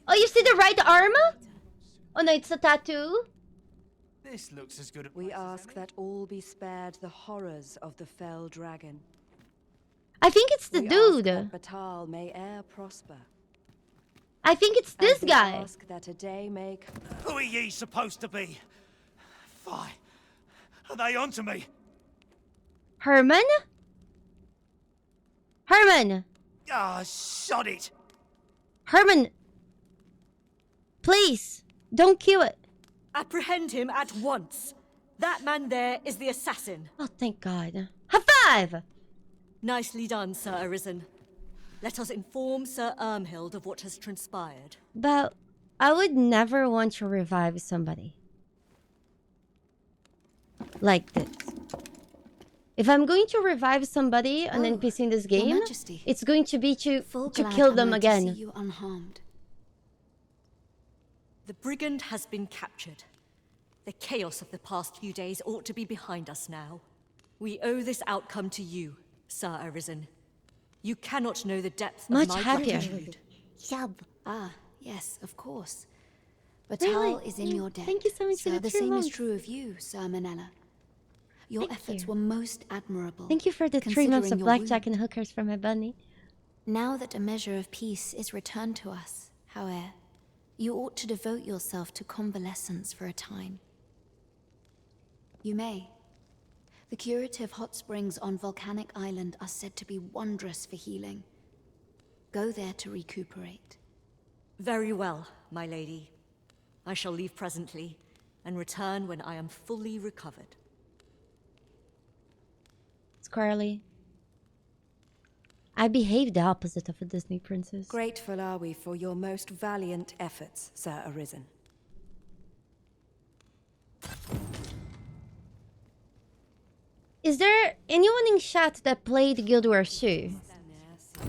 Oh, you see the right arm? Oh no, it's a tattoo.
This looks as good as
We ask that all be spared the horrors of the fell dragon.
I think it's the
We
dude.
ask that Batal may e'er prosper.
I think it's this
And
guy.
We ask that a day may
Who are ye supposed to be? Fie. Are they onto me?
Herman? Herman!
Ah, sod it.
Herman! Please, don't kill it.
Apprehend him at once. That man there is the assassin.
Oh, thank God. High five!
Nicely done, Sir Arisen. Let us inform Sir Ermhild of what has transpired.
But I would never want to revive somebody like this. If I'm going to revive somebody, an NPC in this game,
Majesty.
it's going to be to
Glad
kill
am
them
I
again.
To see you unharmed.
The brigand has been captured. The chaos of the past few days ought to be behind us now. We owe this outcome to you, Sir Arisen. You cannot know the depth of
Much
my
happier.
gratitude.
Ah, yes, of course.
Really?
Batal is in your debt.
Thank you so much for
So
the
the same is
3 months.
true of you, Sir Manella. Your
Thank
efforts
you.
were most admirable.
Thank you for the 3 months
considering
of
your
blackjack
wound.
and hookers for my bunny.
Now that a measure of peace is returned to us, however, you ought to devote yourself to convalescence for a time. You may. The curative hot springs on Volcanic Island are said to be wondrous for healing. Go there to recuperate.
Very well, my lady. I shall leave presently and return when I am fully recovered.
Scarly. I behaved the opposite of a Disney princess.
Grateful are we for your most valiant efforts, Sir Arisen.
Is there anyone in chat that played Guild Wars 2?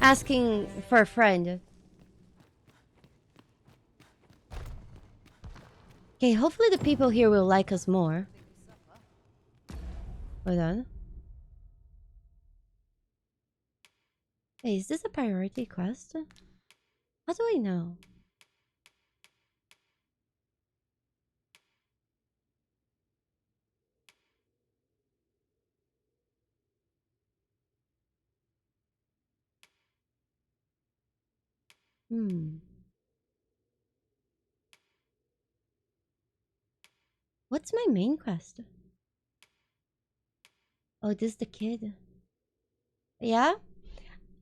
asking for a friend. Okay, hopefully the people here will like us more. Hold on. Hey, is this a priority quest? How do I know? What's my main quest? Oh, this is the kid. Yeah?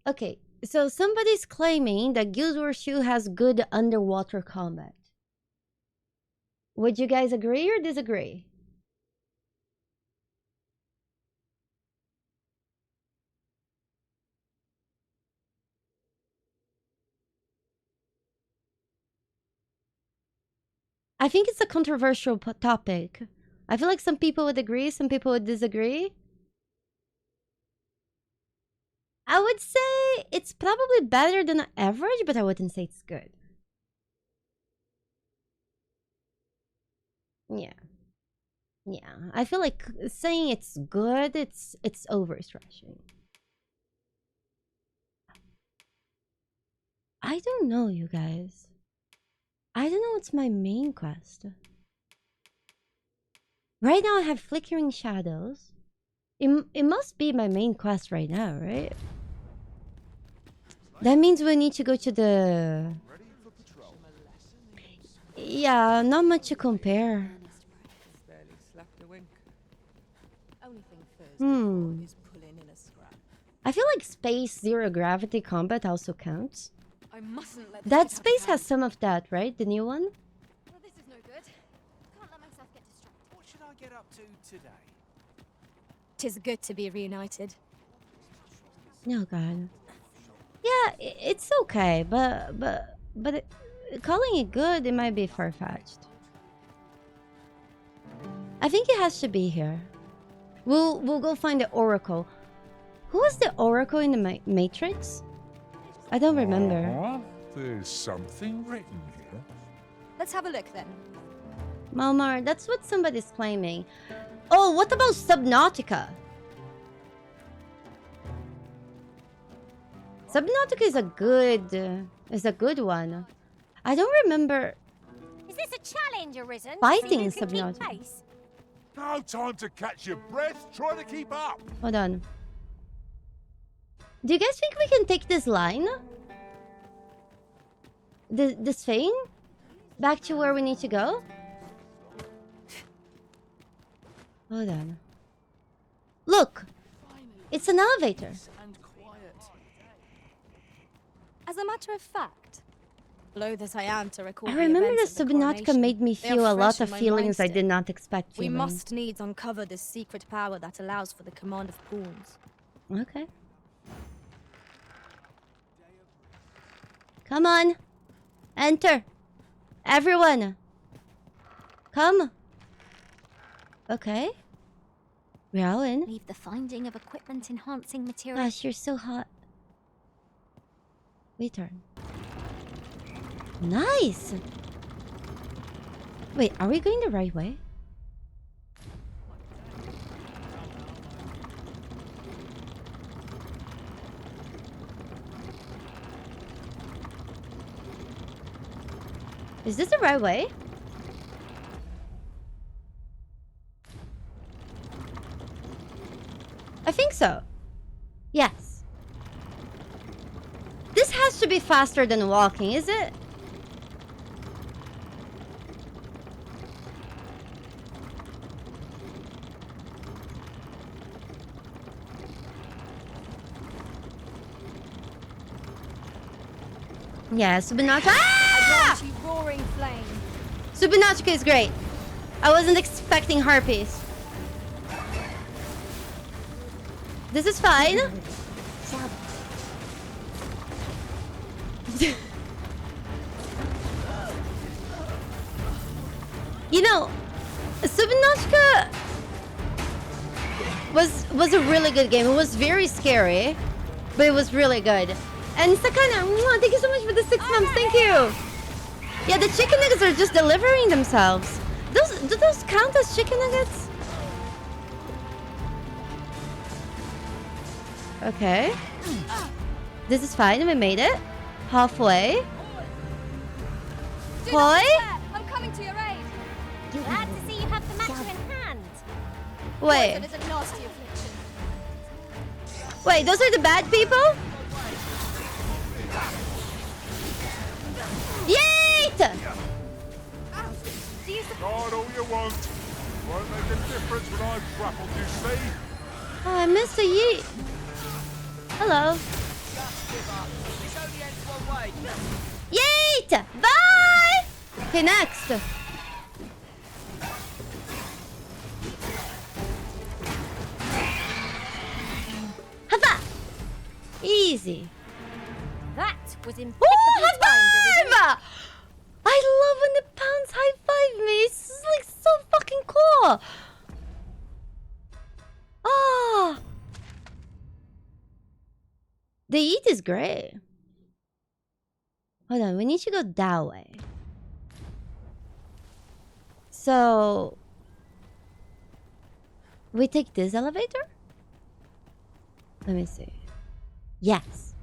Okay, so somebody's claiming that Guild Wars 2 has good underwater combat. Would you guys agree or disagree? I think it's a controversial topic. I feel like some people would agree, some people would disagree. I would say it's probably better than average, but I wouldn't say it's good. Yeah. Yeah. I feel like saying it's good, it's overstretching. I don't know, you guys. I don't know what's my main quest. Right now I have Flickering Shadows. It must be my main quest right now, right? That means we need to go to the... Yeah, not much to compare. I feel like space zero gravity combat also counts.
I mustn't let
That space has some of that, right? The new one?
Well, this is no good. Can't let myself get distracted.
What should I get up to today?
'Tis good to be reunited.
No, God. Yeah, it's okay, but calling it good, it might be far-fetched. I think it has to be here. We'll go find the Oracle. Who was the Oracle in the Matrix? I don't remember.
There's something written here.
Let's have a look then.
Malmar, that's what somebody's claiming. Oh, what about Subnautica? Subnautica is a good one. I don't remember
Is this a challenge arisen?
fighting
See who can keep
Subnautica.
pace?
No time to catch your breath. Try to keep up.
Hold on. Do you guys think we can take this line? This thing? Back to where we need to go? Hold on. Look! It's an elevator.
As a matter of fact, loath as I am to recall
I
the
remember
events
the
of the
Subnautica
coronation,
made me
they are
feel a lot
fresh
of
in my
feelings
mind
I did
still.
not expect
We
feeling.
must needs uncover the secret power that allows for the command of pawns.
Okay. Come on. Enter. Everyone. Come. Okay. We're all in.
Leave the finding of equipment enhancing material.
Gosh, you're so hot. Return. Nice. Wait, are we going the right way? Is this the right way? I think so. Yes. This has to be faster than walking, is it? Yeah, Subnautica.
I grant you roaring flame.
Subnautica is great. I wasn't expecting harpies. This is fine. You know, Subnautica was a really good game. It was very scary, but it was really good. And Sakana, mwah, thank you so much for the 6 months. Thank you. Yeah, the chicken nuggets are just delivering themselves. Do those count as chicken nuggets? Okay. This is fine. We made it. Halfway. Hoi?
I'm coming to your aid.
Glad to see you have the matter in hand.
Wait.
Poison is a nasty affliction.
Wait, those are the bad people? Yeet!
God, all you want. Won't make a difference when I've grappled you, see?
Oh, I missed a yeet. Hello. Yeet! Bye! Okay, next. Hava! Easy.
That was
Ooh,
impeccably timed,
high five! I love when the pounds high five me. It's like so fucking cool. Ah. The eat is great. Hold on, we need to go that way. So we take this elevator? Let me see. Yes.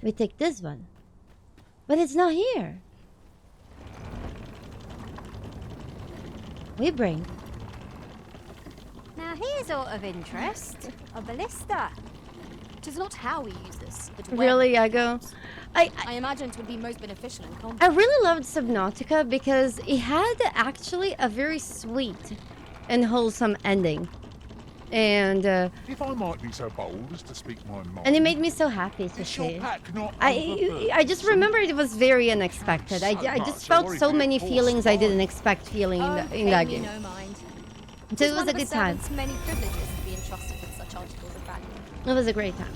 We take this one. But it's not here. We bring.
Now here's out of interest. A ballista.
It is not how we use this, but when.
Really, I go.
I imagine it would be most beneficial in combat.
I really loved Subnautica because it had actually a very sweet and wholesome ending. And
if I might be so bold as to speak my mind,
and it made me so happy to see.
not
I just remembered it was very unexpected. I just felt so many feelings I didn't expect feeling in that game.
No mind.
So it was a good time.
Many privileges to be entrusted with such articles of value.
It was a great time.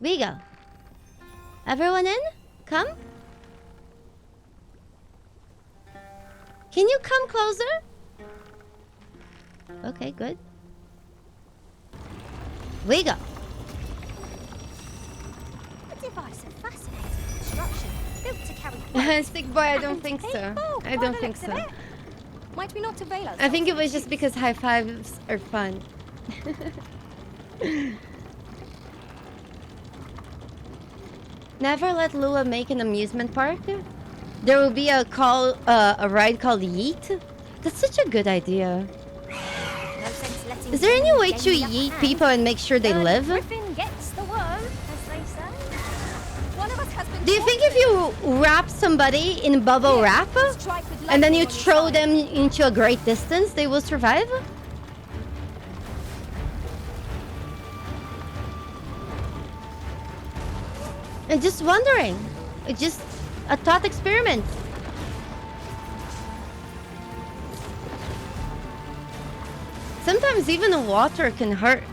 We go. Everyone in? Come. Can you come closer? Okay, good. We go.
A device of fascinating construction, built to carry.
Stick boy, I don't think so. I don't think so.
Might we not avail us?
I think it was just because high fives are fun. Never let Lua make an amusement park. There will be a ride called Yeet. That's such a good idea. Is there any way to yeet people and make sure they live?
Griffin gets the worm, as they say. One of us has been.
Do you think if you wrap somebody in bubble wrap and then you throw them into a great distance, they will survive? I'm just wondering. It's just a thought experiment. Sometimes even the water can hurt.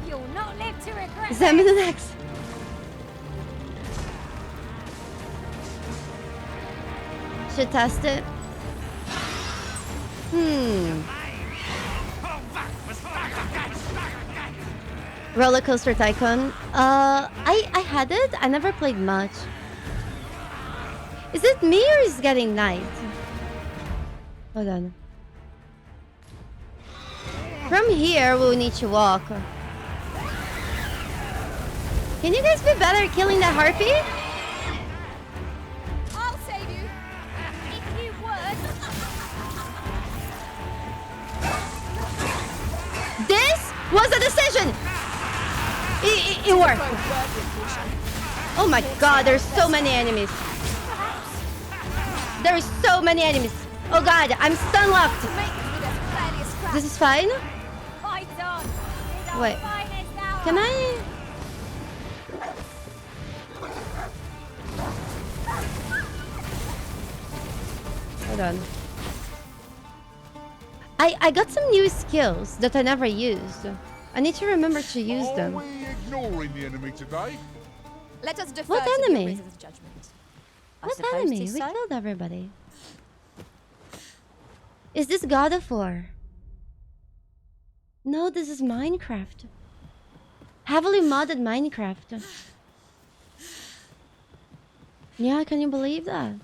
You'll not live to regret it.
Examine the next. Should test it. Roller Coaster Tycoon. I had it. I never played much. Is it me or is it getting night? Hold on. From here, we'll need to walk. Can you guys be better at killing that harpy?
I'll save you. If you would.
This was a decision! It worked. Oh my god, there's so many enemies. There's so many enemies. Oh god, I'm stun locked. This is fine? Wait. Can I? Hold on. I got some new skills that I never used. I need to remember to use them.
Are we ignoring the enemy today?
Let us defer
What
to the
enemy?
Arisen's judgment.
What enemy? We killed everybody. Is this God of War? No, this is Minecraft. Heavily modded Minecraft. Yeah, can you believe that?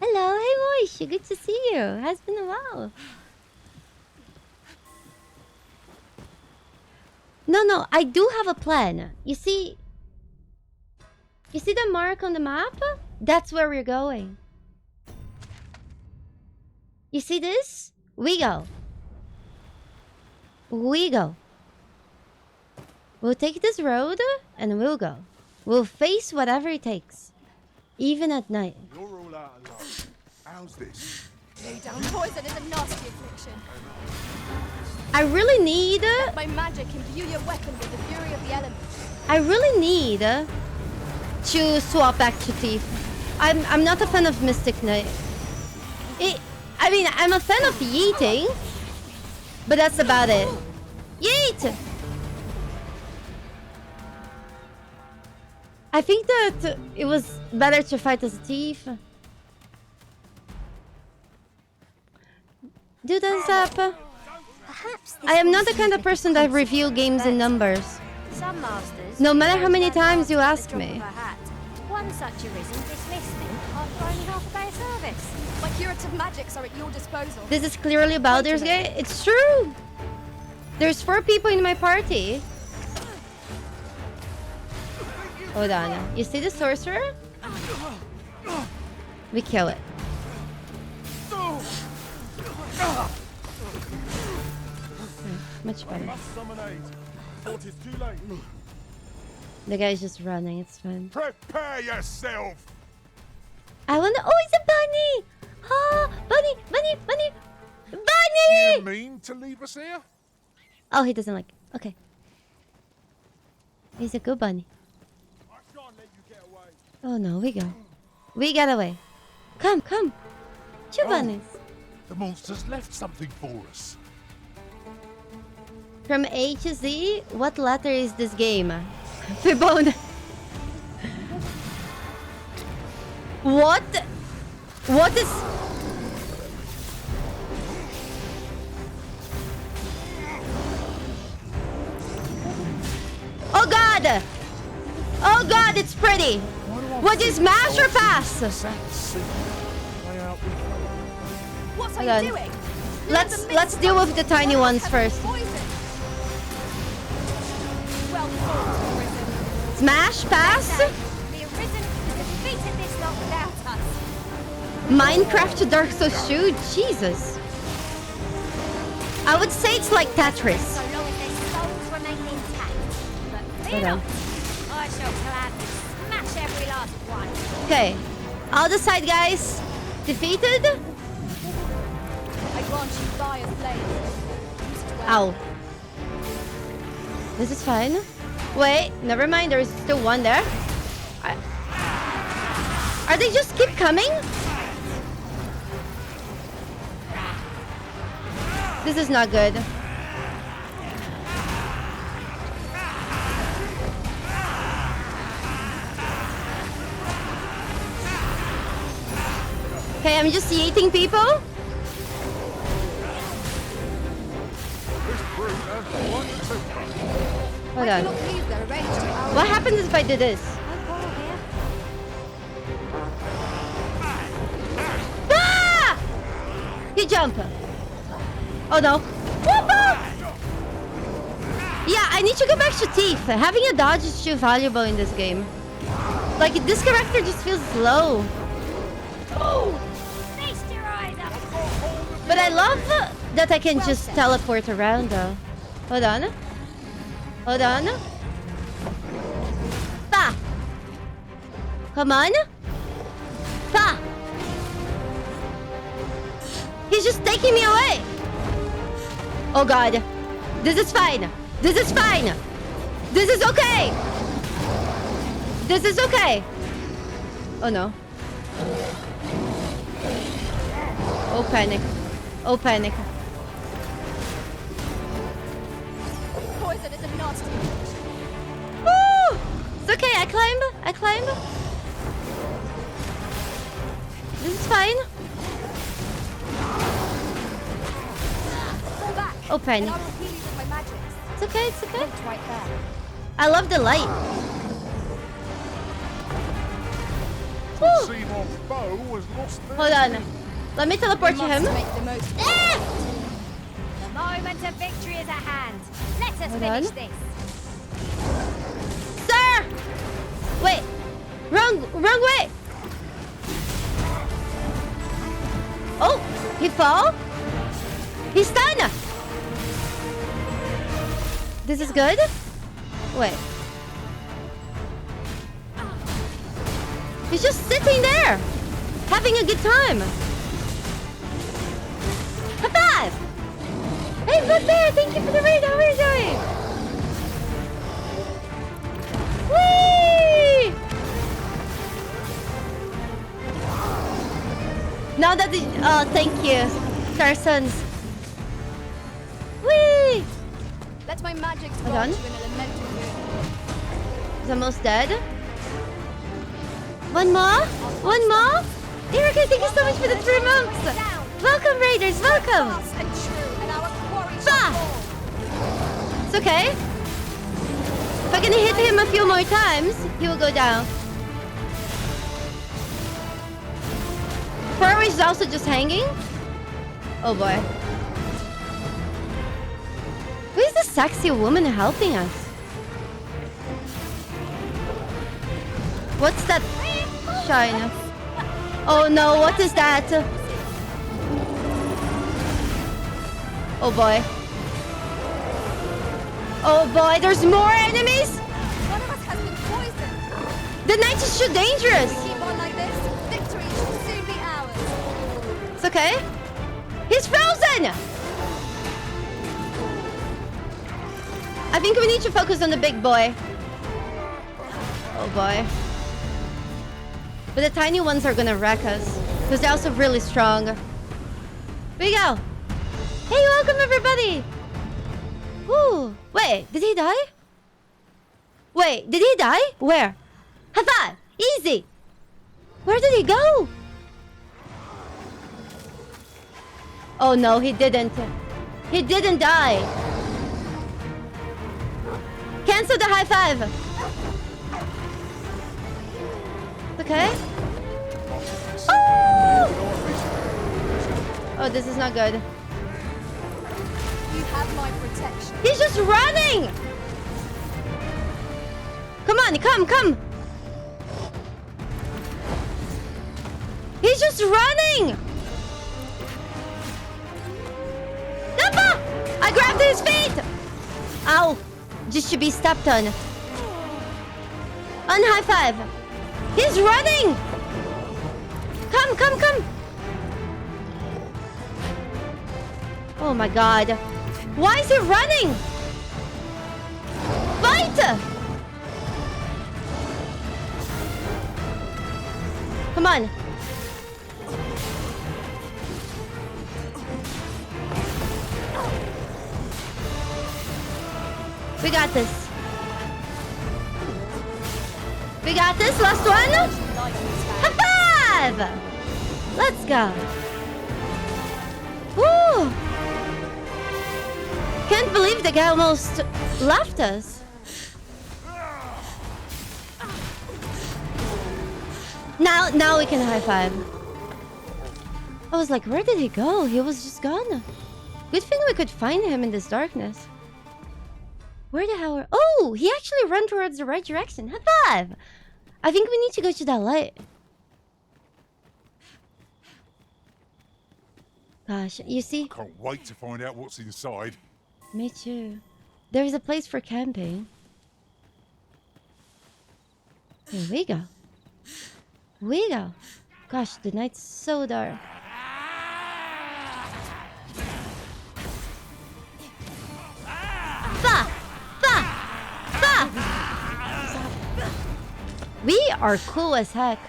Hello, hey Moish, good to see you. Has been a while. No, I do have a plan. You see the mark on the map? That's where we're going. You see this? We go. We'll take this road and we'll go. We'll face whatever it takes. Even at night.
You're all out of luck. How's this?
Lay down poison is a nasty affliction.
I really need...
Let my magic imbue your weapon with the fury of the elements.
I really need to swap back to Thief. I'm not a fan of Mystic Knight. I mean, I'm a fan of yeeting, but that's about it. Yeet! I think that it was better to fight as a thief. Do thumbs up. I am not the kind of person that review games in numbers.
Some masters,
No matter how many times you ask me.
One such arisen dismissed me after only half a day's service.
My curative magics are at your disposal.
This is clearly a Baldur's Gate. It's true. There's 4 people in my party. Hold on. You see the sorcerer? We kill it. Much better. The guy's just running. It's fine.
Prepare yourself.
I wanna. Oh, it's a bunny! Oh, bunny!
You mean to leave us here?
Oh, he doesn't like it. Okay. He's a good bunny. Oh no, we go. We got away. Come. 2 bunnies.
The monster's left something for us.
From A to Z, what letter is this game? Fibon. What? What is... Oh god! Oh god, it's pretty! What is mash or pass?
What
Hold
are
on.
you doing?
Let's deal with the tiny ones first.
Well fought, Arisen.
Smash, pass.
The Arisen defeated this lot without us.
Minecraft Dark Souls 2? Jesus. I would say it's like Tetris.
So long as their souls remain intact. But fear
Hold
not.
on.
I shall gladly smash every last one.
Okay. Other side, guys. Defeated.
I grant you fire's blade.
Ow. This is fine. Wait, never mind. There's still one there. Are they just keep coming? This is not good. Okay, I'm just yeeting people. Hold on. What happens if I do this? Ah! He jump. Oh no. Yeah, I need to go back to Thief. Having a dodge is too valuable in this game. Like, this character just feels slow. But I love that I can just teleport around though. Hold on. Hold on. Pa! Come on. Pa! He's just taking me away. Oh god. This is fine. This is fine. This is okay. This is okay. Oh no. Oh panic. Oh panic.
Poison is a nasty.
Woo! It's okay, I climb. This is fine.
Fall back.
Oh panic.
And I will heal you with my magics.
It's okay, it's okay.
Right there.
I love the light.
See my bow was lost there.
Hold on. Let me teleport to him.
The moment of victory is at hand. Let us
Hold
finish
on.
this.
Sir! Wait. Wrong way. Oh, he fall? He's stunned. This is good? Wait. He's just sitting there, having a good time. High five! Hey, Bugbear, thank you for the raid. How are you doing? Whee! Now that the thank you, Star Sons. Whee!
Let my magic
Hold on.
grant you an elemental moon.
He's almost dead. One more? Erica, thank you so much for the 3 months. Welcome, Raiders, welcome. Bah! It's okay. If I'm gonna hit him a few more times, he will go down. Furry is also just hanging. Oh boy. Who is the sexy woman helping us? What's that shine? Oh no, what is that? Oh boy. Oh boy, there's more enemies?
One of us has been poisoned.
The night is too dangerous.
If we keep on like this, victory should soon be ours.
It's okay. He's frozen! I think we need to focus on the big boy. Oh boy. But the tiny ones are gonna wreck us. Because they're also really strong. Here we go. Hey, welcome everybody! Woo! Wait, did he die? Wait, did he die? Where? High five! Easy! Where did he go? Oh no, he didn't. He didn't die. Cancel the high five. Okay. Oh! Oh, this is not good.
You have my protection.
He's just running! Come on, come! He's just running! Nappa! I grabbed his feet! Ow! Just should be stepped on. On high five. He's running! Come! Oh my god. Why is he running? Fight! Come on. We got this. We got this. Last one. High five! Let's go. Woo! Can't believe the guy almost left us. Now we can high five. I was like, where did he go? He was just gone. Good thing we could find him in this darkness. Where the hell are... Oh, he actually ran towards the right direction. High five! I think we need to go to that light. Gosh, you see?
Can't wait to find out what's inside.
Me too. There's a place for camping. Here we go. Gosh, the night's so dark. We are cool as heck.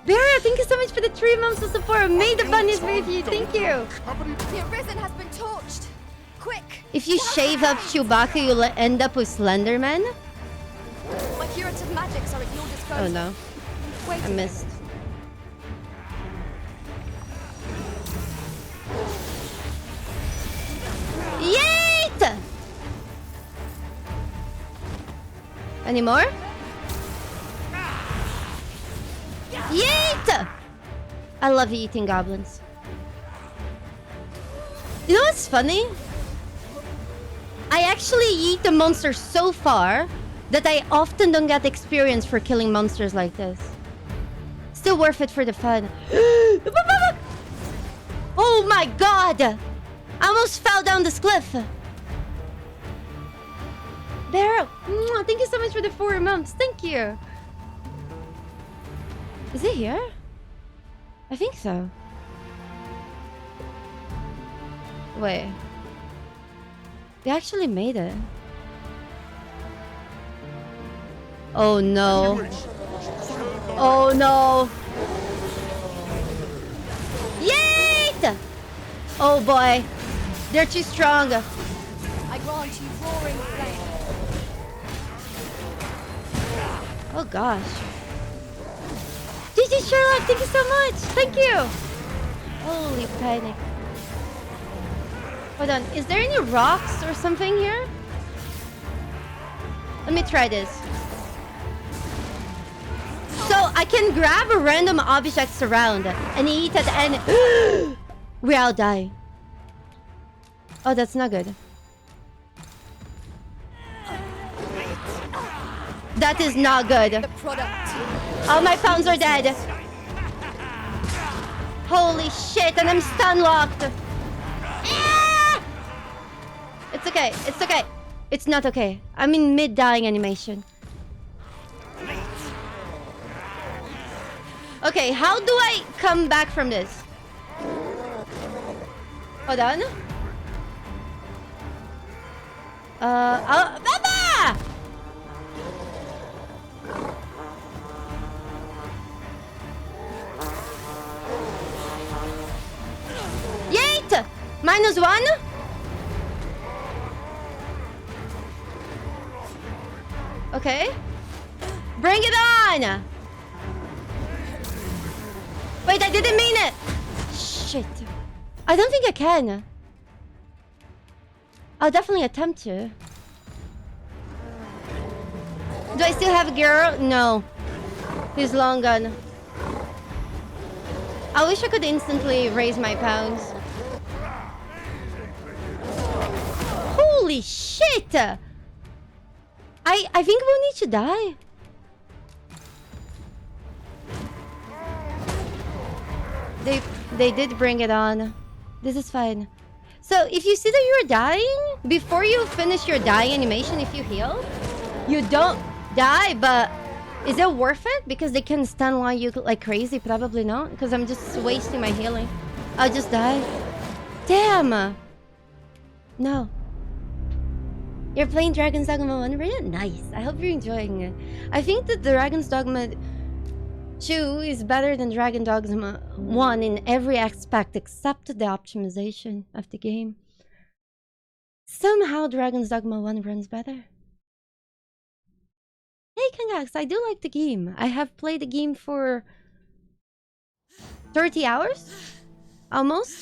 Barry, thank you so much for the 3 months of support. May the bunnies be with you. Thank you.
The Arisen has been torched. Quick!
If you shave up Chewbacca, you'll end up with Slenderman?
My curative magics are at your disposal.
Oh no.
Wait
I missed. Yeet! Any more? Yeet! I love eating goblins. You know what's funny? I actually eat the monster so far that I often don't get experience for killing monsters like this. Still worth it for the fun. Oh my god! I almost fell down this cliff. Bear, thank you so much for the 4 months. Thank you. Is it here? I think so. Wait. We actually made it. Oh no. Oh no. Yeet! Oh boy. They're too strong.
I grant you roaring flame.
Oh gosh. GG Sherlock, thank you so much. Thank you. Holy panic. Hold on, is there any rocks or something here? Let me try this. So I can grab a random objects around and eat it and we all die. Oh, that's not good. That is not good. All my pounds are dead. Holy shit, and I'm stun locked. It's okay, it's okay. It's not okay. I'm in mid-dying animation. Okay, how do I come back from this? Hold on. Baba! Yeet! -1. Okay. Bring it on! Wait, I didn't mean it! Shit. I don't think I can. I'll definitely attempt to. Do I still have a girl? No. He's long gone. I wish I could instantly raise my pounds. Holy shit! I think we'll need to die. They did bring it on. This is fine. So if you see that you're dying, before you finish your dying animation, if you heal, you don't die, but is it worth it? Because they can stun line you like crazy. Probably not, because I'm just wasting my healing. I'll just die. Damn! No. You're playing Dragon's Dogma 1? Really nice. I hope you're enjoying it. I think that Dragon's Dogma 2 is better than Dragon Dogma 1 in every aspect except the optimization of the game. Somehow Dragon's Dogma 1 runs better. Hey Kangax, I do like the game. I have played the game for 30 hours? Almost?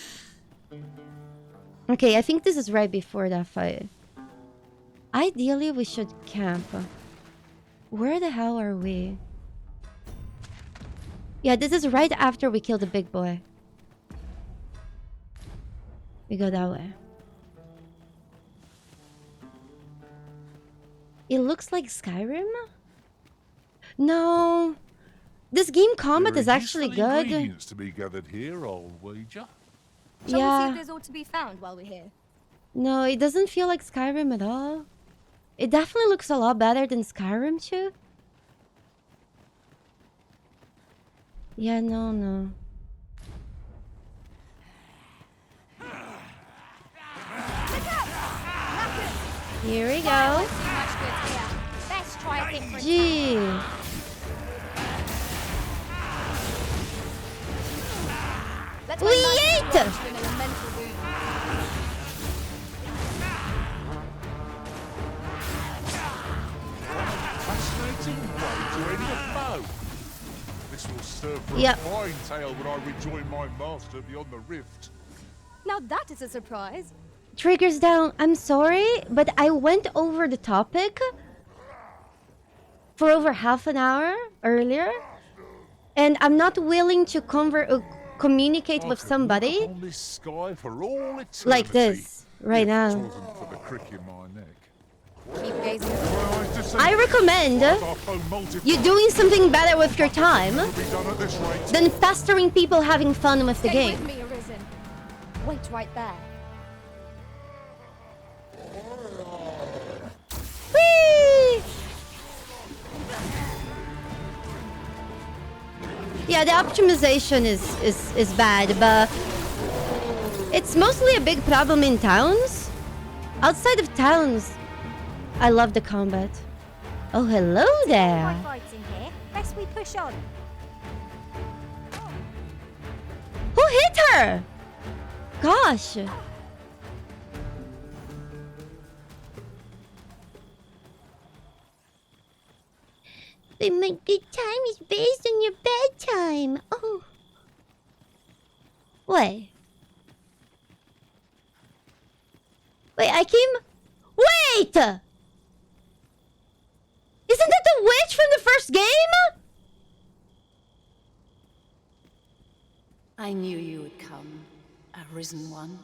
Okay, I think this is right before that fight. Ideally, we should camp. Where the hell are we? Yeah, this is right after we kill the big boy. We go that way. It looks like Skyrim? No. This game combat is actually good.
Ingredients to be gathered here, old wager.
Shall we see
Yeah.
if there's all to be found while we're here?
No, it doesn't feel like Skyrim at all. It definitely looks a lot better than Skyrim too. Yeah, no. Here we go.
Let's try a different.
Gee.
Let's
We ate!
Fascinating way to end a foe. This will serve for
Yep.
a fine tale when I rejoin my master beyond the rift.
Now that is a surprise.
Triggers down. I'm sorry, but I went over the topic. for over half an hour earlier, and I'm not willing to communicate with somebody
On this sky for all eternity.
like this right
If it
now.
wasn't for the crick in my neck.
Keep gazing.
I recommend you doing something better with your time than pestering people having fun with the
Stay
game.
with me, Arisen. Wait right there.
Whee! Yeah, the optimization is bad, but it's mostly a big problem in towns. Outside of towns, I love the combat. Oh, hello there.
My fights in here. Best we push on.
Who hit her? Gosh. But my good time is based on your bedtime. Oh. Wait. Wait, I came... Wait! Isn't that the witch from the first game?
I knew you would come, Arisen One.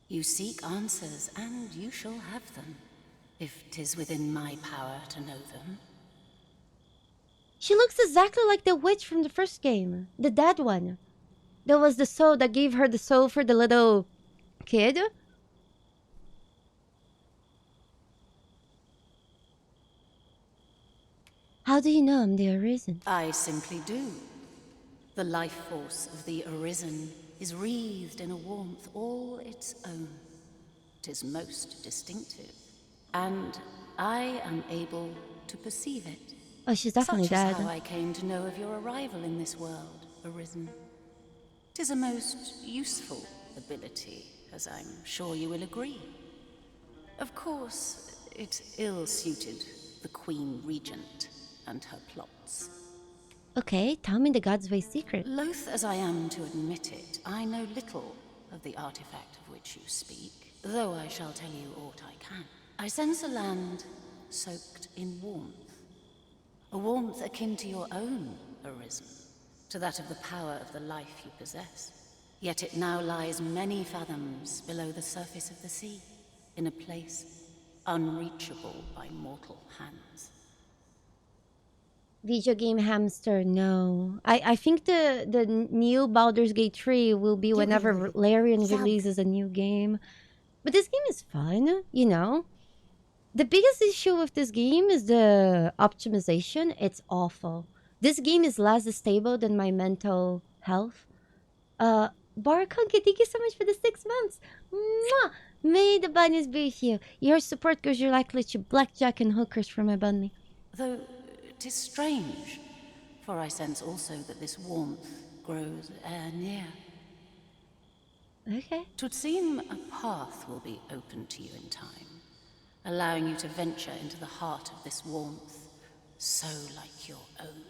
You seek answers, and you shall have them, if 'tis within my power to know them.
She looks exactly like the witch from the first game. The dead one. That was the soul that gave her the soul for the little kid. How do you know I'm the Arisen?
I simply do. The life force of the Arisen is wreathed in a warmth all its own. 'Tis most distinctive, and I am able to perceive it.
Oh, she's definitely
Such is
dead.
how I came to know of your arrival in this world, Arisen. 'Tis a most useful ability, as I'm sure you will agree. Of course, it's ill-suited the Queen Regent and her plots.
Okay, tell me the God's Way secret.
Loath as I am to admit it, I know little of the artifact of which you speak, though I shall tell you aught I can. I sense a land soaked in warmth. A warmth akin to your own, Arisen, to that of the power of the life you possess. Yet it now lies many fathoms below the surface of the sea, in a place unreachable by mortal hands.
Video game hamster, no. I think the new Baldur's Gate 3 will be whenever Larian releases a new game. But this game is fun, you know? The biggest issue with this game is the optimization. It's awful. This game is less stable than my mental health. Barakonka, thank you so much for the 6 months. Mwah! May the bunnies be with you. Your support goes directly to blackjack and hookers for my bunny.
Though 'tis strange, for I sense also that this warmth grows ere near.
Okay.
'Twould seem a path will be open to you in time, allowing you to venture into the heart of this warmth, so like your own.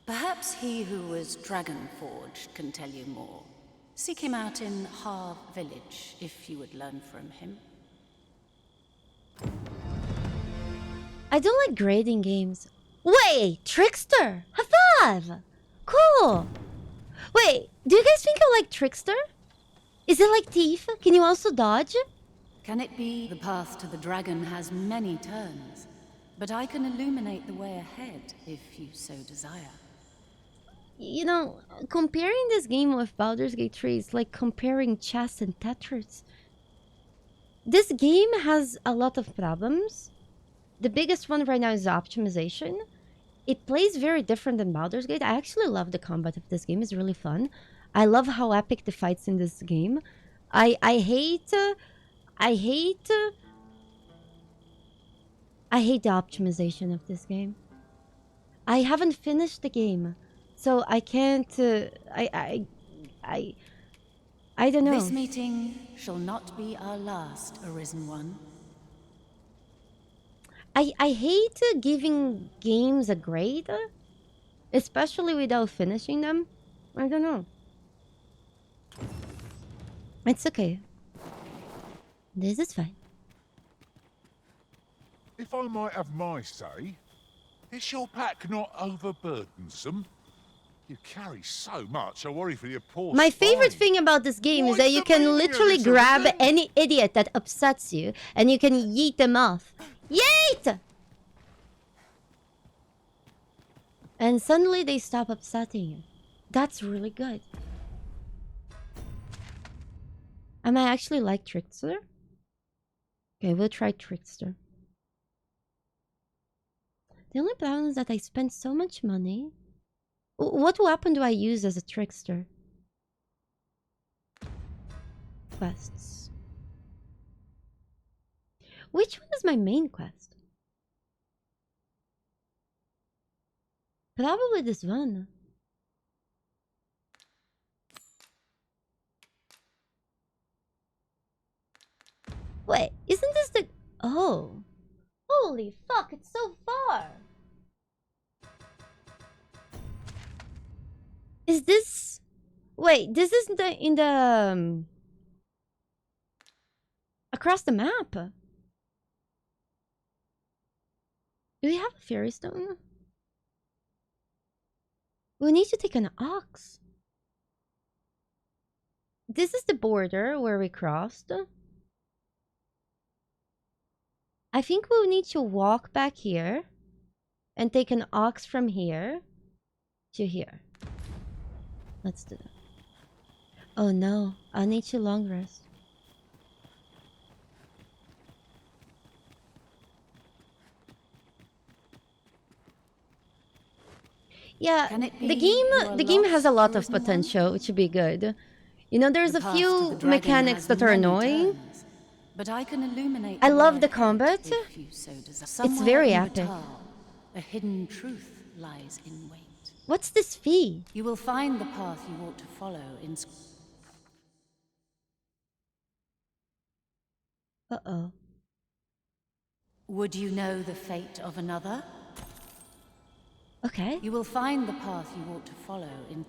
Perhaps he who was dragon-forged can tell you more. Seek him out in Harv Village, if you would learn from him.
I don't like grading games. Wait, Trickster! High five! Cool! Wait, do you guys think I like Trickster? Is it like Thief? Can you also dodge?
Can it be the path to the dragon has many turns, but I can illuminate the way ahead if you so desire.
You know, comparing this game with Baldur's Gate 3 is like comparing chess and Tetris. This game has a lot of problems. The biggest one right now is the optimization. It plays very different than Baldur's Gate. I actually love the combat of this game. It's really fun. I love how epic the fights in this game. I hate the optimization of this game. I haven't finished the game, so I can't. I don't know.
This meeting shall not be our last, Arisen One.
I hate giving games a grade, especially without finishing them. I don't know. It's okay. This is fine.
If I might have my say, is your pack not overburdensome? You carry so much, I worry for your poor
My favorite
spine.
thing about this game is
What
that
is
you
the
can
meaning of
literally
this,
grab
everything?
any idiot that upsets you and you can yeet them off. Yeet! And suddenly they stop upsetting you. That's really good. I might actually like Trickster. Okay, we'll try Trickster. The only problem is that I spent so much money. What weapon do I use as a Trickster? Quests. Which one is my main quest? Probably this one. Wait, isn't this the... Oh. Holy fuck, it's so far. Is this... Wait, this is in the... across the map. Do we have a fairy stone? We need to take an ox. This is the border where we crossed. I think we'll need to walk back here and take an ox from here to here. Let's do that. Oh no, I'll need to long rest. Yeah, the game has a lot of potential to be good. You know, there's a few mechanics that are annoying.
But I can illuminate
I
the
love
way
the
ahead
combat.
if you so desire.
It's
Somewhere
very
in
epic.
Batal, a hidden truth lies in wait.
What's this fee?
You will find the path you ought to follow in...
Uh-oh.
Would you know the fate of another?
Okay.
You will find the path you ought to follow in...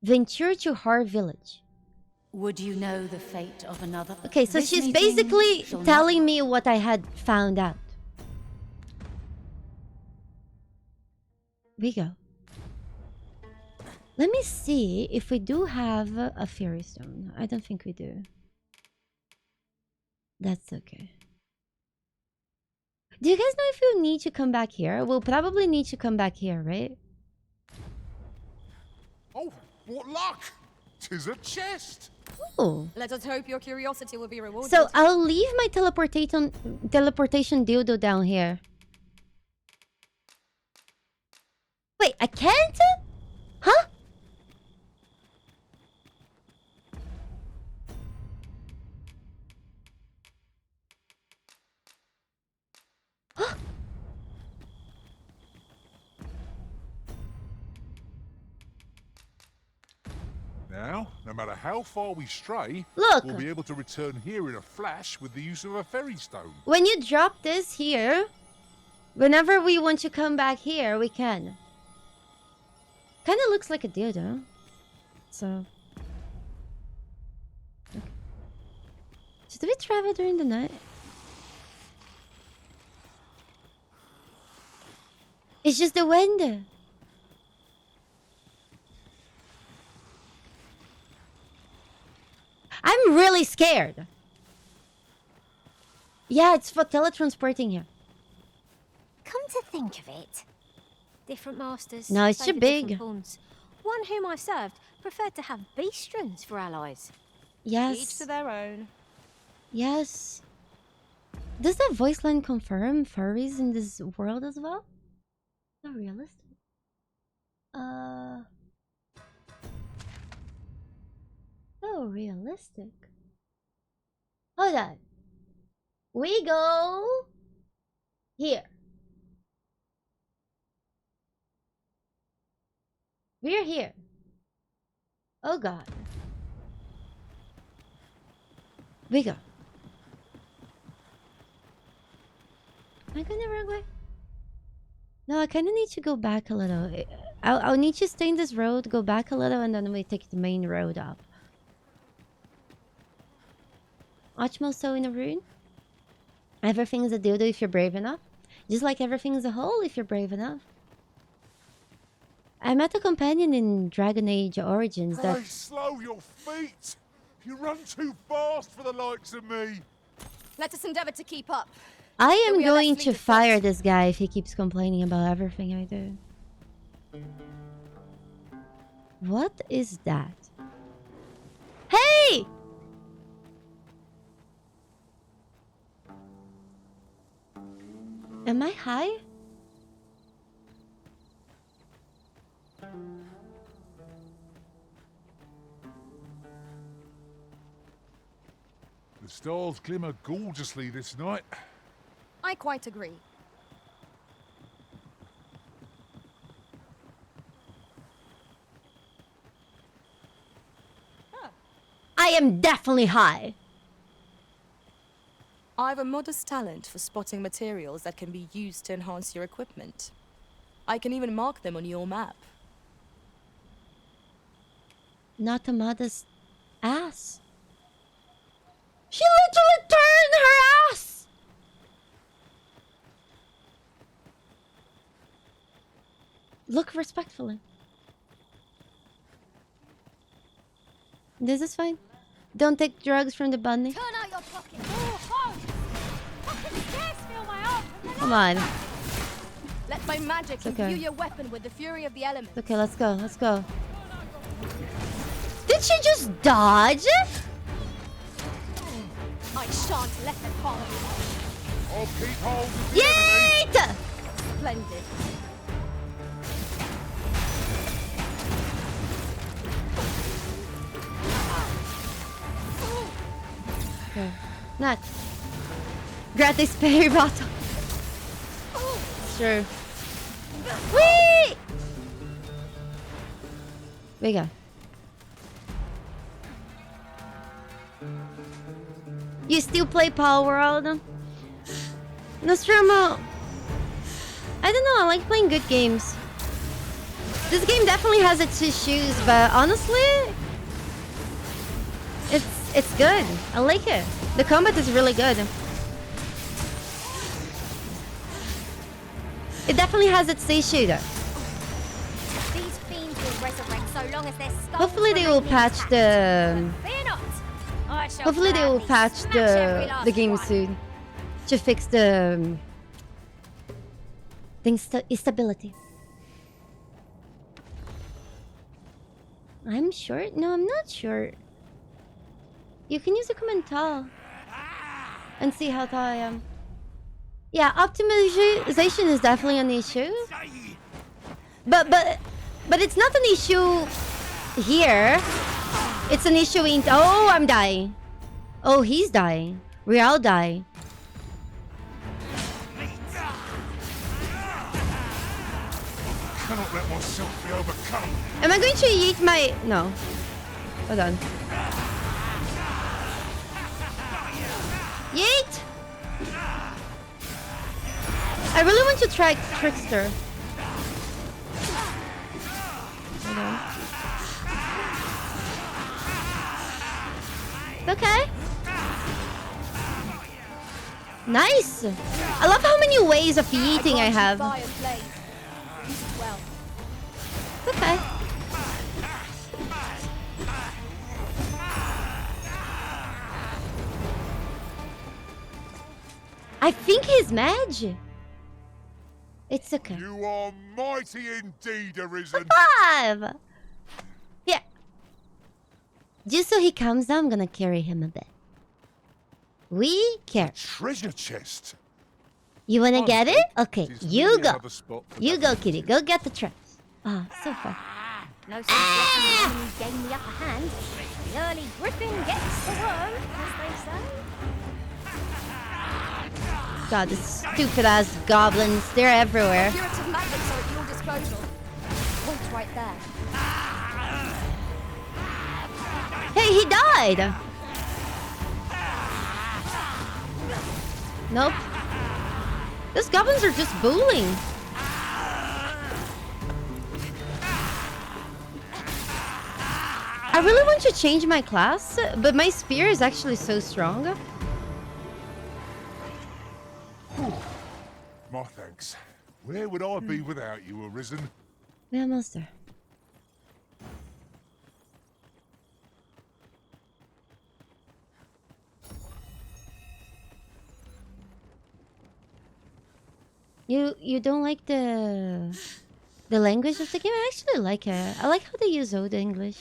Venture to Har Village.
Would you know the fate of another?
Okay, so
This
she's
meeting
basically
shall not-
telling me what I had found out. We go. Let me see if we do have a fairy stone. I don't think we do. That's okay. Do you guys know if you need to come back here? We'll probably need to come back here, right?
Oh, what luck! 'Tis a chest!
Oh.
Let us hope your curiosity will be rewarded.
So I'll leave my teleportation dildo down here. Wait, I can't? Huh?
Now, no matter how far we stray,
Look.
we'll be able to return here in a flash with the use of a ferry stone.
When you drop this here, whenever we want to come back here, we can. Kind of looks like a dildo. So. Okay. Should we travel during the night? It's just the wind. I'm really scared. Yeah, it's for teletransporting here.
Come to think of it, different masters.
No, it's too
favour different
big.
pawns. One whom I served preferred to have beastrons for allies.
Yes.
Each to their own.
Yes. Does that voice line confirm furries in this world as well? So realistic. So realistic. Hold on. We go here. We're here. Oh god. We go. Am I going the wrong way? No, I kind of need to go back a little. I'll need to stay in this road, go back a little, and then we take the main road up. Ochmo so in a rune? Everything's a dildo if you're brave enough. Just like everything's a hole if you're brave enough. I met a companion in Dragon Age Origins that...
Hey, slow your feet! You run too fast for the likes of me!
Let us endeavor to keep up.
I am
We are
going
less
to
needed
fire
first.
this guy if he keeps complaining about everything I do. What is that? Hey! Am I high?
The stars glimmer gorgeously this night.
I quite agree.
I am definitely high.
I have a modest talent for spotting materials that can be used to enhance your equipment. I can even mark them on your map.
Not a modest ass. She literally turned her ass! Look respectfully. This is fine. Don't take drugs from the bunny.
Turn out your pocket. Oh, oh. I can scarce feel my arm from the
Come on.
Let my magic
It's okay.
imbue your weapon with the fury of the elements.
Okay, let's go. Let's go. Did she just dodge?
I shan't let them harm you.
I'll keep hold of
Yeet!
Splendid.
Okay. Next. Gratis pay bottle. Sure. Whee! We go. You still play Power World? Nostromo. I don't know, I like playing good games. This game definitely has its issues, but honestly, it's good. I like it. The combat is really good. It definitely has its issue though.
These fiends will resurrect so long as their skulls
Hopefully they will
remain
patch
intact.
the...
Fear not. I shall
Hopefully they will
gladly
patch
smash every
the
last
game
one.
soon to fix the instability. I'm sure. No, I'm not sure. You can use a commental and see how tall I am. Yeah, optimization is definitely an issue. But it's not an issue here. It's an issue in... Oh, I'm dying. Oh, he's dying. We all die.
Cannot let myself be overcome.
Am I going to eat my... No. Hold on. Yeet! I really want to try Trickster. Hold on. Okay. Nice! I love how many ways of eating I have. Okay. I think he's mad. It's okay.
You are mighty indeed, Arisen.
Five! Yeah. Just so he calms down, I'm gonna carry him a bit. We carry.
Treasure chest.
You wanna get it? Okay, you go.
Another spot for
You
that.
go, kitty. Go get the traps. Ah, so far.
No sense letting the enemy gain the upper hand. The early griffin gets the worm, as they say.
God, the stupid ass goblins. They're everywhere.
Curative magnets are at your disposal. Hold right there.
Hey, he died! Nope. Those goblins are just bullying. I really want to change my class, but my spear is actually so strong.
My thanks. Where would I be without you, Arisen?
We're almost there. You don't like the language of the game? I actually like it. I like how they use Old English.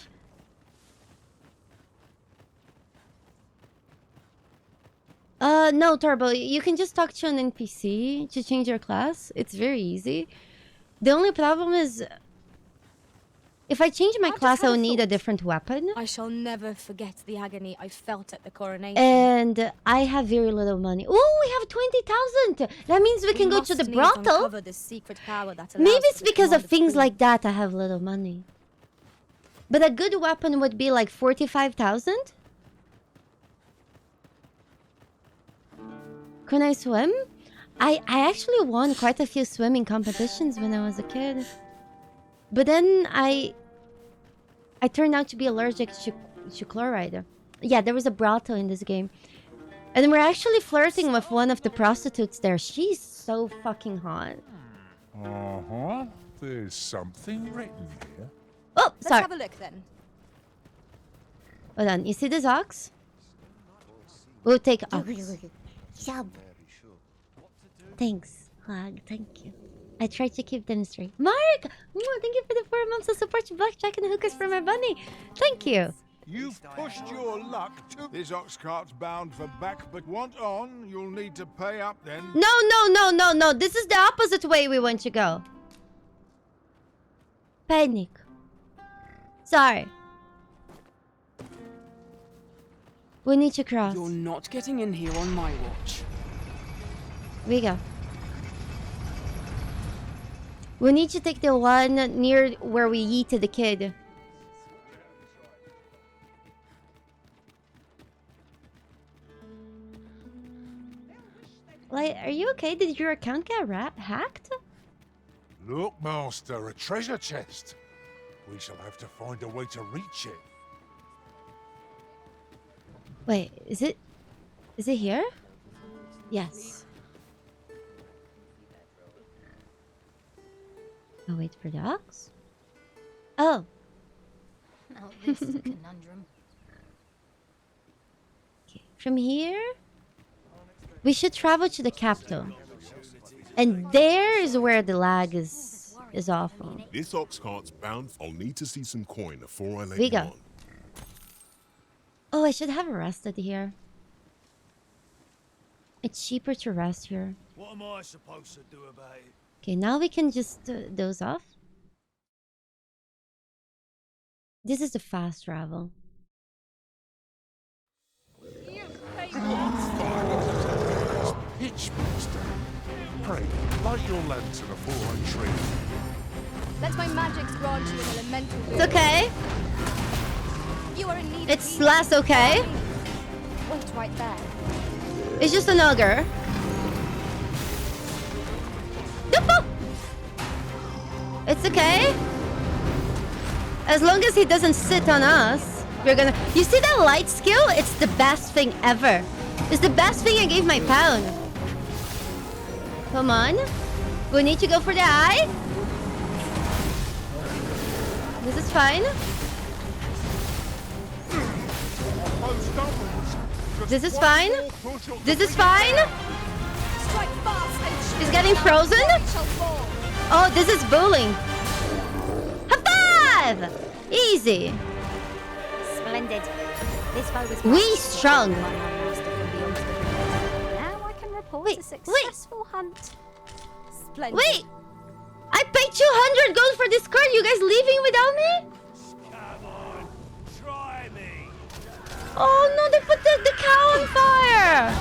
No, Turbo. You can just talk to an NPC to change your class. It's very easy. The only problem is, if I change my class, I'll need a different weapon.
I shall never forget the agony I felt at the coronation.
And I have very little money. Oh, we have 20,000. That means we can go to the brothel.
The secret power that
Maybe it's because of things like that I have little money. But a good weapon would be like 45,000. Can I swim? I actually won quite a few swimming competitions when I was a kid. But then I turned out to be allergic to chloride. Yeah, there was a brothel in this game. And we're actually flirting with one of the prostitutes there. She's so fucking hot.
Uh-huh. There's something written here.
Oh, sorry.
Let's have a look then.
Hold on. You see this ox? We'll take ox. Thanks, Hog. Thank you. I try to keep them straight. Mark! Thank you for the 4 months of support to Blackjack and Hookers for my bunny. Thank you.
You've pushed your luck to... This ox cart's bound for back, but want on, you'll need to pay up then.
No. This is the opposite way we want to go. Panic. Sorry. We need to cross.
You're not getting in here on my watch.
We go. We need to take the one near where we yeeted the kid. Like, are you okay? Did your account get hacked?
Look, Master, a treasure chest. We shall have to find a way to reach it.
Wait, is it here? Yes. I'll wait for the ox. Oh.
Now this is a conundrum.
Okay, from here, we should travel to the capital. And there is where the lag is awful.
This ox cart's bound. I'll need to see some coin before I let
We
you
go.
on.
Oh, I should have rested here. It's cheaper to rest here.
What am I supposed to do about it?
Okay, now we can just doze off. This is the fast travel.
Pitch, Master. Pray, light your lantern before I trip.
Let my magics grant you an elemental boon.
It's okay.
You are in need
It's
of
less okay.
Wait right there.
It's just an ogre. It's okay. As long as he doesn't sit on us, we're gonna... You see that light skill? It's the best thing ever. It's the best thing I gave my pound. Come on. We need to go for the eye. This is fine. This is fine. This is fine. He's getting frozen. Oh, this is bullying. High five! Easy.
Splendid. This foe was
We strong.
Now I can report a successful hunt. Splendid.
Wait! I paid 200 gold for this card. You guys leaving without me?
Come on, try me.
Oh no, they put the cow on fire.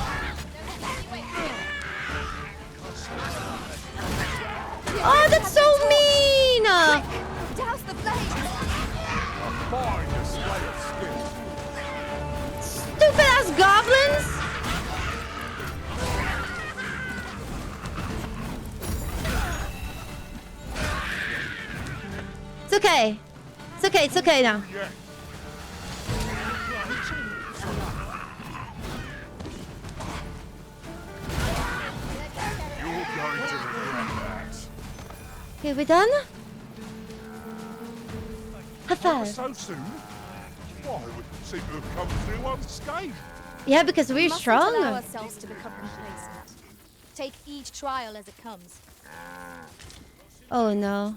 Oh, that's so mean.
Douse the flames.
Stupid ass goblins. It's okay. It's okay. It's okay now. Okay, we done? High
Oh,
five.
so soon? Why, we seem to have come through unscathed.
Yeah, because we're
Mustn't
strong.
allow ourselves to become complacent. Take each trial as it comes.
Oh no.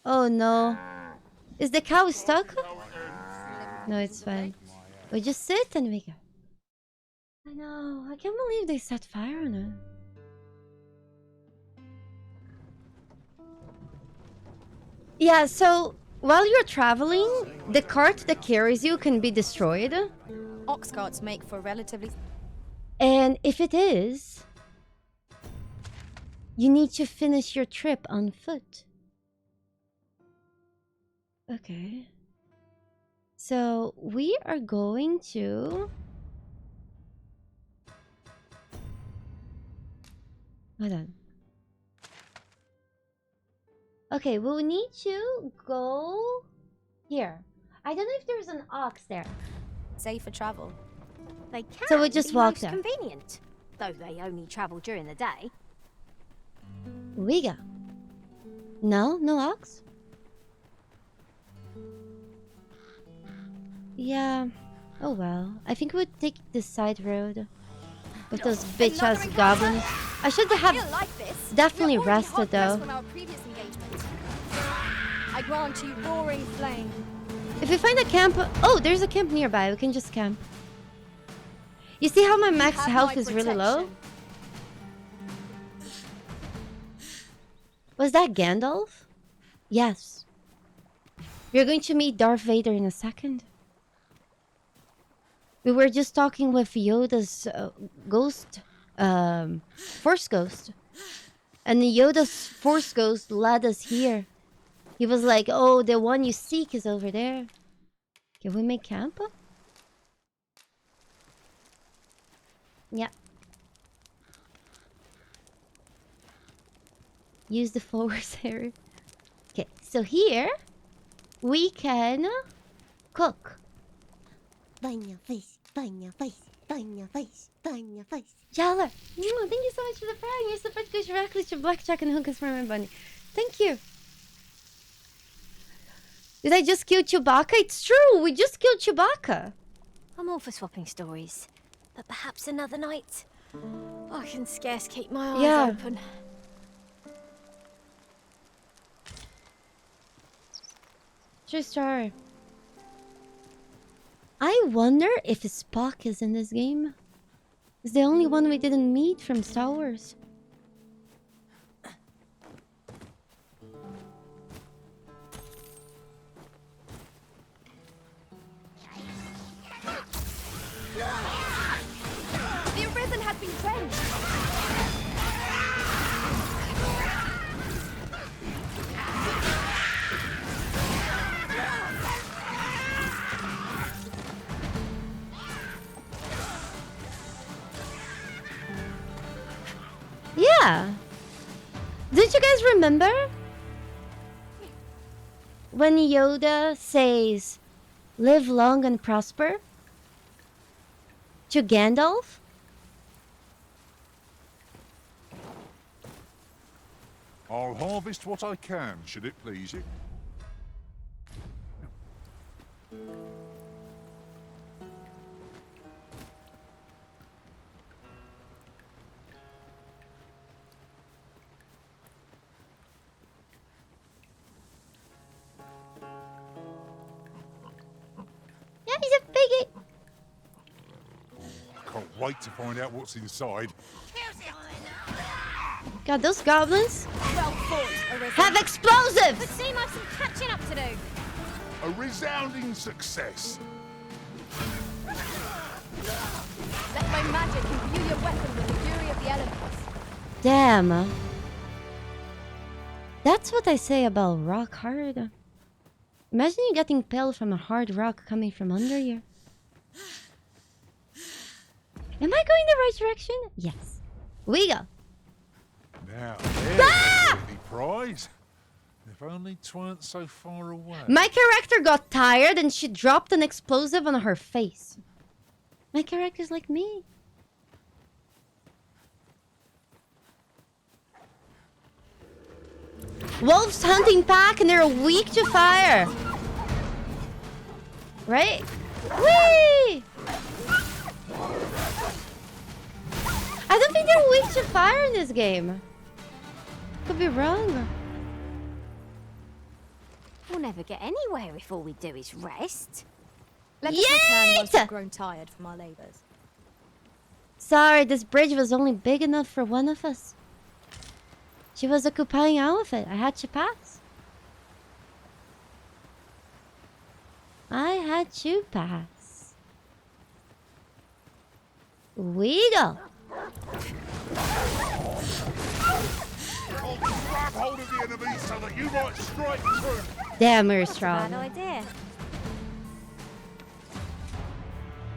Oh no. Is the cow stuck? No, it's fine. We just sit and we go. I know. I can't believe they set fire on it. Yeah, so while you're traveling, the cart that carries you can be destroyed.
Ox carts make for relatively...
And if it is, you need to finish your trip on foot. Okay. So we are going to... Hold on. Okay, we'll need to go here. I don't know if there's an ox there.
Safe for travel.
They can
So we just
be
walk
most
there.
convenient, though they only travel during the day.
We go. No? No ox? Yeah. Oh well. I think we'd take this side road. With those bitch-ass goblins. I should have
like this.
definitely
We're already
rested
hot pressed
though.
from our previous engagement. I grant you roaring flame.
If we find a camp... Oh, there's a camp nearby. We can just camp. You see how my max
have
health
my
is really low?
protection.
Was that Gandalf? Yes. We're going to meet Darth Vader in a second. We were just talking with Yoda's ghost, Force Ghost. And Yoda's Force Ghost led us here. He was like, oh, the one you seek is over there. Can we make camp? Yeah. Use the forward area. Okay, so here we can cook.
Bang your face, bang your face, bang your face, bang your face.
Yalla! Thank you so much for the prime. Your support goes directly to Blackjack and Hookers for my bunny. Thank you. Did I just kill Chewbacca? It's true, we just killed Chewbacca.
I'm all for swapping stories, but perhaps another night. I can scarce keep my eyes open.
True story. I wonder if Spock is in this game. He's the only one we didn't meet from Star Wars.
The Arisen has been drenched.
Yeah. Did you guys remember? When Yoda says, live long and prosper? To Gandalf?
I'll harvest what I can, should it please you.
Yeah, he's a piggy.
Can't wait to find out what's inside.
God, those goblins
Well fought, Arisen.
have explosives!
Would seem I've some catching up to do.
A resounding success.
Let my magic imbue your weapon with the fury of the elements.
Damn. That's what I say about rock hard. Imagine you getting impaled from a hard rock coming from under you. Am I going the right direction? Yes. We go.
Now, there's the prize. If only 'tweren't so far away.
My character got tired and she dropped an explosive on her face. My character's like me. wolves hunting pack and they're weak to fire. Right? Whee! I don't think they're weak to fire in this game. Could be wrong.
We'll never get anywhere if all we do is rest.
Let us return once we've grown tired from our labors.
Sorry, this bridge was only big enough for one of us. She was occupying all of it. I had to pass. I had to pass. We go.
Grab hold of the enemy so that you might strike through.
Damn, we're
Bad
strong.
idea.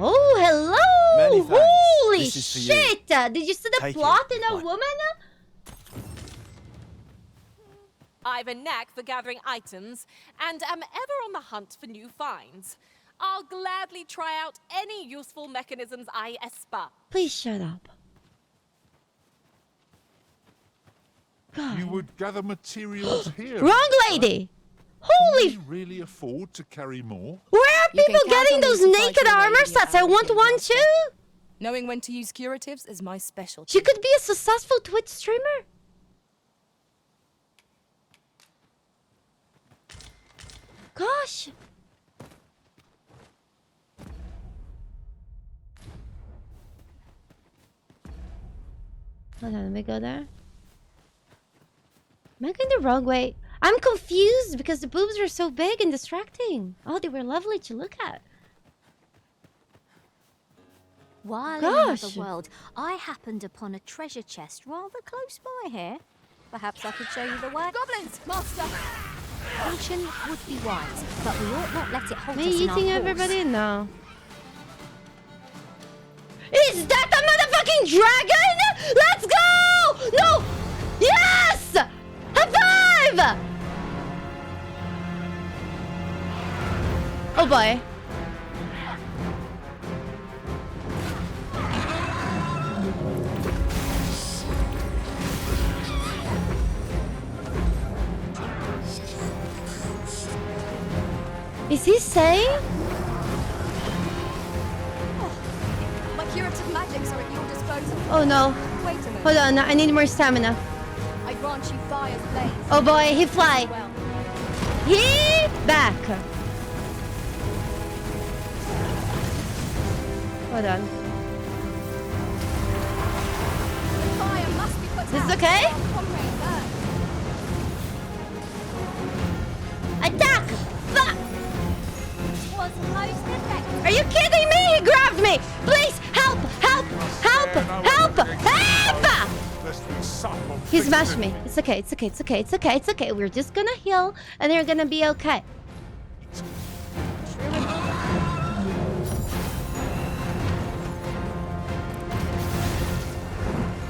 Oh, hello!
Many thanks.
Holy
This is for you.
shit! Did you see the
Take
plot
it.
in a woman?
I've a knack for gathering items and am ever on the hunt for new finds. I'll gladly try out any useful mechanisms I espy.
Please shut up. God.
You would gather materials here.
Wrong lady! Holy...
Can we really afford to carry more?
Where are people getting those naked armor sets? I want one too!
Knowing when to use curatives is my specialty.
She could be a successful Twitch streamer. Gosh. Hold on, let me go there. Am I going the wrong way? I'm confused because the boobs are so big and distracting. Oh, they were lovely to look at.
While in
Gosh.
another world, I happened upon a treasure chest rather close by here. Perhaps I could show you the way.
Goblins, master!
Caution would be wise, but we ought not let it hold
Am I
us in our
eating
course.
everybody? No. Is that the motherfucking dragon? Let's go! No! Yes! High five! Oh boy. Is he saying?
My curative magics are at your disposal.
Oh no.
Wait a minute.
Hold on, I need more stamina.
I grant you fire's blaze.
Oh boy, he fly.
Well,
He back. Hold on.
the fire must be put
This is
out.
okay?
Comrade, burn.
Attack! Fuck!
Was most effective.
Are you kidding me? He grabbed me! Please, help! Help! Help! Help! Help!
Lest we suck on
He smashed
fixing
me. It's okay, it's okay, it's okay, it's okay, it's okay. We're just gonna heal and they're gonna be okay.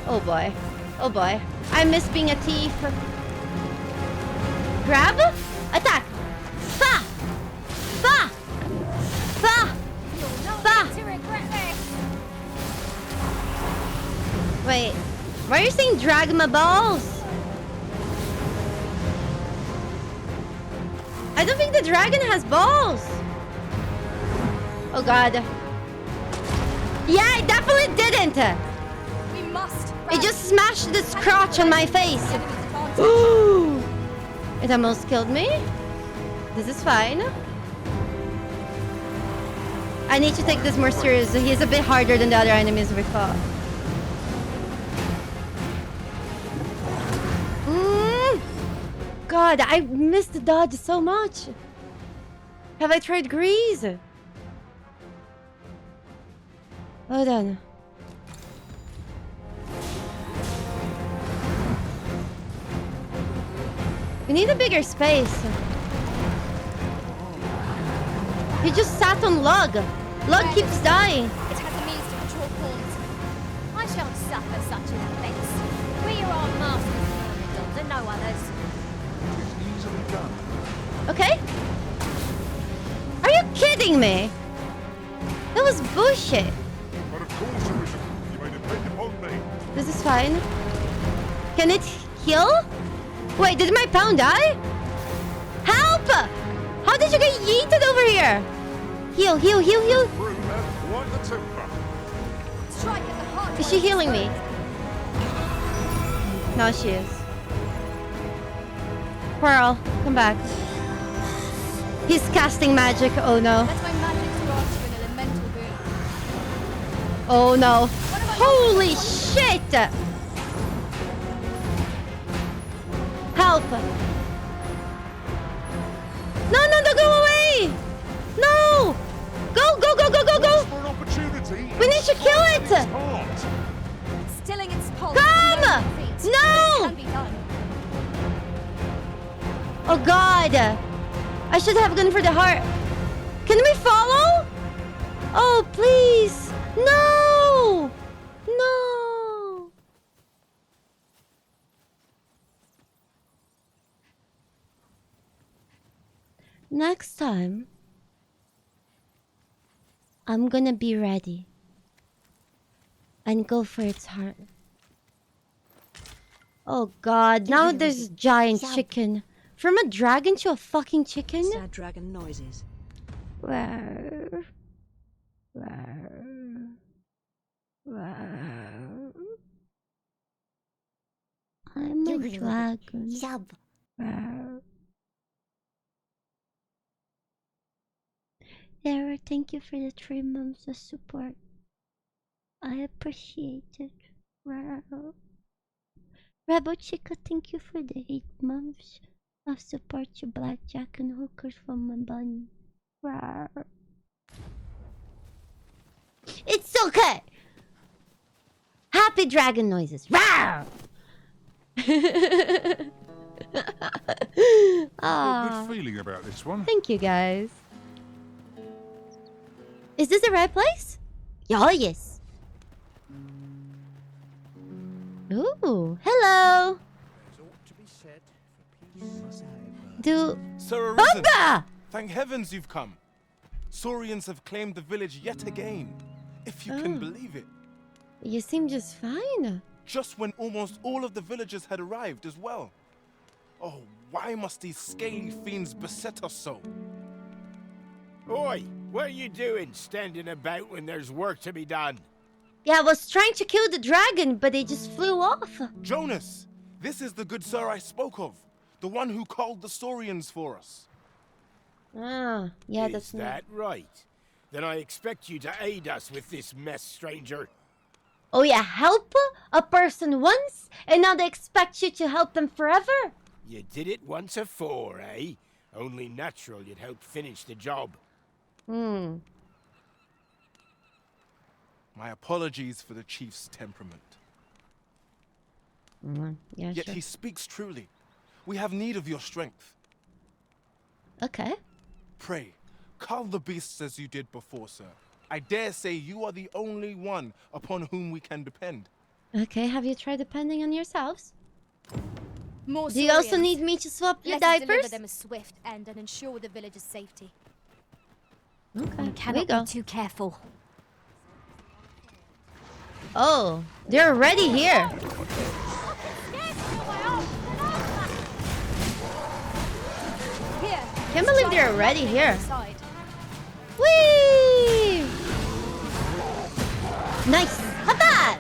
Oh boy. Oh boy. I miss being a thief. Grab? Attack! Fa! Fa! Fa!
You'll not
Bah.
need to regret this.
Wait. Why are you saying drag my balls? I don't think the dragon has balls. Oh god. Yeah, it definitely didn't.
We must.
It just smashed this crotch on my face. It almost killed me. This is fine. I need to take this more seriously. He's a bit harder than the other enemies we fought. God, I missed the dodge so much. Have I tried grease? Hold on. We need a bigger space. He just sat on log. Log keeps dying.
It has a means to control pawns.
I shan't suffer such an offence. We are our masters, Myrmidons, and no others.
It's easily done.
Okay. Are you kidding me? That was bullshit.
But of course, Arisen, you may depend upon me.
This is fine. Can it heal? Wait, did my pound die? Help! How did you get yeeted over here? Heal, heal, heal, heal. Is she healing me? No, she is. Pearl, come back. He's casting magic. Oh no.
Let my magic grant you an elemental boon.
Oh no. Holy shit! Help! No, no, no, go away! No! Go, go, go, go, go, go! We need to kill it!
Stilling its pulse.
Come! No!
Can be done.
Oh god! I should have gone for the heart. Can we follow? Oh, please! No! No! Next time, I'm gonna be ready and go for its heart. Oh god, now there's giant chicken. From a dragon to a fucking chicken?
Sad dragon noises.
Wow. Wow. Wow. I'm a dragon. Wow. Sarah, thank you for the 3 months of support. I appreciate it. Wow. Rebel Chica, thank you for the 8 months of support to Blackjack and hookers from my bunny. Wow. It's okay! Happy dragon noises. Wow!
Got a good feeling about this one.
Thank you, guys. Is this the right place? Oh, yes. Ooh, hello.
Sir Arisen,
Bumba!
thank heavens you've come. Saurians have claimed the village yet again, if you can believe it.
You seem just fine.
Just when almost all of the villagers had arrived as well. Oh, why must these scaly fiends beset us so?
Oi, what are you doing standing about when there's work to be done?
Yeah, I was trying to kill the dragon, but they just flew off.
Jonas, this is the good sir I spoke of. The one who called the Saurians for us.
Ah, yeah,
Is
that's
that right? Then I expect you to aid us with this mess, stranger.
Oh yeah, help a person once, and now they expect you to help them forever?
You did it once afore, eh? Only natural you'd help finish the job.
My apologies for the chief's temperament.
Yeah,
Yet
sure.
he speaks truly. We have need of your strength.
Okay.
Pray, calm the beasts as you did before, sir. I dare say you are the only one upon whom we can depend.
Okay, have you tried depending on yourselves?
More
Do you also
Saurians.
need me to swap your
Let us deliver
diapers?
them a swift end and ensure the village's safety.
Okay,
You cannot
go.
be too careful.
Oh, they're already here.
Here.
Can't believe they're already here. Whee! Nice. Hoppa!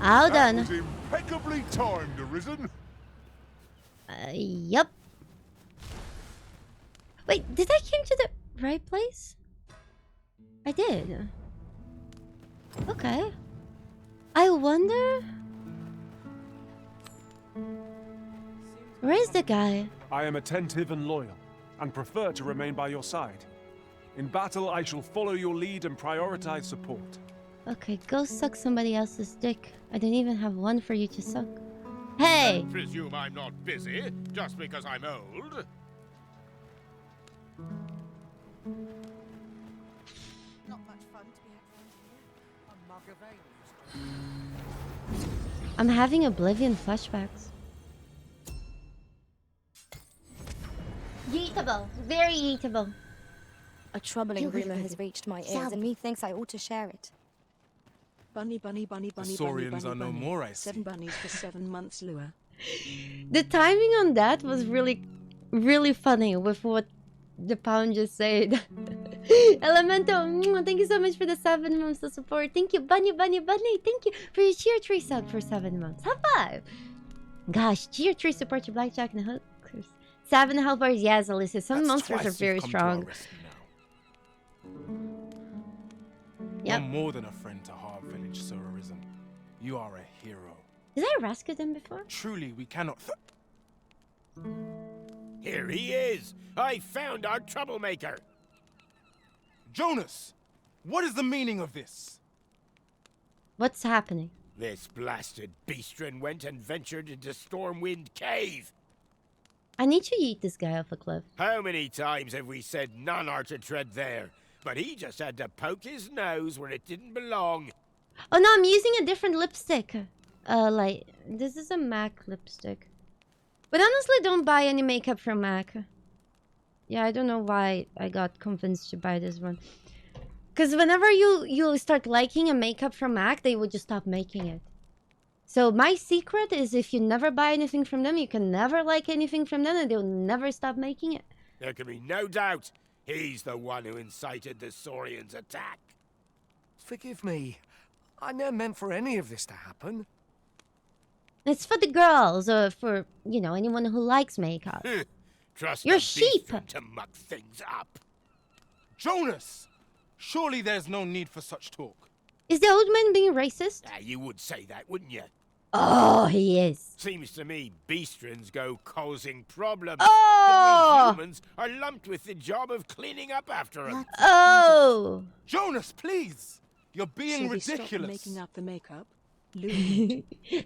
All
That
done.
was impeccably timed, Arisen.
Yup. Wait, did I came to the right place? I did. Okay. I wonder... Where's the guy?
I am attentive and loyal, and prefer to remain by your side. In battle, I shall follow your lead and prioritize support.
Okay, go suck somebody else's dick. I don't even have one for you to suck. Hey!
Don't presume I'm not busy, just because I'm old.
Not much fun to be had around here.
I'm having Oblivion flashbacks. Yeetable. Very yeetable.
A troubling rumor has reached my ears, and methinks I ought to share it.
Bunny, bunny, bunny,
The
bunny, bunny,
Saurians
bunny,
are no
bunny.
more, I see.
7 bunnies for 7 months, Lua.
The timing on that was really, really funny with what the pound just said. Elemento, thank you so much for the 7 months of support. Thank you, Bunny, Bunny, Bunny. Thank you for your cheer tree sub for 7 months. High five. Gosh, cheer tree support your blackjack and hookers. 7 health bars, yes, Alyssa. Some monsters are very strong.
You're more than a friend to Harv Village, Sir Arisen. You are a hero.
Did I rescue them before?
Truly, we cannot.
Here he is! I found our troublemaker!
Jonas! What is the meaning of this?
What's happening?
This blasted beastren went and ventured into Stormwind Cave!
I need to eat this guy off a cliff.
How many times have we said none are to tread there? But he just had to poke his nose where it didn't belong.
Oh no, I'm using a different lipstick. Like, this is a MAC lipstick. But honestly, don't buy any makeup from MAC. Yeah, I don't know why I got convinced to buy this one. Because whenever you start liking a makeup from MAC, they would just stop making it. So my secret is if you never buy anything from them, you can never like anything from them, and they'll never stop making it.
There can be no doubt he's the one who incited the Saurians' attack.
Forgive me. I never meant for any of this to happen.
It's for the girls, or for, you know, anyone who likes makeup.
Trust
You're
a
sheep.
beastren to muck things up.
Jonas! Surely there's no need for such talk.
Is the old man being racist?
You would say that, wouldn't you?
Oh, he is.
Seems to me beastrens go causing problems.
Oh!
And we humans are lumped with the job of cleaning up after them.
Oh!
Jonas, please! You're being
Should we stop
ridiculous.
making up the makeup?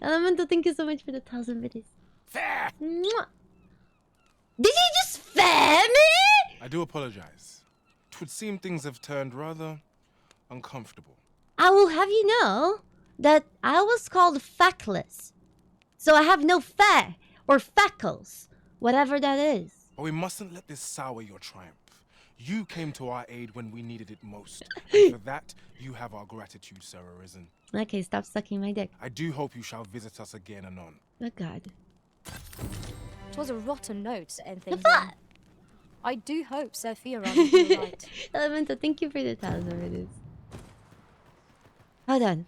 Elemental, thank you so much for the 1,000 biddies.
Fair!
Mwah. Did he just fair me?
I do apologize. It would seem things have turned rather uncomfortable.
I will have you know that I was called feckless. So I have no fat or feckles, whatever that is.
But we mustn't let this sour your triumph. You came to our aid when we needed it most. And for that, you have our gratitude, Sir Arisen.
Okay, stop sucking my dick.
I do hope you shall visit us again anon.
Oh God.
It was a rotten note to end things on. I do hope Sophia runs you right.
Elemental, thank you for the 1,000 biddies. Hold on.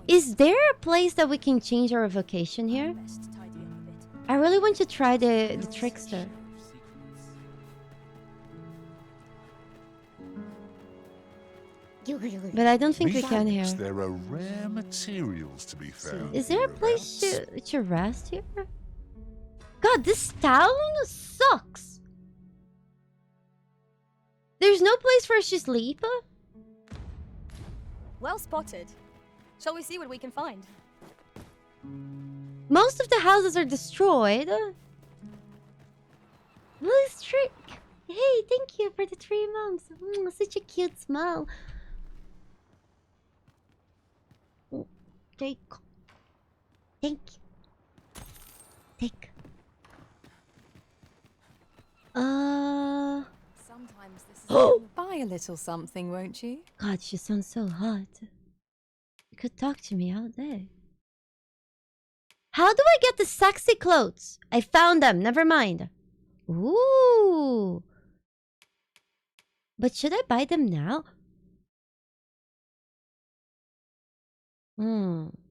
Is there a place that we can change our vocation here? I really want to try the trickster. But I don't think we can here.
There are rare materials to be found.
Is there a place to rest here? God, this town sucks. There's no place for us to sleep?
Well spotted. Shall we see what we can find?
Most of the houses are destroyed. Nice trick. Hey, thank you for the 3 months. Such a cute smile. Take. Thank you. Take.
Sometimes this is buy a little something, won't you?
God, she sounds so hot. You could talk to me all day. How do I get the sexy clothes? I found them. Never mind. Ooh. But should I buy them now?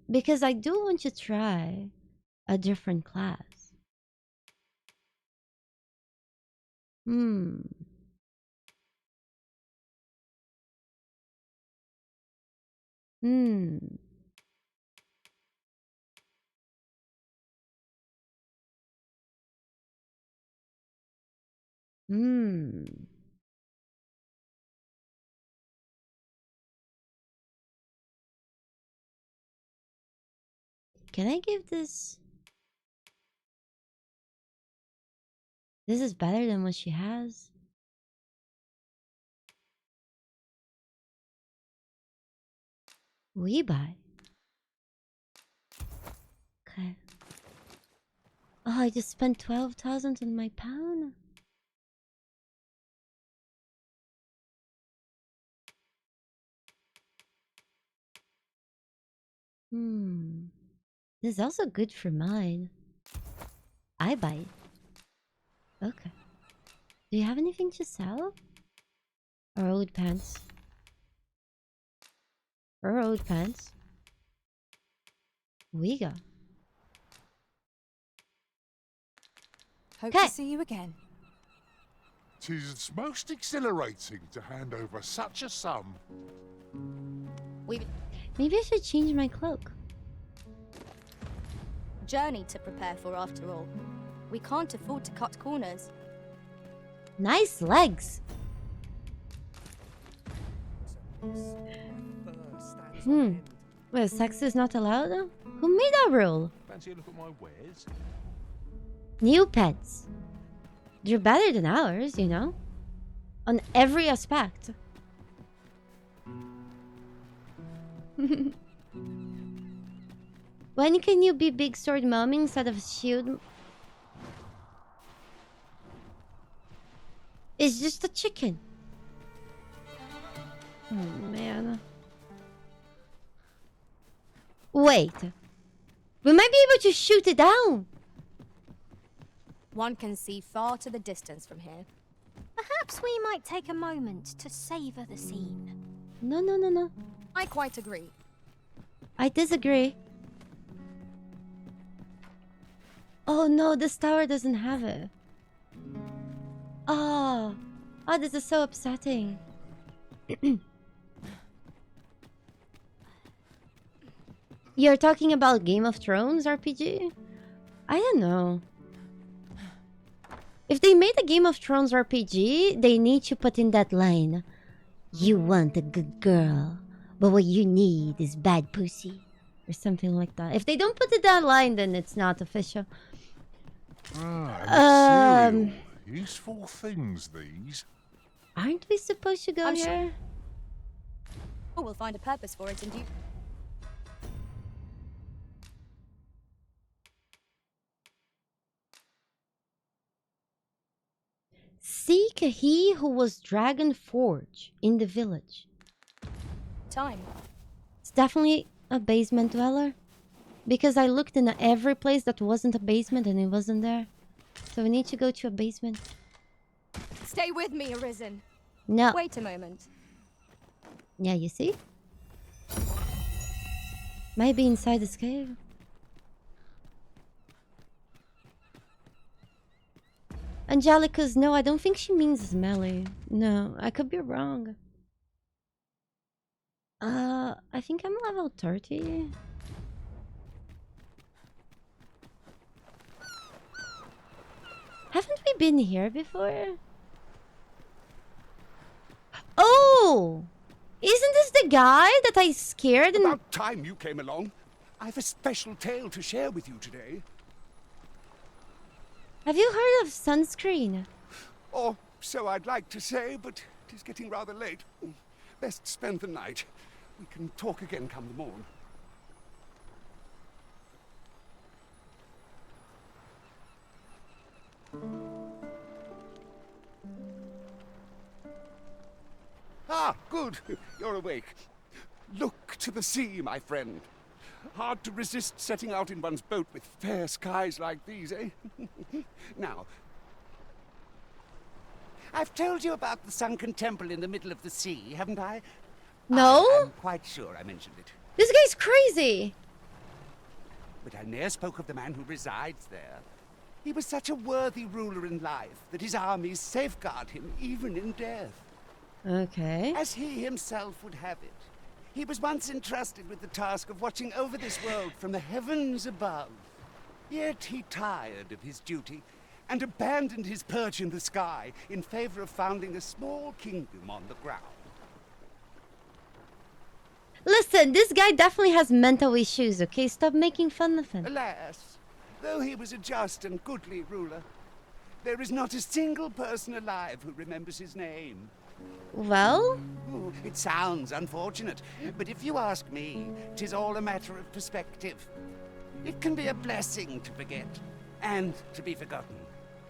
Because I do want to try a different class. Can I give this? This is better than what she has. We buy. Okay. Oh, I just spent 12,000 on my pound. This is also good for mine. I buy it. Okay. Do you have anything to sell? Or old pants? Or old pants? We go.
Hope to see you again.
'Tis most exhilarating to hand over such a sum.
Maybe I should change my cloak.
Journey to prepare for, after all. We can't afford to cut corners.
Nice legs. Well, sex is not allowed? Who made that rule?
Fancy a look at my wares?
New pets. They're better than ours, you know? On every aspect. When can you be big sword mommy instead of shield? It's just a chicken. Oh man. Wait. We might be able to shoot it down.
One can see far to the distance from here.
Perhaps we might take a moment to savor the scene.
No, no, no, no.
I quite agree.
I disagree. Oh no, this tower doesn't have it. Oh, this is so upsetting. You're talking about Game of Thrones RPG? I don't know. If they made a Game of Thrones RPG, they need to put in that line. You want a good girl, but what you need is bad pussy. Or something like that. If they don't put it that line, then it's not official.
Cereal. Useful things, these.
Aren't we supposed to go
I'm
here?
sure we'll find a purpose for it in due.
Seek he who was Dragon Forge in the village.
Time.
It's definitely a basement dweller. Because I looked in every place that wasn't a basement and it wasn't there. So we need to go to a basement.
Stay with me, Arisen.
No.
Wait a moment.
Yeah, you see? Might be inside this cave. Angelica's, no, I don't think she means smelly. No, I could be wrong. I think I'm level 30. Haven't we been here before? Oh! Isn't this the guy that I scared and...
About time you came along. I've a special tale to share with you today.
Have you heard of sunscreen?
Or so I'd like to say, but it is getting rather late. Best spend the night. We can talk again come the morn. Ah, good. You're awake. Look to the sea, my friend. Hard to resist setting out in one's boat with fair skies like these, eh? Now, I've told you about the sunken temple in the middle of the sea, haven't I?
No?
I'm quite sure I mentioned it.
This guy's crazy!
But I ne'er spoke of the man who resides there. He was such a worthy ruler in life that his armies safeguard him even in death.
Okay.
As he himself would have it. He was once entrusted with the task of watching over this world from the heavens above. Yet he tired of his duty and abandoned his perch in the sky in favor of founding a small kingdom on the ground.
Listen, this guy definitely has mental issues, okay? Stop making fun of him.
Alas, though he was a just and goodly ruler, there is not a single person alive who remembers his name.
Well?
Oh, it sounds unfortunate, but if you ask me, 'tis all a matter of perspective. It can be a blessing to forget, and to be forgotten.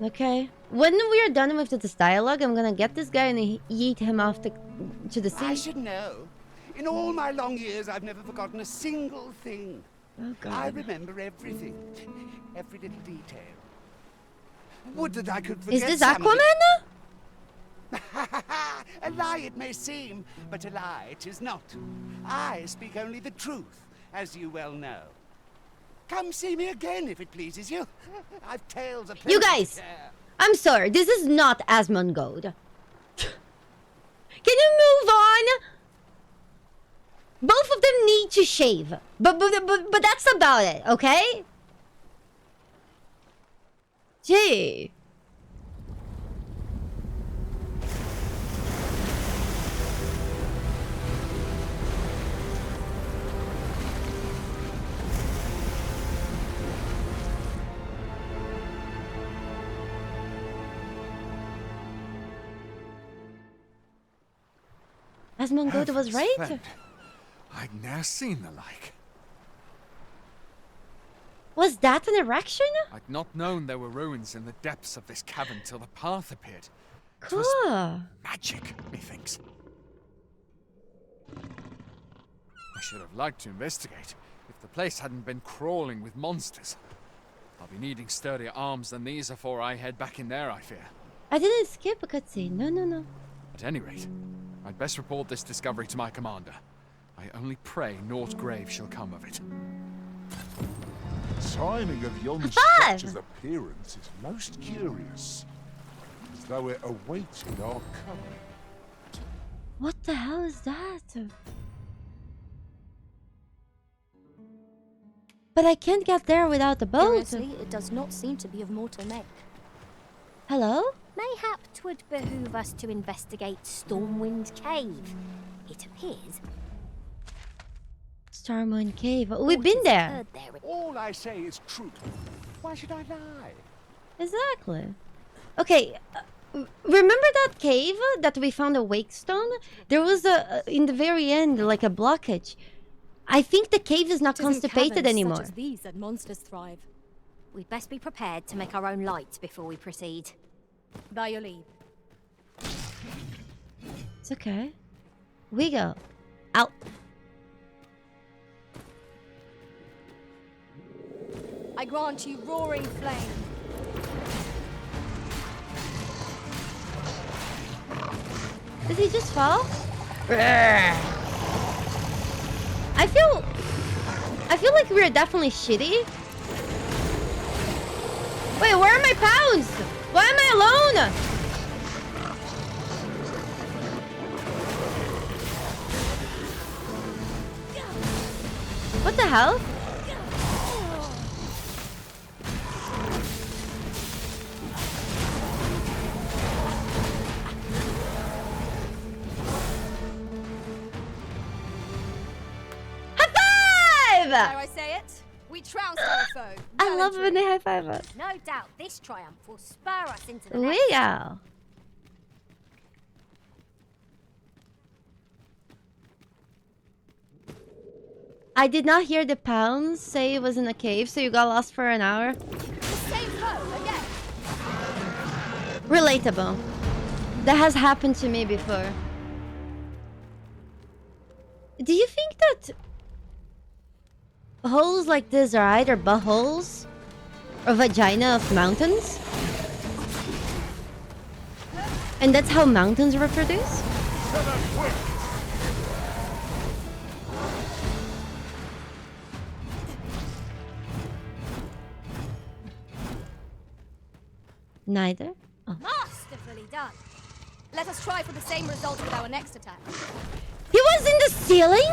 Okay. When we are done with this dialogue, I'm gonna get this guy and yeet him off to the sea.
I should know. In all my long years, I've never forgotten a single thing.
Oh, God.
I remember everything. Every little detail. Would that I could forget.
Is this
some of it.
Aquaman?
A lie it may seem, but a lie it is not. I speak only the truth, as you well know. Come see me again if it pleases you. I've tales of
You guys, I'm sorry. This is not Asmongold. Can you move on? Both of them need to shave, but that's about it, okay? Gee. Asmongold was right.
Friend, I'd ne'er seen the like.
Was that an erection?
I'd not known there were ruins in the depths of this cavern till the path appeared.
Cool.
Magic, methinks. I should have liked to investigate if the place hadn't been crawling with monsters. I'll be needing sturdier arms than these afore I head back in there, I fear.
I didn't skip a cutscene. No.
At any rate, I'd best report this discovery to my commander. I only pray naught grave shall come of it.
The timing of yon
Five.
structure's appearance is most curious, as though it awaited our coming.
What the hell is that? But I can't get there without the boat.
Curiously, it does not seem to be of mortal make.
Hello?
Mayhap 'twould behoove us to investigate Stormwind Cave. It appears.
Stormwind Cave. We've been there.
All I say is truth. Why should I lie?
Exactly. Okay. Remember that cave that we found a wake stone? There was in the very end like a blockage. I think the cave is not constipated anymore.
Such as these that monsters thrive.
We'd best be prepared to make our own light before we proceed.
By your leave.
It's okay. We go. Out.
I grant you roaring flame.
Did he just fall? I feel like we're definitely shitty. Wait, where are my pounds? Why am I alone? What the hell?
Dare I say it? We trounced our foe.
I love when they high five us.
No doubt this triumph will spur us into the
We
next.
go. I did not hear the pounds say it was in a cave, so you got lost for an hour.
The same foe again.
Relatable. That has happened to me before. Do you think that holes like this are either buttholes or vagina of mountains? And that's how mountains reproduce? Neither? Oh.
Masterfully done. Let us try for the same result with our next attack.
He was in the ceiling?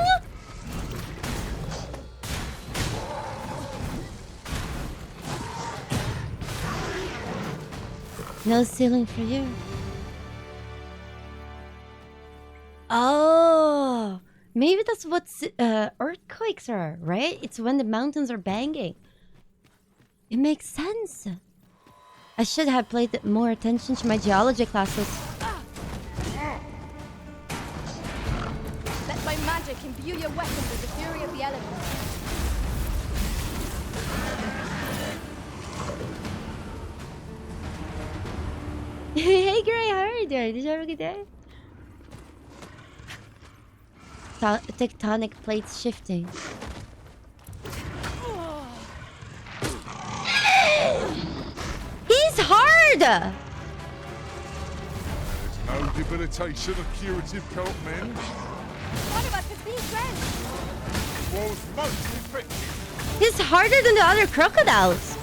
No ceiling for you. Oh, maybe that's what earthquakes are, right? It's when the mountains are banging. It makes sense. I should have paid more attention to my geology classes.
Let my magic imbue your weapons with the fury of the elements.
Hey Gray, how are you doing? Did you have a good day? tectonic plates shifting. He's hard!
There's no debilitation of curative cult men.
One of us has been drenched.
Was most effective.
He's harder than the other crocodiles.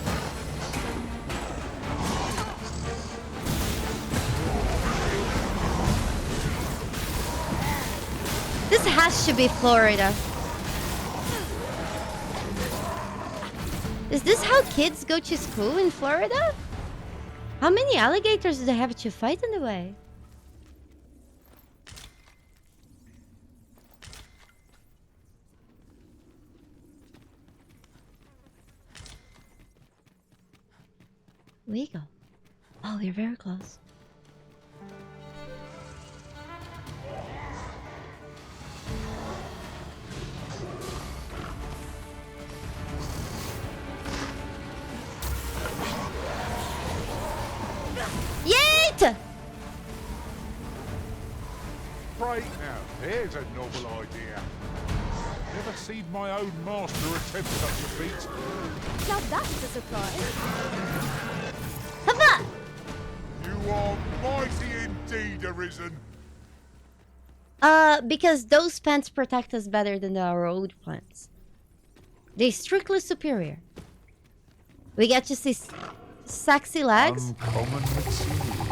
This has to be Florida. Is this how kids go to school in Florida? How many alligators do they have to fight in the way? We go. Oh, we're very close. Yeet!
Right now, there's a novel idea. Never seen my own master attempt such a feat.
Now that's a surprise.
Papa!
You are mighty indeed, Arisen.
Because those pants protect us better than our old plants. They're strictly superior. We get to see sexy legs.
Uncommon materials.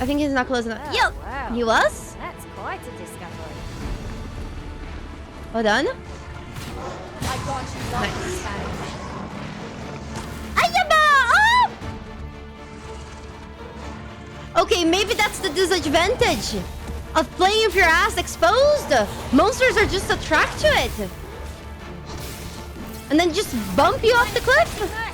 I think he's not close enough.
Oh,
Yo!
wow.
He was?
That's quite a discovery.
Hold on.
I got you nice.
Ayaba! Oh! Okay, maybe that's the disadvantage of playing with your ass exposed. Monsters are just attracted to it. And then just bump you off the cliff.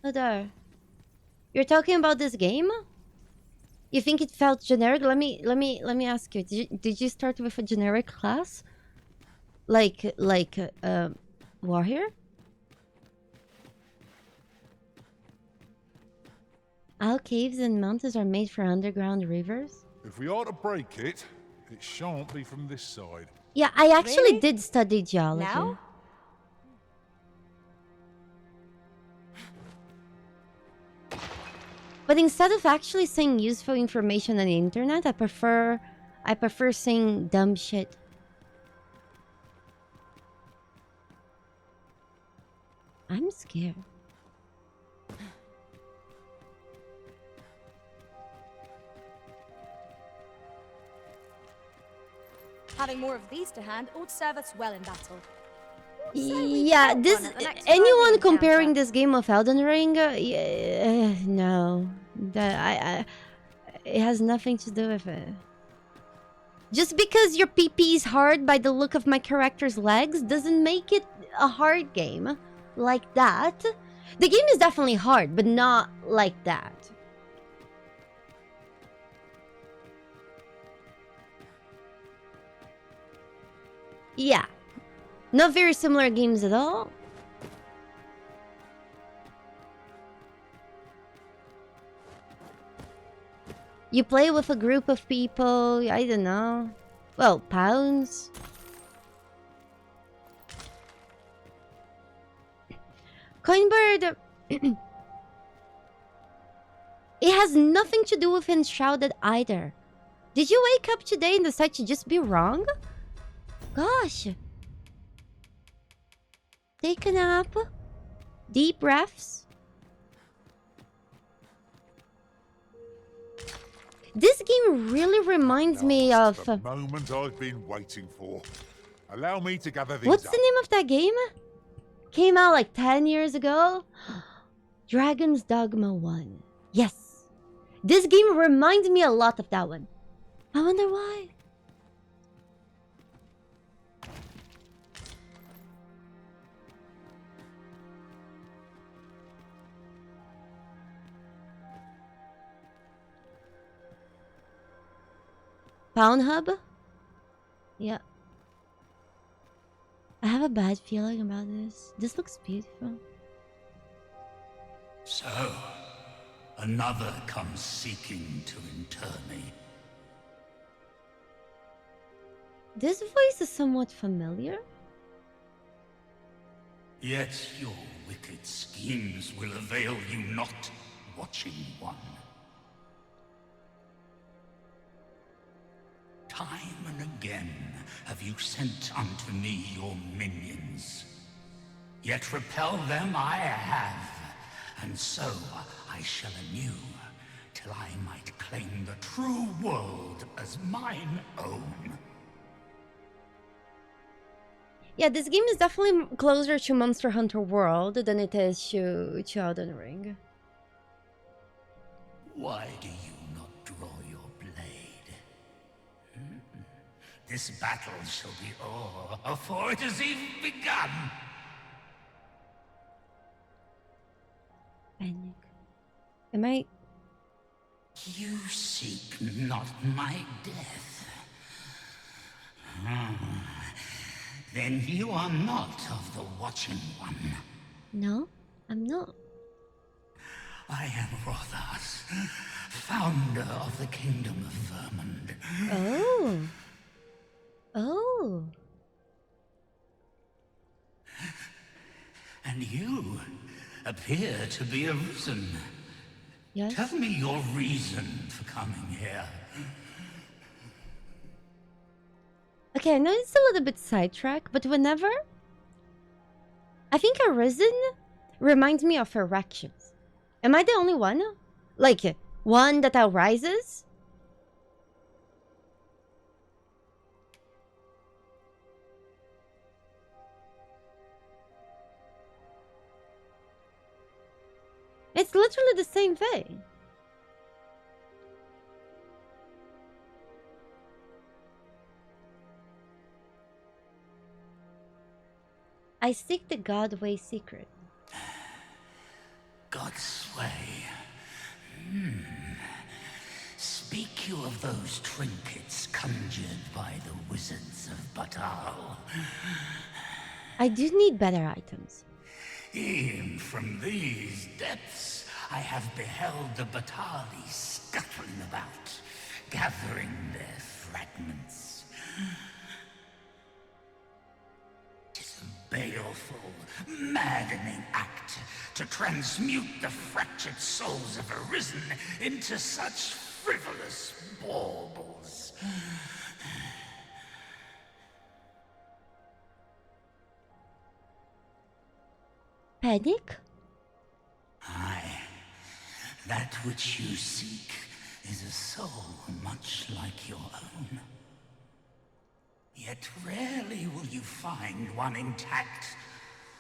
Baldur, you're talking about this game? You think it felt generic? Let me ask you. Did you start with a generic class? Like warrior? All caves and mountains are made for underground rivers?
If we are to break it, it shan't be from this side.
Yeah, I actually did study geology.
Now?
But instead of actually saying useful information on the internet, I prefer saying dumb shit. I'm scared.
Having more of these to hand would serve us well in battle.
Yeah, this anyone comparing this game of Elden Ring, no, it has nothing to do with it. Just because your PP is hard by the look of my character's legs doesn't make it a hard game like that. The game is definitely hard, but not like that. Yeah. Not very similar games at all. You play with a group of people, I don't know. Well, pounds. Coinbird... it has nothing to do with Enshrouded either. Did you wake up today and decide to just be wrong? Gosh. Take a nap. Deep breaths. This game really reminds me of...
The moment I've been waiting for. Allow me to gather these
What's
up.
the name of that game? Came out like 10 years ago? Dragon's Dogma 1. Yes. This game reminds me a lot of that one. I wonder why. Pound Hub? Yeah. I have a bad feeling about this. This looks beautiful.
So, another comes seeking to inter me.
This voice is somewhat familiar.
Yet your wicked schemes will avail you not, Watching One. Time and again have you sent unto me your minions. Yet repel them I have, and so I shall anew, till I might claim the true world as mine own.
Yeah, this game is definitely closer to Monster Hunter World than it is to Elden Ring.
Why do you not draw your blade? This battle shall be o'er before it has even begun.
Panic. Am I...
You seek not my death. Then you are not of the Watching One.
No, I'm not.
I am Rothas, founder of the Kingdom of Vermund.
Oh. Oh.
And you appear to be arisen.
Yes.
Tell me your reason for coming here.
Okay, I know it's a little bit sidetracked, but whenever... I think Arisen reminds me of erections. Am I the only one? Like, one that arises? It's literally the same thing. I seek the Godway secret.
God's way. Speak you of those trinkets conjured by the wizards of Batal?
I do need better items.
E'en from these depths, I have beheld the Batali scuttling about, gathering their fragments. Tis a baleful, maddening act to transmute the fractured souls of Arisen into such frivolous baubles.
Panic?
Aye. That which you seek is a soul much like your own. Yet rarely will you find one intact,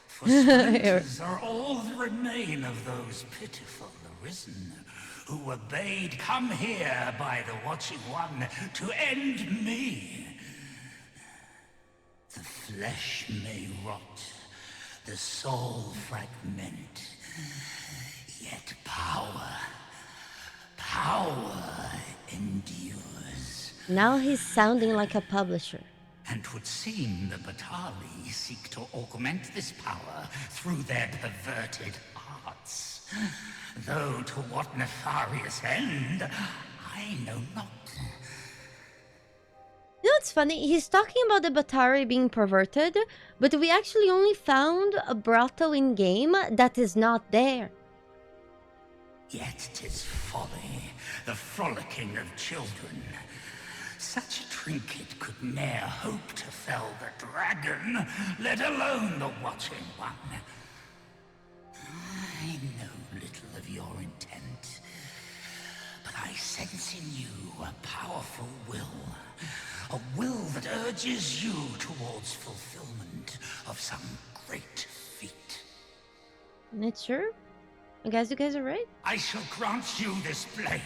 for splinters are all that remain of those pitiful Arisen who were bade come here by the Watching One to end me. The flesh may rot, the soul fragment, yet power endures.
Now he's sounding like a publisher.
And 'twould seem the Batali seek to augment this power through their perverted arts. Though to what nefarious end, I know not.
You know what's funny? He's talking about the Batari being perverted, but we actually only found a brothel in-game that is not there.
Yet 'tis folly, the frolicking of children. Such a trinket could ne'er hope to fell the dragon, let alone the Watching One. I know little of your intent, but I sense in you a powerful will. A will that urges you towards fulfillment of some great feat.
Not sure? I guess you guys are right.
I shall grant you this blade.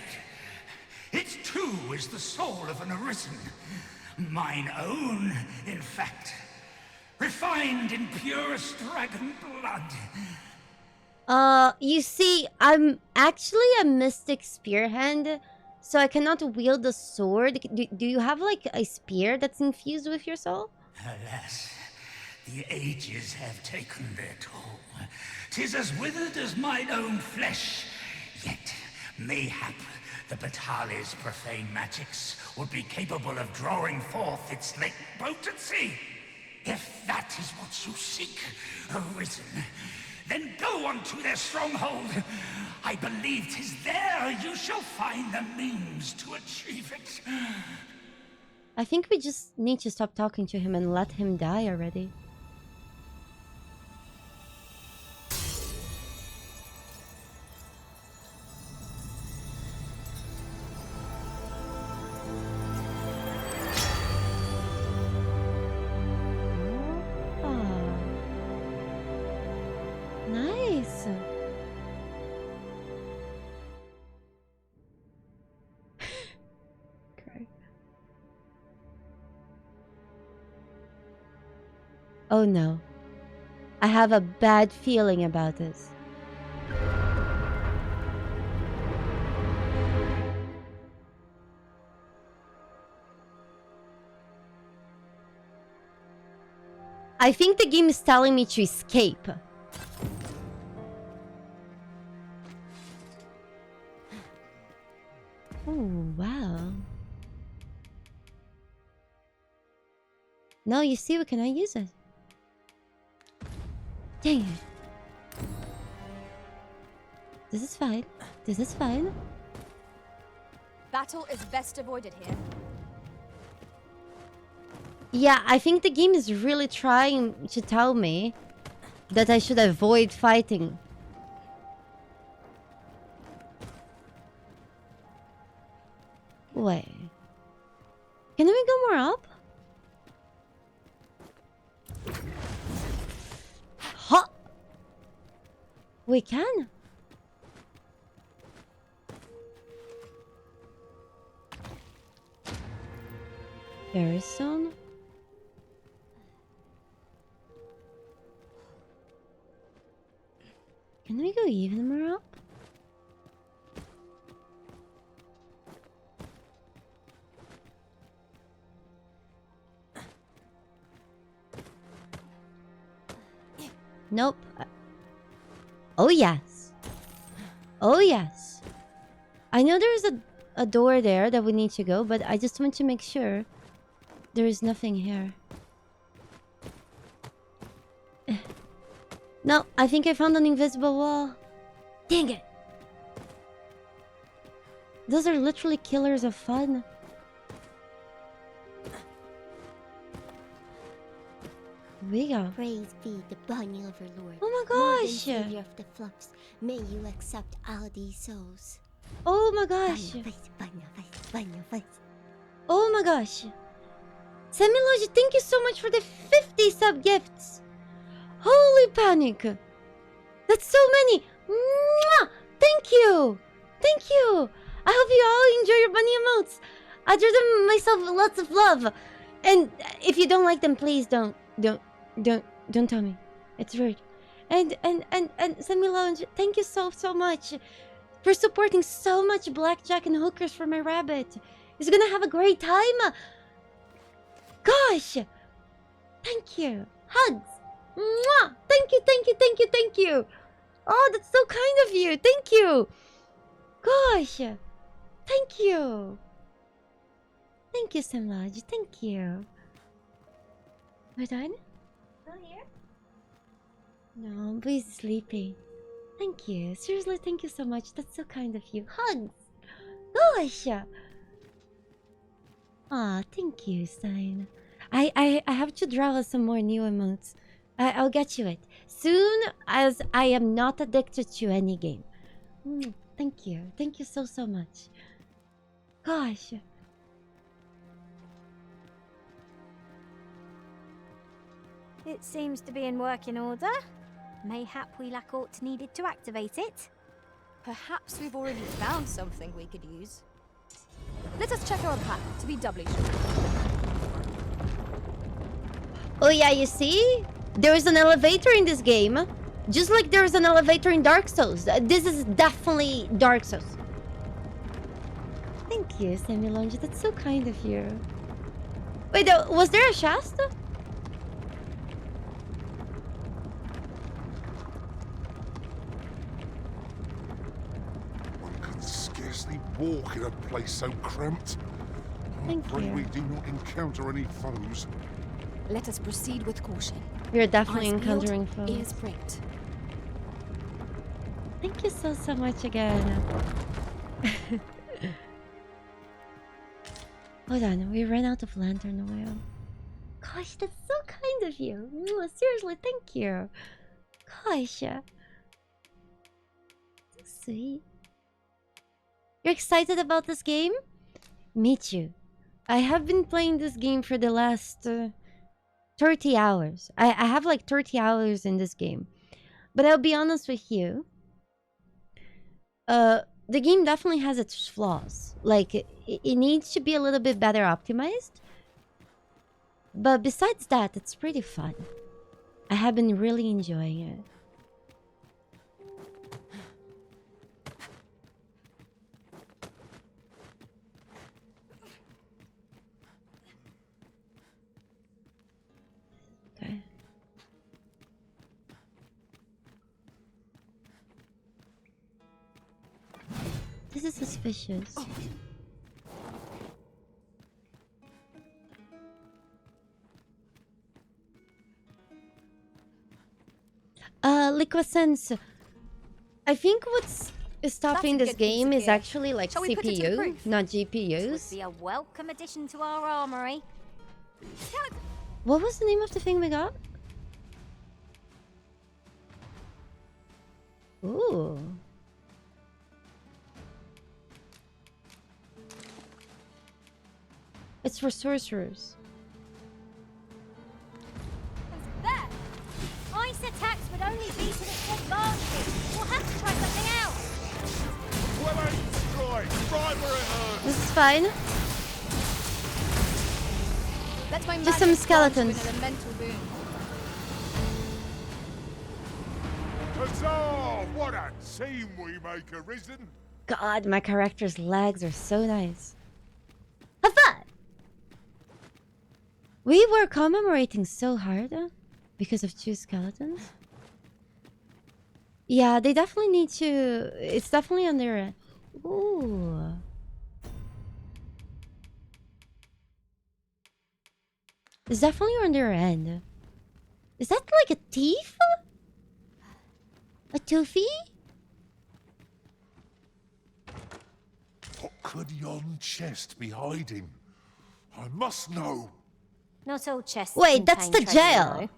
It too is the soul of an Arisen. Mine own, in fact. Refined in purest dragon blood.
You see, I'm actually a Mystic Spearhand so I cannot wield the sword. Do you have like a spear that's infused with your soul?
Alas, the ages have taken their toll. 'Tis as withered as mine own flesh. Yet, mayhap the Batali's profane magics would be capable of drawing forth its late potency. If that is what you seek, Arisen, then go unto their stronghold. I believe 'tis there you shall find the means to achieve it.
I think we just need to stop talking to him and let him die already. Nice. Okay. Oh no. I have a bad feeling about this. I think the game is telling me to escape. Oh, wow. No, you see, we cannot use it. Dang it. This is fine. This is fine.
Battle is best avoided here.
Yeah, I think the game is really trying to tell me that I should avoid fighting. Wait. Can we go more up? Ha! We can. Very soon. Can we go even more up? Nope. Oh yes. Oh yes. I know there's a door there that we need to go, but I just want to make sure there is nothing here. No, I think I found an invisible wall. Dang it. Those are literally killers of fun. We go.
Praise be the bunny overlord.
Oh my
Lord and
gosh.
savior of the fluffs. May you accept all these souls.
Oh my gosh. Oh my gosh. Semilogy, thank you so much for the 50 sub gifts. Holy panic. That's so many. Mwah! Thank you. Thank you. I hope you all enjoy your bunny emotes. I drew them myself lots of love. And if you don't like them, please don't tell me. It's rude. And Semilogy, thank you so much for supporting so much blackjack and hookers for my rabbit. He's gonna have a great time. Gosh! Thank you. Hugs. Mwah! Thank you, thank you, thank you, thank you. Oh, that's so kind of you. Thank you. Gosh. Thank you. Thank you, Samlaj. Thank you. We're done? Still here? No, I'm really sleepy. Thank you. Seriously, thank you so much. That's so kind of you. Hugs. Gosh. Aw, thank you, Stein. I have to draw some more new emotes. I'll get you it soon as I am not addicted to any game. Thank you. Thank you so much. Gosh.
It seems to be in working order. Mayhap we lack aught needed to activate it.
Perhaps we've already found something we could use. Let us check our path to be doubly sure.
Oh yeah, you see? There is an elevator in this game. Just like there is an elevator in Dark Souls. This is definitely Dark Souls. Thank you, Samilonja. That's so kind of you. Wait, was there a Shasta?
One can scarcely walk in a place so cramped. I
Thank
pray
you.
we do not encounter any foes.
Let us proceed with caution.
You're definitely
Eyes
encountering
peeled,
foes.
ears pricked.
Thank you so much again. Hold on, we ran out of lantern oil. Gosh, that's so kind of you. Seriously, thank you. Gosh. So sweet. You're excited about this game? Me too. I have been playing this game for the last 30 hours. I have like 30 hours in this game. But I'll be honest with you. The game definitely has its flaws. Like, it needs to be a little bit better optimized. But besides that, it's pretty fun. I have been really enjoying it. Okay. This is suspicious. Liquasense. I think what's stopping this game is actually like
Shall we put it to the
CPU,
proof?
not
This would
GPUs.
be a welcome addition to our armory.
What was the name of the thing we got? Ooh. It's for sorcerers.
There! Ice attacks would only be to its advantage. We'll have to try something else.
Well, ain't destroyed. Right where it hurts.
This is fine.
Let my
Just some
magic grant you an
skeletons.
elemental boon.
Huzzah! What a team we make, Arisen!
God, my character's legs are so nice. Have fun! We were commemorating so hard because of 2 skeletons. Yeah, they definitely need to... It's definitely on their... Ooh. It's definitely on their end. Is that like a thief? A toofy?
What could yon chest be hiding? I must know.
Not all chests.
Wait, that's
contain
the
treasure,
jail.
though.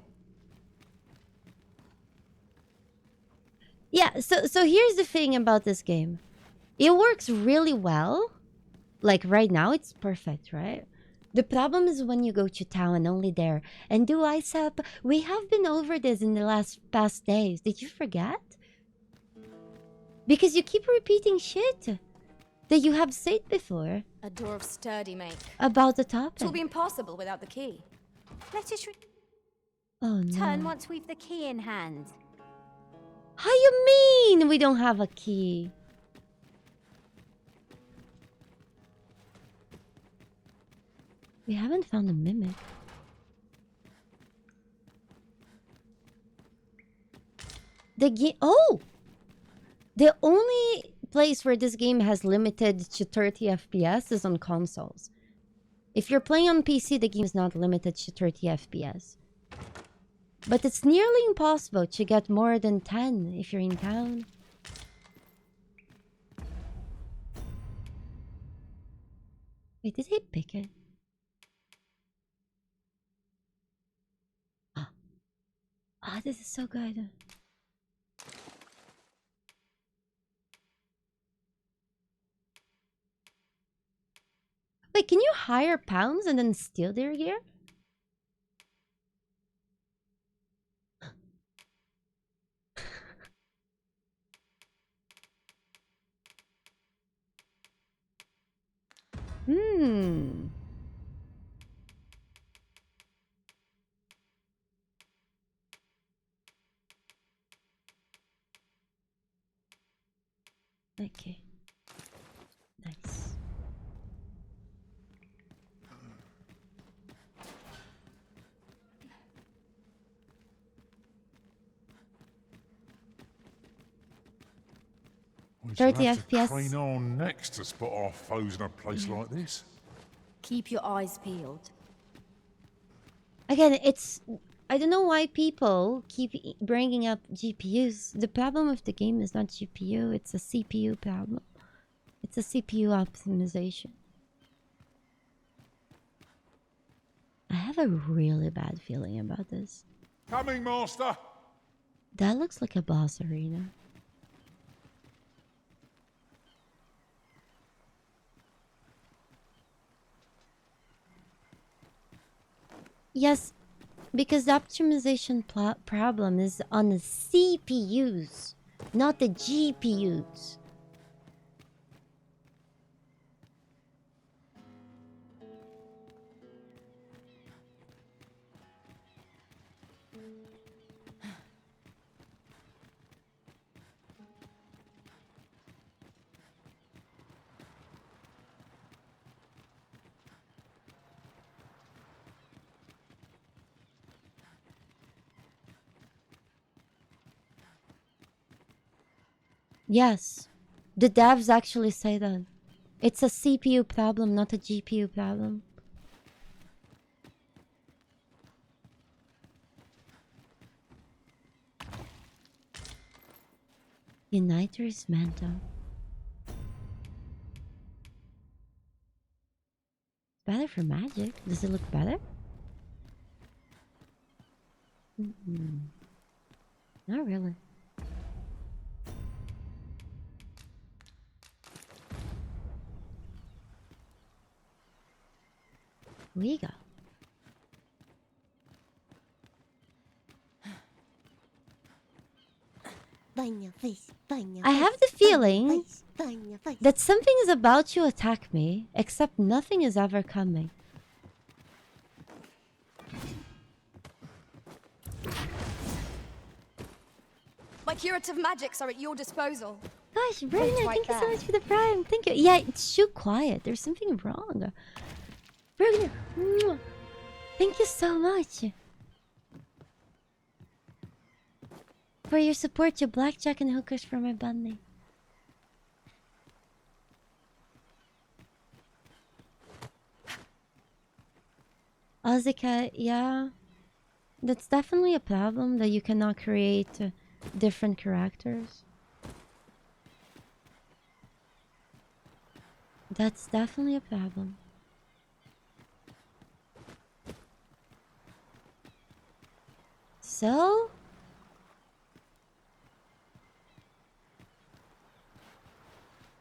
Yeah, so here's the thing about this game. It works really well. Like right now, it's perfect, right? The problem is when you go to town only there and do ice up. We have been over this in the past days. Did you forget? Because you keep repeating shit that you have said before
A door of sturdy make.
about the
It will
topic.
be impossible without the key.
Let us
Oh
turn
no.
once we've the key in hand.
How you mean we don't have a key? We haven't found a mimic. The game. Oh! The only place where this game has limited to 30 FPS is on consoles. If you're playing on PC, the game is not limited to 30 FPS. But it's nearly impossible to get more than 10 if you're in town. Wait, did he pick it? Ah, this is so good. Wait, can you hire pounds and then steal their gear? Hmm. Okay. Nice.
We shall
30
have to
FPS.
crane our necks to spot our foes in a place like this.
Keep your eyes peeled.
Again, it's... I don't know why people keep bringing up GPUs. The problem with the game is not GPU, it's a CPU problem. It's a CPU optimization. I have a really bad feeling about this.
Coming, Master!
That looks like a boss arena. Yes, because the optimization problem is on the CPUs, not the GPUs. Yes, the devs actually say that. It's a CPU problem, not a GPU problem. Uniter's Mantle. Better for magic. Does it look better? Not really. We go. I have the feeling that something is about to attack me, except nothing is ever coming.
My curative magics are at your disposal.
Gosh, Bruna, thank you so much for the prime. Thank you. Yeah, it's too quiet. There's something wrong. Bruna, thank you so much for your support to blackjack and hookers for my bunny. Azika, yeah, that's definitely a problem that you cannot create different characters. That's definitely a problem. So?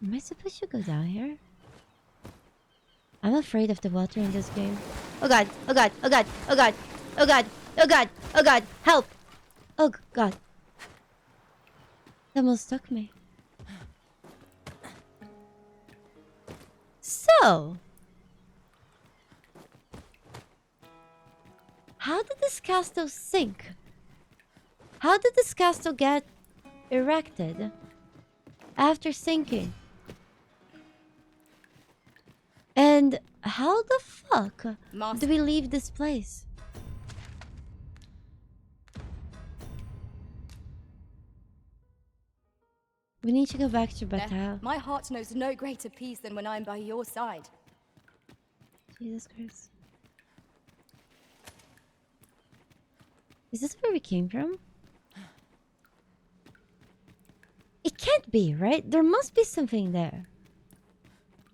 Am I supposed to go down here? I'm afraid of the water in this game. Oh god, oh god, oh god, oh god, oh god, oh god, oh god, help! Oh god. That almost stuck me. So, how did this castle sink? How did this castle get erected after sinking? And how the fuck do we leave this place? We need to go back to Batal.
My heart knows no greater peace than when I'm by your side.
Jesus Christ. Is this where we came from? It can't be, right? There must be something there.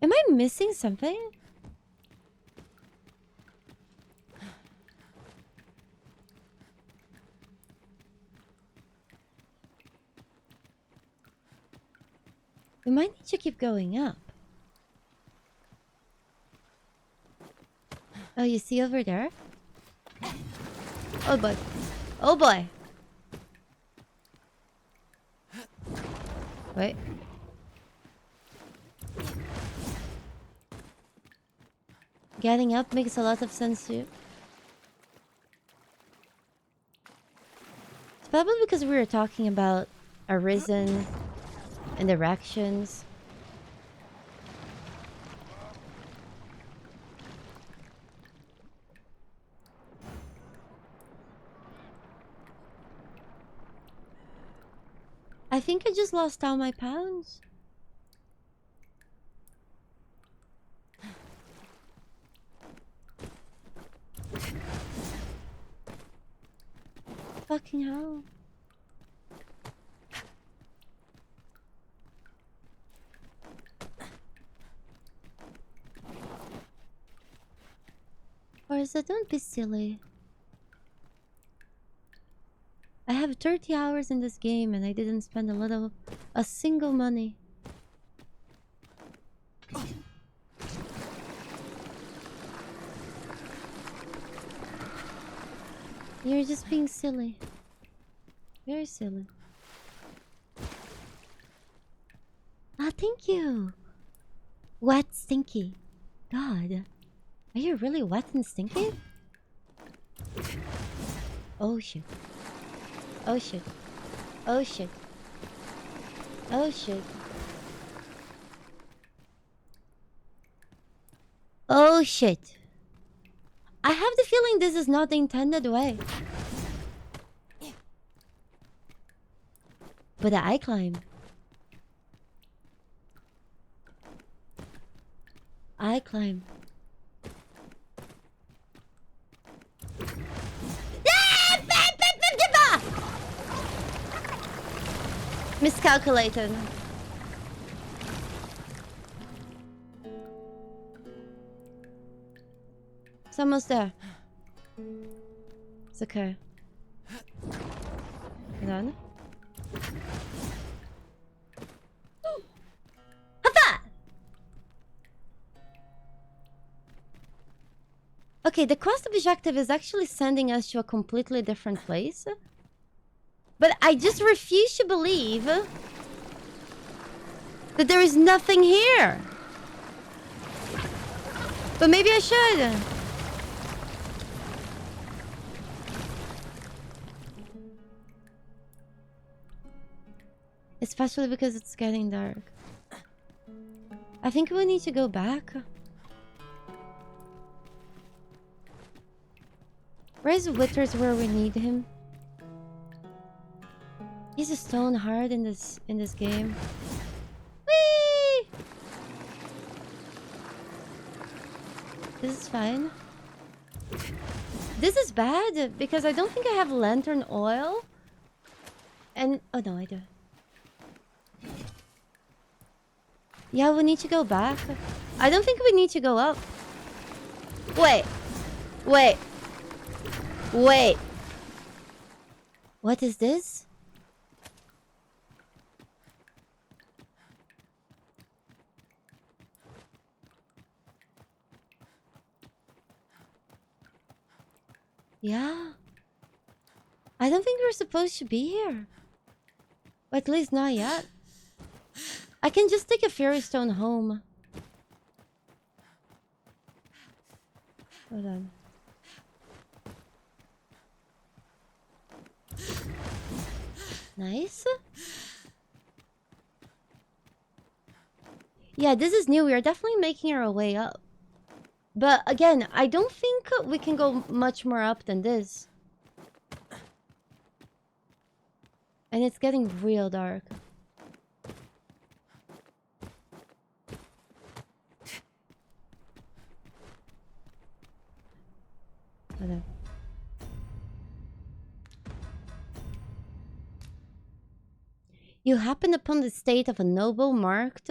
Am I missing something? We might need to keep going up. Oh, you see over there? Oh boy. Oh boy. Wait. Getting up makes a lot of sense too. It's probably because we were talking about Arisen and erections. I think I just lost all my pounds. fucking hell? Or is it, don't be silly. I have 30 hours in this game and I didn't spend a single money. You're just being silly. Very silly. Ah, thank you. Wet stinky. God. Are you really wet and stinky? Oh shit. Oh shit. Oh shit. Oh shit. Oh shit. I have the feeling this is not the intended way. But I climb. I climb. Miscalculated. It's almost there. It's okay. Hold on. Hava! Okay, the quest objective is actually sending us to a completely different place. But I just refuse to believe that there is nothing here. But maybe I should. Especially because it's getting dark. I think we need to go back. Where's Withers where we need him? He's a stone hard in this game. Whee! This is fine. This is bad because I don't think I have lantern oil. And oh no, I do. Yeah, we need to go back. I don't think we need to go up. Wait. Wait. Wait. What is this? Yeah. I don't think we're supposed to be here. Or at least not yet. I can just take a fairy stone home. Hold on. Nice. Yeah, this is new. We are definitely making our way up. But again, I don't think we can go much more up than this. And it's getting real dark. Hold on. You happen upon the state of a noble marked...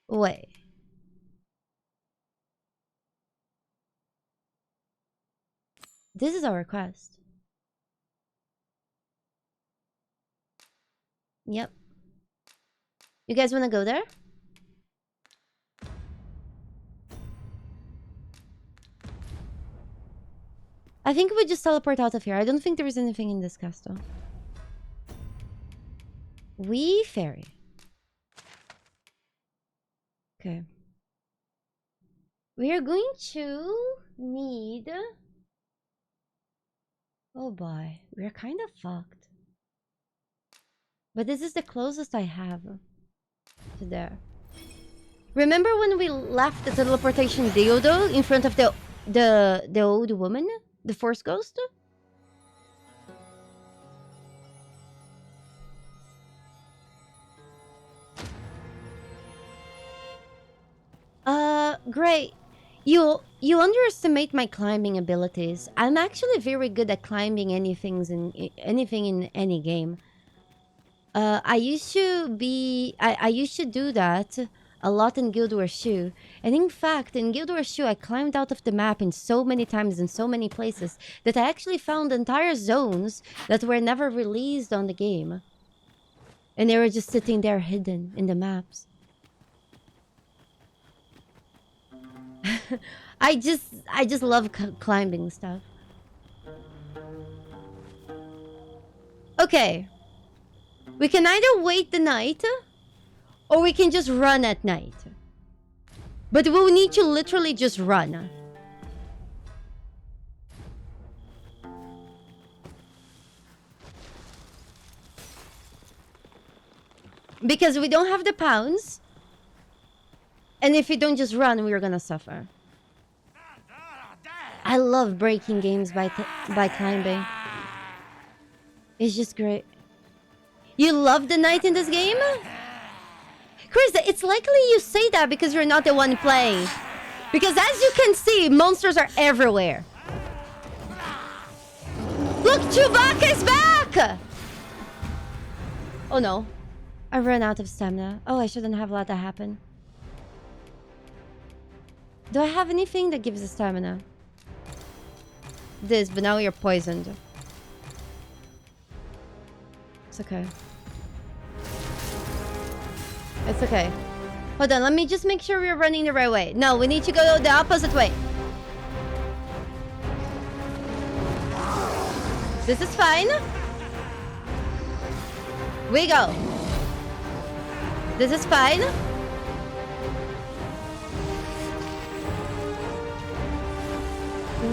Wait. This is our quest. Yep. You guys want to go there? I think we just teleport out of here. I don't think there is anything in this castle. We ferry. Okay. We are going to need... Oh boy, we're kind of fucked. But this is the closest I have to there. Remember when we left the teleportation dildo in front of the old woman? The Force Ghost? Great. You underestimate my climbing abilities. I'm actually very good at climbing anything in any game. I used to be I used to do that a lot in Guild Wars 2. And in fact, in Guild Wars 2, I climbed out of the map in so many times in so many places that I actually found entire zones that were never released on the game. And they were just sitting there hidden in the maps. I just love climbing stuff. Okay. We can either wait the night or we can just run at night. But we'll need to literally just run. Because we don't have the pounds. And if we don't just run, we're gonna suffer. I love breaking games by climbing. It's just great. You love the night in this game? Chris, it's likely you say that because you're not the one playing. Because as you can see, monsters are everywhere. Look, Chewbacca is back! Oh no. I ran out of stamina. Oh, I shouldn't have let that happen. Do I have anything that gives the stamina? This, but now you're poisoned. It's okay. It's okay. Hold on, let me just make sure we're running the right way. No, we need to go the opposite way. This is fine. We go. This is fine.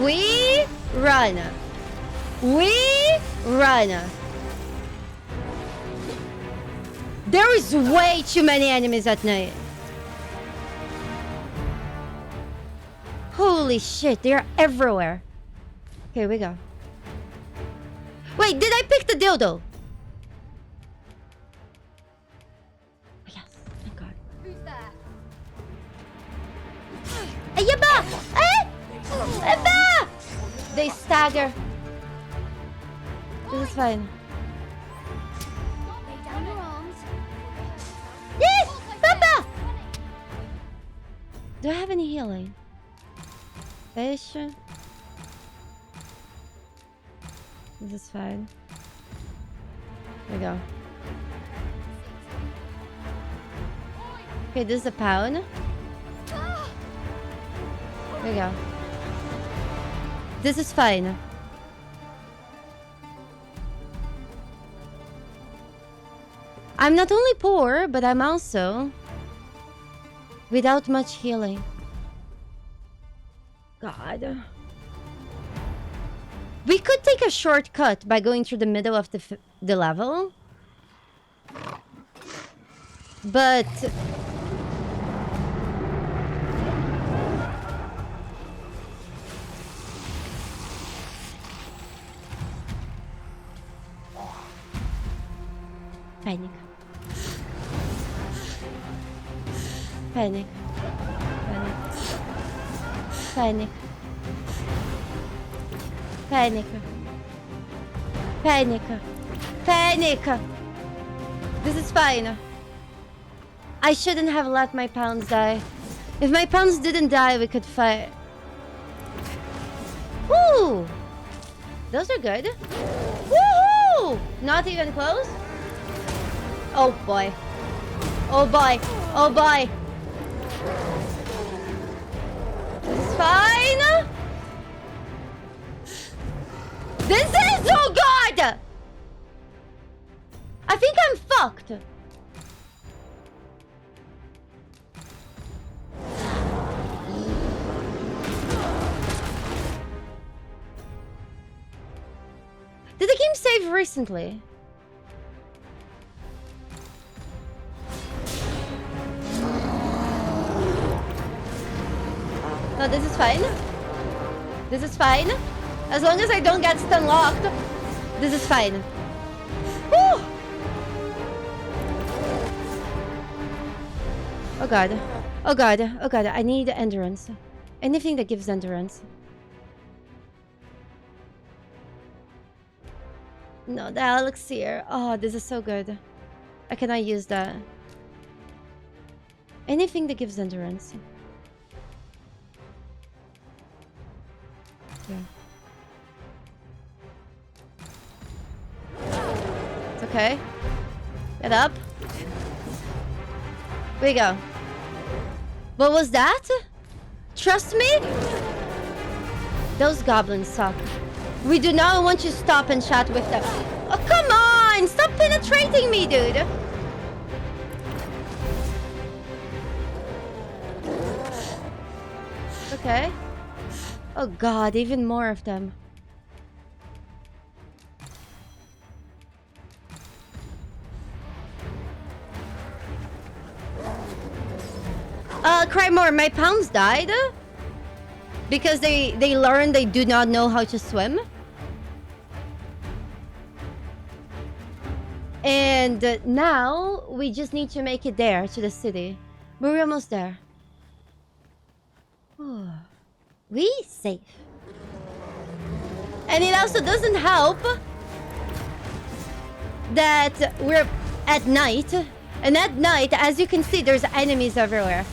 We run. We run. There is way too many enemies at night. Holy shit, they're everywhere. Okay, we go. Wait, did I pick the dildo? Yes, thank God.
Who's there?
Ayaba! Ayaba! They stagger. This is fine.
Lay down your arms.
Yes! Papa! Do I have any healing? Fish. This is fine. There we go. Okay, this is a pound. There we go. This is fine. I'm not only poor, but I'm also without much healing. God. We could take a shortcut by going through the middle of the level. But panic. Panic. Panic. Panic. Panic. Panic. This is fine. I shouldn't have let my pounds die. If my pounds didn't die, we could fight. Woo! Those are good. Woohoo! Not even close. Oh boy. Oh boy. Oh boy. This is fine. This is so good! I think I'm fucked. Did the game save recently? No, this is fine. This is fine. As long as I don't get stun locked, this is fine. Whew. Oh god. Oh god. Oh god. I need endurance. Anything that gives endurance. No, the elixir. Oh, this is so good. I cannot use that. Anything that gives endurance. Yeah. It's okay. Get up. Here we go. What was that? Trust me? Those goblins suck. We do not want you to stop and chat with them. Oh, come on! Stop penetrating me, dude! Okay. Oh god, even more of them. Cry more, my pounds died because they learned they do not know how to swim. And now we just need to make it there to the city. But we're almost there. We safe. And it also doesn't help that we're at night. And at night, as you can see, there's enemies everywhere.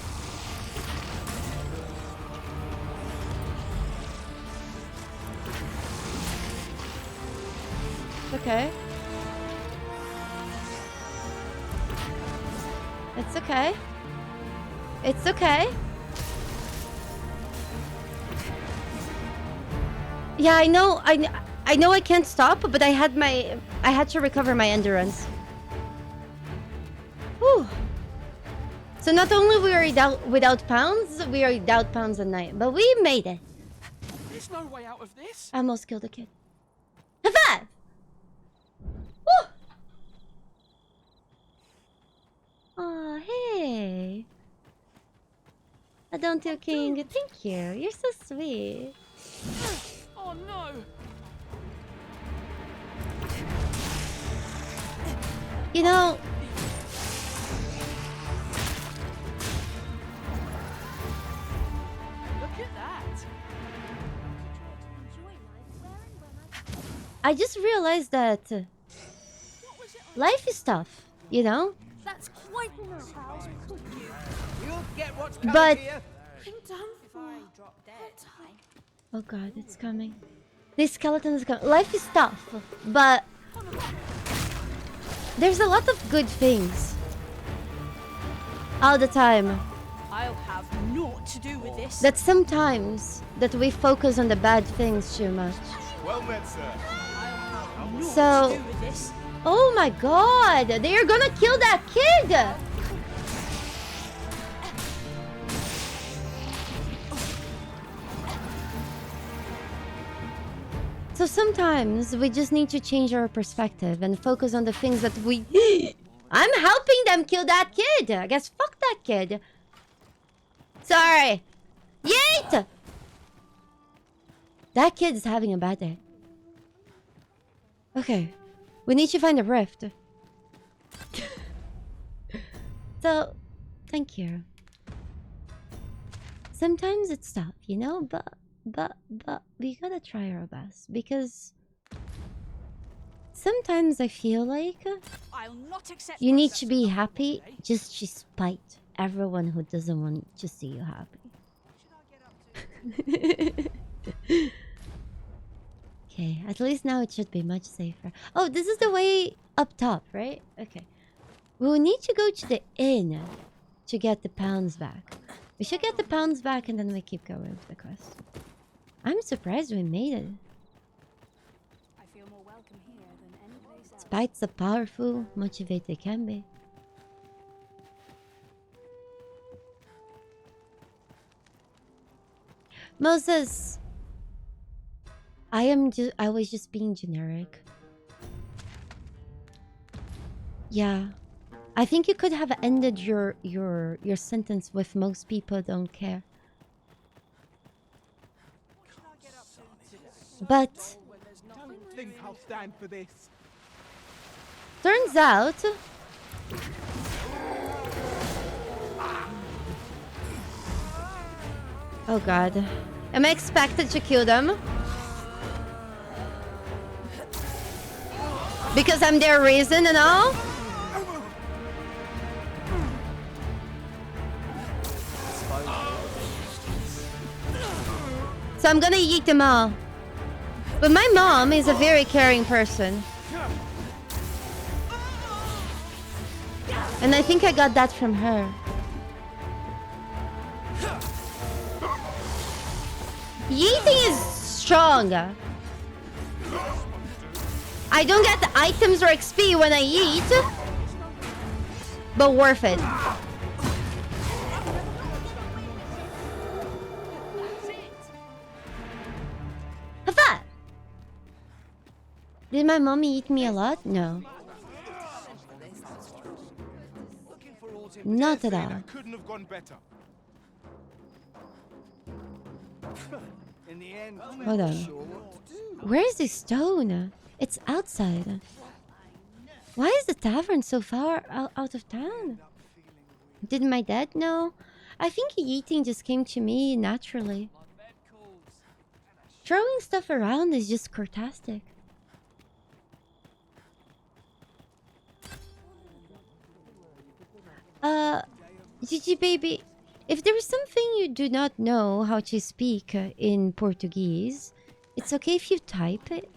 Okay. It's okay. It's okay. Yeah, I know I can't stop, but I had to recover my endurance. Whew. So not only we are without pounds, we are without pounds at night, but we made it.
There's no way out of this.
I almost killed a kid. High five! Woo! Oh, hey. Adonto King, thank you. You're so sweet.
Oh no!
You know...
Look at that!
I just realized that life is tough, you know?
That's quite enough.
You'll get what's coming
But...
here.
I'm done for.
Oh god, it's coming. This skeleton is coming. Life is tough, but... there's a lot of good things. All the time.
I'll have naught to do with this.
That sometimes that we focus on the bad things too much.
Well met, sir.
So... oh my god! They are gonna kill that kid! So sometimes we just need to change our perspective and focus on the things that we... I'm helping them kill that kid! I guess fuck that kid. Sorry. Yeet! That kid is having a bad day. Okay. We need to find a rift. So, thank you. Sometimes it's tough, you know, but we gotta try our best because sometimes I feel like
I'll not accept
you need to be happy just to spite everyone who doesn't want to see you happy. Okay, at least now it should be much safer. Oh, this is the way up top, right? Okay. We'll need to go to the inn to get the pounds back. We should get the pounds back and then we keep going with the quest. I'm surprised we made it.
I feel more welcome here than any place else.
Spites are powerful, motivated they can be. Moses! I was just being generic. Yeah. I think you could have ended your sentence with most people don't care. But
Don't think I'll stand for this.
turns out Oh god. Am I expected to kill them? Because I'm their reason and all? So I'm gonna eat them all. But my mom is a very caring person. And I think I got that from her. Yeeting is strong. I don't get the items or XP when I eat, but worth it. Hava! Did my mommy eat me a lot? No. Not at all.
Couldn't have gone better. In the end,
Hold on. Where is the stone? It's outside. Why is the tavern so far out of town? Did my dad know? I think eating just came to me naturally. Throwing stuff around is just sarcastic. Gigi baby, if there is something you do not know how to speak in Portuguese, it's okay if you type it.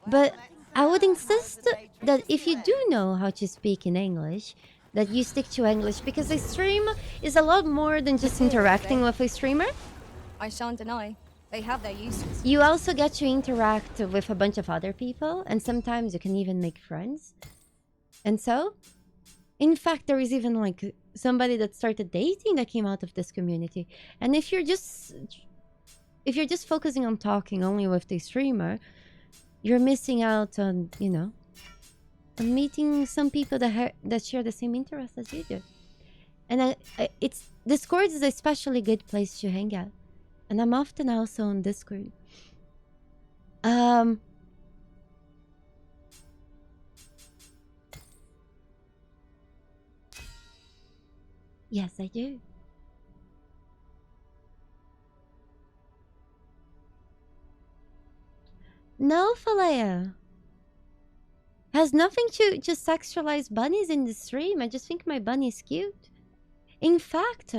But I would insist that if you do know how to speak in English, that you stick to English, because a stream is a lot more than just interacting with a streamer.
I shan't deny. They have their uses.
You also get to interact with a bunch of other people, and sometimes you can even make friends. And so, in fact, there is even like somebody that started dating that came out of this community. And if you're just focusing on talking only with the streamer, you're missing out on, you know, on meeting some people that share the same interests as you do. And it's Discord is a especially good place to hang out. And I'm often also on Discord. Yes, I do. No, Falea. Has nothing to just sexualize bunnies in the stream. I just think my bunny is cute. In fact,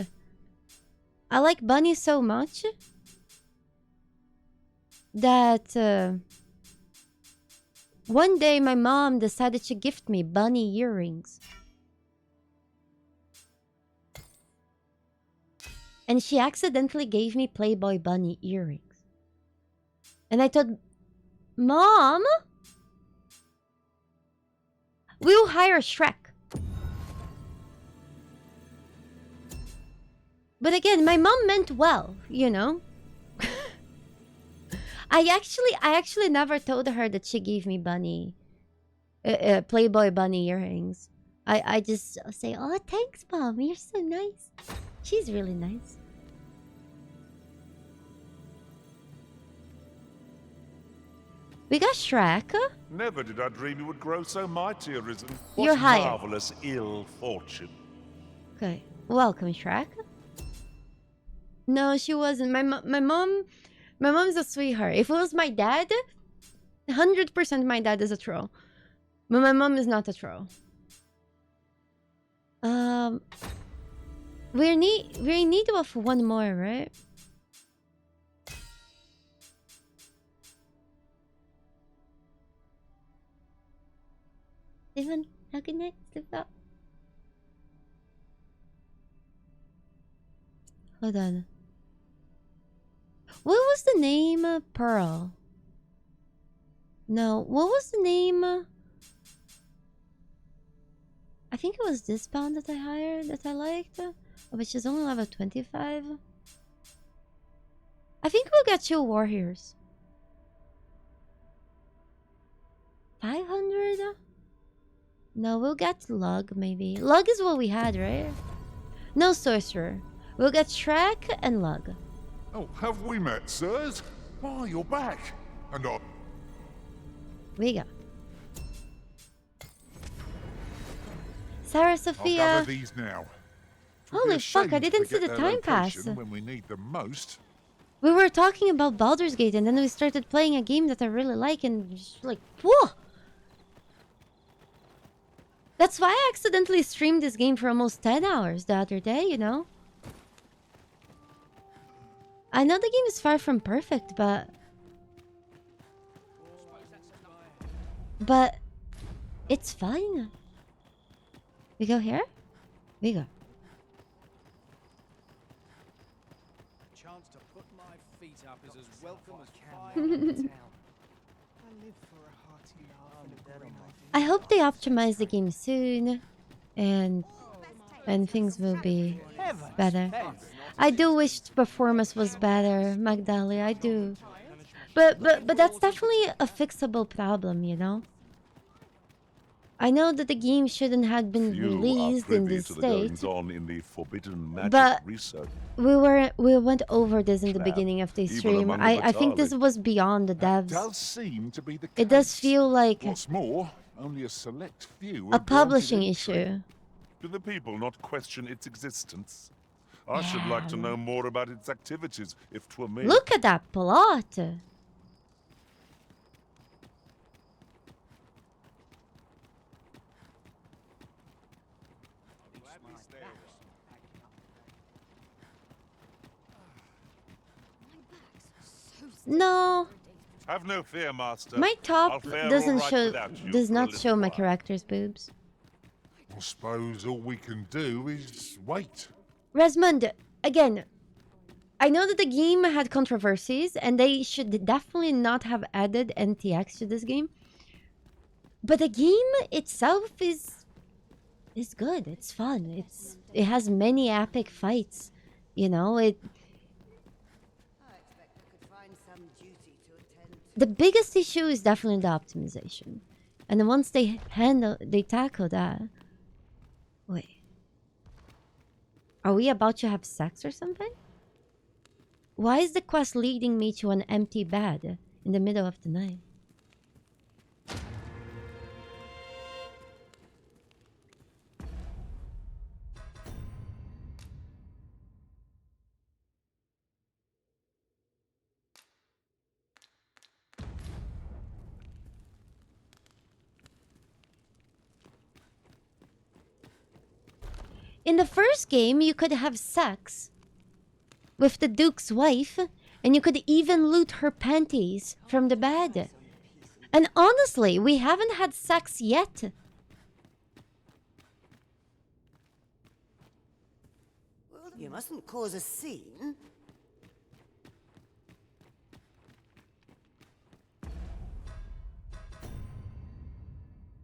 I like bunnies so much that one day my mom decided to gift me bunny earrings. And she accidentally gave me Playboy bunny earrings. And I thought, Mom, we'll hire Shrek. But again, my mom meant well, you know. I actually never told her that she gave me Playboy bunny earrings. I just say, oh, thanks, Mom. You're so nice. She's really nice. We got Shrek.
Never did I dream you would grow so mighty, Arisen.
You're
What
hired.
marvelous ill fortune.
Okay, welcome, Shrek. No, she wasn't. My mom's a sweetheart. If it was my dad, 100% my dad is a troll. But my mom is not a troll. We're in need of one more, right? Even how can I step up? Hold on. What was the name? Pearl. No, what was the name? I think it was this bound that I hired that I liked. But she's only level 25. I think we'll get 2 warriors. 500? No, we'll get Lug maybe. Lug is what we had, right? No sorcerer. We'll get Shrek and Lug.
Oh, have we met, sirs? Why, you're back. And
We go. Sarah
I'll
Sophia.
gather these now.
Holy fuck, I didn't see the time pass.
When we need them most.
We were talking about Baldur's Gate, and then we started playing a game that I really like, and just like, whoa! That's why I accidentally streamed this game for almost 10 hours the other day, you know? I know the game is far from perfect, but it's fine. We go here? We go.
Chance to put my feet up is as welcome as fire.
I hope they optimize the game soon, and things will be better. I do wish the performance was better, Magdalia, I do. But that's definitely a fixable problem, you know? I know that the game shouldn't have been released in this state,
on in the forbidden magic
but
research.
we went over this in the beginning of the stream. I think this was beyond the devs.
Does seem to be the
It does feel like
What's more, only a select few
a
are granted
publishing
entry.
issue.
Do the people not question its existence? I should like to know more about its activities, if 'twere me.
Look at that plot. No,
Have no fear, master.
my top
I'll fare
doesn't
all right
show,
without you
does
for a
not
little
show my
while.
character's boobs.
I suppose all we can do is wait.
Resmund, again, I know that the game had controversies, and they should definitely not have added NTX to this game. But the game itself is good. It's fun. It has many epic fights. You know, the biggest issue is definitely the optimization. And then once they tackle that. Wait. Are we about to have sex or something? Why is the quest leading me to an empty bed in the middle of the night? In the first game, you could have sex with the Duke's wife, and you could even loot her panties from the bed. And honestly, we haven't had sex yet.
You mustn't cause a scene.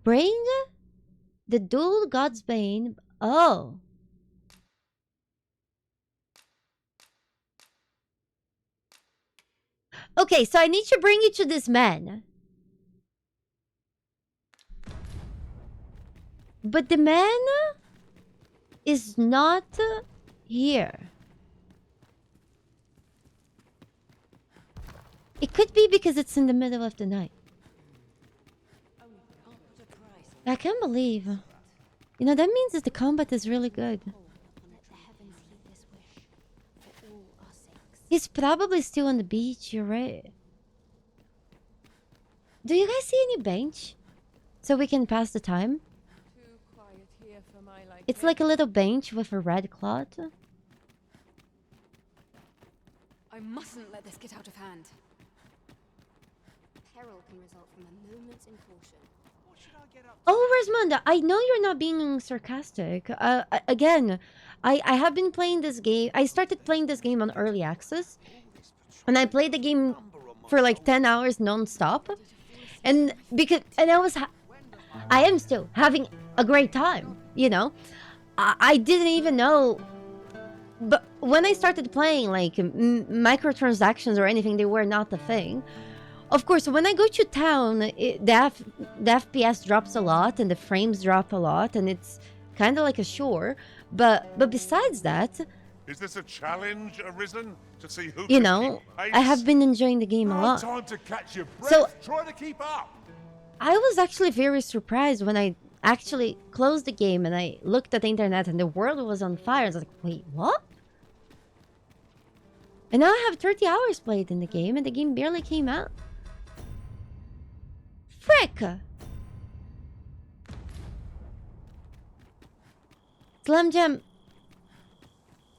Bring the dual God's Bane. Oh. Okay, so I need to bring you to this man. But the man is not here. It could be because it's in the middle of the night. I can't believe. You know, that means that the combat is really good. He's probably still on the beach, you're right. Do you guys see any bench? So we can pass the time? It's like a little bench with a red cloth.
I mustn't let this get out of hand.
Peril can result from a moment's incaution.
Oh, Resmunda, I know you're not being sarcastic. Again, I have been playing this game. I started playing this game on early access. And I played the game for like 10 hours non-stop. And I am still having a great time, you know? I didn't even know. But when I started playing, like, microtransactions or anything, they were not the thing. Of course, when I go to town, the FPS drops a lot and the frames drop a lot, and it's kind of like a chore. But besides that,
Is this a challenge arisen to see who
you
can
know,
keep pace?
I have been enjoying the game a
No
lot.
time to catch your breath.
So-
Try to keep up.
I was actually very surprised when I actually closed the game and I looked at the internet and the world was on fire. I was like, wait, what? And now I have 30 hours played in the game, and the game barely came out. Frick! Slam Jam.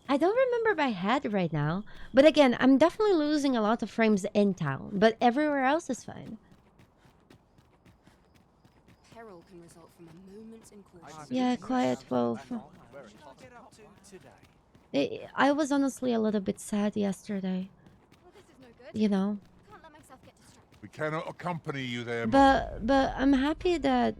I don't remember by head right now. But again, I'm definitely losing a lot of frames in town. But everywhere else is fine.
Peril can result from a moment's incaution.
Yeah, quiet wolf. I was honestly a little bit sad yesterday. You know.
We cannot accompany you there,
But I'm happy that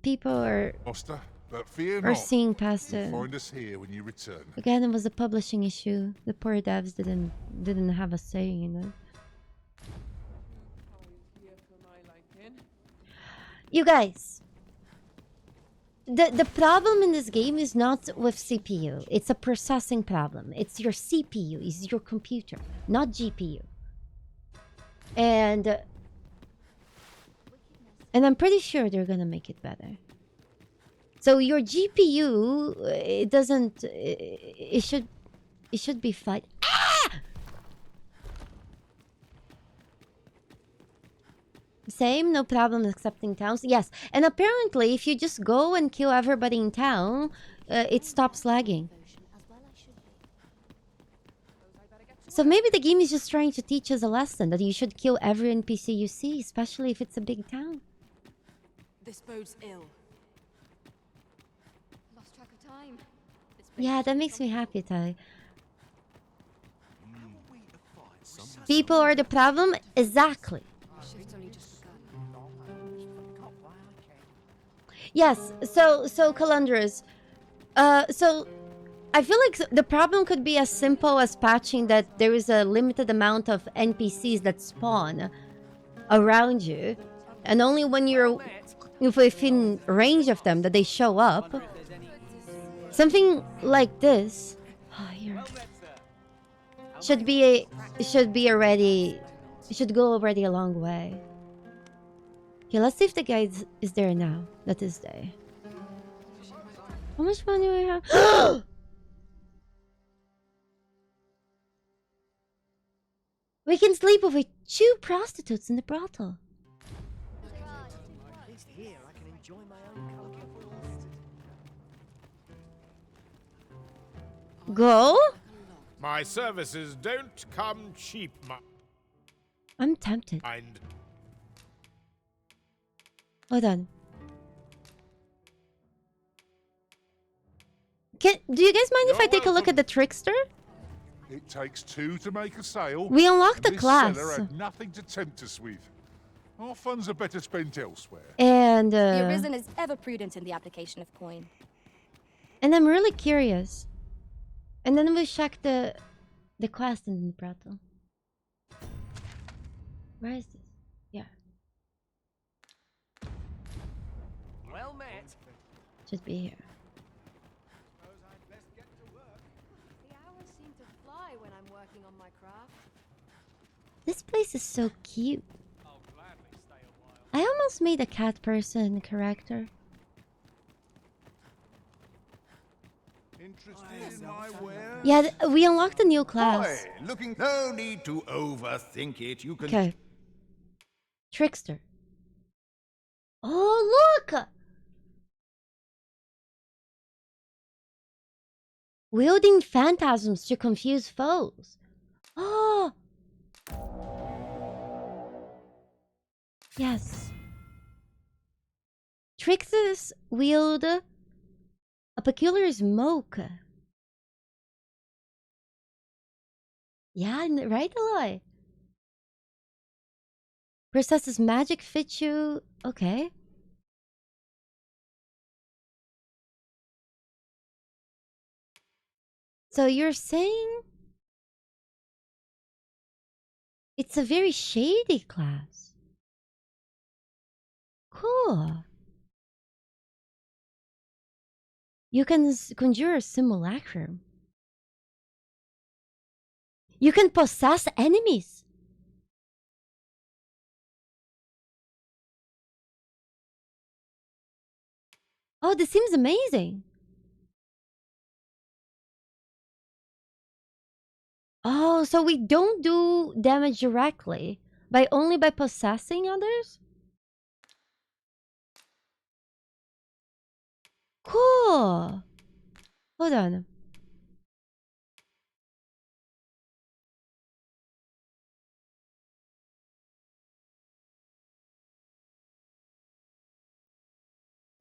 people are
Master. But fear
are
not.
seeing past
You'll
it.
find us here when you return.
Again, it was a publishing issue. The poor devs didn't have a say in it. You guys, the problem in this game is not with CPU. It's a processing problem. It's your CPU, it's your computer, not GPU. And I'm pretty sure they're gonna make it better. So your GPU, it doesn't. It should be fine. Ah! Same, no problem accepting towns. Yes, and apparently, if you just go and kill everybody in town, it stops lagging. So maybe the game is just trying to teach us a lesson that you should kill every NPC you see, especially if it's a big town.
This bodes ill. Lost track of time.
Yeah, that makes me happy, Ty. People are the problem? Exactly. Yes, so Calandras. So I feel like the problem could be as simple as patching that there is a limited amount of NPCs that spawn around you, and only when you're within range of them that they show up. Something like this. Oh, here. Should go already a long way. Okay, let's see if the guide is there now. That is there. How much money do we have? We can sleep with 2 prostitutes in the brothel.
At least here I can enjoy my own
Go?
My services don't come cheap,
I'm tempted.
And
Hold on. Do you guys mind if I take a look at the trickster?
It takes 2 to make a sale.
We unlocked
and
a class.
This seller had nothing to tempt us with. Our funds are better spent elsewhere.
And
The Arisen is ever prudent in the application of coin.
and I'm really curious. And then we check the quest in the brothel. Where is this? Yeah,
Well met.
should be here.
The hours seem to fly when I'm working on my craft.
This place is so cute. I almost made a cat person character.
Interested in my wares?
Yeah, we unlocked a new class.
Boy, looking, no need to overthink it. You can.
Okay. Trickster. Oh, look! Wielding phantasms to confuse foes. Oh! Yes. Tricksters wield a peculiar smoke. Yeah, right, Aloy? Possesses magic fit you. Okay. So you're saying it's a very shady class. Cool. You can conjure a simulacrum. You can possess enemies. Oh, this seems amazing. Oh, so we don't do damage directly, only by possessing others? Cool. Hold on.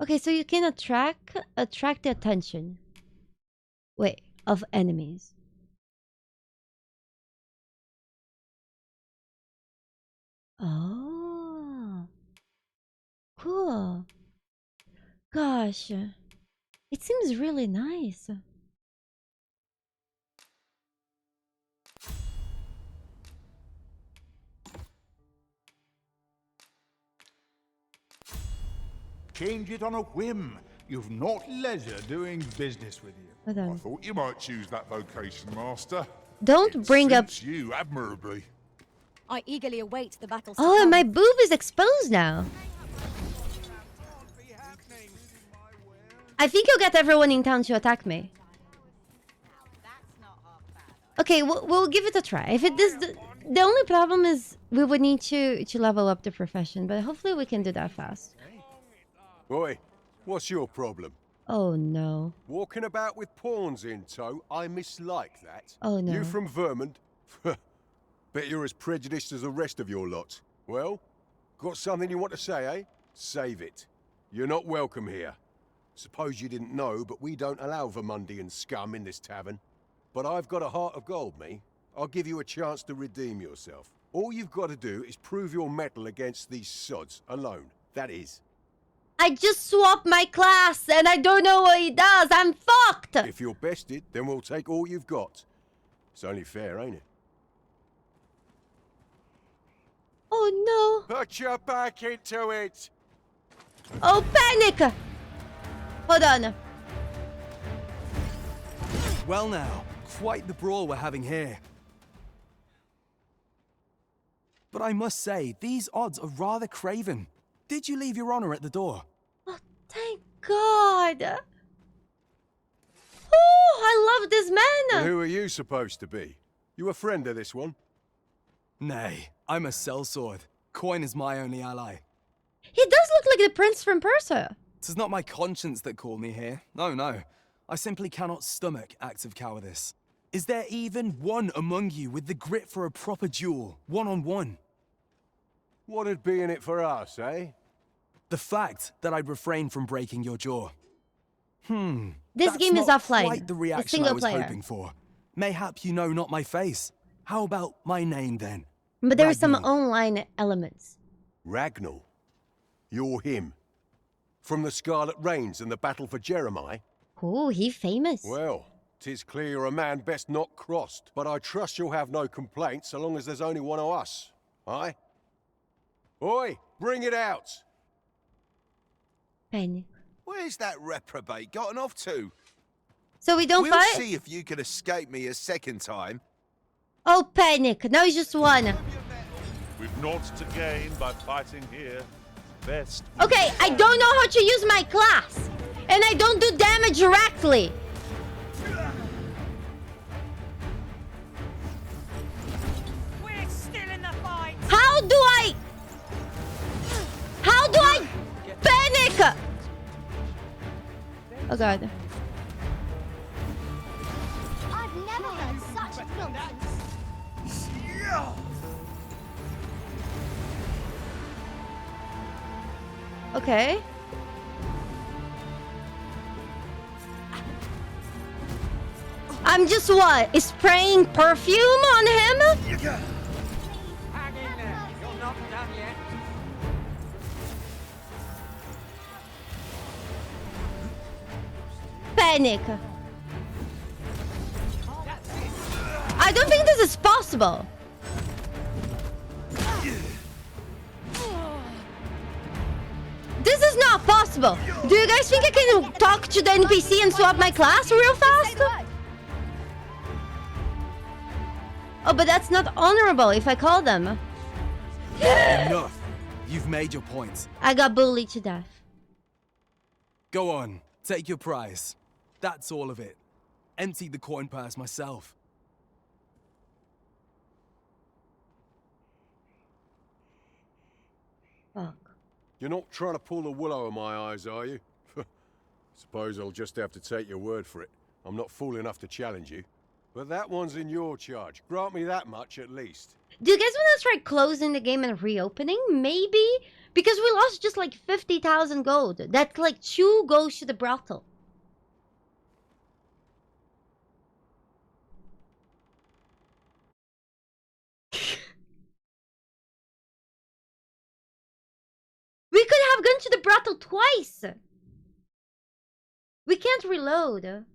Okay, so you can attract the attention. Wait, of enemies. Oh. Cool. Gosh. It seems really nice.
Change it on a whim. You've not leisure doing business with you.
Hold
I
on.
thought you might choose that vocation, Master.
Don't bring up.
Suits you admirably.
I eagerly await the battles.
Oh, and my boob is exposed now. I think you'll get everyone in town to attack me. Okay, we'll give it a try. If it does, the only problem is we would need to level up the profession, but hopefully we can do that fast.
Oi, what's your problem?
Oh no.
Walking about with pawns in tow, I mislike that.
Oh no.
You from Vermont? Bet you're as prejudiced as the rest of your lot. Well, got something you want to say, eh? Save it. You're not welcome here. Suppose you didn't know, but we don't allow Vermundian scum in this tavern. But I've got a heart of gold, me. I'll give you a chance to redeem yourself. All you've got to do is prove your mettle against these sods, alone. That is.
I just swapped my class and I don't know what he does. I'm fucked.
If you're bested, then we'll take all you've got. It's only fair, ain't it?
Oh
no. Put your back into it.
Oh, panic! Hold on.
Well now, quite the brawl we're having here. But I must say, these odds are rather craven. Did you leave your honor at the door?
Oh, thank God. Oh, I love this man.
And who are you supposed to be? You a friend of this one?
Nay, I'm a sellsword. Coin is my only ally.
He does look like the prince from Persia.
'Tis not my conscience that called me here. No, no. I simply cannot stomach acts of cowardice. Is there even one among you with the grit for a proper duel, one-on-one?
What'd be in it for us, eh?
The fact that I'd refrain from breaking your jaw.
This
That's
game is
not
offline.
Quite the reaction
single
I was
player.
hoping for. Mayhap you know not my face. How about my name then?
But there are some online elements.
Ragnall. You're him. From the Scarlet Rains and the battle for Jeremiah?
Oh, he famous.
Well, 'tis clear you're a man best not crossed, but I trust you'll have no complaints so long as there's only one of us. Aye? Oi, bring it out!
Panic.
Where's that reprobate gotten off to?
So we don't
we'll
fight?
see if you can escape me a second time.
Oh, panic. Now it's just one.
We've naught to gain by fighting here. Best.
Okay, I don't know how to use my class. And I don't do damage directly.
We're still in the fight.
How do I panic? Oh god.
I've never heard such nonsense.
Okay. I'm just what? Spraying perfume on him?
Hang in there. You're not done yet.
Panic. I don't think this is possible. This is not possible. Do you guys think I can talk to the NPC and swap my class real fast? Oh, but that's not honorable if I call them.
Enough. You've made your point.
I got bullied to death.
Go on, take your prize. That's all of it. Emptied the coin purse myself.
You're not trying to pull the wool over my eyes, are you? Suppose I'll just have to take your word for it. I'm not fool enough to challenge you. But that one's in your charge. Grant me that much at least.
Do you guys want to try closing the game and reopening? Maybe? Because we lost just like 50,000 gold. That's like 2 goes to the brothel. We could have gone to the brothel twice. We can't reload.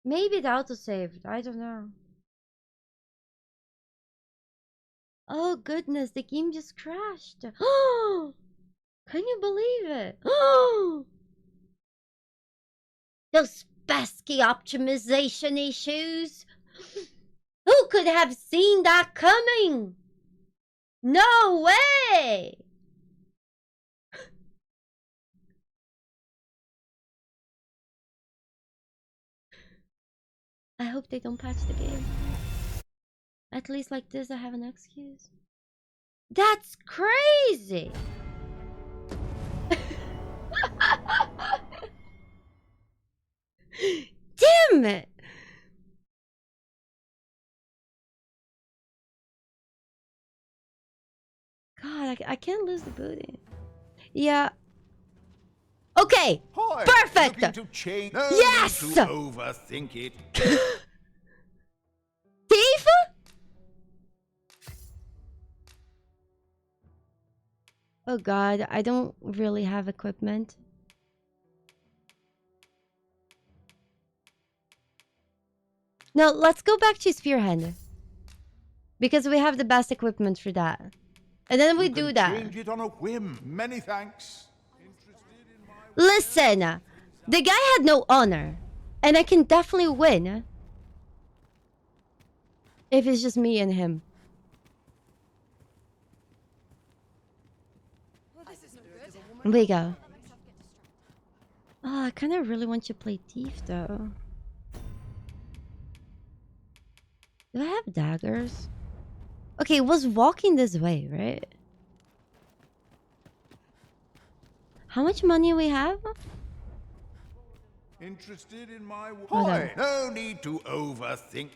Maybe the autosaved. I don't know. Oh goodness, the game just crashed. Oh, can you believe it? Oh, those pesky optimization issues. Who could have seen that coming? No way! I hope they don't patch the game. At least like this I have an excuse. That's crazy! Damn it! God, I can't lose the booty. Yeah. Okay.
Hi,
perfect.
looking to change. No
Yes.
need to overthink it.
Thief? Oh God, I don't really have equipment. No, let's go back to Spearhead. Because we have the best equipment for that. And then we do that.
Change it on a whim. Many thanks.
Listen, the guy had no honor. And I can definitely win. If it's just me and him. There we go. Oh, I kind of really want you to play thief though. Do I have daggers? Okay, it was walking this way, right? How much money we have?
Interested in my
Hold on.
Hi, no need to overthink.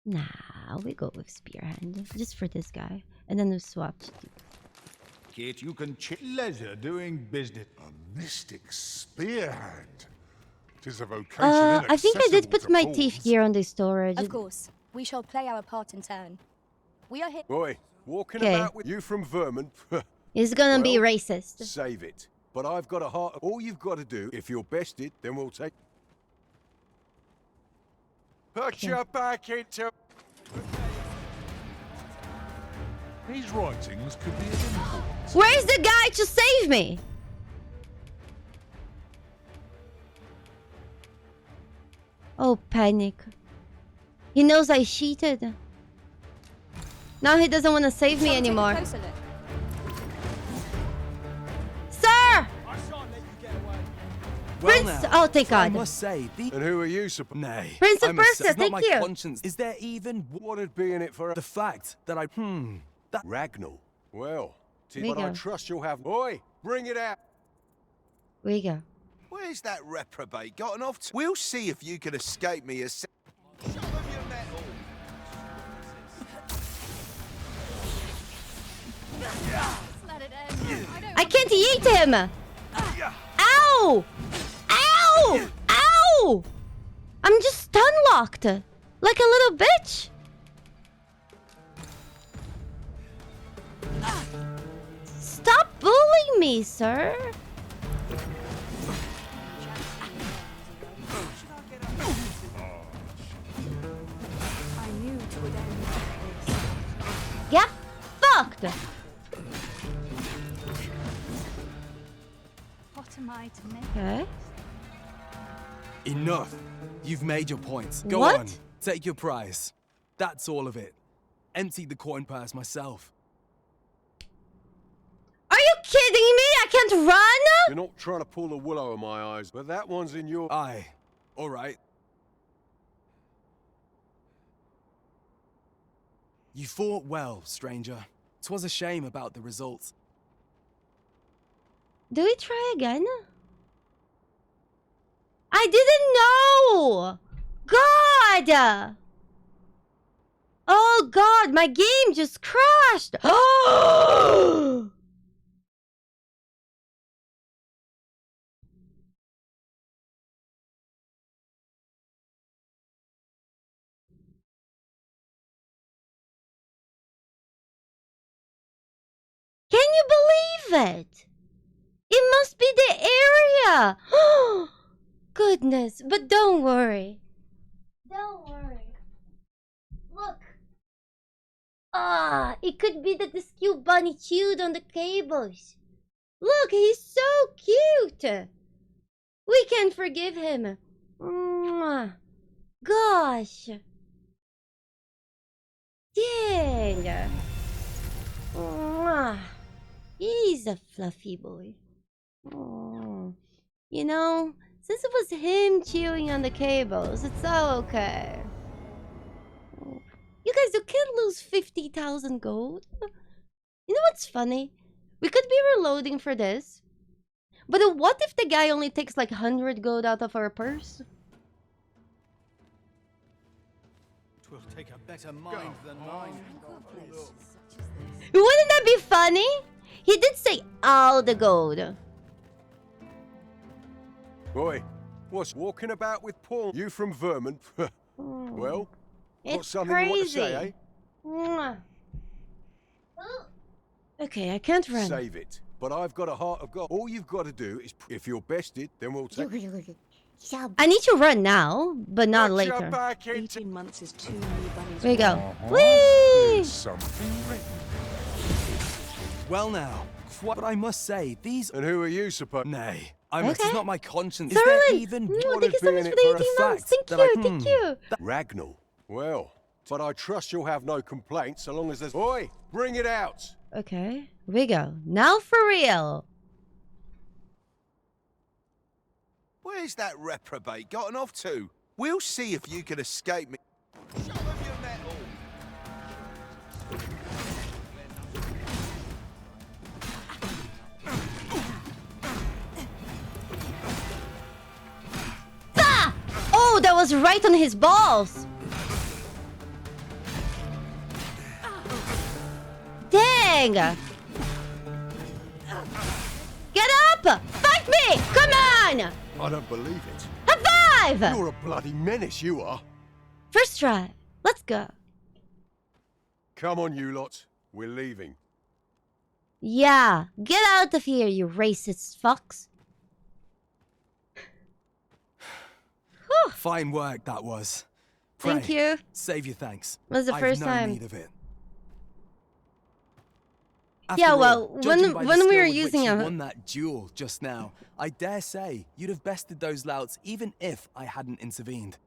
Nah, we go with Spearhead. Just for this guy. And then we swap to thief.
Kit, you can
Leisure doing business. A mystic spearhead. Tis a vocation
I think I did
inaccessible
put
to
my
fools.
thief gear on the storage.
Of course, we shall play our part in turn. We are here.
Boy, walking
Okay.
about with you from vermin.
He's gonna be
Well,
racist.
Save it. But I've got a heart. All you've got to do, if you're bested, then we'll take. Put your back into.
These writings could be of import.
Where's the guy to save me? Oh, panic. He knows I cheated. Now he doesn't want to save me anymore. Sir!
Well,
Prince-
now,
oh, thank
I
God.
must say, the...
And who are you,
Nay.
Prince of
I must say,
Persia,
it's not
thank
my
you.
conscience. Is there even...
What'd be in it for
The fact that I... That...
Ragnall. Well,
There you
but I
go.
trust you'll have. Oi, bring it out.
Where you go?
Where's that reprobate gotten off to? We'll see if you can escape me a sec.
I can't eat him! Ow! Ow! Ow! I'm just stun locked. Like a little bitch. Stop bullying me, sir.
I knew to would end like this.
Get fucked.
What am I to make?
Okay.
Enough. You've made your point. Go
What?
on. Take your prize. That's all of it. Empty the coin purse myself.
Are you kidding me? I can't run?
You're not trying to pull the wool over my eyes, but that one's in your.
Aye. All right. You fought well, stranger. 'Twas a shame about the results.
Do we try again? I didn't know! God! Oh God, my game just crashed! Oh! Can you believe it? It must be the area! Goodness, but don't worry. Don't worry. Look. Ah, it could be that this cute bunny chewed on the cables. Look, he's so cute. We can forgive him. Mwah. Gosh. Dang. Mwah. He's a fluffy boy. Oh. You know, since it was him chewing on the cables, it's all okay. You guys, you can't lose 50,000 gold. You know what's funny? We could be reloading for this. But what if the guy only takes like 100 gold out of our purse?
Twill take a better mind than mine.
Wouldn't that be funny? He did say all the gold.
Boy, what's walking about with Paul? You from Vermont? Well, got
It's
something you want to
crazy.
say, eh?
Mwah. Okay, I can't run.
Save it. But I've got a heart of gold. All you've got to do is, if you're bested, then we'll take...
I need to run now, but not later.
18 months is too many bunnies.
There you go. Whee!
Well now, but I must say, these...
And who are you, suppose?
Nay, it is not my conscience.
Sorry.
Is there even...
No, thank you so much for
it
the
for a
18 months.
fact
Thank
that
you, thank you.
Ragnall. Well, but I trust you'll have no complaints so long as there's... Oi, bring it out!
Okay, here we go. Now for real.
Where's that reprobate gotten off to? We'll see if you can escape me. Show them your metal!
Ah! Oh, that was right on his balls. Dang! Get up! Fight me! Come on!
I don't believe it.
High five!
You're a bloody menace, you are.
First try. Let's go.
Come on, you lot. We're leaving.
Yeah, get out of here, you racist fucks.
Fine work, that was.
Thank
Pray,
you.
Save your thanks.
Was the
I've
first
no
time.
need of it.
Yeah,
After
well,
all, judging by the
when we
skill
were
with which
using
you
a...
won that duel just now, I dare say you'd have bested those louts even if I hadn't intervened.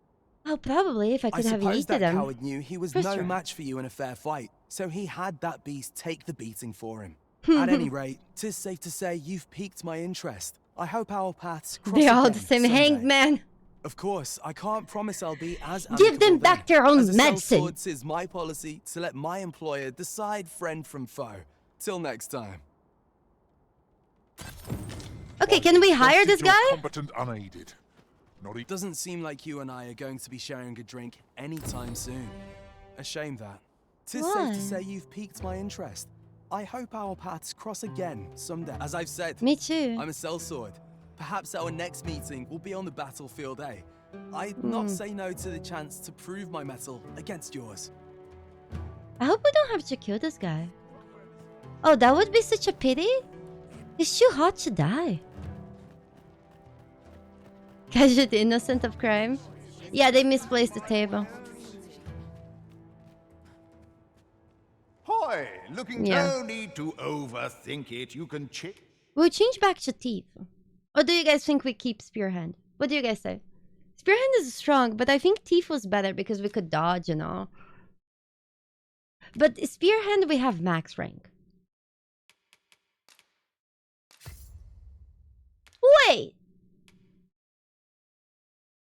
Oh, probably, if I
I
could have
suppose
yeeted
that
him.
coward knew he was
First
no
try.
match for you in a fair fight, so he had that beast take the beating for him. At any rate, 'tis safe to say you've piqued my interest. I hope our paths cross
They're all
again
the same
someday.
hanged man.
Of course, I can't promise I'll be as
Give them
amicable
back
then.
their own
As a
medicine.
sellsword, 'tis my policy to let my employer decide friend from foe. Till next time.
Okay, can we hire this guy?
Competent unaided. Not
Doesn't seem like you and I are going to be sharing a drink anytime soon. A shame that. 'Tis safe
Why?
to say you've piqued my interest. I hope our paths cross again someday. As I've said,
Me too.
I'm a sellsword. Perhaps our next meeting will be on the battlefield, eh? I'd not say no to the chance to prove my mettle against yours.
I hope we don't have to kill this guy. Oh, that would be such a pity. He's too hot to die. Gadget innocent of crime. Yeah, they misplaced the table.
Hoy, looking
Yeah.
no need to overthink it. You can check.
We'll change back to Thief. Or do you guys think we keep Spearhand? What do you guys say? Spearhand is strong, but I think Thief was better because we could dodge and all. But Spearhand, we have max rank. Wait!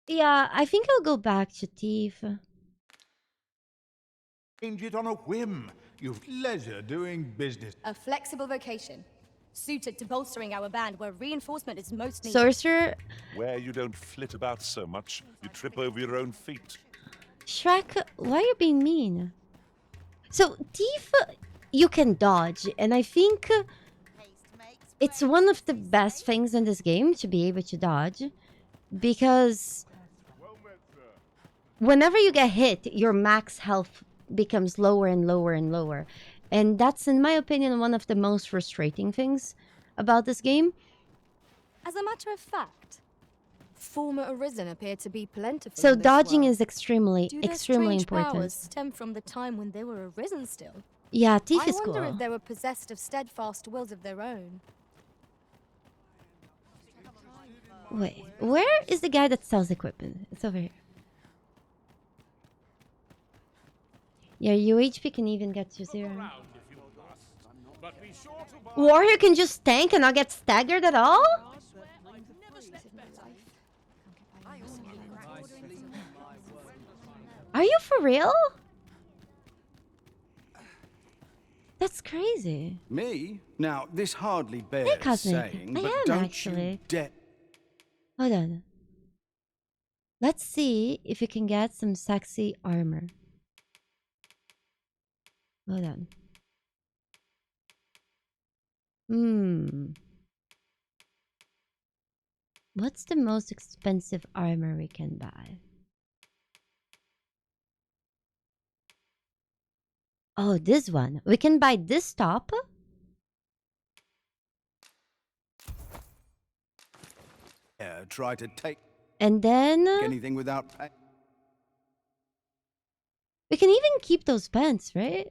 Yeah, I think I'll go back to Thief.
Change it on a whim. You've leisure doing business.
A flexible vocation, suited to bolstering our band where reinforcement is most needed.
Sorcerer.
Where you don't flit about so much, you trip over your own feet.
Shrek, why are you being mean? So, Thief, you can dodge, and I think it's one of the best things in this game to be able to dodge, because whenever you get hit, your max health becomes lower and lower and lower. And that's, in my opinion, one of the most frustrating things about this game.
As a matter of fact, former Arisen appear to be plentiful.
So
in this
dodging
world.
is extremely,
Do their
extremely
strange powers
important.
stem from the time when they were Arisen still?
Yeah, Thief
I
is
wonder
cool.
if they were possessed of steadfast wills of their own.
Wait, where is the guy that sells equipment? It's over here. Yeah, your HP can even get to 0. Warrior can just tank and not get staggered at all? Are you for real?
That's crazy. Me? Now, this hardly bears
Hey, Cosmic.
saying,
I
but
am,
don't
actually.
you dare...
Hold on. Let's see if we can get some sexy armor. Hold on. What's the most expensive armor we can buy? Oh, this one. We can buy this top.
Yeah, try to take
And then
anything without pay.
we can even keep those pants, right?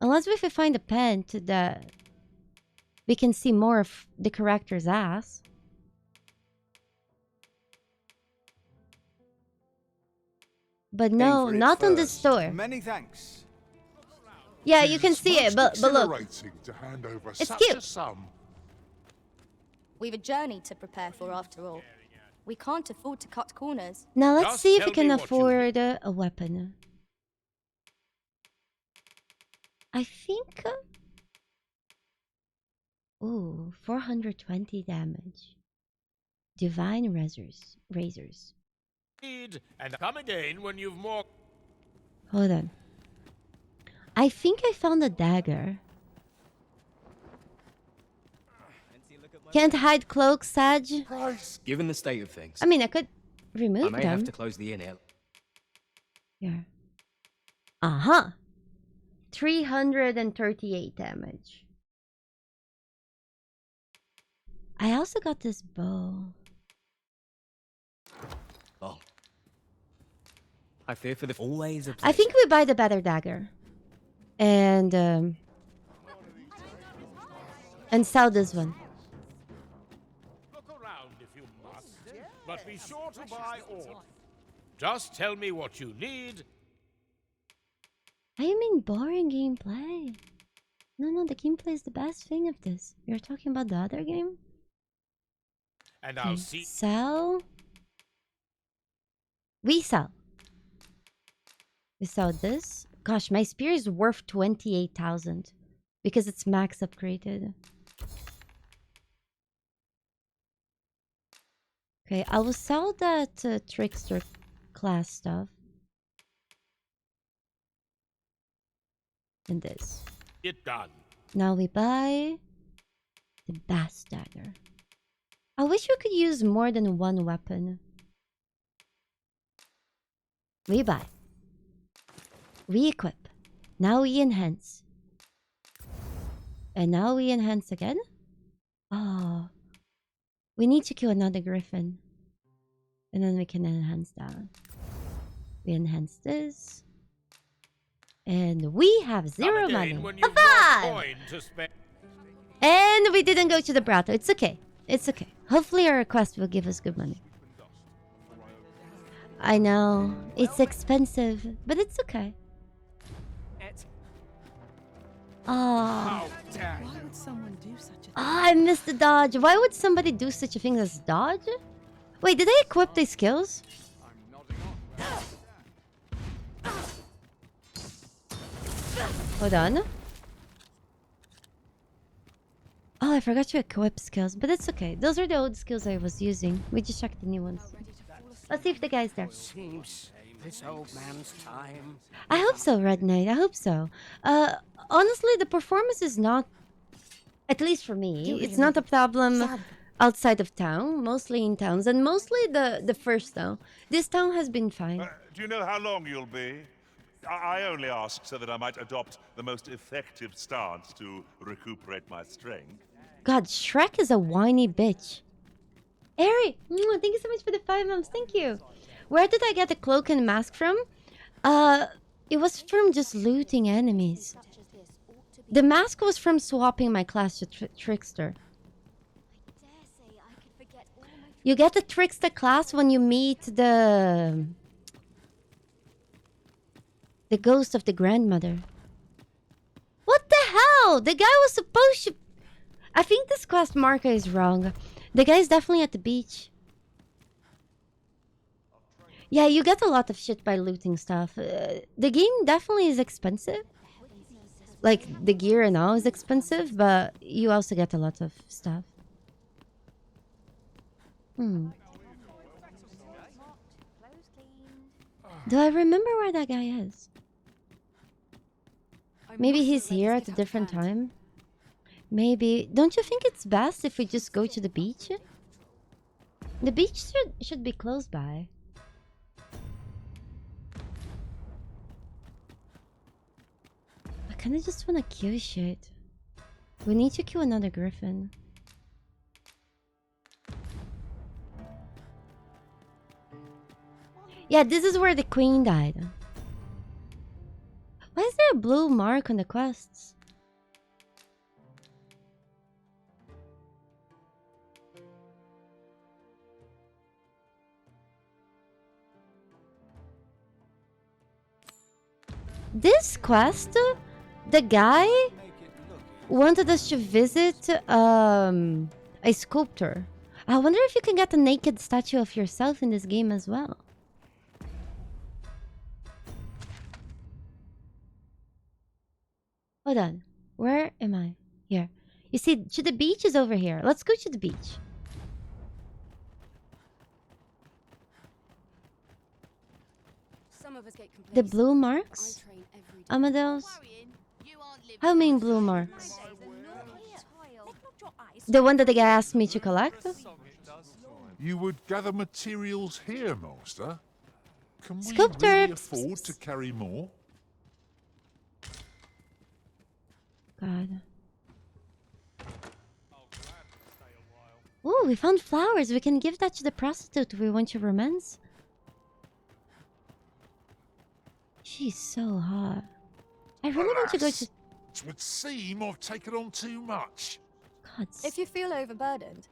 Unless if we find a pant that we can see more of the character's ass. But no,
For it
not on the
first.
store.
Many thanks.
Yeah, you can see it, but look.
Exhilarating to hand over
It's
such
cute.
a sum.
We've a journey to prepare for after all. We can't afford to cut corners.
Now let's see if we can afford a weapon. I think... Ooh, 420 damage. Divine razors.
And come again when you've more.
Hold on. I think I found a dagger. Can't hide cloaks, Sag.
Given the state of things,
I mean, I could remove
I may
them.
have to close the inn here.
Here. Uh-huh. 338 damage. I also got this bow.
Oh. I fear for the always a
I think we buy the better dagger. And sell this one.
Look around if you must, but be sure to buy all. Just tell me what you need.
I mean boring gameplay. No, the gameplay is the best thing of this. You're talking about the other game?
And I'll see.
Sell. We sell. We sell this. Gosh, my spear is worth 28,000 because it's max upgraded. Okay, I will sell that trickster class stuff. And this.
It done.
Now we buy the bass dagger. I wish we could use more than one weapon. We buy. We equip. Now we enhance. And now we enhance again? Oh. We need to kill another griffin. And then we can enhance that. We enhance this. And we have 0 money. And we didn't go to the brothel. It's okay. It's okay. Hopefully our request will give us good money. I know. It's expensive. But it's okay. Oh.
Why would someone do such a thing?
I missed the dodge. Why would somebody do such a thing as dodge? Wait, did I equip the skills? Hold on. Oh, I forgot to equip skills, but it's okay. Those are the old skills I was using. We just checked the new ones. Let's see if the guy's there.
Seems this old man's time.
I hope so, Red Knight. I hope so. Honestly, the performance is not, at least for me, it's not a problem outside of town, mostly in towns, and mostly the first town. This town has been fine.
Do you know how long you'll be? I only ask so that I might adopt the most effective stance to recuperate my strength.
God, Shrek is a whiny bitch. Eri, thank you so much for the 5 months. Thank you. Where did I get the cloak and mask from? It was from just looting enemies. The mask was from swapping my class to Trickster. You get the Trickster class when you meet the ghost of the grandmother. What the hell? The guy was supposed to... I think this quest marker is wrong. The guy's definitely at the beach. Yeah, you get a lot of shit by looting stuff. The game definitely is expensive. Like, the gear and all is expensive, but you also get a lot of stuff. Do I remember where that guy is? Maybe he's here at a different time? Maybe. Don't you think it's best if we just go to the beach? The beach should be close by. I kinda just wanna kill shit. We need to kill another griffin. Yeah, this is where the queen died. Why is there a blue mark on the quests? This quest, the guy wanted us to visit a sculptor. I wonder if you can get a naked statue of yourself in this game as well. Hold on. Where am I? Here. You see, to the beach is over here. Let's go to the beach.
Some of us get
The blue marks? Amadeus? How many blue marks? The one that the guy asked me to collect?
You would gather materials here, Master? Can we
Sculptor.
really afford to carry more?
God. Ooh, we found flowers. We can give that to the prostitute we want to romance. She's so hot. I really want to go to...
It would seem I've taken on too much.
God.
If you feel overburdened.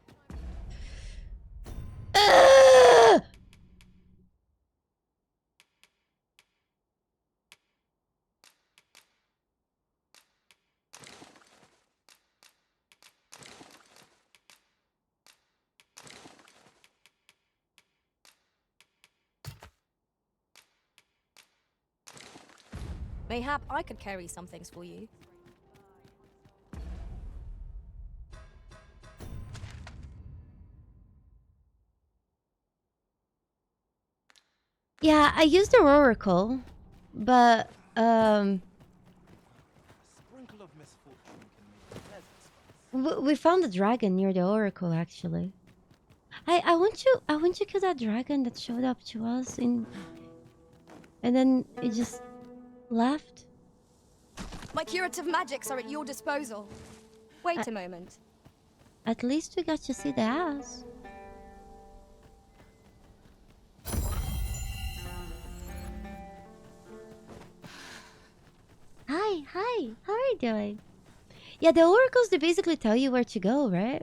Mayhap I could carry some things for you.
Yeah, I used the oracle, but we found a dragon near the oracle actually. I want to kill that dragon that showed up to us and then it just left.
My curative magics are at your disposal. Wait a moment.
At least we got to see the ass. Hi, how are you doing? Yeah, the oracles, they basically tell you where to go, right?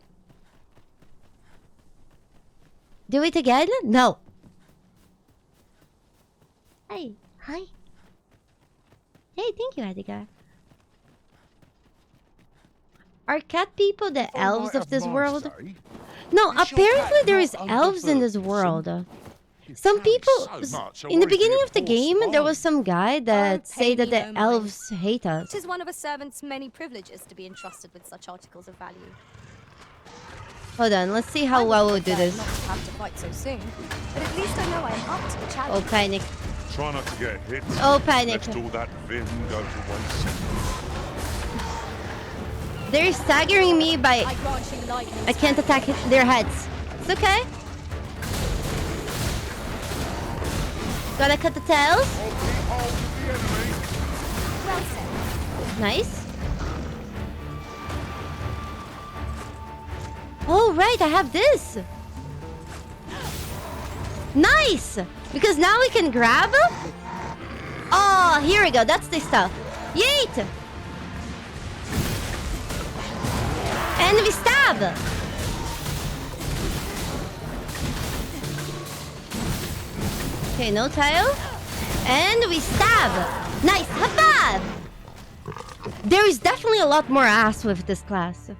Do it again? No. Hi. Hey, thank you, Edgar. Are cat people the elves of this world? No,
It's your
apparently
pack,
there
not
is
Uncle
elves in this
Ferguson.
world. Some people,
so much, I
in the
worry
beginning
you're
of the
poor
game, there was
spine.
some guy that
pay
say that
me
the
no mind.
elves hate us.
It is one of a servant's many privileges to be entrusted with such articles of value.
Hold on, let's see how well we'll do
Not
this.
to have to fight so soon, but at least I know I am up to the
Oh,
challenge.
panic.
Try not to get hit.
Oh, panic.
Lest all that vim go to waste.
They're staggering me by...
I grant you like
I can't attack their heads. It's okay. Gotta cut the tails.
Well said.
Nice. Oh, right, I have this. Nice! Because now we can grab. Oh, here we go. That's the stuff. Yeet! And we stab. Okay, no tail. And we stab. Nice. High five! There is definitely a lot more ass with this class.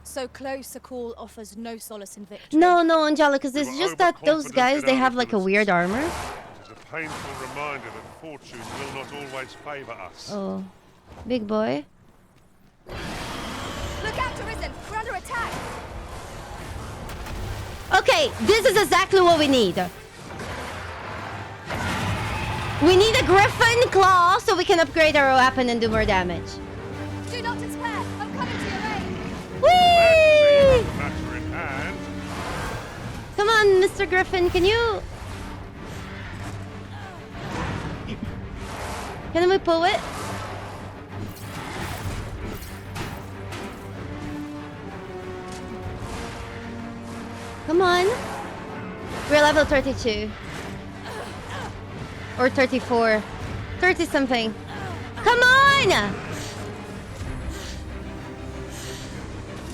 So close a call offers no solace in victory.
No, Angelicus, it's
You are
just that those
overconfident
guys,
in
they
our
have like a weird armor.
It is a painful reminder that fortune will not always favour us.
Oh, big boy.
Look out, Arisen! We're under attack!
Okay, this is exactly what we need. We need a griffin claw so we can upgrade our weapon and do more damage.
Do not despair! I'm coming to your aid!
Whee!
Matter in hand.
Come on, Mr. Griffin, can you... Can we pull it? Come on. We're level 32. Or 34. 30 something. Come on!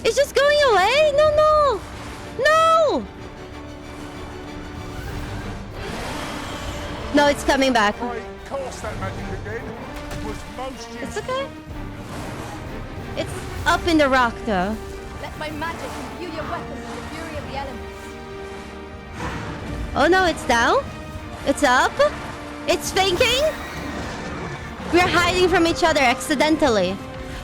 It's just going away? No! No! No, it's coming back.
Cast that magic again. It was most
It's okay. It's up in the rock though.
Let my magic imbue your weapon with the fury of the elements.
Oh no, it's down. It's up. It's thinking. We're hiding from each other accidentally.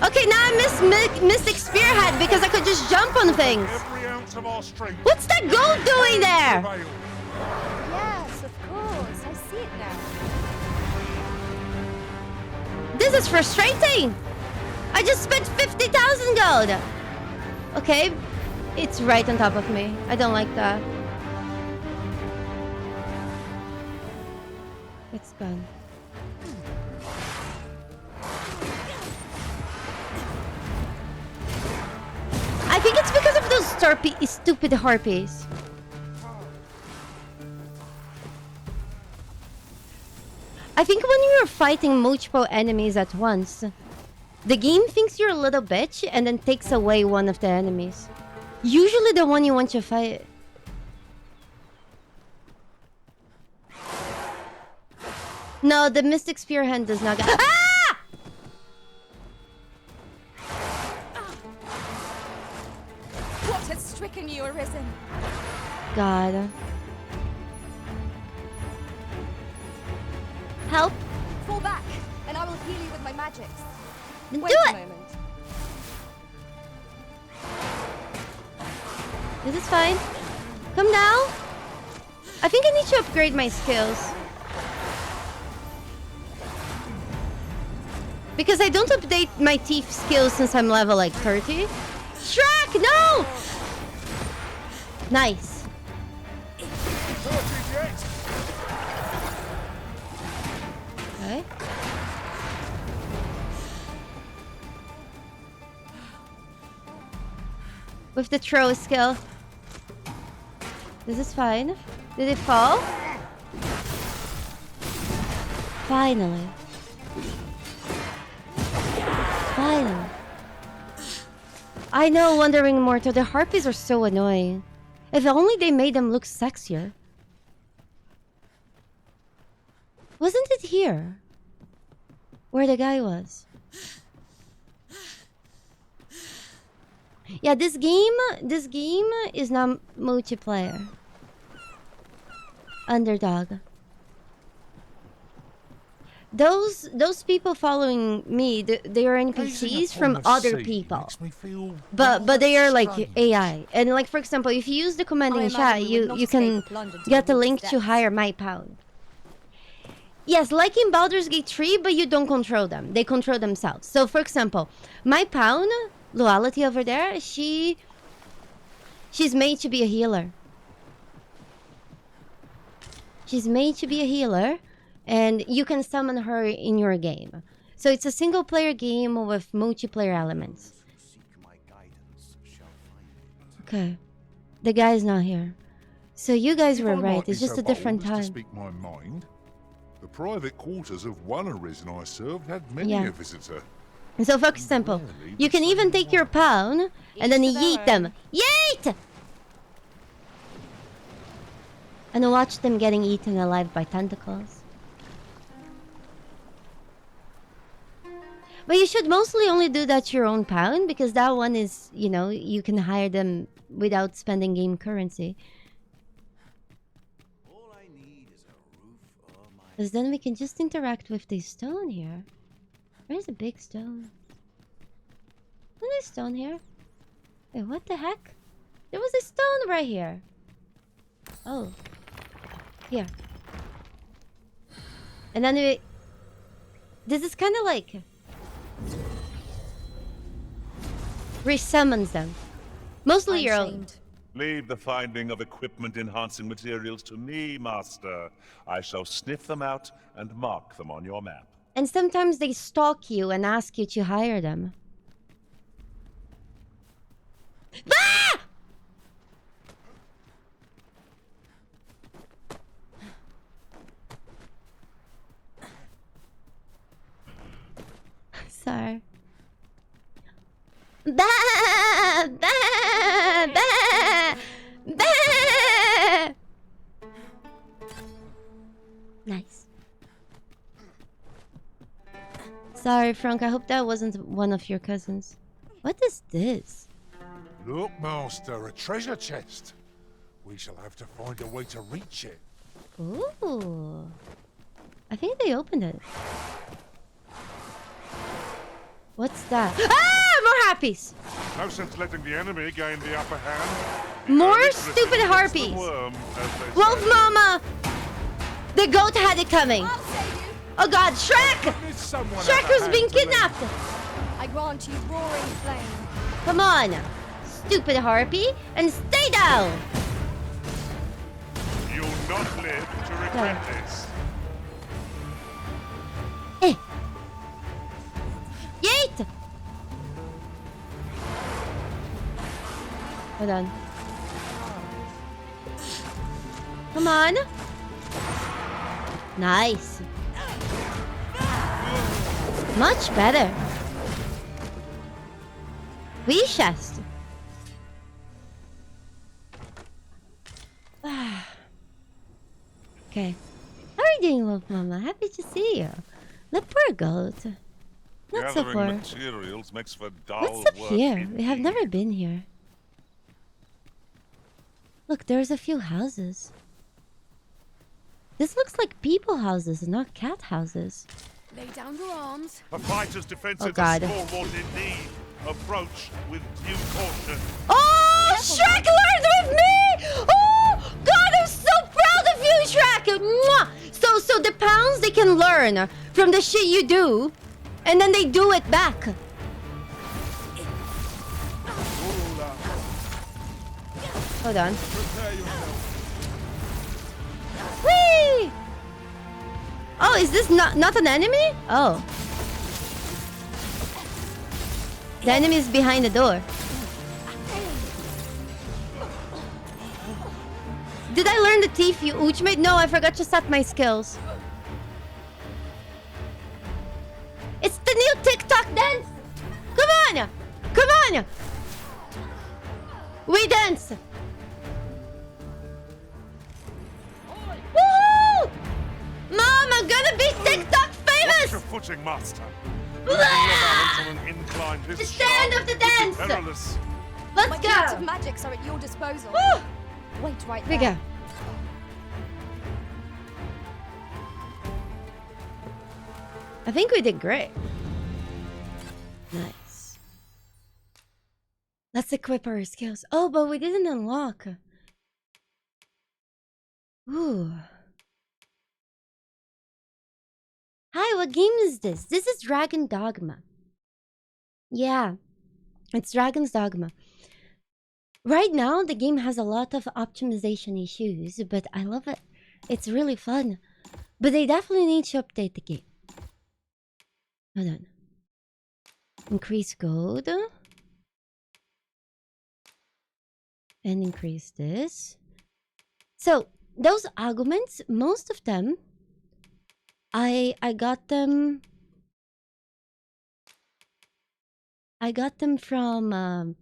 Okay, now I Mystic Spearhead because I could just jump on things.
every ounce of our strength.
What's that goat doing there?
Yes, of course. I see it now.
This is frustrating. I just spent 50,000 gold. Okay, it's right on top of me. I don't like that. It's gone. I think it's because of those stupid harpies. I think when you're fighting multiple enemies at once, the game thinks you're a little bitch and then takes away one of the enemies. Usually the one you want to fight. No, the Mystic Spearhead does not get... Ah!
What has stricken you, Arisen?
God. Help.
Fall back, and I will heal you with my magics.
Do
Wait
it!
a moment.
This is fine. Come down. I think I need to upgrade my skills. Because I don't update my thief skills since I'm level like 30. Shrek, no! Nice. Okay. With the throw skill. This is fine. Did it fall? Finally. Finally. I know, Wandering Immortal. The harpies are so annoying. If only they made them look sexier. Wasn't it here? Where the guy was? Yeah, this game is not multiplayer. Underdog. Those people following me, they are NPCs from other people. But they are like AI. And like for example, if you use the command in chat, you can get the link to hire my pawn. Yes, like in Baldur's Gate 3, but you don't control them. They control themselves. So for example, my pawn, Luality over there, she's made to be a healer. She's made to be a healer. And you can summon her in your game. So it's a single player game with multiplayer elements. Okay. The guy's not here. So you guys were right, it's just a different time.
To speak my mind, the private quarters of one arisen I served had many a visitor.
And so for example, you can even take your pawn and then yeet them. Yeet! And watch them getting eaten alive by tentacles. But you should mostly only do that to your own pawn, because that one is, you know, you can hire them without spending game currency. Because then we can just interact with the stone here. Where's the big stone? Isn't there stone here? Wait, what the heck? There was a stone right here. Oh. Here. And then we... This is kind of like... Resummons them. Mostly your own.
Leave the finding of equipment-enhancing materials to me, Master. I shall sniff them out and mark them on your map.
And sometimes they stalk you and ask you to hire them. Ah! Sorry. Bah! Bah! Bah! Bah! Nice. Sorry, Frank. I hope that wasn't one of your cousins. What is this?
Look, Master, a treasure chest. We shall have to find a way to reach it.
Ooh. I think they opened it. What's that? Ah! More harpies!
No sense letting the enemy gain the upper hand.
More stupid harpies! Wolf Mama! The goat had it coming! Oh god, Shrek! Shrek was being kidnapped!
I grant you roaring flame.
Come on! Stupid harpy! And stay down!
You'll not live to regret this.
Eh! Yeet! Hold on. Come on! Nice! Much better! We chest! Okay. How are you doing, Wolf Mama? Happy to see you. The poor goat. Not so poor.
Materials makes for dull
What's up
work
here? We have never been here. Look, there's a few houses. This looks like people houses, not cat houses.
Lay down your arms.
A fighter's defenses
Oh, God.
are stalwart indeed. Approach with due caution.
Oh, Shrek learned with me! Oh, God, I'm so proud of you, Shrek! Mwah! So the pounds, they can learn from the shit you do, and then they do it back. Hold on. Whee! Oh, is this not an enemy? Oh. The enemy is behind the door. Did I learn the thief you ultimate? No, I forgot to set my skills. It's the new TikTok dance! Come on! Come on! We dance! Woohoo! Mom, I'm gonna be TikTok famous!
Watch your footing, Master.
Ah!
On an incline, this
The stand of the dance!
perilous.
Let's
My
go!
creative magics are at your disposal. Wait right
Here we
there.
go. I think we did great. Nice. Let's equip our skills. Oh, but we didn't unlock. Ooh. Hi, what game is this? This is Dragon Dogma. Yeah, it's Dragon's Dogma. Right now, the game has a lot of optimization issues, but I love it. It's really fun. But they definitely need to update the game. Hold on. Increase gold. And increase this. So, those arguments, most of them, I got them from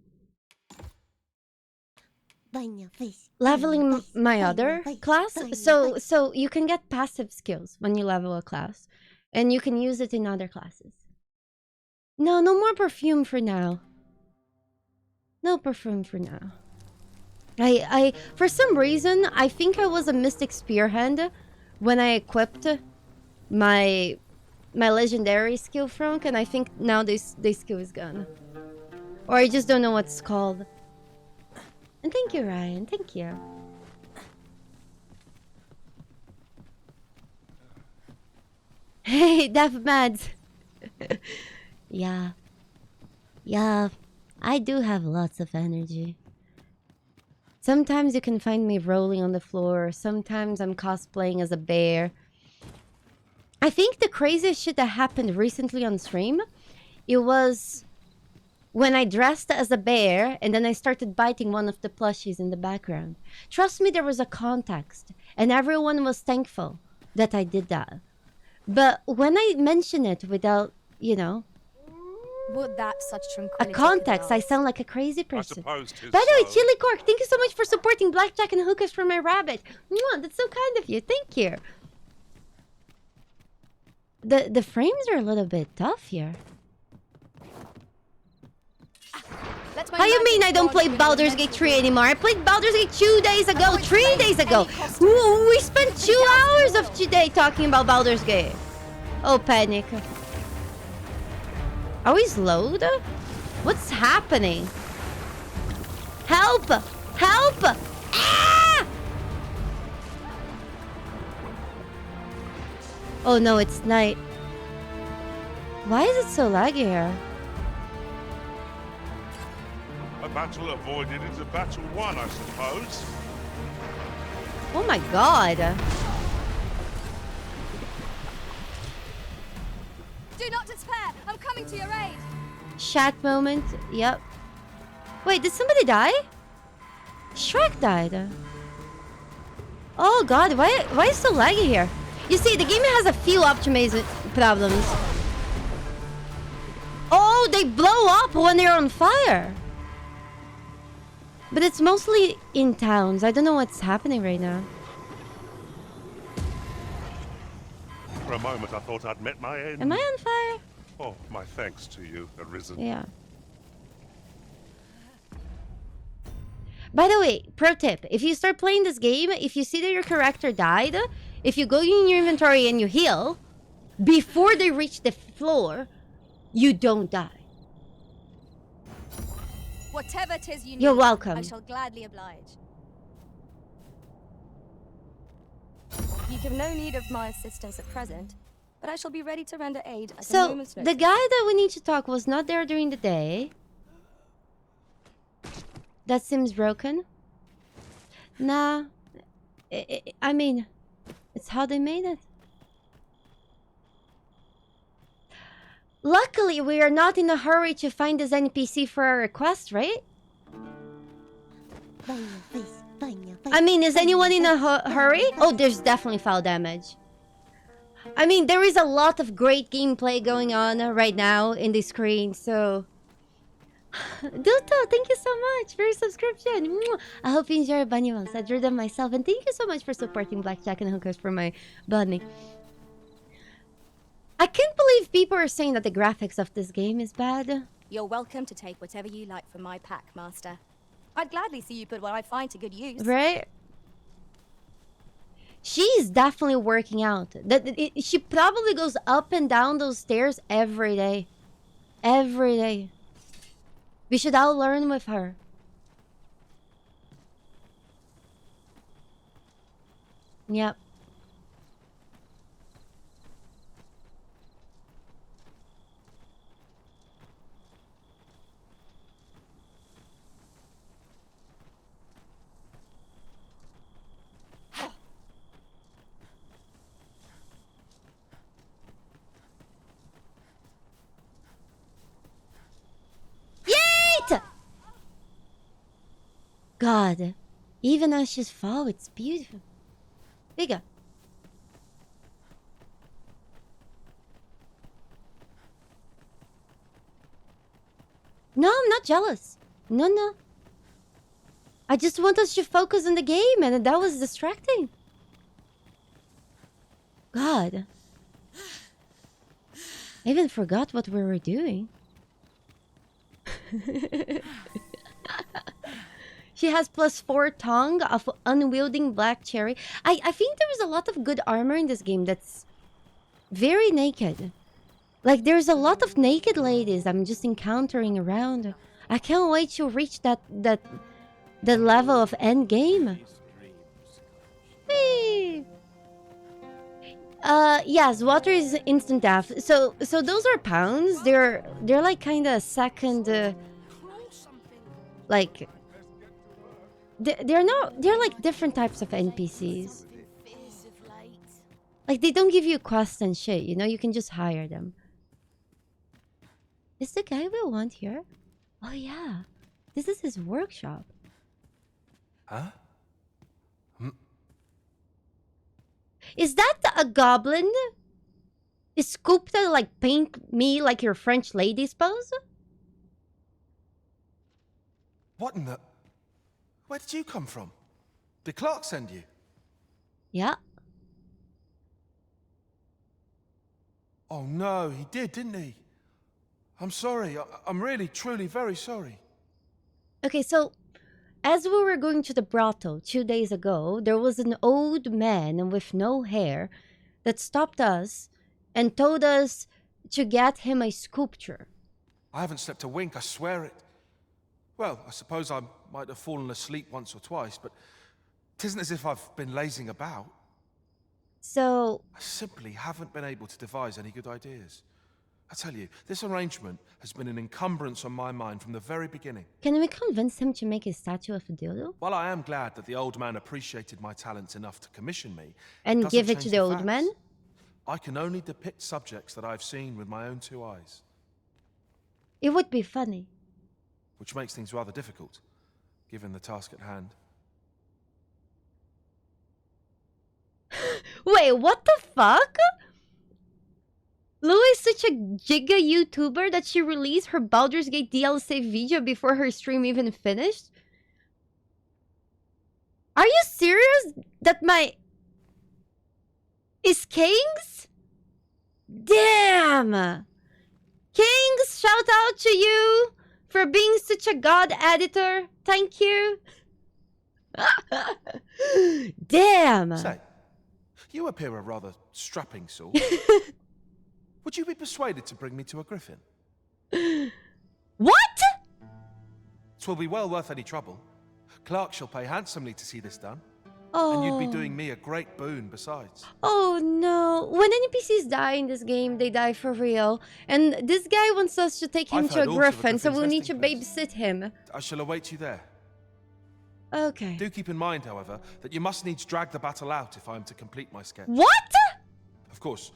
leveling my other class. So you can get passive skills when you level a class, and you can use it in other classes. No more perfume for now. No perfume for now. I for some reason I think I was a Mystic Spearhand when I equipped my legendary skill Frank, and I think now this skill is gone. Or I just don't know what it's called. And thank you, Ryan. Thank you. Hey, Death Mads. Yeah. Yeah. I do have lots of energy. Sometimes you can find me rolling on the floor. Sometimes I'm cosplaying as a bear. I think the craziest shit that happened recently on stream, it was when I dressed as a bear and then I started biting one of the plushies in the background. Trust me, there was a context and everyone was thankful that I did that. But when I mention it without, you know,
Would that such
a
tranquility
context,
could
I sound like a crazy person.
suppose 'tis
By the way,
so.
Chili Cork, thank you so much for supporting Blackjack and Hookers for my rabbit. Mwah, that's so kind of you. Thank you. The frames are a little bit tough here. How you mean I don't play Baldur's Gate 3 anymore? I played Baldur's Gate 2 days ago, 3 days ago. Ooh, we spent 2 hours of today talking about Baldur's Gate. Oh, panic. Are we slowed? What's happening? Help! Help! Ah! Oh no, it's night. Why is it so laggy here?
A battle avoided is a battle won, I suppose.
Oh my god.
Do not despair. I'm coming to your aid.
Chat moment. Yep. Wait, did somebody die? Shrek died. Oh god, why is it so laggy here? You see, the game has a few optimization problems. Oh, they blow up when they're on fire. But it's mostly in towns. I don't know what's happening right now.
For a moment, I thought I'd met my end.
Am I on fire?
Oh, my thanks to you, Arisen.
Yeah. By the way, pro tip. If you start playing this game, if you see that your character died, if you go in your inventory and you heal, before they reach the floor, you don't die.
Whatever 'tis you need,
You're welcome.
I shall gladly oblige. You have no need of my assistance at present, but I shall be ready to render aid at a
So,
moment's
the
notice.
guy that we need to talk was not there during the day. That seems broken. Nah. I mean, it's how they made it. Luckily, we are not in a hurry to find this NPC for our request, right? I mean, is anyone in a hurry? Oh, there's definitely foul damage. I mean, there is a lot of great gameplay going on right now in the screen, so... Duto, thank you so much for your subscription. Mwah. I hope you enjoy Bunnywells. I drew them myself, and thank you so much for supporting Blackjack and Hookers for my bunny. I can't believe people are saying that the graphics of this game is bad.
You're welcome to take whatever you like from my pack, Master. I'd gladly see you put what I find to good use.
Right? She's definitely working out. She probably goes up and down those stairs every day. Every day. We should all learn with her. Yep. Yeet! God, even as she's fall, it's beautiful. Bigger. No, I'm not jealous. No. I just want us to focus on the game, and that was distracting. God. I even forgot what we were doing. She has +4 tongue of unwielding black cherry. I think there is a lot of good armor in this game that's very naked. Like, there's a lot of naked ladies I'm just encountering around. I can't wait to reach that level of end game. Hey. Yes, water is instant death. So those are pounds. They're like kind of second, like they're like different types of NPCs. Like, they don't give you quests and shit. You know, you can just hire them. Is the guy we want here? Oh yeah, this is his workshop.
Huh?
Is that a goblin? Is sculpted like paint me like your French ladies pose?
What in the... Where did you come from? Did Clark send you?
Yeah.
Oh no, he did, didn't he? I'm sorry. I'm really, truly very sorry.
Okay, so as we were going to the brothel 2 days ago, there was an old man with no hair that stopped us and told us to get him a sculpture.
I haven't slept a wink, I swear it. Well, I suppose I might have fallen asleep once or twice, but it isn't as if I've been lazing about.
So...
I simply haven't been able to devise any good ideas. I tell you, this arrangement has been an encumbrance on my mind from the very beginning.
Can we convince him to make a statue of a dildo?
While I am glad that the old man appreciated my talents enough to commission me...
And give it to the old
facts.
man?
I can only depict subjects that I've seen with my own 2 eyes.
It would be funny.
Which makes things rather difficult, given the task at hand.
Wait, what the fuck? Lou is such a giga YouTuber that she released her Baldur's Gate DLC video before her stream even finished? Are you serious? That my... Is Kings? Damn! Kings, shout out to you for being such a god editor. Thank you. Damn!
Say, you appear a rather strapping sort. Would you be persuaded to bring me to a griffin?
What?
'Twill be well worth any trouble. Clark shall pay handsomely to see this done.
Oh.
And you'd be doing me a great boon besides.
Oh no. When NPCs die in this game, they die for real. And this guy wants us to take him
I've
to a
heard also of a
griffin, so
griffin's
we'll need to
nesting
babysit him.
I shall await you there.
Okay.
Do keep in mind, however, that you must needs drag the battle out if I am to complete my sketch.
What?
Of course,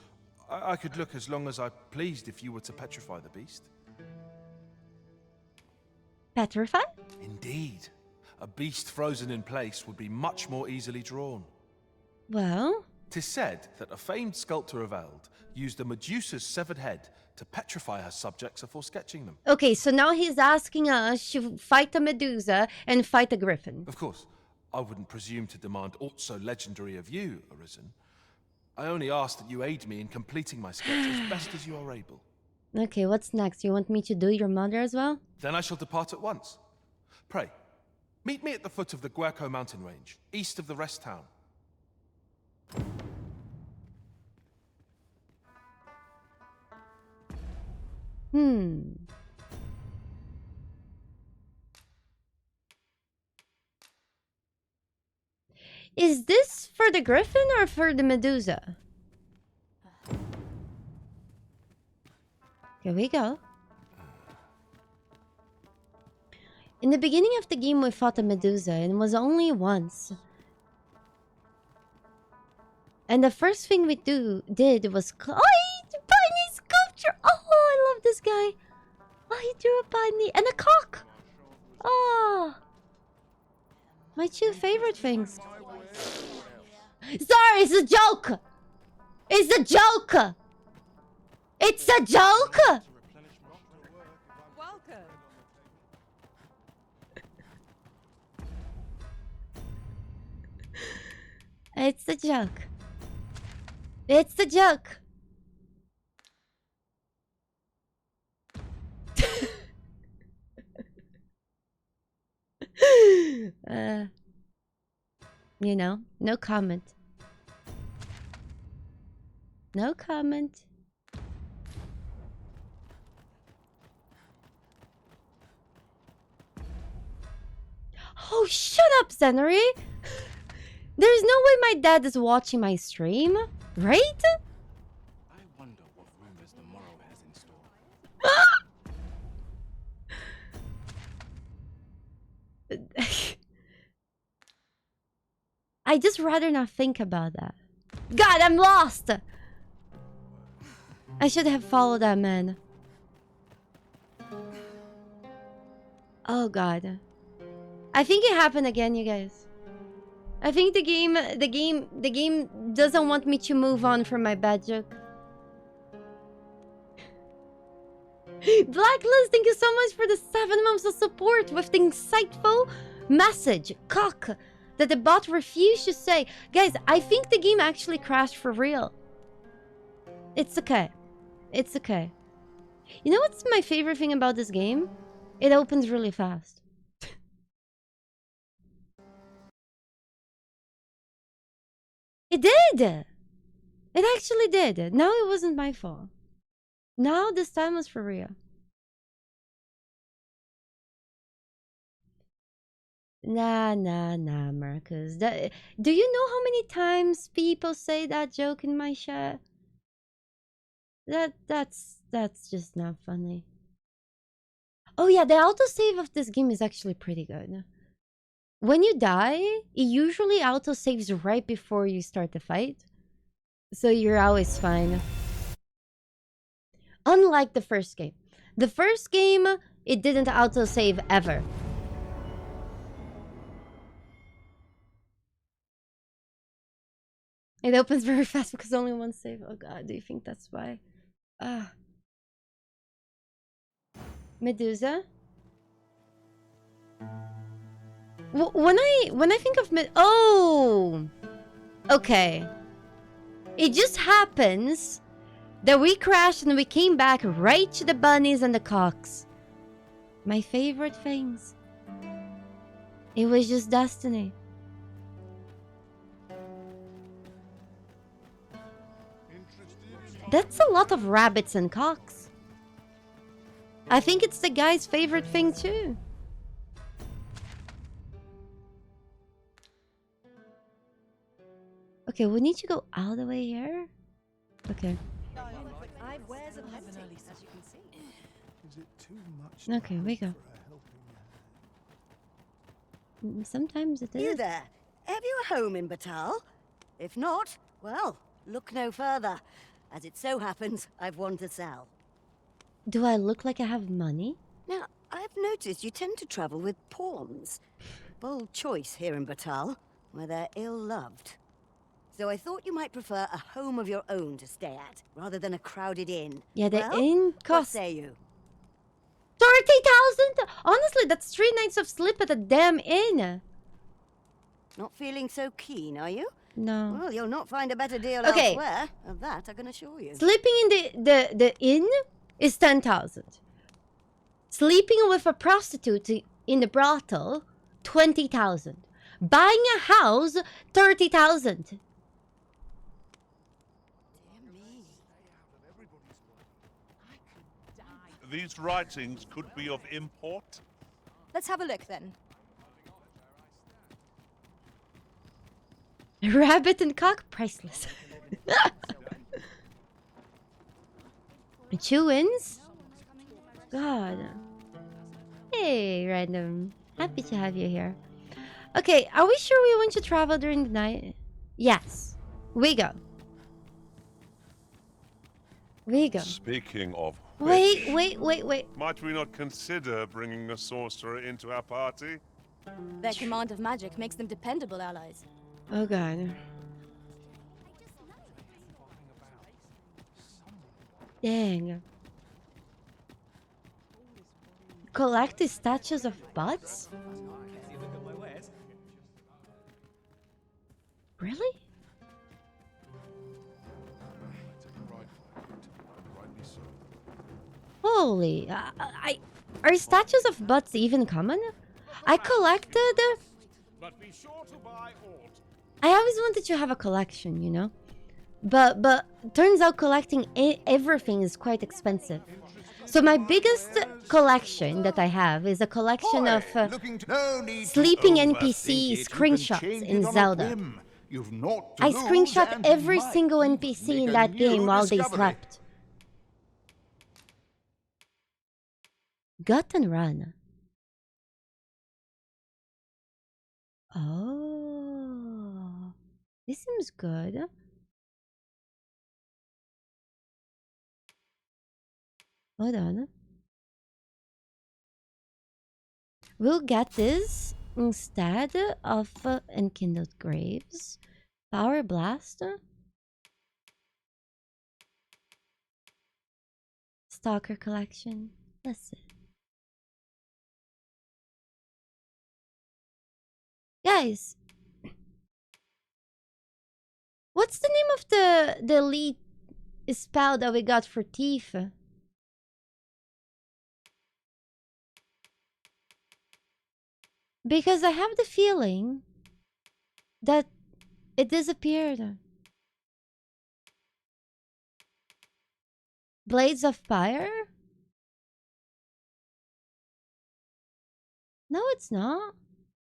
I could look as long as I pleased if you were to petrify the beast.
Petrify?
Indeed. A beast frozen in place would be much more easily drawn.
Well?
'Tis said that a famed sculptor of Eld used a Medusa's severed head to petrify her subjects before sketching them.
Okay, so now he's asking us to fight a Medusa and fight a griffin.
Of course, I wouldn't presume to demand aught so legendary of you, Arisen. I only ask that you aid me in completing my sketch as best as you are able.
Okay, what's next? You want me to do your mother as well?
Then I shall depart at once. Pray, meet me at the foot of the Guerco mountain range, east of the rest town.
Is this for the griffin or for the Medusa? Here we go. In the beginning of the game, we fought a Medusa, and it was only once. And the first thing we did was... Oh, he bunny sculpture! Oh, I love this guy! Oh, he drew a bunny and a cock! Oh! My two favorite things. Sorry, it's a joke! It's a joke! It's a joke!
Welcome.
It's a joke. It's a joke. You know, no comment. No comment. Oh, shut up, Zenary! There's no way my dad is watching my stream, right?
I wonder what rumors the morrow has in store.
I just rather not think about that. God, I'm lost! I should have followed that man. Oh god. I think it happened again, you guys. I think the game doesn't want me to move on from my bad joke. Blacklist, thank you so much for the 7 months of support with the insightful message. Cock. That the bot refused to say. Guys, I think the game actually crashed for real. It's okay. It's okay. You know what's my favorite thing about this game? It opens really fast. It did! It actually did. Now it wasn't my fault. Now this time was for real. Nah, Marcus. Do you know how many times people say that joke in my chat? That's just not funny. Oh yeah, the autosave of this game is actually pretty good. When you die, it usually autosaves right before you start the fight. So you're always fine. Unlike the first game. The first game, it didn't autosave ever. It opens very fast because only one save. Oh god, do you think that's why? Medusa? When I think of oh! Okay. It just happens that we crashed and we came back right to the bunnies and the cocks. My favorite things. It was just destiny. That's a lot of rabbits and cocks. I think it's the guy's favorite thing too. Okay, we need to go all the way here. Okay. Okay, we go. Sometimes it is.
You there? Have you a home in Batal? If not, well, look no further. As it so happens, I've one to sell.
Do I look like I have money?
Now, I've noticed you tend to travel with pawns. Bold choice here in Batal, where they're ill-loved. So I thought you might prefer a home of your own to stay at, rather than a crowded inn.
Yeah, the
well,
inn costs...
What say you?
30,000? Honestly, that's 3 nights of sleep at a damn inn.
Not feeling so keen, are you?
No.
Well, you'll not find a better deal
Okay.
elsewhere. Of that, I can assure you.
Sleeping in the inn is 10,000. Sleeping with a prostitute in the brothel, 20,000. Buying a house, 30,000.
These writings could be of import.
Let's have a look then.
Rabbit and cock, priceless. Chewins? God. Hey, random. Happy to have you here. Okay, are we sure we want to travel during the night? Yes. We go. We go.
Speaking of
Wait,
which,
wait.
might we not consider bringing a sorcerer into our party?
Their command of magic makes them dependable allies.
Oh god. Dang. Collect the statues of butts? Really? Holy, are statues of butts even common? I collected.
But be sure to buy aught.
I always wanted to have a collection, you know, but turns out collecting everything is quite expensive. So my biggest collection that I have is a collection of sleeping NPC screenshots in Zelda. I screenshot every single NPC in that game while they slept. Gut and run. Oh, this seems good. Hold on. We'll get this instead of Enkindled Graves. Power Blast. Stalker Collection. Let's see. Guys, what's the name of the elite spell that we got for Thief? Because I have the feeling that it disappeared. Blades of Fire? No, it's not.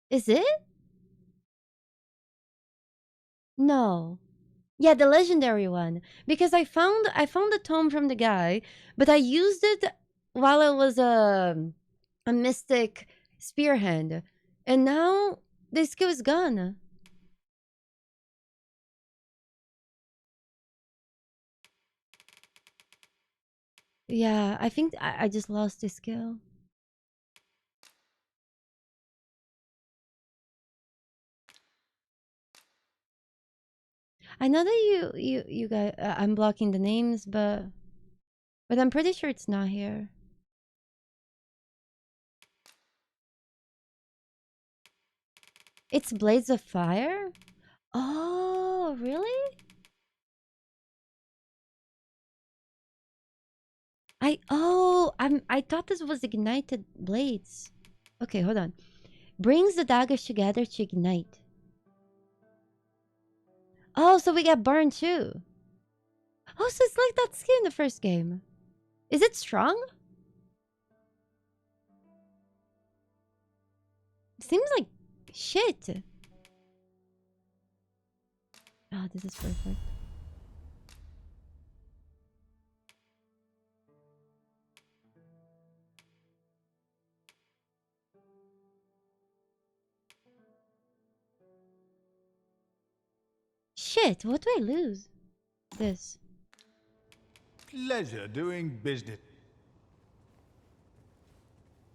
Is it? No. Yeah, the legendary one. Because I found the tome from the guy, but I used it while I was a mystic spearhand. And now the skill is gone. Yeah, I think I just lost the skill. I know that you guys, I'm blocking the names, but I'm pretty sure it's not here. It's Blades of Fire? Oh, really? I thought this was ignited blades. Okay, hold on. Brings the daggers together to ignite. Oh, so we get burned too. Oh, so it's like that skin in the first game. Is it strong? Seems like shit. Oh, this is perfect. Shit, what do I lose? This.
Pleasure doing business.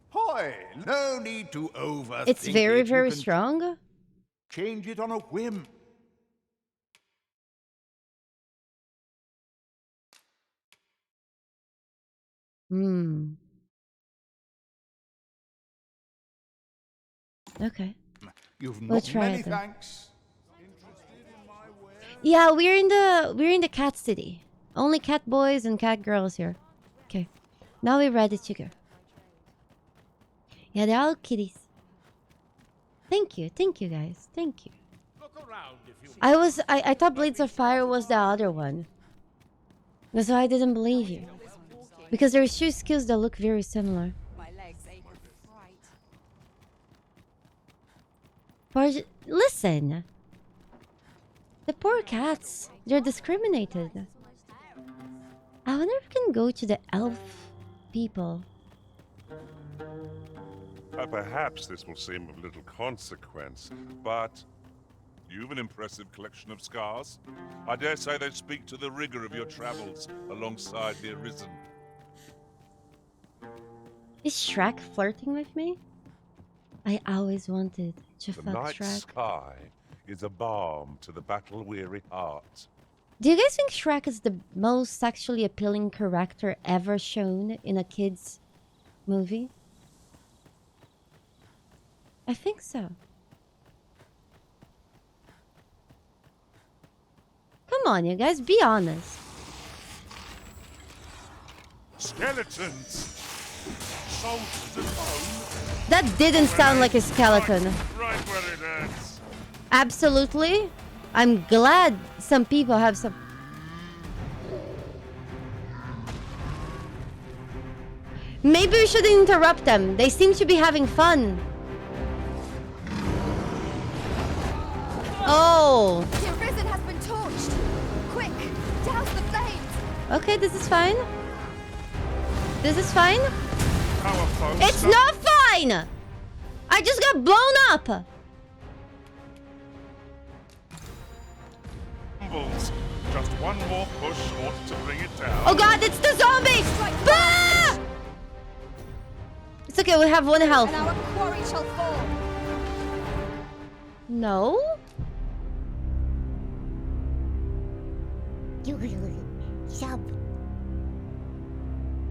Hoy, no need to overthink
It's very,
it.
very
You can
strong.
change it on a whim.
Okay.
You've
We'll
not
try
many
it then.
thanks.
Yeah, we're in the cat city. Only cat boys and cat girls here. Okay. Now we're ready to go. Yeah, they're all kitties. Thank you guys. Thank you. I thought Blades of Fire was the other one. That's why I didn't believe you. Because there's two skills that look very similar. Listen! The poor cats. They're discriminated. I wonder if we can go to the elf people.
Perhaps this will seem of little consequence, but you've an impressive collection of scars. I dare say they speak to the rigor of your travels alongside the Arisen.
Is Shrek flirting with me? I always wanted to
The
fuck
night
Shrek.
sky is a balm to the battle-weary heart.
Do you guys think Shrek is the most sexually appealing character ever shown in a kid's movie? I think so. Come on, you guys, be honest.
Skeletons! Soldiers of bone!
That didn't sound like a skeleton.
Right where it hurts.
Absolutely. I'm glad some people have some... Maybe we shouldn't interrupt them. They seem to be having fun. Oh.
The Arisen has been torched. Quick, douse the flames.
Okay, this is fine. This is fine.
Powerful.
It's not fine! I just got blown up!
Bulls. Just one more push ought to bring it down.
Oh god, it's the zombie! Ah! It's okay, we have one health.
And our quarry shall fall.
No?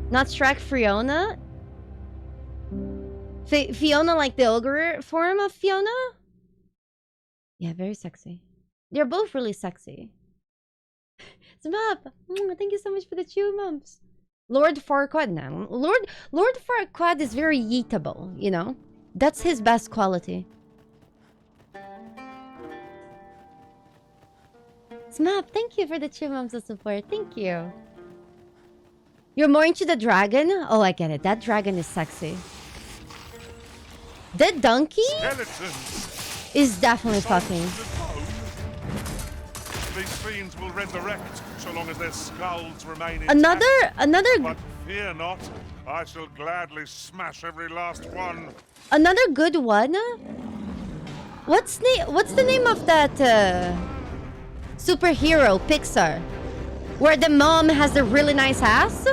Not Shrek Fiona? Fiona like the ogre form of Fiona? Yeah, very sexy. They're both really sexy. Smap! Thank you so much for the 2 months. Lord Farquaad now. Lord Farquaad is very yeetable, you know? That's his best quality. Smap, thank you for the 2 months of support. Thank you. You're more into the dragon? Oh, I get it. That dragon is sexy. The donkey is definitely fucking.
These fiends will resurrect so long as their skulls remain intact.
Another.
But fear not, I shall gladly smash every last one.
Another good one. What's the name of that superhero Pixar, where the mom has a really nice ass?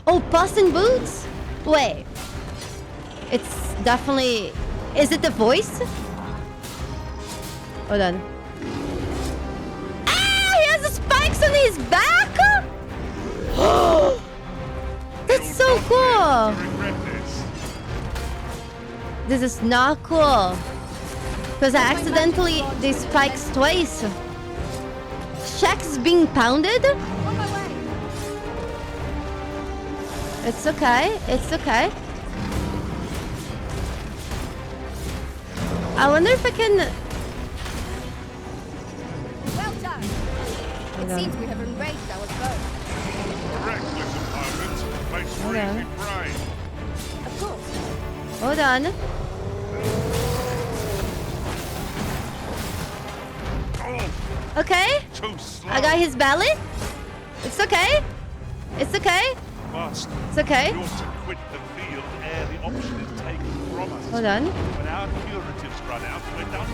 Oh, Puss in Boots. Wait, it's definitely. Is it the voice? Hold on. Ah, he has the spikes on his back. That's so cool. This is not cool. Because I accidentally did spikes twice. Check's being pounded? It's okay. It's okay. I wonder if I can...
Well done. It seems we have enraged our foe.
Reckless opponent makes freely brave.
Of course.
Hold on. Okay. I got his belly. It's okay. It's okay. It's okay.
We ought to quit the field ere the option is taken from us.
Hold on.
When our curatives run out, we're done.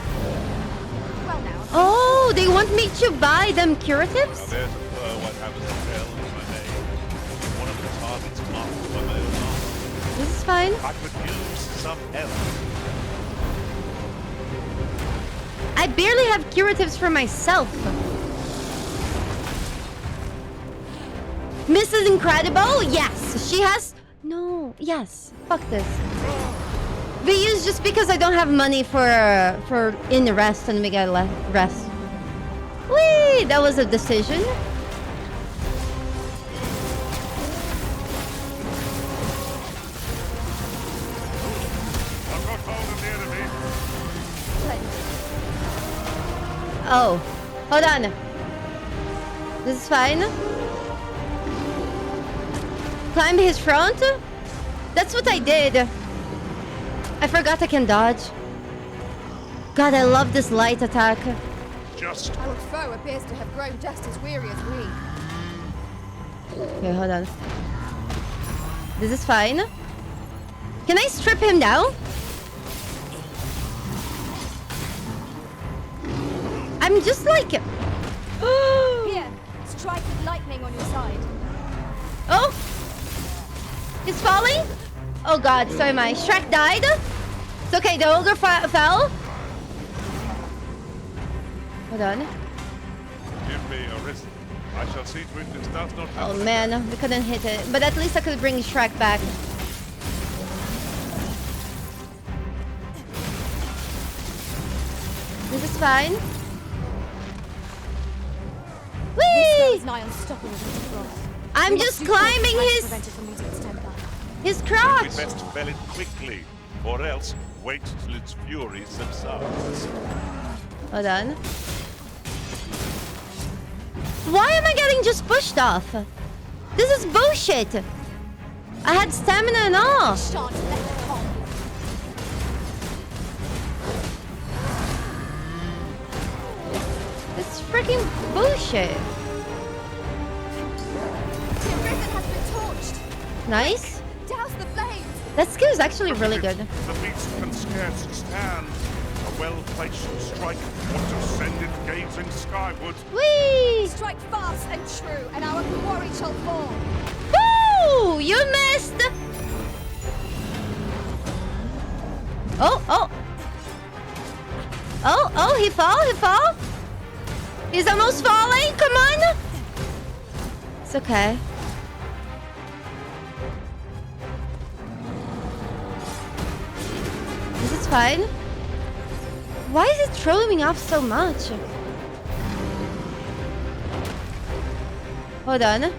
Well now.
Oh, they want me to buy them curatives?
Now there's a fur what happens to tell, if I may. One of the targets marked by my own arm.
This is fine.
I could use some help.
I barely have curatives for myself. Mrs. Incredible? Yes. She has... No. Yes. Fuck this. We use just because I don't have money for in the rest and we get rest. Whee! That was a decision. Oh, hold on. This is fine. Climb his front? That's what I did. I forgot I can dodge. God, I love this light attack.
Just...
Our foe appears to have grown just as weary as we.
Okay, hold on. This is fine. Can I strip him down? I'm just like...
Here, strike with lightning on your side.
Oh! He's falling? Oh god, so am I. Shrek died? It's okay, the ogre fell. Hold on.
Give me a wrist. I shall see to it this does not happen.
Oh man, we couldn't hit it. But at least I could bring Shrek back. This is fine. Whee!
Is nigh unstoppable with the frost.
I'm just climbing his crotch.
We best fell it quickly, or else wait till its fury subsides.
Hold on. Why am I getting just pushed off? This is bullshit. I had stamina and all. It's freaking bullshit.
The prison has been torched.
Nice.
Douse the flames.
That skill is actually really good.
The beast can scarce stand. A well-placed strike would have send it gazing skyward.
Whee!
Strike fast and true, and our quarry shall fall.
Woo! You missed! Oh, oh. Oh, oh, he fall. He's almost falling, come on! It's okay. This is fine. Why is it throwing me off so much? Hold on.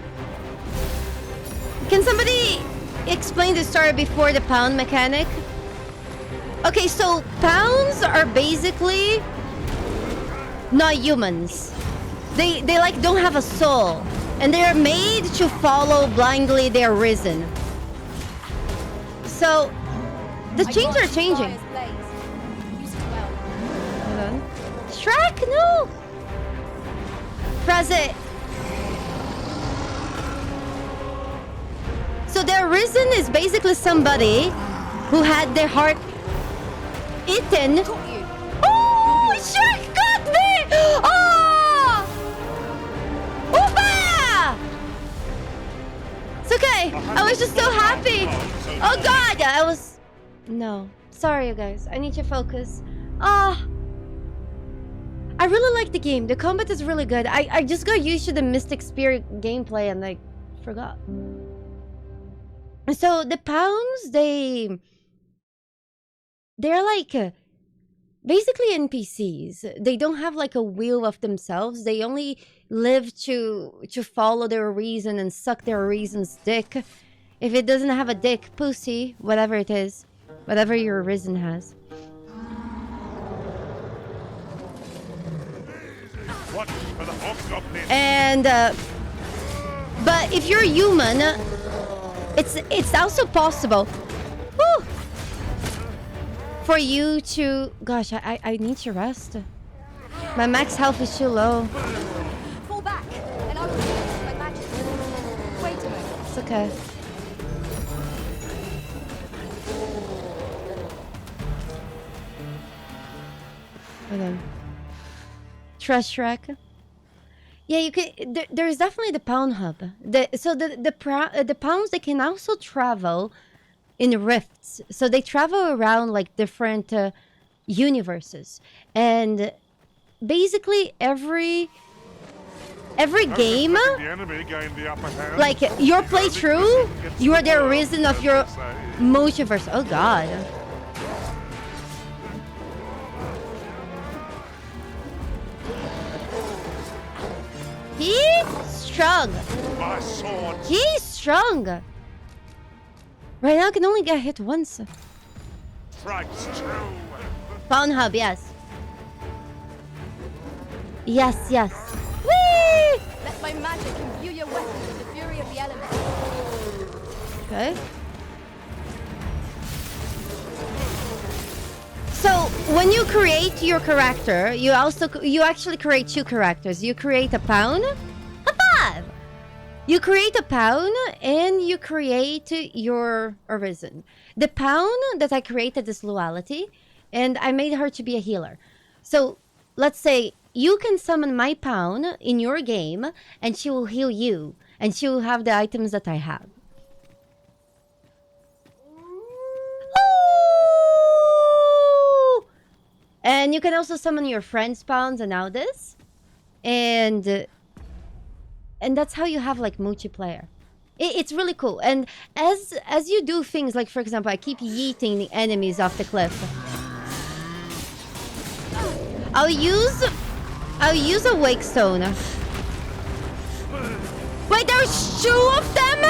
Can somebody explain the story before the pound mechanic? Okay, so pounds are basically not humans. They like don't have a soul, and they're made to follow blindly their risen. So the chains are changing. Hold on. Shrek, no! Press it. So their risen is basically somebody who had their heart eaten. Oh, Shrek got me! Oh! Oopa! It's okay. I was just so happy. Oh god, I was... No. Sorry, you guys. I need to focus. Ah. I really like the game. The combat is really good. I just got used to the Mystic Spirit gameplay and like forgot. So the pounds, they're like basically NPCs. They don't have like a will of themselves. They only live to follow their reason and suck their reason's dick. If it doesn't have a dick, pussy, whatever it is, whatever your reason has. And but if you're human, it's also possible for you to... Gosh, I need to rest. My max health is too low.
Fall back, and I will use my magic. Wait a minute.
It's okay. Hold on. Trust Shrek. Yeah, you can. There's definitely the pound hub. The pounds, they can also travel in rifts. So they travel around like different universes, and basically every game, like your playthrough, you are the reason of your multiverse. Oh god. He's strong.
My sword.
He's strong. Right now I can only get hit once.
Strikes true.
Pound hub, yes. Yes, yes. Whee!
Let my magic imbue your weapon with the fury of the elements.
Okay. So when you create your character, you actually create two characters. You create a pawn. High five! You create a pawn and you create your arisen. The pawn that I created is Luality, and I made her to be a healer. So let's say you can summon my pawn in your game, and she will heal you, and she will have the items that I have. Ooh! And you can also summon your friend's pawns and now this. And that's how you have like multiplayer. It's really cool. And as you do things, like for example, I keep yeeting the enemies off the cliff. I'll use a wake stone. Wait, there's two of them?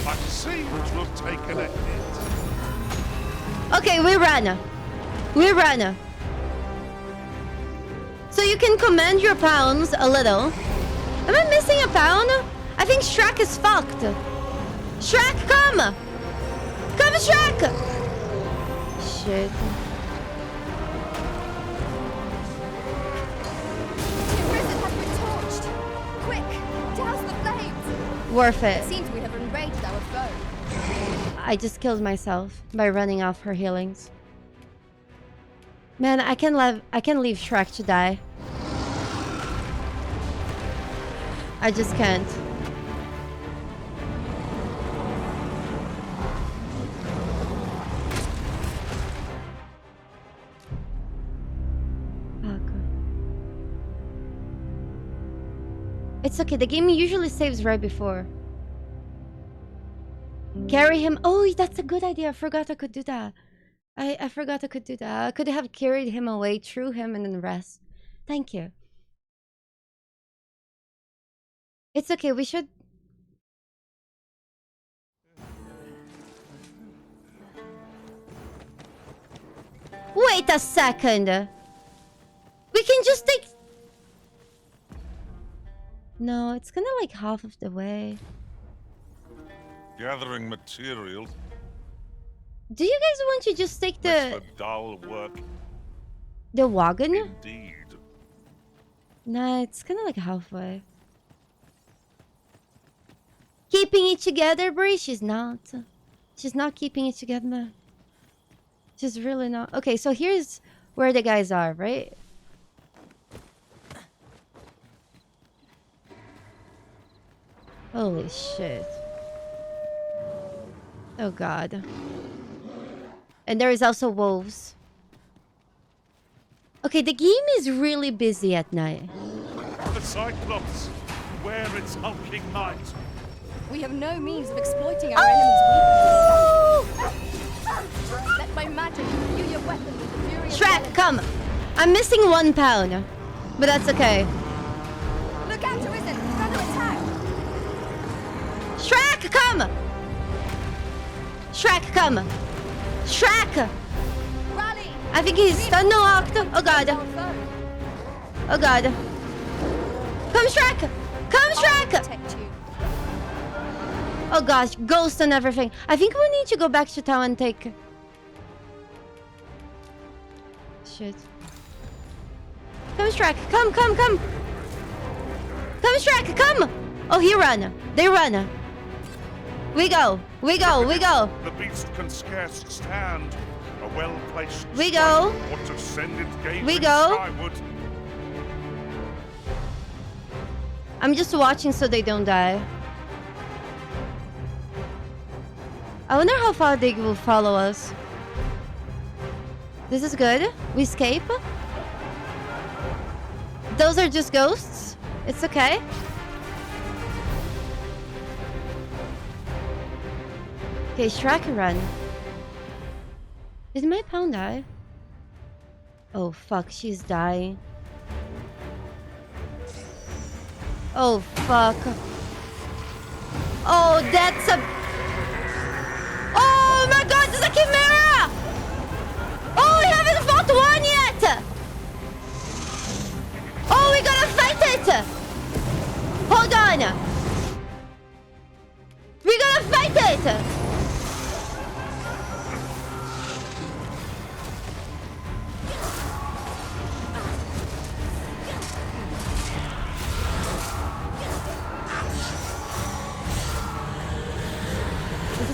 I seem to have taken a hit.
Okay, we run. We run. So you can command your pawns a little. Am I missing a pawn? I think Shrek is fucked. Shrek, come! Come, Shrek! Shit.
The prison has been torched. Quick, douse the flames.
Worth it.
It seems we have enraged our foe.
I just killed myself by running off her healings. Man, I can leave Shrek to die. I just can't. It's okay, the game usually saves right before. Carry him. Oh, that's a good idea. I forgot I could do that. I forgot I could do that. I could have carried him away, threw him, and then rest. Thank you. It's okay, we should... Wait a second! We can just take... No, it's gonna like half of the way.
Gathering materials.
Do you guys want to just take the...
dull work.
The wagon?
Indeed.
Nah, it's kind of like halfway. Keeping it together, Brie? She's not. She's not keeping it together. She's really not. Okay, so here's where the guys are, right? Holy shit. Oh god. And there is also wolves. Okay, the game is really busy at night.
The Cyclops, where its hulking might.
We have no means of exploiting our enemy's weakness. Let my magic imbue your weapon with the fury of
Shrek, come! I'm missing 1 pound. But that's okay.
Look out, Arisen! Another attack!
Shrek, come! Shrek, come! Shrek!
Rally!
I think he's stunned. No, Octo. Oh god. Oh god. Come, Shrek! Come, Shrek! Oh gosh, ghost and everything. I think we need to go back to town and take... Shit. Come, Shrek! Come, come, come! Come, Shrek! Come! Oh, he ran. They run. We go. We go. We go.
The beast can scarce stand. A well-placed
We go.
ought to send it gazing
We go.
skyward.
I'm just watching so they don't die. I wonder how far they will follow us. This is good. We escape. Those are just ghosts. It's okay. Okay, Shrek run. Did my pound die? Oh fuck, she's dying. Oh fuck. Oh, that's a... Oh my god, there's a chimera! Oh, we haven't fought one yet!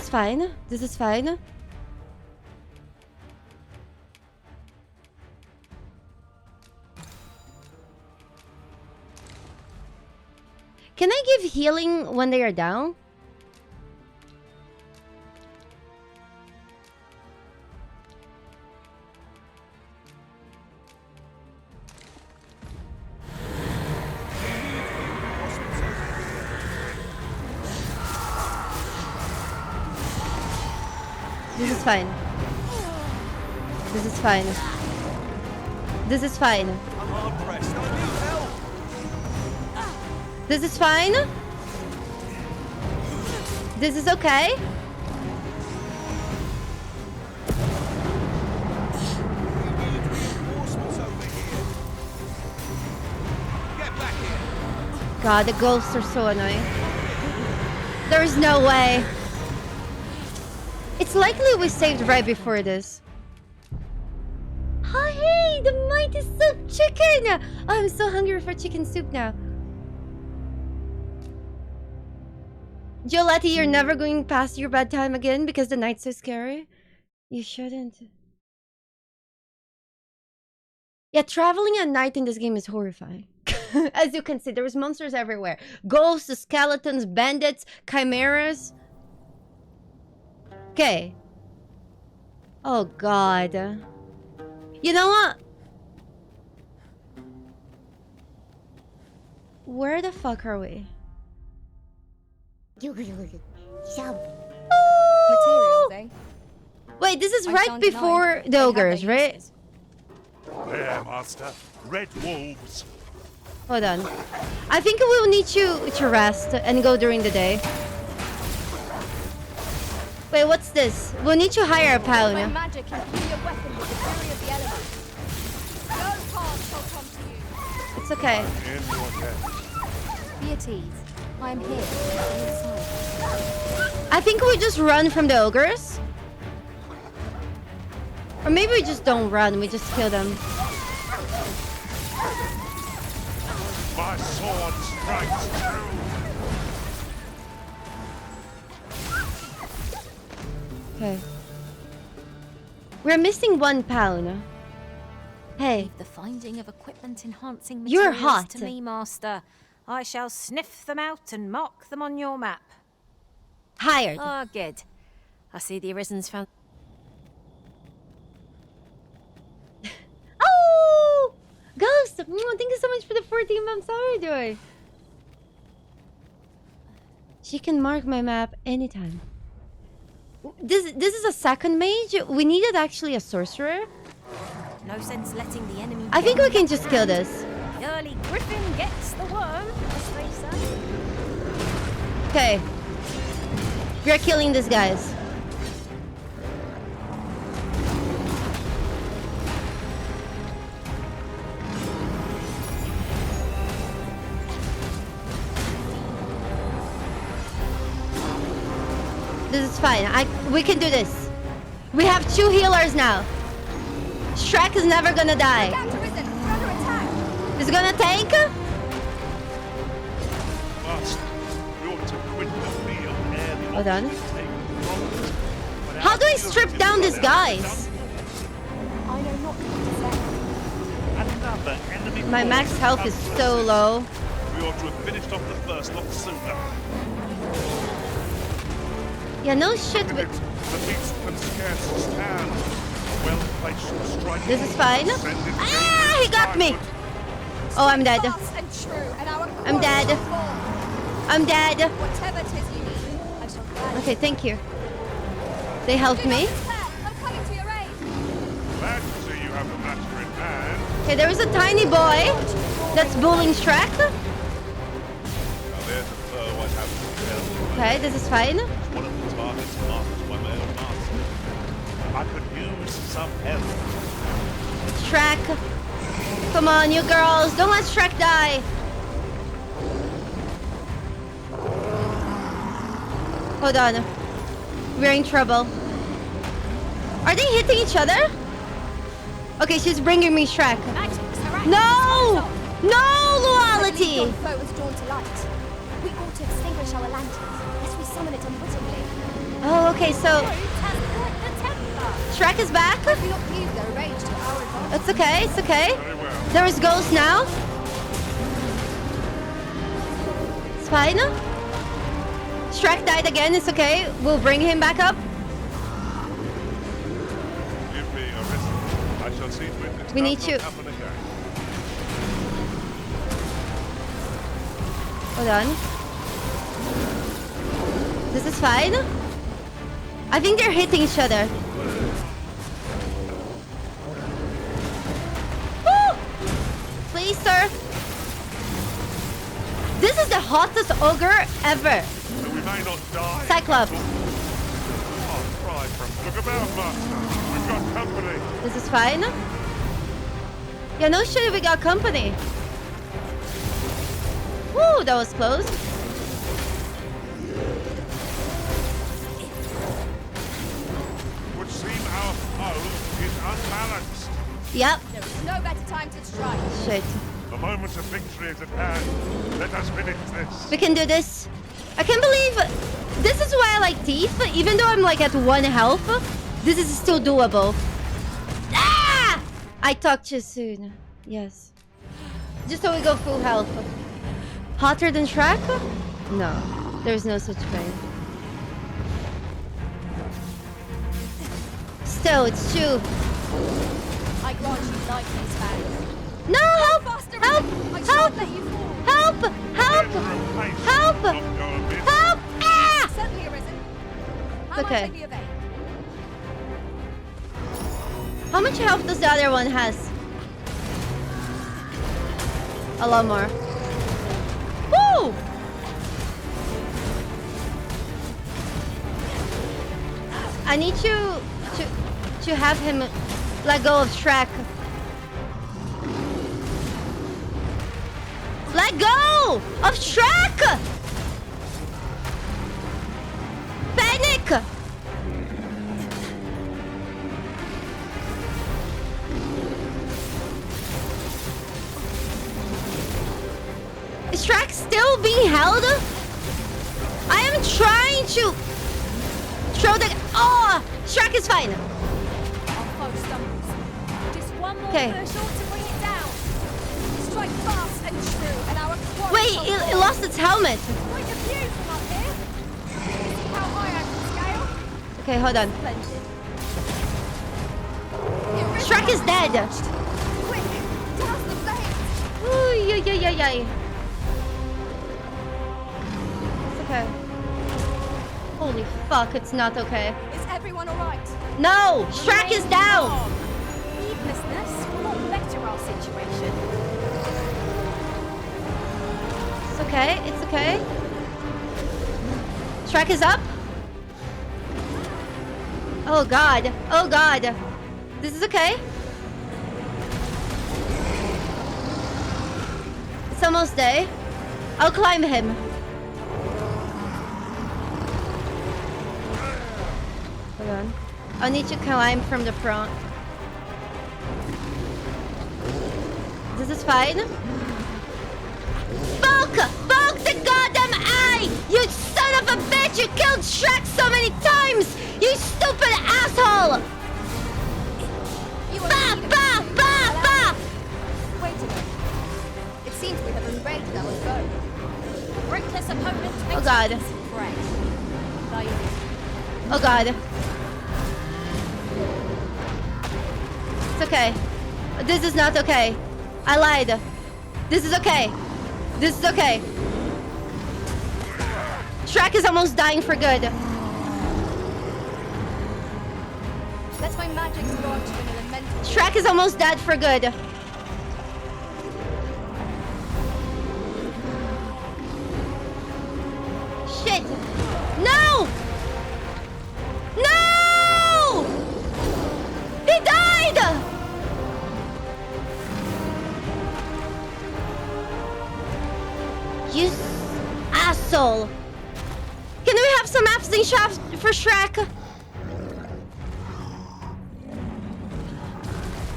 is fine. This is fine. Can I give healing when they are down? This is fine. This is fine. This is fine.
I'm hard pressed. I need help.
This is fine. This is okay. God, the ghosts are so annoying. There is no way. It's likely we saved right before this. Oh, hey, the mighty soup chicken! Oh, I'm so hungry for chicken soup now. Luality, you're never going past your bedtime again because the night's so scary? You shouldn't. Yeah, traveling at night in this game is horrifying. As you can see, there's monsters everywhere. Ghosts, skeletons, bandits, chimeras. Okay. Oh, God. You know what? Where the fuck are we?
Materials, eh?
Wait, this is
I
right
shan't
before
deny
the
they have
ogres,
their
right?
uses.
There, Master. Red wolves.
Hold on. I think we will need you to rest and go during the day. Wait, what's this? We'll need to hire a
My
pound.
magic imbues your weapon with the fury of the elements. No harm shall come to you.
It's okay.
In your debt.
Be at ease. I am here.
I think we just run from the ogres. Or maybe we just don't run, we just kill them.
My sword strikes true.
Okay. We're missing 1 pound. Hey.
Leave the finding of equipment enhancing
You're
materials
hot.
to me, Master. I shall sniff them out and mark them on your map.
Hired.
Ah, good. I see the Arisen's found.
Oh! Ghost! Thank you so much for the 14 months. How are you doing? She can mark my map anytime. This is a second mage. We needed actually a sorcerer.
No sense letting the enemy.
I think we can just kill this.
The early griffin gets the worm, as they say.
Okay. We are killing these guys. This is fine. We can do this. We have 2 healers now. Shrek is never gonna die. He's gonna tank?
Master, we ought to quit the field ere the
Hold on.
oxen take the province. But
How do I
our
strip
fury
down
is
these
not
guys?
I know not what to say.
Another enemy
My max
force
health is
comes
so
to
low.
assist. We ought to have finished off the first lot sooner.
Yeah, no shit.
The beast can scarce stand. Well placed strike.
This is fine. Ah, he got me. Oh, I'm dead.
Fast and true, and our
I'm dead.
quarrel shall fall.
I'm dead.
Whatever 'tis you need, I shall gladly.
Okay, thank you. They helped me.
I'm coming to your aid.
Glad to see you have the matter in hand.
Okay, there is a tiny boy that's bullying Shrek.
Now there's a foe I'd have to tell.
Okay, this is fine.
One of the targets marked by my own master. I could use some help.
Shrek. Come on, you girls. Don't let Shrek die. Hold on. We're in trouble. Are they hitting each other? Okay, she's bringing me Shrek. No! No, Luality!
Your foe is drawn to light. We ought to extinguish our lanterns, lest we summon it unwittingly.
Oh, okay, so Shrek is back. It's okay, it's okay. There is Ghost now. It's fine. Shrek died again, it's okay. We'll bring him back up.
Give me a risk. I shall see to it this
We need
does
to-
not happen again.
Hold on. This is fine. I think they're hitting each other. Woo! Please, sir. This is the hottest ogre ever.
So we may not die.
Cyclops.
Oh, cry from. Look about, Master. We've got company.
This is fine. Yeah, no shit, we got company. Woo, that was close.
Would seem our foe is unbalanced.
Yep.
There is no better time to strike.
Shit.
The moment of victory is at hand. Let us finish this.
We can do this. I can't believe this is why I like Thief. Even though I'm like at 1 health, this is still doable. Ah! I talked too soon. Yes. Just so we go full health. Hotter than Shrek? No. There's no such thing. Still, it's true.
I grant you light these fans.
No, help! Help! Help! Help! Help! Help! Help! Ah!
Certainly arisen.
It's okay. How much health does the other one has? A lot more. Woo! I need to have him let go of Shrek. Let go of Shrek! Panic! Is Shrek still being held? I am trying to throw the... Oh! Shrek is fine.
Just one more
Okay.
push to bring it down.
Strike fast and true, and our quarry
Wait,
will
it lost its helmet.
Point of view from up here. See how high I can scale?
Okay, hold on.
Splendid.
Shrek is dead.
Quick, douse the flames.
Ooh, yay. It's okay. Holy fuck, it's not okay.
Is everyone alright?
No! Shrek is down!
Needlessness will not better our situation.
It's okay, it's okay. Shrek is up. Oh god, oh god. This is okay. It's almost day. I'll climb him. Hold on. I need to climb from the front. This is fine. Bulk! Bulk the goddamn eye! You son of a bitch! You killed Shrek so many times! You stupid asshole! Bah!
Wait a minute. It seems we have invaded our foe.
A reckless opponent makes
Oh god.
a decent prey.
Oh god. It's okay. This is not okay. I lied. This is okay. This is okay. Shrek is almost dying for good.
Let my magics grant you an elemental.
Shrek is almost dead for good. Shit. No! No! He died! You asshole! Can we have some absent shaft for Shrek?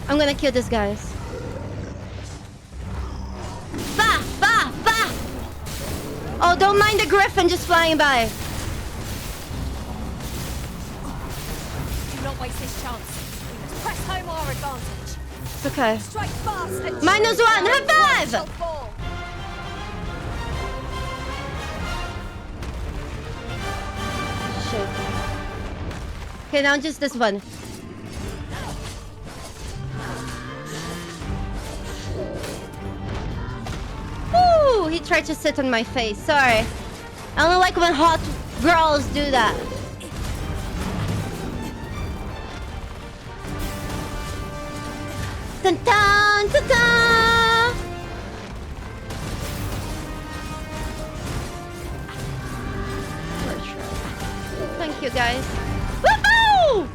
I'm gonna kill these guys. Bah! Oh, don't mind the griffin just flying by.
his chances. We must press home our advantage.
It's okay.
Strike fast and
-1, high
shall
five!
fall.
Shit. Okay, now just this one. Woo! He tried to sit on my face. Sorry. I don't like when hot girls do that. Dun dun dun dun! Thank you guys. Woohoo!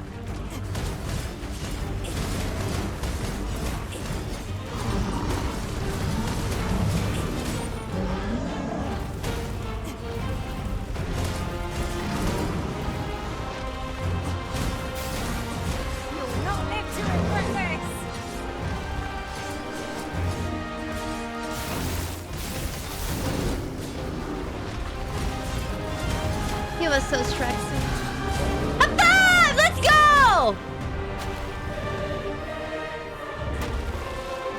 You'll not live to regret this.
He was so stressing. High five! Let's go!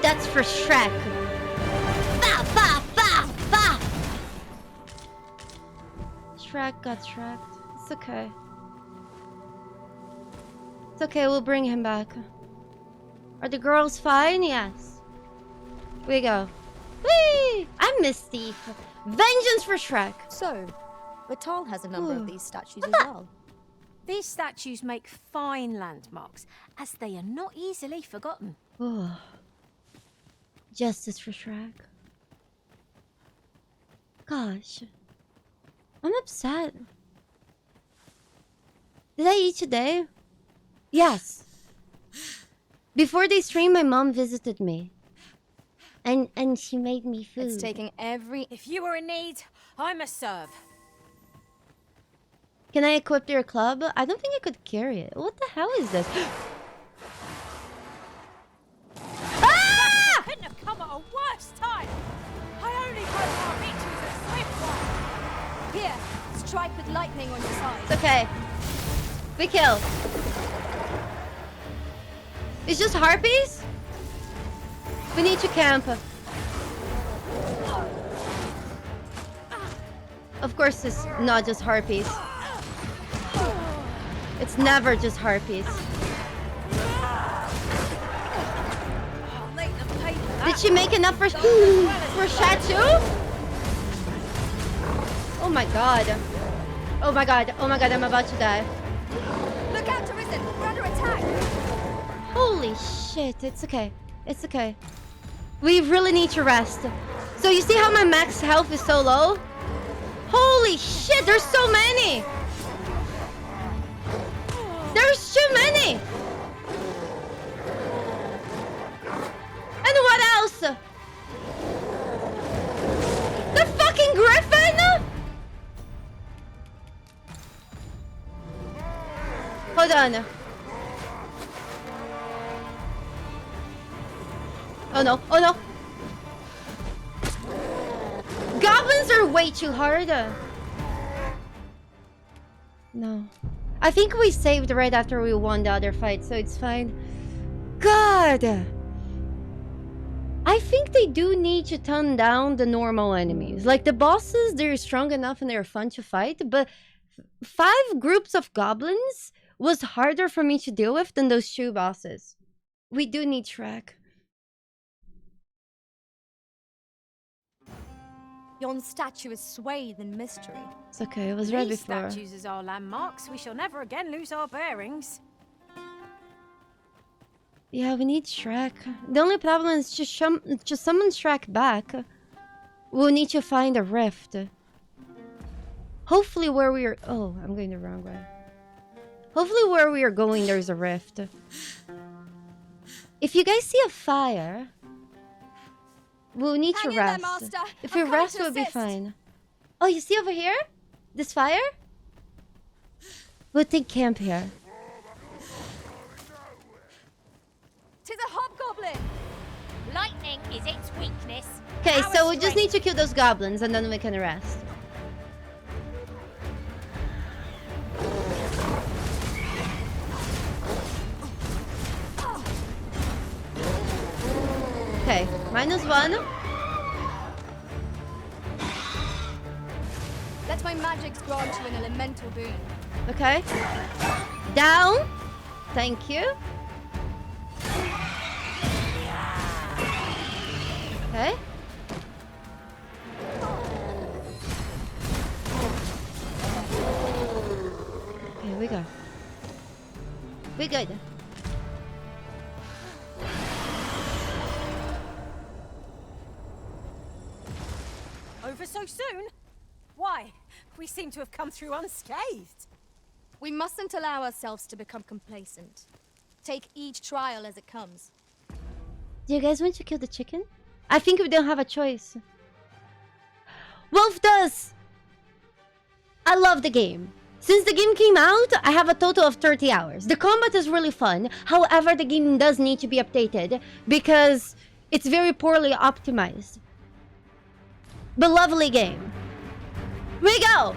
That's for Shrek. Ba ba ba ba! Shrek got Shreked. It's okay. It's okay, we'll bring him back. Are the girls fine? Yes. We go. Whee! I miss Steve. Vengeance for Shrek.
So, Vital has a number of these statues as well.
These statues make fine landmarks, as they are not easily forgotten.
Oh. Justice for Shrek. Gosh. I'm upset. Did I eat today? Yes. Before they stream, my mom visited me. And she made me food.
It's taking every...
If you were in need, I must serve.
Can I equip your club? I don't think I could carry it. What the hell is this?
Ah! Couldn't have come at a worse time. I only hope our meeting is a swift one.
Here, strike with lightning on your side.
It's okay. We kill. It's just harpies? We need to camp. Of course, it's not just harpies. It's never just harpies. Did she make enough for Shatu? Oh my god. Oh my god. Oh my god, I'm about to die.
Look out, Arisen! We're under attack!
Holy shit, it's okay. It's okay. We really need to rest. So you see how my max health is so low? Holy shit, there's so many! There's too many! And what else? The fucking griffin? Hold on. Oh no, oh no! Goblins are way too hard. No. I think we saved right after we won the other fight, so it's fine. God! I think they do need to tone down the normal enemies. Like, the bosses, they're strong enough and they're fun to fight, but 5 groups of goblins was harder for me to deal with than those 2 bosses. We do need Shrek.
Yon statue is swathed in mystery.
It's okay, it was right
These
before.
statues as our landmarks, we shall never again lose our bearings.
Yeah, we need Shrek. The only problem is just summon Shrek back. We'll need to find a rift. Hopefully where we are... Oh, I'm going the wrong way. Hopefully where we are going there's a rift. If you guys see a fire... We'll need to rest. If we rest, we'll be fine. Oh, you see over here? This fire? We'll take camp here.
Tis a hobgoblin!
Lightning is its weakness.
Okay,
Our
so we just
strength.
need to kill those goblins and then we can rest. Okay, -1.
Let my magics grant you an elemental boon.
Okay. Down. Thank you. Okay. Okay, we go. We good.
Over so soon? Why? We seem to have come through unscathed.
We mustn't allow ourselves to become complacent. Take each trial as it comes.
Do you guys want to kill the chicken? I think we don't have a choice. Wolf does! I love the game. Since the game came out, I have a total of 30 hours. The combat is really fun. However, the game does need to be updated because it's very poorly optimized. But lovely game. We go!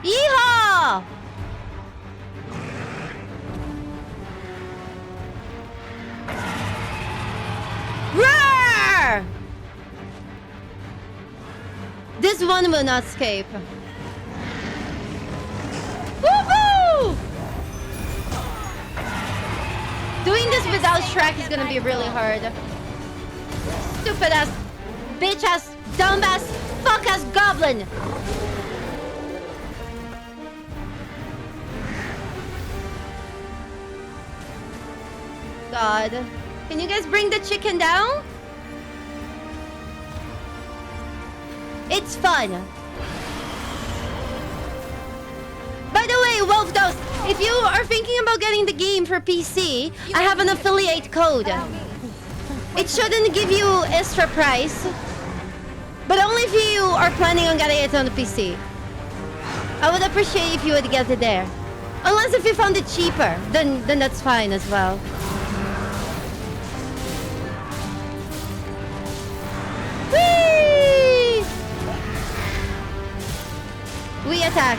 Yeehaw! Roar! This one will not escape. Woohoo! Doing this without Shrek is gonna be really hard. Stupid ass, bitch ass, dumb ass, fuck ass goblin! God. Can you guys bring the chicken down? It's fun. By the way, Wolf Dose, if you are thinking about getting the game for PC, I have an affiliate code. It shouldn't give you extra price, but only if you are planning on getting it on the PC. I would appreciate if you would get it there. Unless if you found it cheaper, then that's fine as well. Whee! We attack.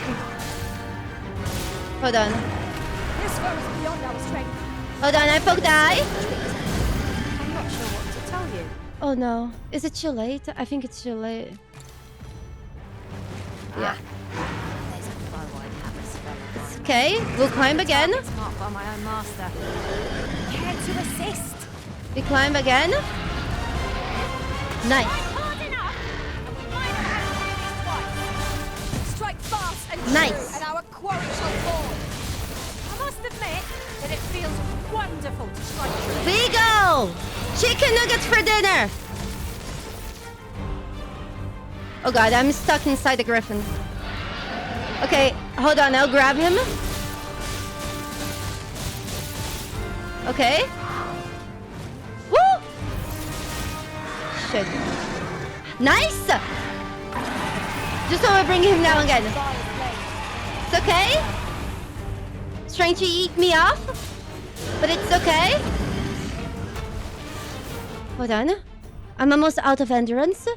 Hold on.
This foe is beyond our strength.
Hold on, I poked the eye.
I'm not sure what to tell you.
Oh no. Is it too late? I think it's too late. Yeah.
There's a bow I'd have a spell.
Okay, we'll climb again.
It's marked by my own master. Care to assist?
We climb again. Nice.
Hard enough, and we might have had twice.
Strike fast and true,
Nice.
and our quarry shall fall.
I must admit that it feels wonderful to strike true.
We go! Chicken nuggets for dinner! Oh god, I'm stuck inside the griffin. Okay, hold on, I'll grab him. Okay. Woo! Shit. Nice! Just so I bring him down again. It's okay. It's trying to eat me off, but it's okay. Hold on. I'm almost out of endurance.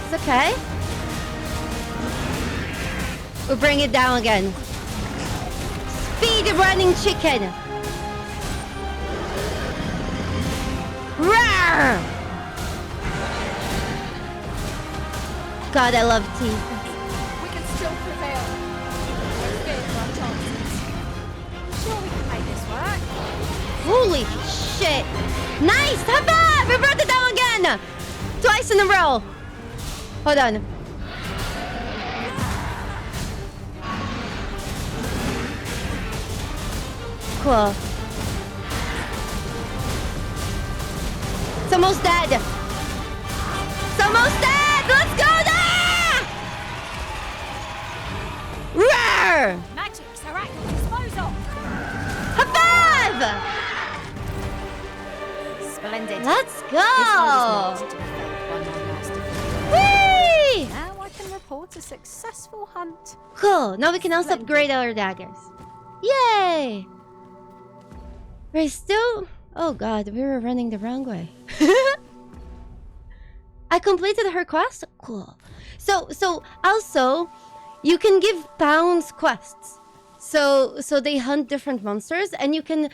It's okay. We'll bring it down again. Speed running chicken. Roar! God, I love teeth.
We can still prevail. No fear for our chances.
I'm sure we can make this work.
Holy shit. Nice! High five! We brought it down again! Twice in a row. Hold on. Cool. It's almost dead. It's almost dead! Let's go there! Roar!
Magics are at your disposal.
High five!
Splendid.
Let's
This
go!
one is not to be felt by my master.
Whee!
Now I can report a successful hunt.
Cool. Now we can also upgrade our daggers. Yay! We're still... Oh god, we were running the wrong way. I completed her quest? Cool. So also, You can give pawns quests. So they hunt different monsters, and you can.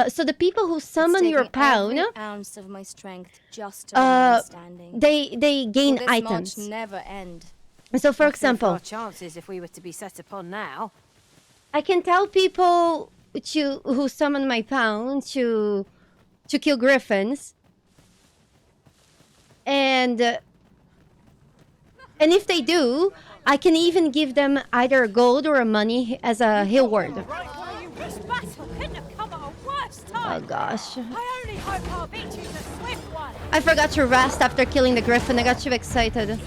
So the people who summon your pawn,
every ounce of my strength just to remain standing.
they gain
Will this
items.
march never end?
So, for
I fear
example,
our chances if we were to be set upon now.
I can tell people who summon my pawn to kill griffins, and if they do, I can even give them either gold or money as a reward.
This battle couldn't have come at a worse time.
Oh gosh.
I only hope our victory's a swift one.
I forgot to rest after killing the griffin. I got too excited.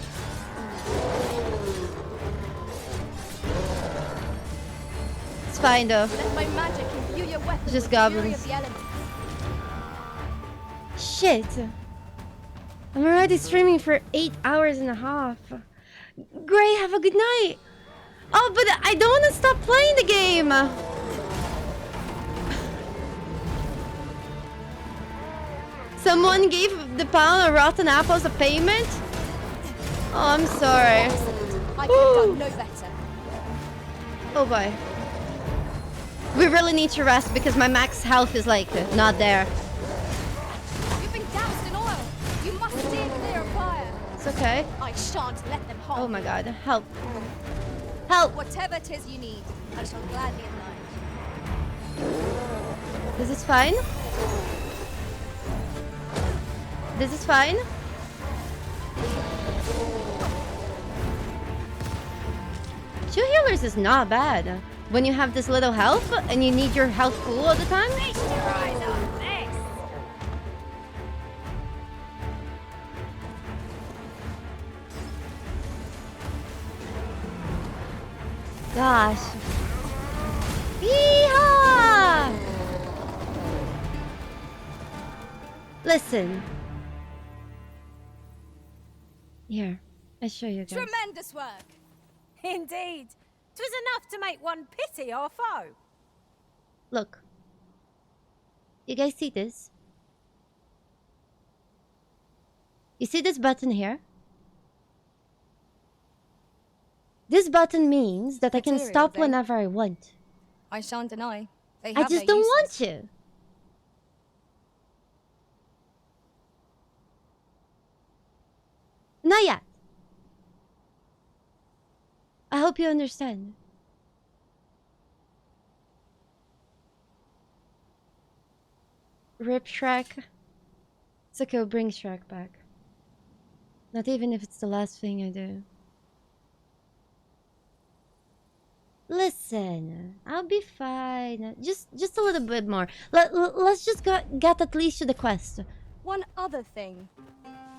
It's fine though.
Let my magic imbue your weapon
It's just
with the fury
goblins.
of the elements.
Shit. I'm already streaming for 8 hours and a half. Gray, have a good night. Oh, but I don't want to stop playing the game. Someone gave the pawn a rotten apple as a payment? Oh, I'm sorry.
I could have done no better.
Oh boy. We really need to rest because my max health is like not there.
You've been doused in oil. You must steer clear of fire.
It's okay.
I shan't let them harm.
Oh my god, help. Help!
Whatever 'tis you need, I shall gladly oblige.
This is fine. This is fine. Two healers is not bad. When you have this little health and you need your health full all the time.
Feast your eyes on this.
Gosh. Yeehaw! Listen. Here, I show you guys.
Tremendous work.
Indeed. 'Twas enough to make one pity our foe.
Look. You guys see this? You see this button here? This button means that I can
Materials,
stop
eh?
whenever I want.
I shan't deny. They
I
have
just
their
don't want
uses.
to. Not yet. I hope you understand. Rip Shrek. It's okay, we'll bring Shrek back. Not even if it's the last thing I do. Listen, I'll be fine. Just a little bit more. Let's just get at least to the quest.
One other thing.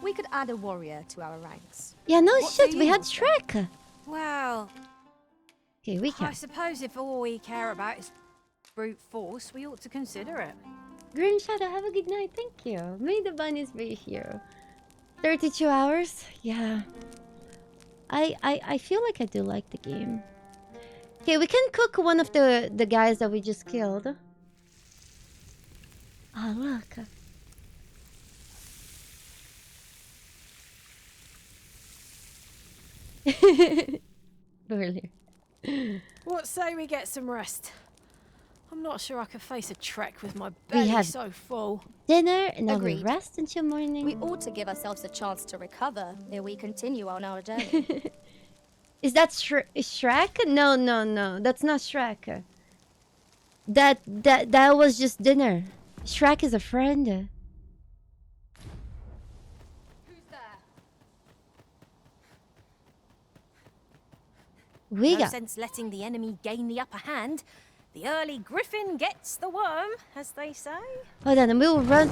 We could add a warrior to our ranks.
Yeah, no
What
shit,
do
we
you
had
want?
Shrek.
Well,
Okay, we
I
can.
suppose if all we care about is brute force, we ought to consider it.
Green Shadow, have a good night. Thank you. May the bunnies be here. 32 hours? Yeah. I feel like I do like the game. Okay, we can cook one of the guys that we just killed. Oh, look. Earlier.
What say we get some rest? I'm not sure I could face a trek with my belly
have
so full.
Dinner and then we
Agreed.
rest until morning.
We ought to give ourselves a chance to recover ere we continue on our journey.
Is that Shrek? No. That's not Shrek. That was just dinner. Shrek is a friend.
Who's there?
We
No
got.
sense letting the enemy gain the upper hand. The early griffin gets the worm, as they say.
Hold on, and we will run.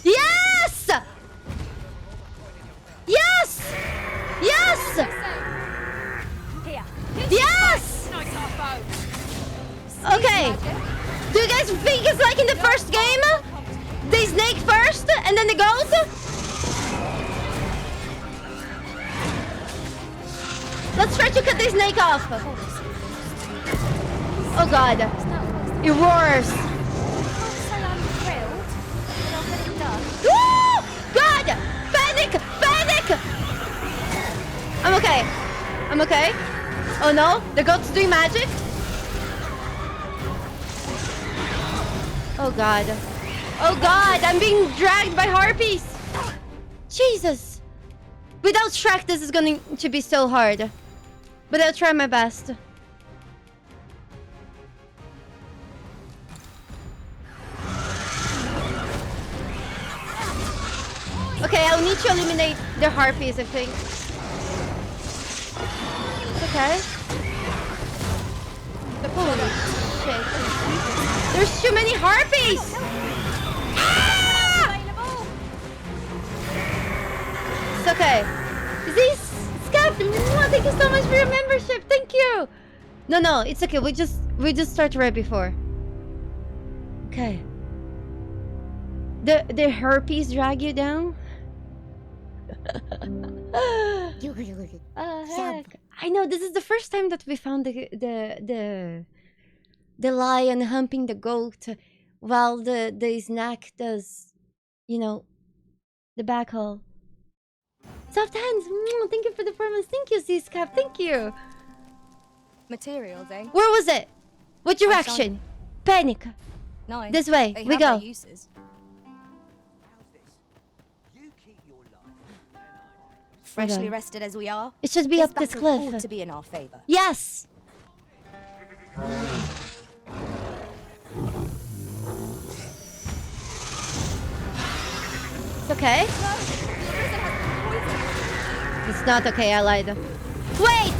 Yes! Yes! Yes!
Here.
Yes!
Nice our bow.
Okay. Do you guys think it's like in the first game? They snake first and then the goat? Let's try to cut the snake off. Oh god. It roars. Woo! God! Panic! Panic! I'm okay. I'm okay. Oh no, the goat's doing magic. Oh god. Oh god, I'm being dragged by harpies. Jesus. Without Shrek, this is going to be so hard. But I'll try my best. Okay, I'll need to eliminate the harpies, I think. Okay. Holy shit. There's too many harpies! Ah! It's okay. This Scap, thank you so much for your membership. Thank you. No, it's okay. We just started right before. Okay. The herpes drag you down? Heck. I know, this is the first time that we found the lion humping the goat while the snack does, you know, the back haul. Soft hands. Thank you for the promise. Thank you, C-Scap. Thank you.
Materials, eh?
Where was it? What direction? Panic.
Nice.
This way.
They
We
have
go.
their uses. Freshly rested as we are,
It should be up this
battle
cliff.
ought to be in our favor.
Yes. It's okay. It's not okay. I lied. Wait.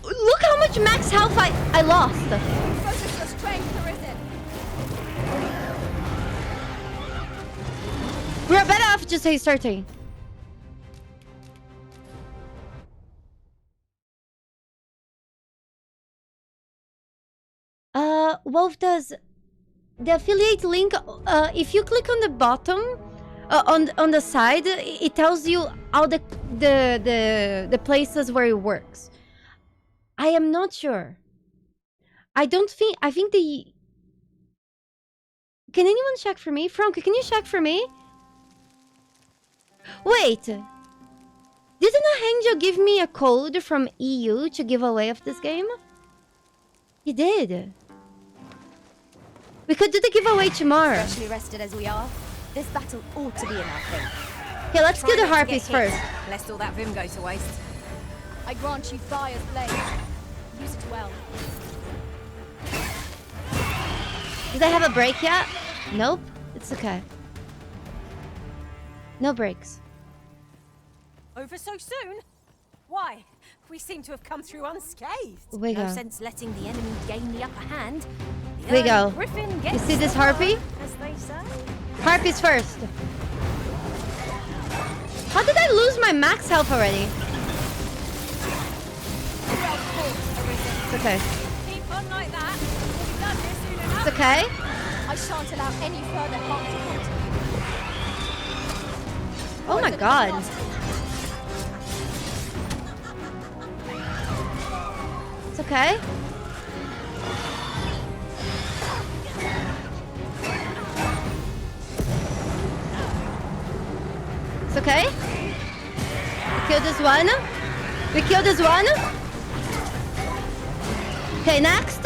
Look how much max health I lost.
Focus your strength, Arisen.
We're better off just starting. Wolf does the affiliate link. If you click on the bottom, on the side, it tells you all the places where it works. I am not sure. I think the. Can anyone check for me? Frank, can you check for me? Wait. Didn't Hangjo give me a code from EU to give away of this game? He did. We could do the giveaway tomorrow.
Freshly rested as we are, this battle ought to be in our favor.
Okay, let's kill the harpies first.
Lest all that vim go to waste.
I grant you fire's blade. Use it well.
Does I have a break yet? Nope. It's okay. No breaks.
Over so soon? Why? We seem to have come through unscathed.
We
No
go.
sense letting the enemy gain the upper hand. The
We
early
go.
Griffin
You
gets
see this
the
harpy?
bone, as they say.
Harpies first. How did I lose my max health already?
Well fought, Arisen.
It's okay.
Keep on like that. We'll be done here soon enough.
It's okay.
I shan't allow any further harm to come to you.
Oh my god. It's okay. It's okay. We killed this one. We killed this one. Okay, next.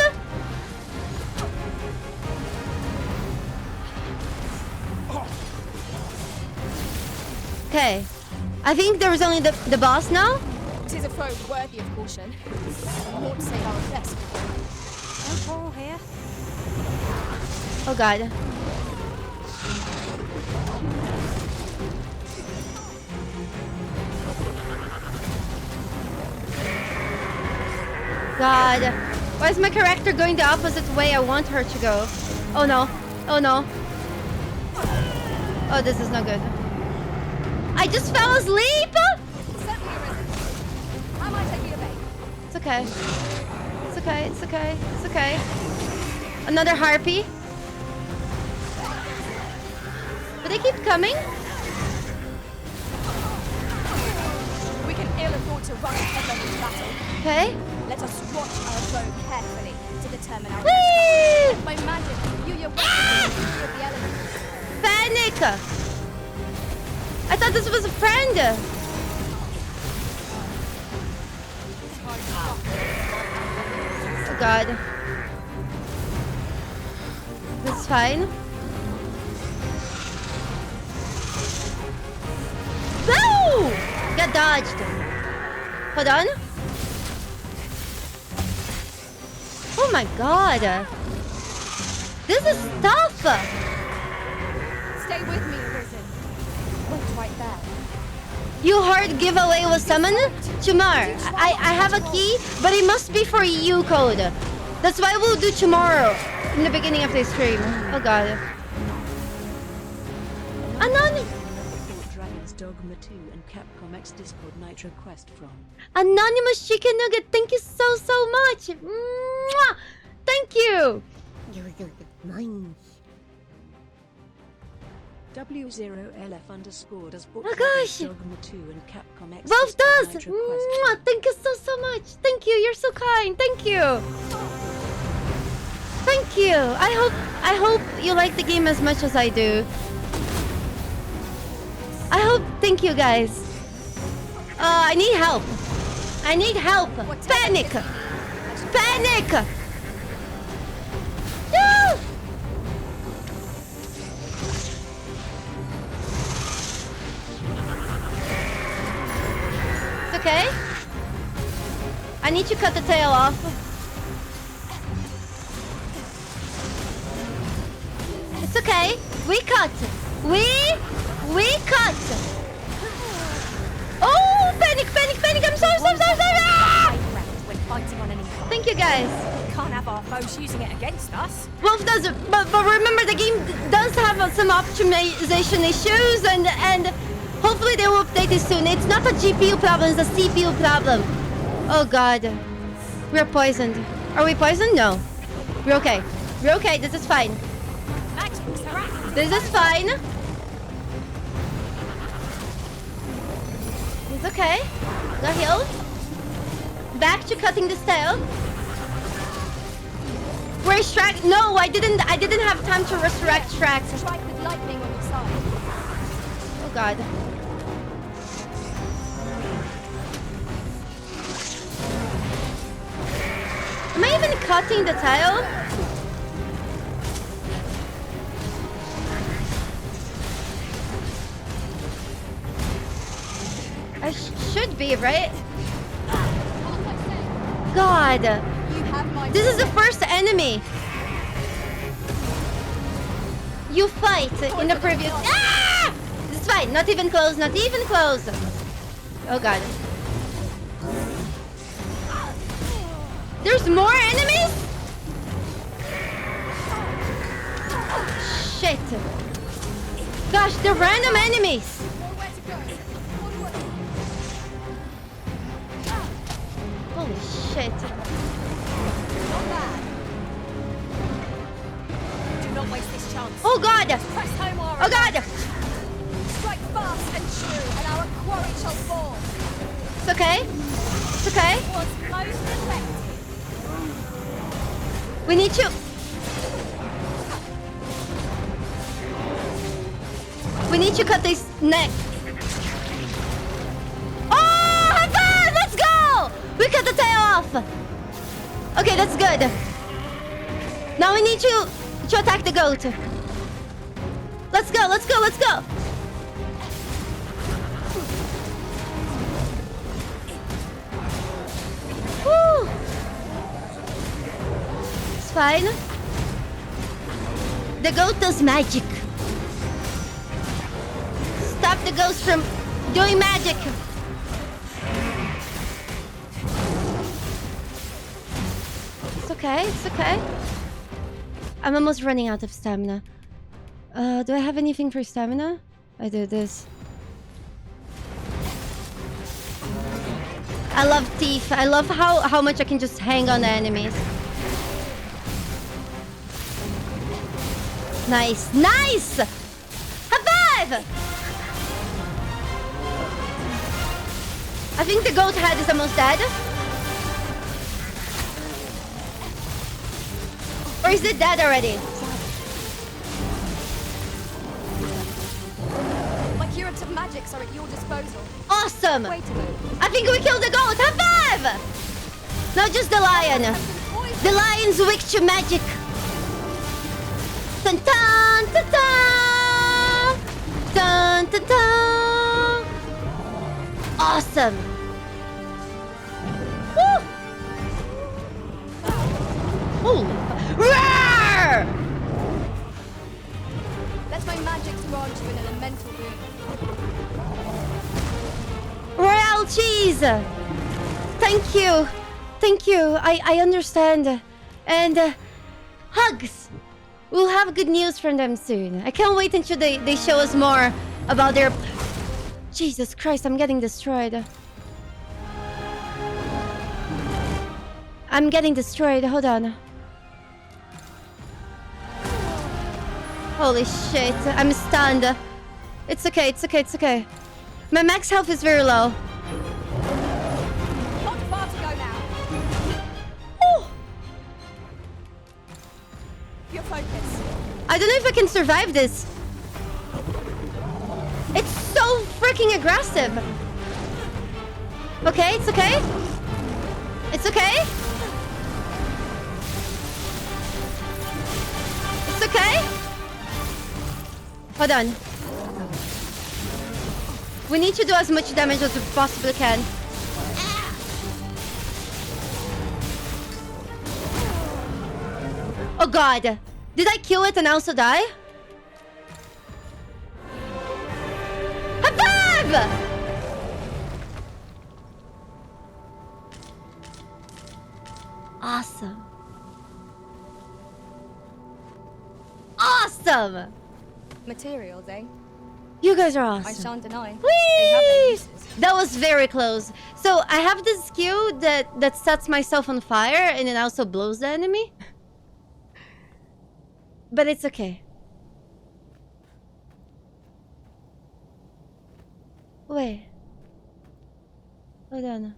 Okay. I think there was only the boss now.
Tis a foe worthy of caution. More to say our best.
No quarrel here.
Oh god. God. Why is my character going the opposite way I want her to go? Oh no. Oh no. Oh, this is not good. I just fell asleep!
I might take you to bed.
It's okay. It's okay, it's okay, it's okay. Another harpy. Do they keep coming?
We can ill afford to rush headlong into battle.
Okay.
Let us watch our foe carefully to determine our
Whee!
risk. By magic, you your weapons of the elements.
Panic! I thought this was a friend. god. That's fine. No! Got dodged. Hold on. Oh my god. This is tough.
Stay with me, Arisen. Look right there.
You hard giveaway was summoned? Chamar, I have a key, but it must be for EU code. That's why we'll do tomorrow in the beginning of the stream. Oh god.
Dragon's Dogma 2 and Capcom X Discord Nitro Quest from
Anonymous Chicken Nugget, thank you so much. Mwah! Thank you.
Mine.
W0LF_ does book
Oh gosh.
Dogma 2 and Capcom X
Both
Discord
does.
Nitro Quest
Mwah! Thank you so much. Thank you. You're so kind. Thank you. Thank you. I hope you like the game as much as I do. I hope. Thank you guys. I need help. I need help. Panic. Panic. No. It's okay. I need to cut the tail off. It's okay. We cut. We cut. Oh, panic. I'm sorry. Ah!
When fighting on any front.
Thank you guys.
We can't have our foes using it against us.
Wolf does, but remember the game does have some optimization issues, and hopefully they will update it soon. It's not a GPU problem, it's a CPU problem. Oh god. We're poisoned. Are we poisoned? No. We're okay. We're okay. This is fine. This is fine. It's okay. Got healed. Back to cutting this tail. Where's Shrek? No, I didn't have time to resurrect Shrek.
Strike with lightning on your side.
Oh god. Am I even cutting the tail? I should be, right? God. This is the first enemy. You fight in the previous... Ah! This is fine. Not even close. Not even close. Oh god. There's more enemies? Shit. Gosh, they're random enemies. Holy shit.
Do not waste this chance.
Oh god.
Press home our
Oh god.
Strike fast and true, and our quarry shall fall.
It's okay. It's okay.
It was most effective.
We need to... We need to cut this neck. Oh, high five! Let's go! We cut the tail off. Okay, that's good. Now we need to attack the goat. Let's go, let's go, let's go. Woo! It's fine. The goat does magic. Stop the ghost from doing magic. It's okay, it's okay. I'm almost running out of stamina. Do I have anything for stamina? I do this. I love teeth. I love how much I can just hang on the enemies. Nice, nice! High five! I think the goat head is almost dead. Or is it dead already?
My curative magics are at your disposal.
Awesome!
Wait a minute.
I think we killed the goat. High five! No, just the lion.
Poisoned.
The lion's witch magic. Dun dun dun dun. Dun dun dun. Awesome. Woo! Holy. Roar!
Let my magic grant you an elemental boon.
Royal cheese! Thank you. Thank you. I understand. And hugs. We'll have good news from them soon. I can't wait until they show us more about their... Jesus Christ, I'm getting destroyed. I'm getting destroyed. Hold on. Holy shit. I'm stunned. It's okay. It's okay. It's okay. My max health is very low.
Not far to go now.
Oh.
Your focus.
I don't know if I can survive this. It's so freaking aggressive. Okay, it's okay. It's okay. It's okay. Hold on. We need to do as much damage as we possibly can. Oh god. Did I kill it and also die? High five! Awesome. Awesome!
Materials, eh?
You guys are awesome.
I shan't deny.
Whee!
They have their uses.
That was very close. So I have this skill that sets myself on fire and it also blows the enemy. But it's okay. Wait. Hold on.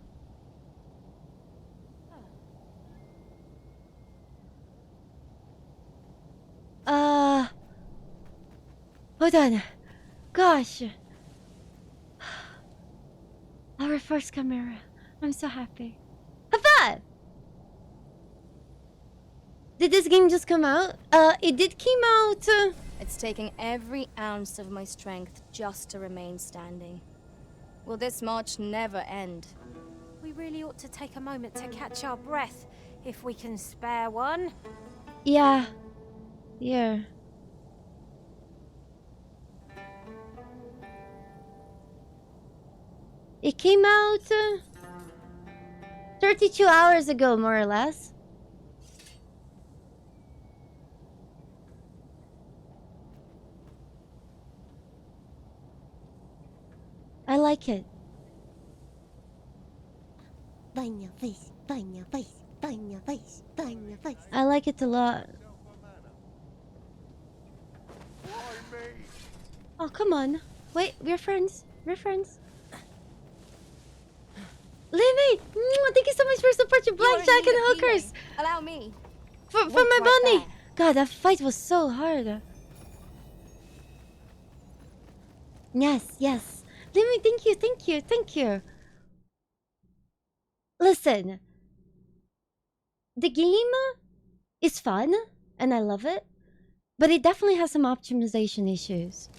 Hold on. Gosh. Our first camera. I'm so happy. High five! Did this game just come out? It did came out.
It's taking every ounce of my strength just to remain standing. Will this march never end?
We really ought to take a moment to catch our breath, if we can spare one.
Yeah. Yeah. It came out 32 hours ago, more or less. I like it.
Burn your face, burn your face, burn your face, burn your face.
I like it a lot. Oh, come on. Wait, we're friends. We're friends. Limmy! Thank you so much for supporting Blackjack and Hookers!
Allow me.
For my bunny! God, that fight was so hard. Yes, yes. Limmy, thank you, thank you, thank you. Listen. The game is fun, and I love it. But it definitely has some optimization issues.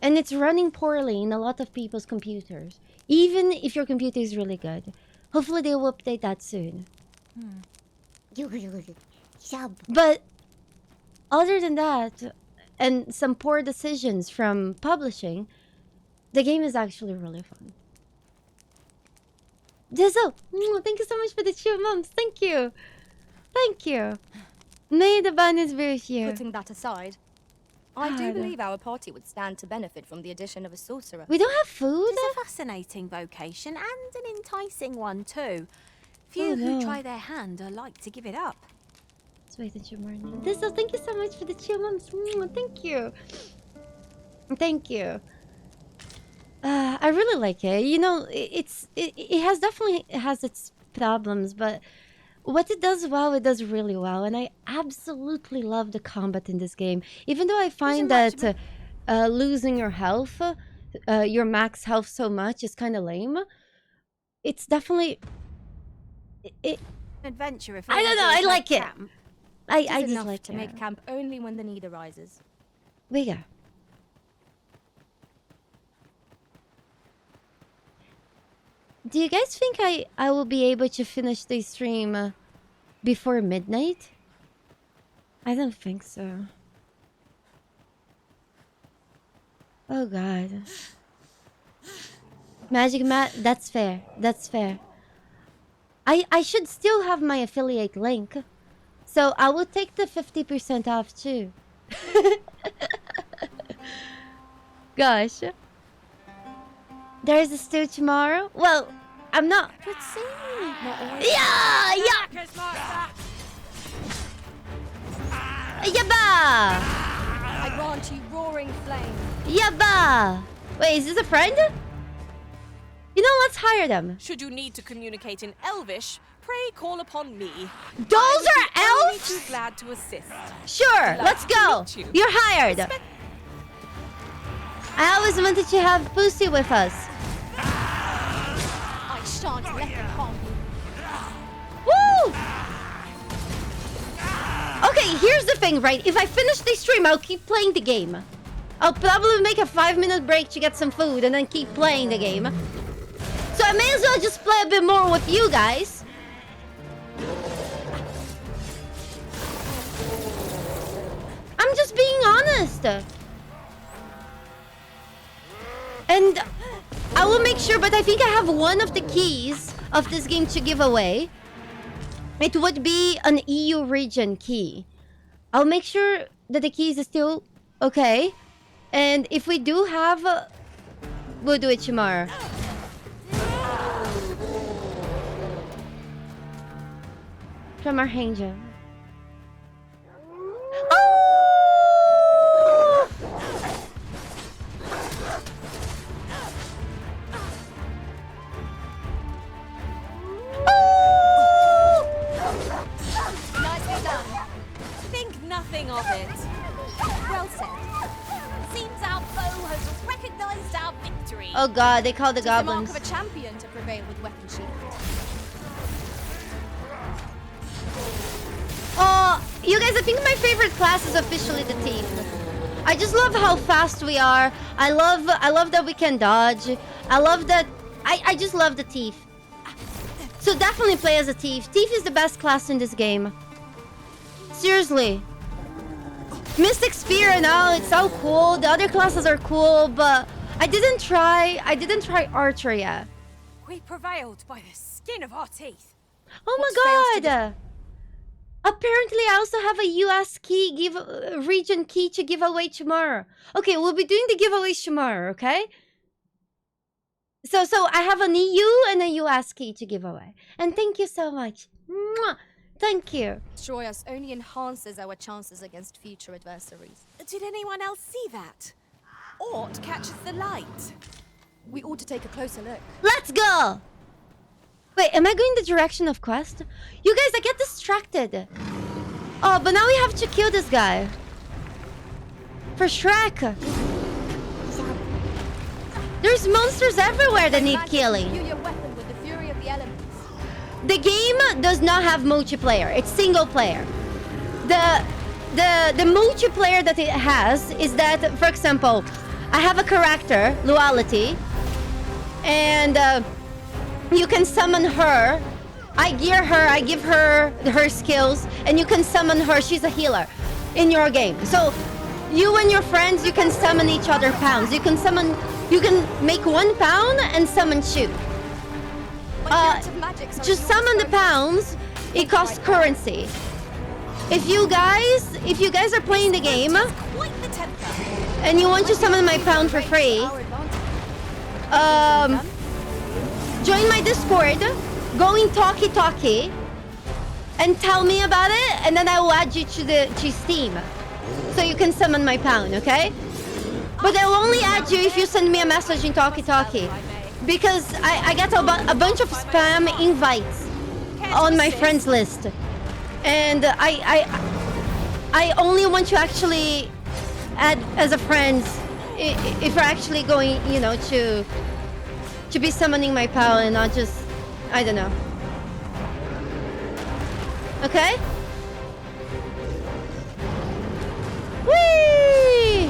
And it's running poorly in a lot of people's computers. Even if your computer is really good. Hopefully they will update that soon. But other than that, and some poor decisions from publishing, the game is actually really fun. Dizzle, thank you so much for the cheer, mums. Thank you. Thank you. May the bunnies be with you.
Putting that aside, I do believe our party would stand to benefit from the addition of a sorcerer.
We don't have food?
It's a fascinating vocation and an enticing one too. Few who try their hand are like to give it up.
Let's wait until morning. Dizzle, thank you so much for the chill, mums. Thank you. Thank you. I really like it. You know, it has definitely has its problems, but what it does well, it does really well. And I absolutely love the combat in this game. Even though I find that losing your health, your max health so much is kind of lame. It's definitely...
Adventure if
I don't know. I like it. I
It is
just
enough
like
to
it.
make camp only when the need arises.
We go. Do you guys think I will be able to finish the stream before midnight? I don't think so. Oh god. Magic Mat, that's fair. That's fair. I should still have my affiliate link. So I will take the 50% off too. Gosh. There is a stew tomorrow? Well, I'm not. Yeah! Yeah! Yabba!
I grant you roaring flame.
Yabba! Wait, is this a friend? You know, let's hire them.
Should you need to communicate in Elvish, pray call upon me.
Those are
Only
elves?
too glad to assist.
Sure,
Delighted
let's
to
go.
meet you.
You're hired. I always wanted to have Pussy with us.
I shan't let them harm you.
Woo! Okay, here's the thing, right? If I finish the stream, I'll keep playing the game. I'll probably make a 5-minute break to get some food and then keep playing the game. So I may as well just play a bit more with you guys. I'm just being honest. And I will make sure, but I think I have one of the keys of this game to give away. It would be an EU region key. I'll make sure that the keys are still okay. And if we do have... we'll do it tomorrow. From Archangel. Oh!
Nicely done. Think nothing of it. Well said. Seems our foe has recognized our victory.
Oh god, they call the
It is the mark
goblins.
of a champion to prevail with weapon shield.
Oh, you guys, I think my favorite class is officially the thief. I just love how fast we are. I love that we can dodge. I love that. I just love the thief. So definitely play as a thief. Thief is the best class in this game. Seriously. Mystic Spear and all, it's so cool. The other classes are cool, but I didn't try Archer yet.
We prevailed by the skin of our teeth.
Oh my god! Apparently, I also have a US key region key to give away tomorrow. Okay, we'll be doing the giveaways tomorrow, okay? So I have an EU and a US key to give away. And thank you so much. Mwah! Thank you.
Destroy us only enhances our chances against future adversaries.
Did anyone else see that? Ort catches the light.
We ought to take a closer look.
Let's go! Wait, am I going the direction of quest? You guys, I get distracted. Oh, but now we have to kill this guy. For Shrek. There's monsters everywhere that need killing.
Imbue your weapon with the fury of the elements.
The game does not have multiplayer. It's single player. The multiplayer that it has is that, for example, I have a character, Luality, and you can summon her. I gear her, I give her her skills, and you can summon her. She's a healer in your game. So you and your friends, you can summon each other pounds. You can make 1 pound and summon 2. To summon the pounds, it costs currency. If you guys are playing the game and you want to summon my pound for free, join my Discord, go in Talkie, and tell me about it, and then I will add you to Steam, so you can summon my pound, okay? But I will only add you if you send me a message in Talkie, because I get a bunch of spam invites on my friends list, and I only want to actually add as a friend if we're actually going, you know, to be summoning my pal and not just, I don't know. Okay? Whee!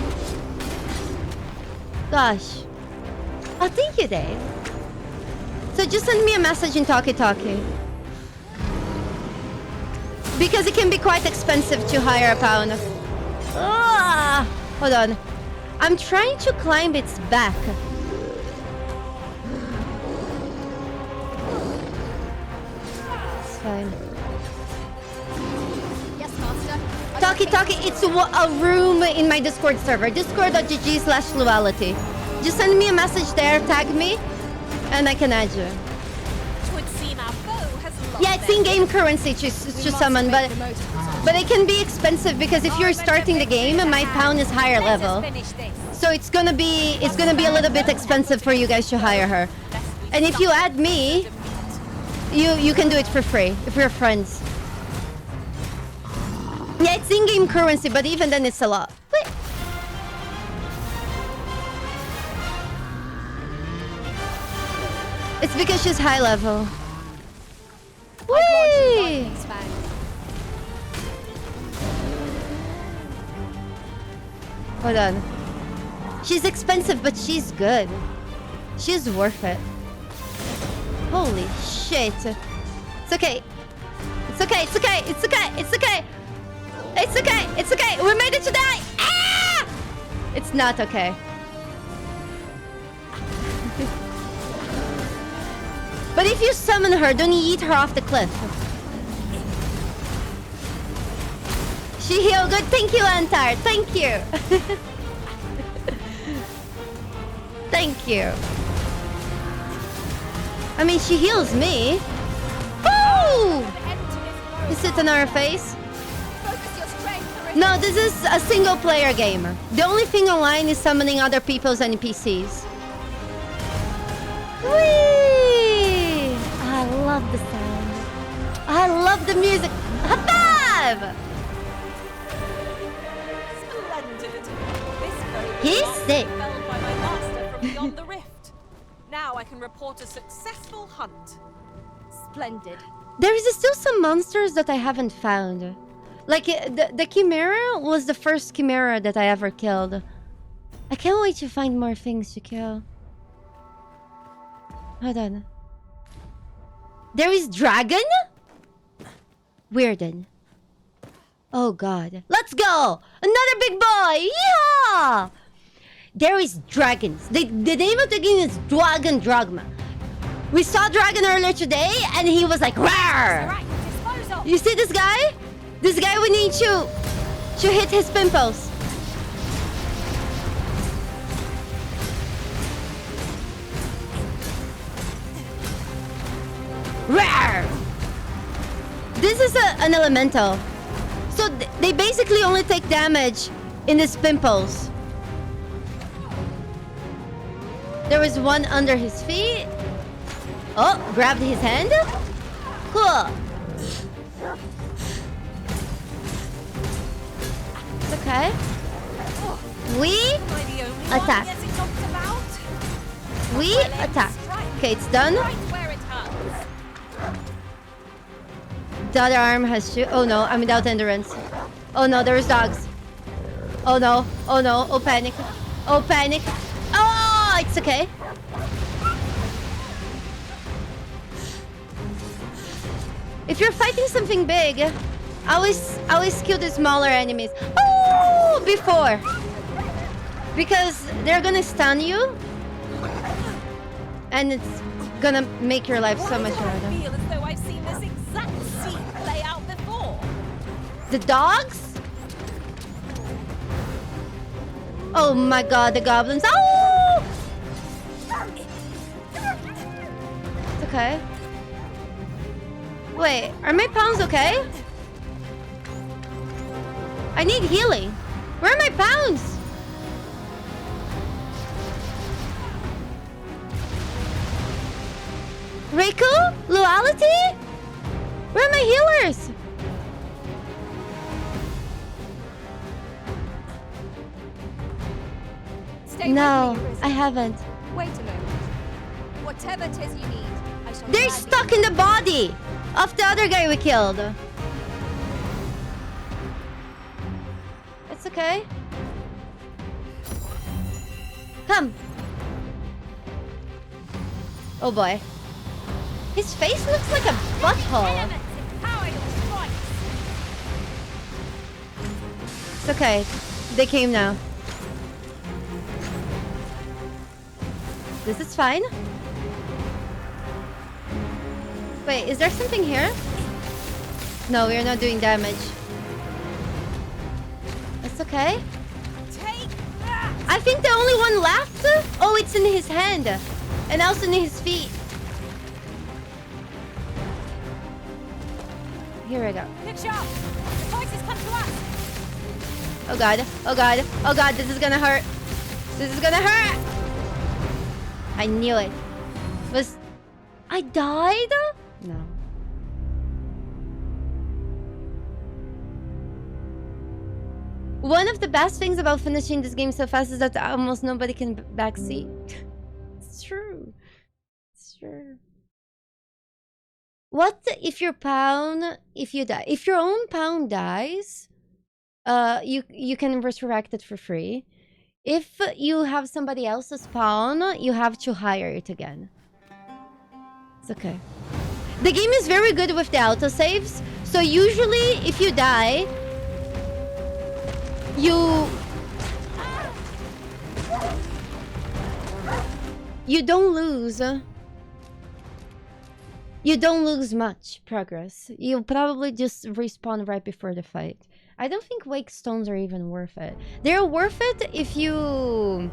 Gosh. Oh, thank you, Dave. So just send me a message in Talkie Talkie. Because it can be quite expensive to hire a pound. Ah! Hold on. I'm trying to climb its back. It's fine.
Yes, Master.
Talkie Talkie, it's a room in my Discord server. Discord.gg/Luality. Just send me a message there, tag me, and I can add you.
Twould seem our foe has lost
Yeah, it's in-game currency to summon, but it can be expensive because if you're starting the game, my pound is higher level. So it's gonna be a little bit expensive for you guys to hire her. And if you add me, you can do it for free if we're friends. Yeah, it's in-game currency, but even then it's a lot. Wait. It's because she's high level. Whee! Hold on. She's expensive, but she's good. She's worth it. Holy shit. It's okay. It's okay, it's okay, it's okay, it's okay. It's okay, it's okay. We made it to die. Ah! It's not okay. But if you summon her, don't yeet her off the cliff. She healed good. Thank you, Antar. Thank you. Thank you. I mean, she heals me. Woo! Is it on our face? No, this is a single player game. The only thing online is summoning other people's NPCs. Whee! I love the sound. I love the music. High five!
Splendid. This foe
He's
was
sick.
felled by my master from beyond the rift. Now I can report a successful hunt.
Splendid.
There is still some monsters that I haven't found. Like, the Chimera was the first Chimera that I ever killed. I can't wait to find more things to kill. Hold on. There is Dragon? Weirden. Oh god. Let's go! Another big boy! Yeah! There is dragons. The name of the game is Dogma. We saw Dragon earlier today and he was like, rawr! You see this guy? This guy we need to hit his pimples. Rawr! This is an elemental. So they basically only take damage in his pimples. There was one under his feet. Oh, grabbed his hand. Cool. It's okay. We attack. We attack. Okay, it's done. The other arm has to. Oh no, I'm without endurance. Oh no, there's dogs. Oh no, oh no, oh panic. Oh panic. Oh, it's okay. If you're fighting something big, always kill the smaller enemies. Oh, before. Because they're gonna stun you. And it's gonna make your life so much harder.
I feel as though I've seen this exact scene play out before.
The dogs? Oh my god, the goblins. Oh! It's okay. Wait, are my pounds okay? I need healing. Where are my pounds? Riku? Luality? Where are my healers?
Stay
No,
with me, Arisen.
I haven't.
Wait a moment. Whatever it is you need, I shall
They're
gladly-
stuck in the body of the other guy we killed. okay. Come. Oh boy. His face looks like a butthole. It's okay. They came now. This is fine. Wait, is there something here? No, we're not doing damage. It's okay. I think the only one left. Oh, it's in his hand. And also in his feet. Here we go.
Good shot. The fighters come to us.
Oh god. Oh god. Oh god, this is gonna hurt. This is gonna hurt. I knew it. I died? No. One of the best things about finishing this game so fast is that almost nobody can backseat. It's true. It's true. What if your pawn, if you die? If your own pawn dies, you can resurrect it for free. If you have somebody else's pawn, you have to hire it again. It's okay. The game is very good with the autosaves, so usually if you die, you don't lose. You don't lose much progress. You'll probably just respawn right before the fight. I don't think wake stones are even worth it. They're worth it if you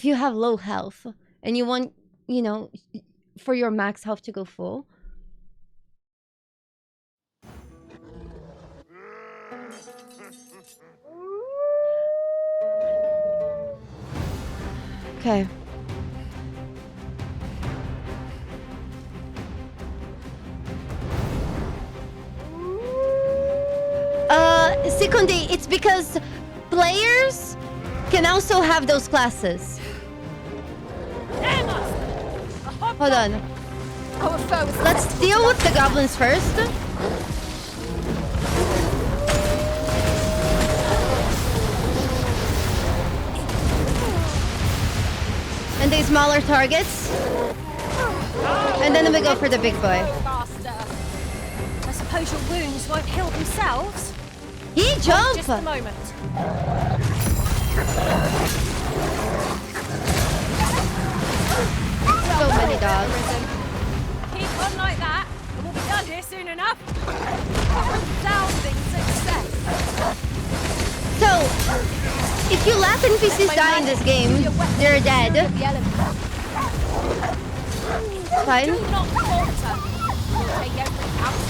have low health and you want, you know, for your max health to go full. Okay. Sekunde, it's because players can also have those classes. Hold on. Let's deal with the goblins first. And the smaller targets. And then we go for the big boy.
I suppose your wounds won't heal themselves.
He jumped!
Just a moment.
So many dogs.
Keep on like that, and we'll be done here soon enough. Resounding success.
So, if you let NPCs die in this game, they're dead. Fine.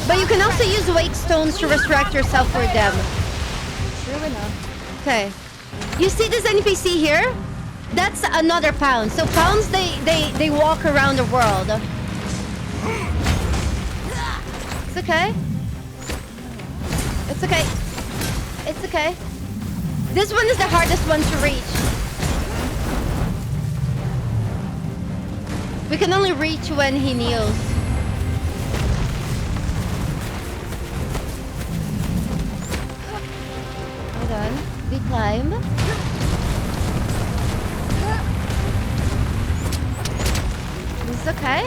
But you can also use wake stones to resurrect yourself for them.
True enough.
Okay. You see this NPC here? That's another pound. So pounds, they walk around the world. It's okay. It's okay. It's okay. This one is the hardest one to reach. We can only reach when he kneels. Hold on. We climb. This is okay.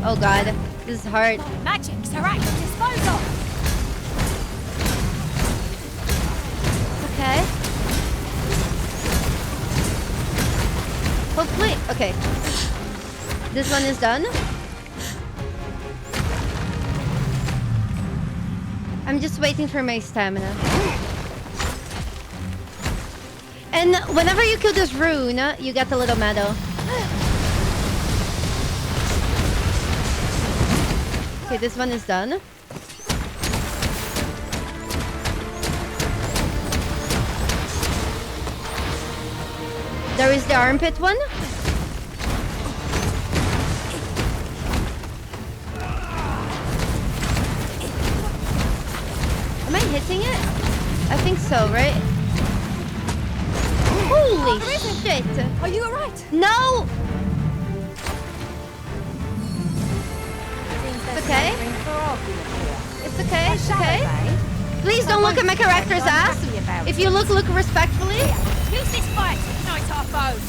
Oh god, this is hard.
Magics are at your disposal.
Okay. Hopefully, okay. This one is done. I'm just waiting for my stamina. And whenever you kill this rune, you get a little medal. Okay, this one is done. There is the armpit one. Am I hitting it? I think so, right? Holy shit!
Are you alright?
No!
Seems there's
okay. It's okay, it's okay. Please don't look at my character's ass. If you look respectfully.
Use this fight to unite our foes.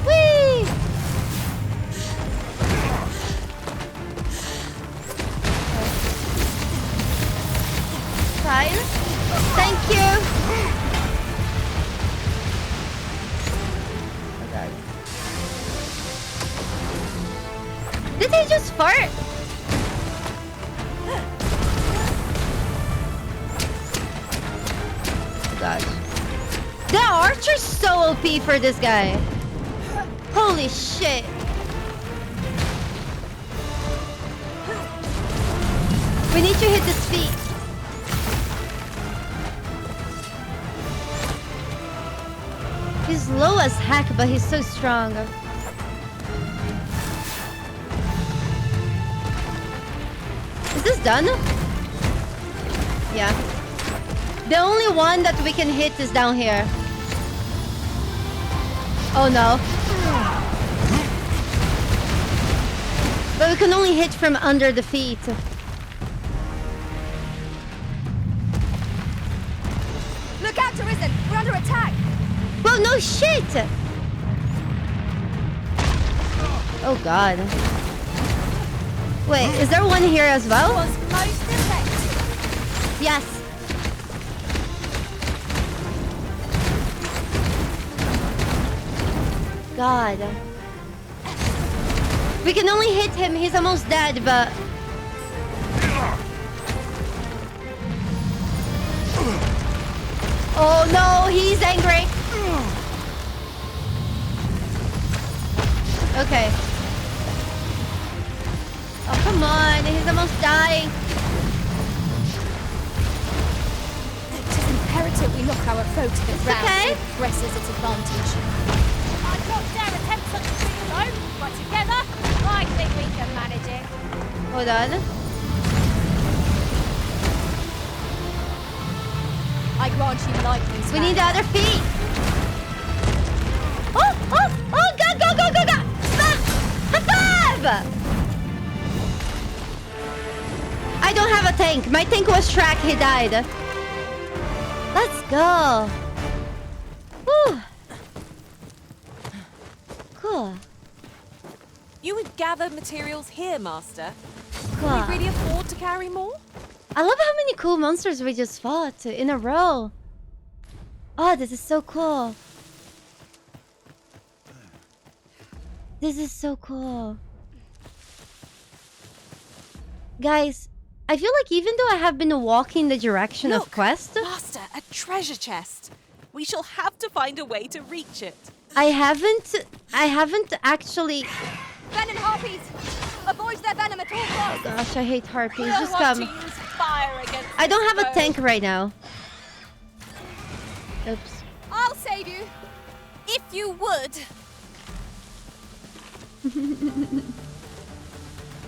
Whee! Fine. Thank you. Did he just fart? Oh gosh. The archer's so OP for this guy. Holy shit. We need to hit his feet. He's low as heck, but he's so strong. Is this done? Yeah. The only one that we can hit is down here. Oh no. But we can only hit from under the feet.
Look out, Arisen! We're under attack!
Whoa, no shit! Oh god. Wait, is there one here as well?
Was most effective.
Yes. God. We can only hit him. He's almost dead, but... Oh no, he's angry. Okay. Oh, come on. He's almost dying.
It is imperative we knock our foe to the ground.
Okay.
It presses its advantage.
I don't dare attempt such a thing alone, but together, I think we can manage it.
Hold on.
I grant you lightning.
We need the other feet. Oh, oh, oh, God, go, go, go, go. High five! I don't have a tank. My tank was Shrek. He died. Let's go. Whew. Cool.
You would gather materials here, Master.
Cool.
Can we really afford to carry more?
I love how many cool monsters we just fought in a row. Oh, this is so cool. This is so cool. Guys, I feel like even though I have been walking the direction of quest,
Master, a treasure chest. We shall have to find a way to reach it.
I haven't actually...
Venom harpies! Avoid their venom at all costs!
Oh gosh, I hate harpies.
We'll
Just
want
come.
to use fire against
I don't
this
have a
foe.
tank right now. Oops.
I'll save you!
If you would.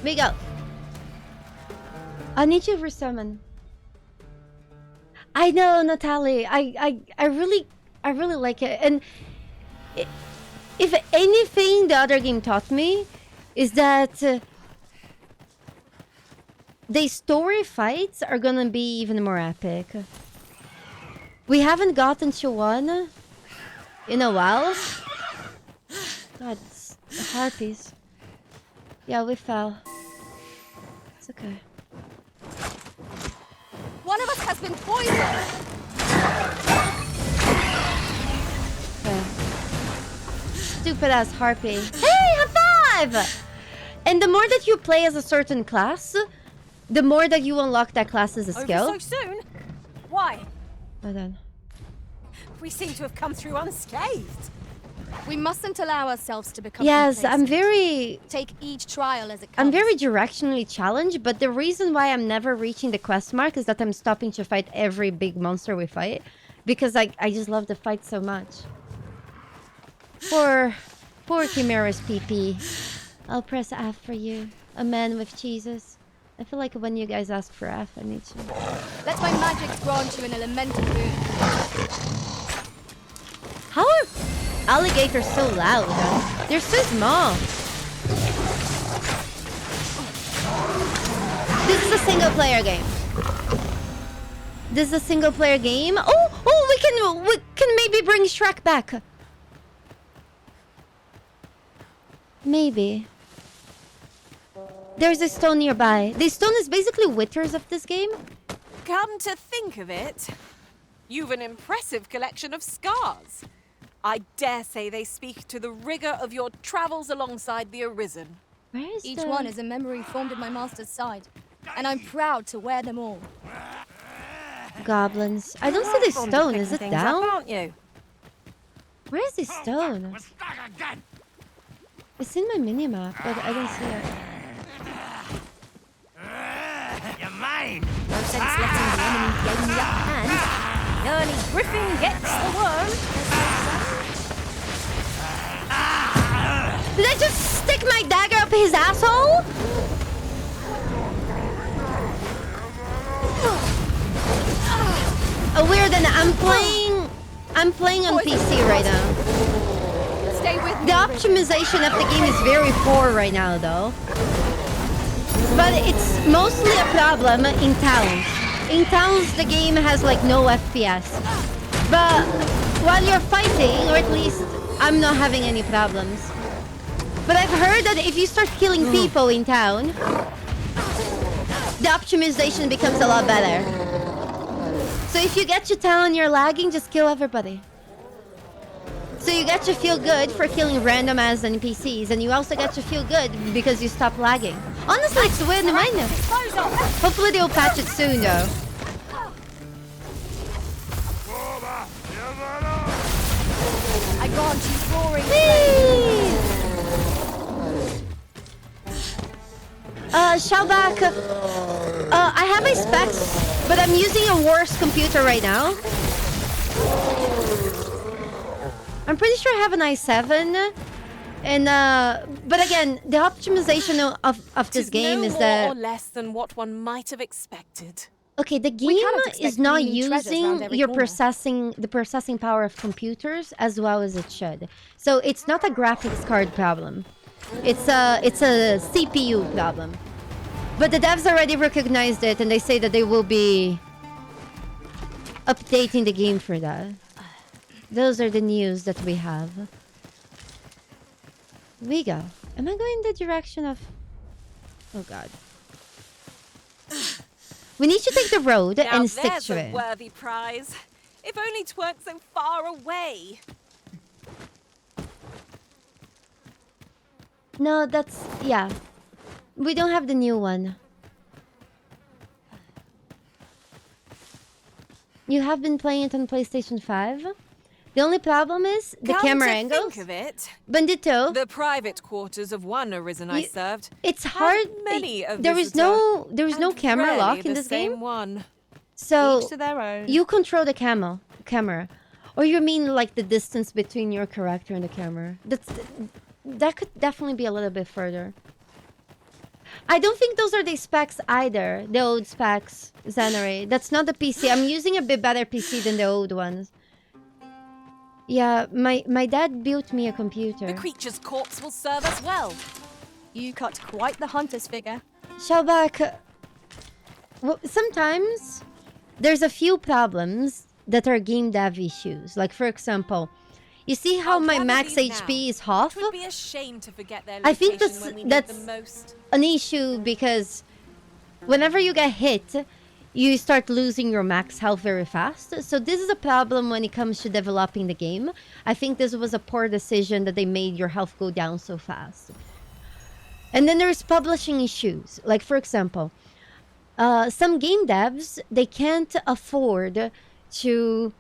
We go. I need to resummon. I know, Natalie. I really like it. And if anything, the other game taught me is that the story fights are gonna be even more epic. We haven't gotten to one in a while. God, it's harpies. Yeah, we fell. It's okay.
One of us has been poisoned!
Okay. Stupid ass harpy. Hey, high five! And the more that you play as a certain class, the more that you unlock that class as a skill.
Over so soon? Why?
Hold on.
We seem to have come through unscathed.
We mustn't allow ourselves to become
Yes,
complacent.
I'm very...
Take each trial as it comes.
I'm very directionally challenged, but the reason why I'm never reaching the quest mark is that I'm stopping to fight every big monster we fight. Because I just love the fight so much. Poor Chimera's PP. I'll press F for you. A man with cheeses. I feel like when you guys ask for F, I need to.
Let my magic grant you an elemental boon.
How are alligators so loud? They're so small. This is a single player game. This is a single player game. Oh, we can maybe bring Shrek back. Maybe. There's a stone nearby. The stone is basically Withers of this game.
Come to think of it, you've an impressive collection of scars. I dare say they speak to the rigor of your travels alongside the Arisen.
Each one is a memory formed in my master's side, and I'm proud to wear them all.
Goblins. I don't see the stone. Is it down?
Aren't you?
Where is the stone? It's in my minimap, but I don't see it.
You're mine!
No sense letting the enemy gain the upper hand. The early griffin gets the worm.
Did I just stick my dagger up his asshole? Oh, weird. And I'm playing on PC right now.
Stay with me.
The optimization of the game is very poor right now, though. But it's mostly a problem in towns. In towns, the game has like no FPS. But while you're fighting, or at least I'm not having any problems. But I've heard that if you start killing people in town, the optimization becomes a lot better. So if you get to town and you're lagging, just kill everybody. So you get to feel good for killing random ass NPCs, and you also get to feel good because you stop lagging. Honestly, it's a win-win. Hopefully they'll patch it soon, though.
I grant you roaring
Shalbak, I have my specs, but I'm using a worse computer right now. I'm pretty sure I have an i7, and but again, the optimization of this game is that
more or less than what one might have expected.
okay, the game is not using the processing power of computers as well as it should. So it's not a graphics card problem. It's a CPU problem. But the devs already recognized it, and they say that they will be updating the game for that. Those are the news that we have. We go. Am I going the direction of... Oh god. We need to take the road
Now
and stick
there's
to
a
it.
worthy prize. If only 'tweren't so far away.
No, that's... yeah. We don't have the new one. You have been playing it on PlayStation 5? The only problem is the camera angles.
Think of it,
Bandito.
the private quarters of one Arisen I served.
It's hard.
Many a
There is no camera
rarely
lock in
the
this game.
same one.
So
Each to their own.
you control the camera, or you mean like the distance between your character and the camera? That could definitely be a little bit further. I don't think those are the specs either. The old specs, Xanare. That's not the PC. I'm using a bit better PC than the old ones. Yeah, my dad built me a computer.
The creature's corpse will serve us well.
You cut quite the hunter's figure.
Shalbak, well, sometimes there's a few problems that are game dev issues. Like, for example, you see how my max HP is half?
It would be a shame to forget their
I think
location when we need
that's
them most.
an issue because whenever you get hit, you start losing your max health very fast. So this is a problem when it comes to developing the game. I think this was a poor decision that they made your health go down so fast. And then there's publishing issues. Like, for example, some game devs, they can't afford to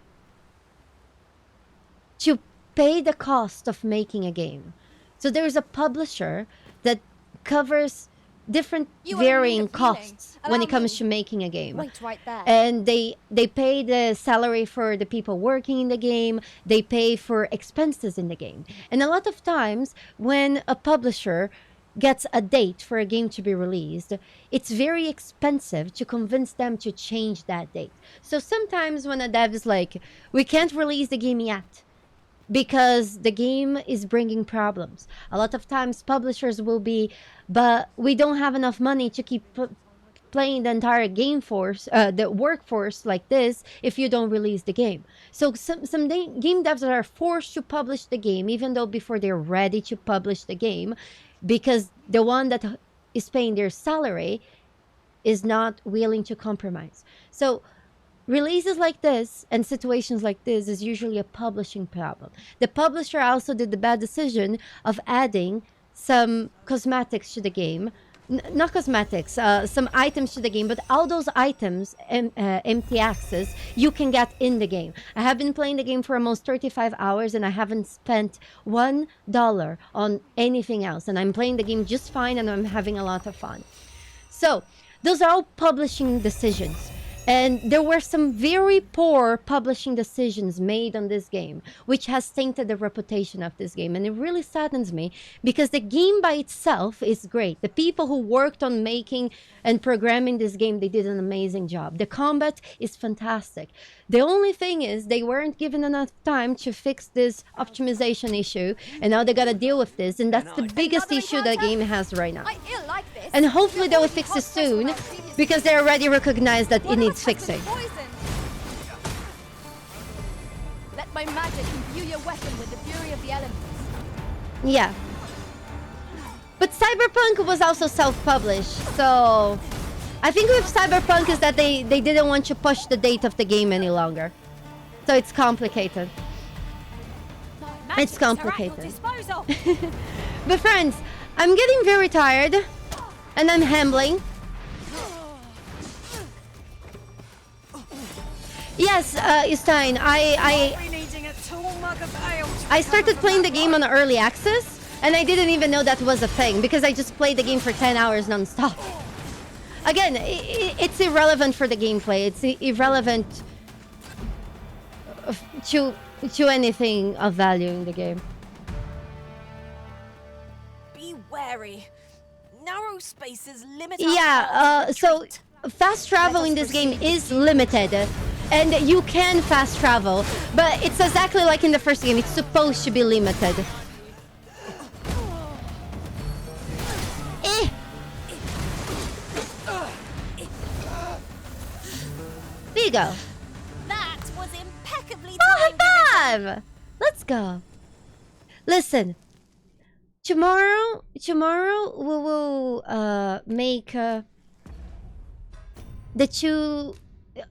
pay the cost of making a game. So there's a publisher that covers different varying costs when it comes to making a game.
Wait right there.
And they pay the salary for the people working in the game. They pay for expenses in the game. And a lot of times when a publisher gets a date for a game to be released, it's very expensive to convince them to change that date. So sometimes when a dev is like, we can't release the game yet because the game is bringing problems. A lot of times publishers will be, but we don't have enough money to keep playing the entire the workforce like this if you don't release the game. So some game devs are forced to publish the game even though before they're ready to publish the game, because the one that is paying their salary is not willing to compromise. So releases like this and situations like this is usually a publishing problem. The publisher also did the bad decision of adding some cosmetics to the game. Not cosmetics, some items to the game, but all those items, empty access, you can get in the game. I have been playing the game for almost 35 hours and I haven't spent $1 on anything else. And I'm playing the game just fine and I'm having a lot of fun. So, those are all publishing decisions. And there were some very poor publishing decisions made on this game, which has tainted the reputation of this game. And it really saddens me because the game by itself is great. The people who worked on making and programming this game, they did an amazing job. The combat is fantastic. The only thing is they weren't given enough time to fix this optimization issue. And now they gotta deal with this. And that's the biggest issue the game has right now. And hopefully they will fix it soon because they already recognize that it needs fixing.
Let my magic imbue your weapon with the fury of the elements.
Yeah. But Cyberpunk was also self-published, so I think with Cyberpunk is that they didn't want to push the date of the game any longer. So it's complicated. It's complicated. But friends, I'm getting very tired and I'm hambling. Yes, Stein, I started playing the game on early access, and I didn't even know that was a thing, because I just played the game for 10 hours non-stop. Again, it's irrelevant for the gameplay. It's irrelevant to anything of value in the game.
Be wary. Narrow spaces limit.
Yeah, so fast travel in this game is limited. And you can fast travel, but it's exactly like in the first game. It's supposed to be limited. There you go.
That was impeccably
timed. Let's go. Listen. Tomorrow we will make the two.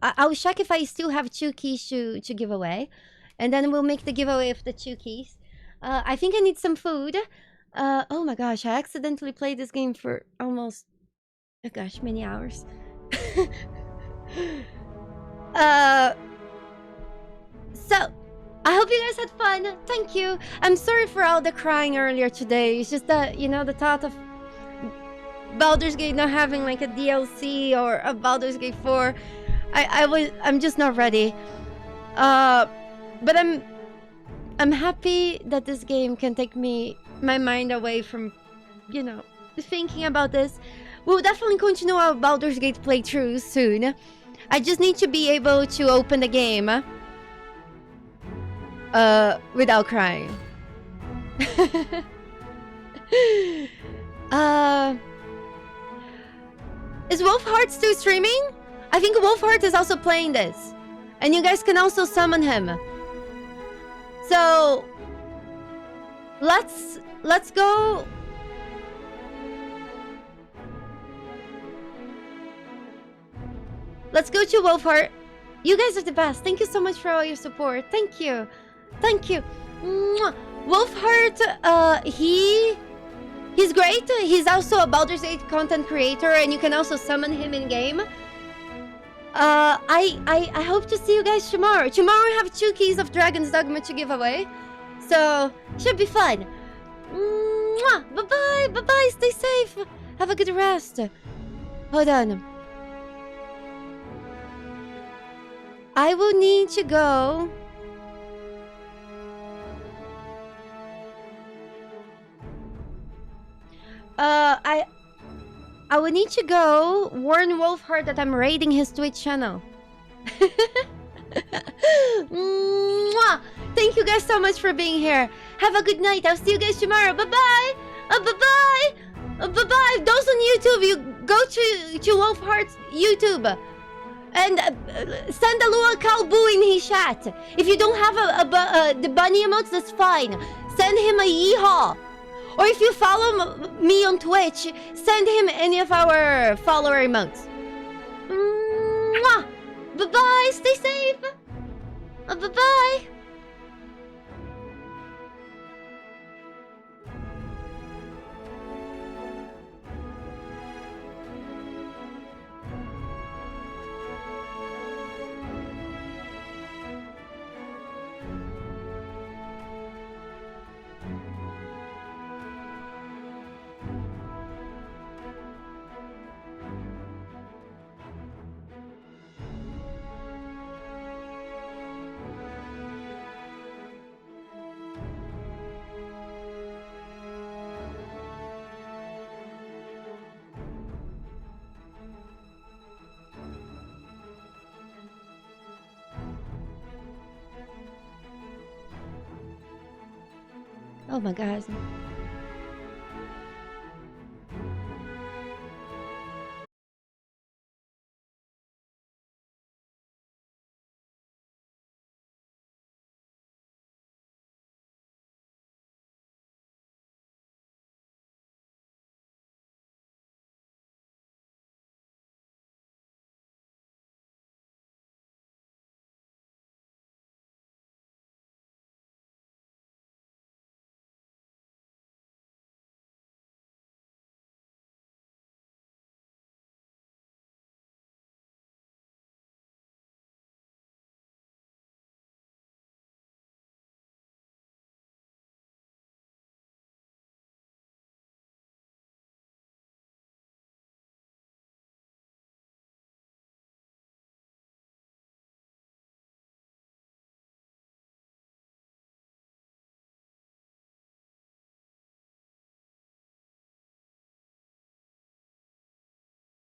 I'll check if I still have 2 keys to give away. And then we'll make the giveaway of the 2 keys. I think I need some food. Oh my gosh, I accidentally played this game for almost, oh gosh, many hours. So, I hope you guys had fun. Thank you. I'm sorry for all the crying earlier today. It's just that, you know, the thought of Baldur's Gate not having like a DLC or a Baldur's Gate 4. I'm just not ready. But I'm happy that this game can take my mind away from, you know, thinking about this. We'll definitely continue our Baldur's Gate playthrough soon. I just need to be able to open the game without crying. Is Wolfheart still streaming? I think Wolfheart is also playing this. And you guys can also summon him. So let's go. Let's go to Wolfheart. You guys are the best. Thank you so much for all your support. Thank you. Thank you. Mwah. Wolfheart, he's great. He's also a Baldur's Gate content creator, and you can also summon him in game. I hope to see you guys tomorrow. Tomorrow I have 2 keys of Dragon's Dogma to give away. So, should be fun. Mwah! Bye-bye! Bye-bye! Stay safe! Have a good rest. Hold on. I will need to go. I will need to go warn Wolfheart that I'm raiding his Twitch channel. Mwah! Thank you guys so much for being here. Have a good night. I'll see you guys tomorrow. Bye-bye. Bye-bye. Bye-bye. Those on YouTube, go to Wolfheart's YouTube and send a little cowboo in his chat. If you don't have the bunny emotes, that's fine. Send him a yeehaw. Or if you follow me on Twitch, send him any of our follower emotes. Mwah! Bye-bye, stay safe. Bye-bye. Oh my God.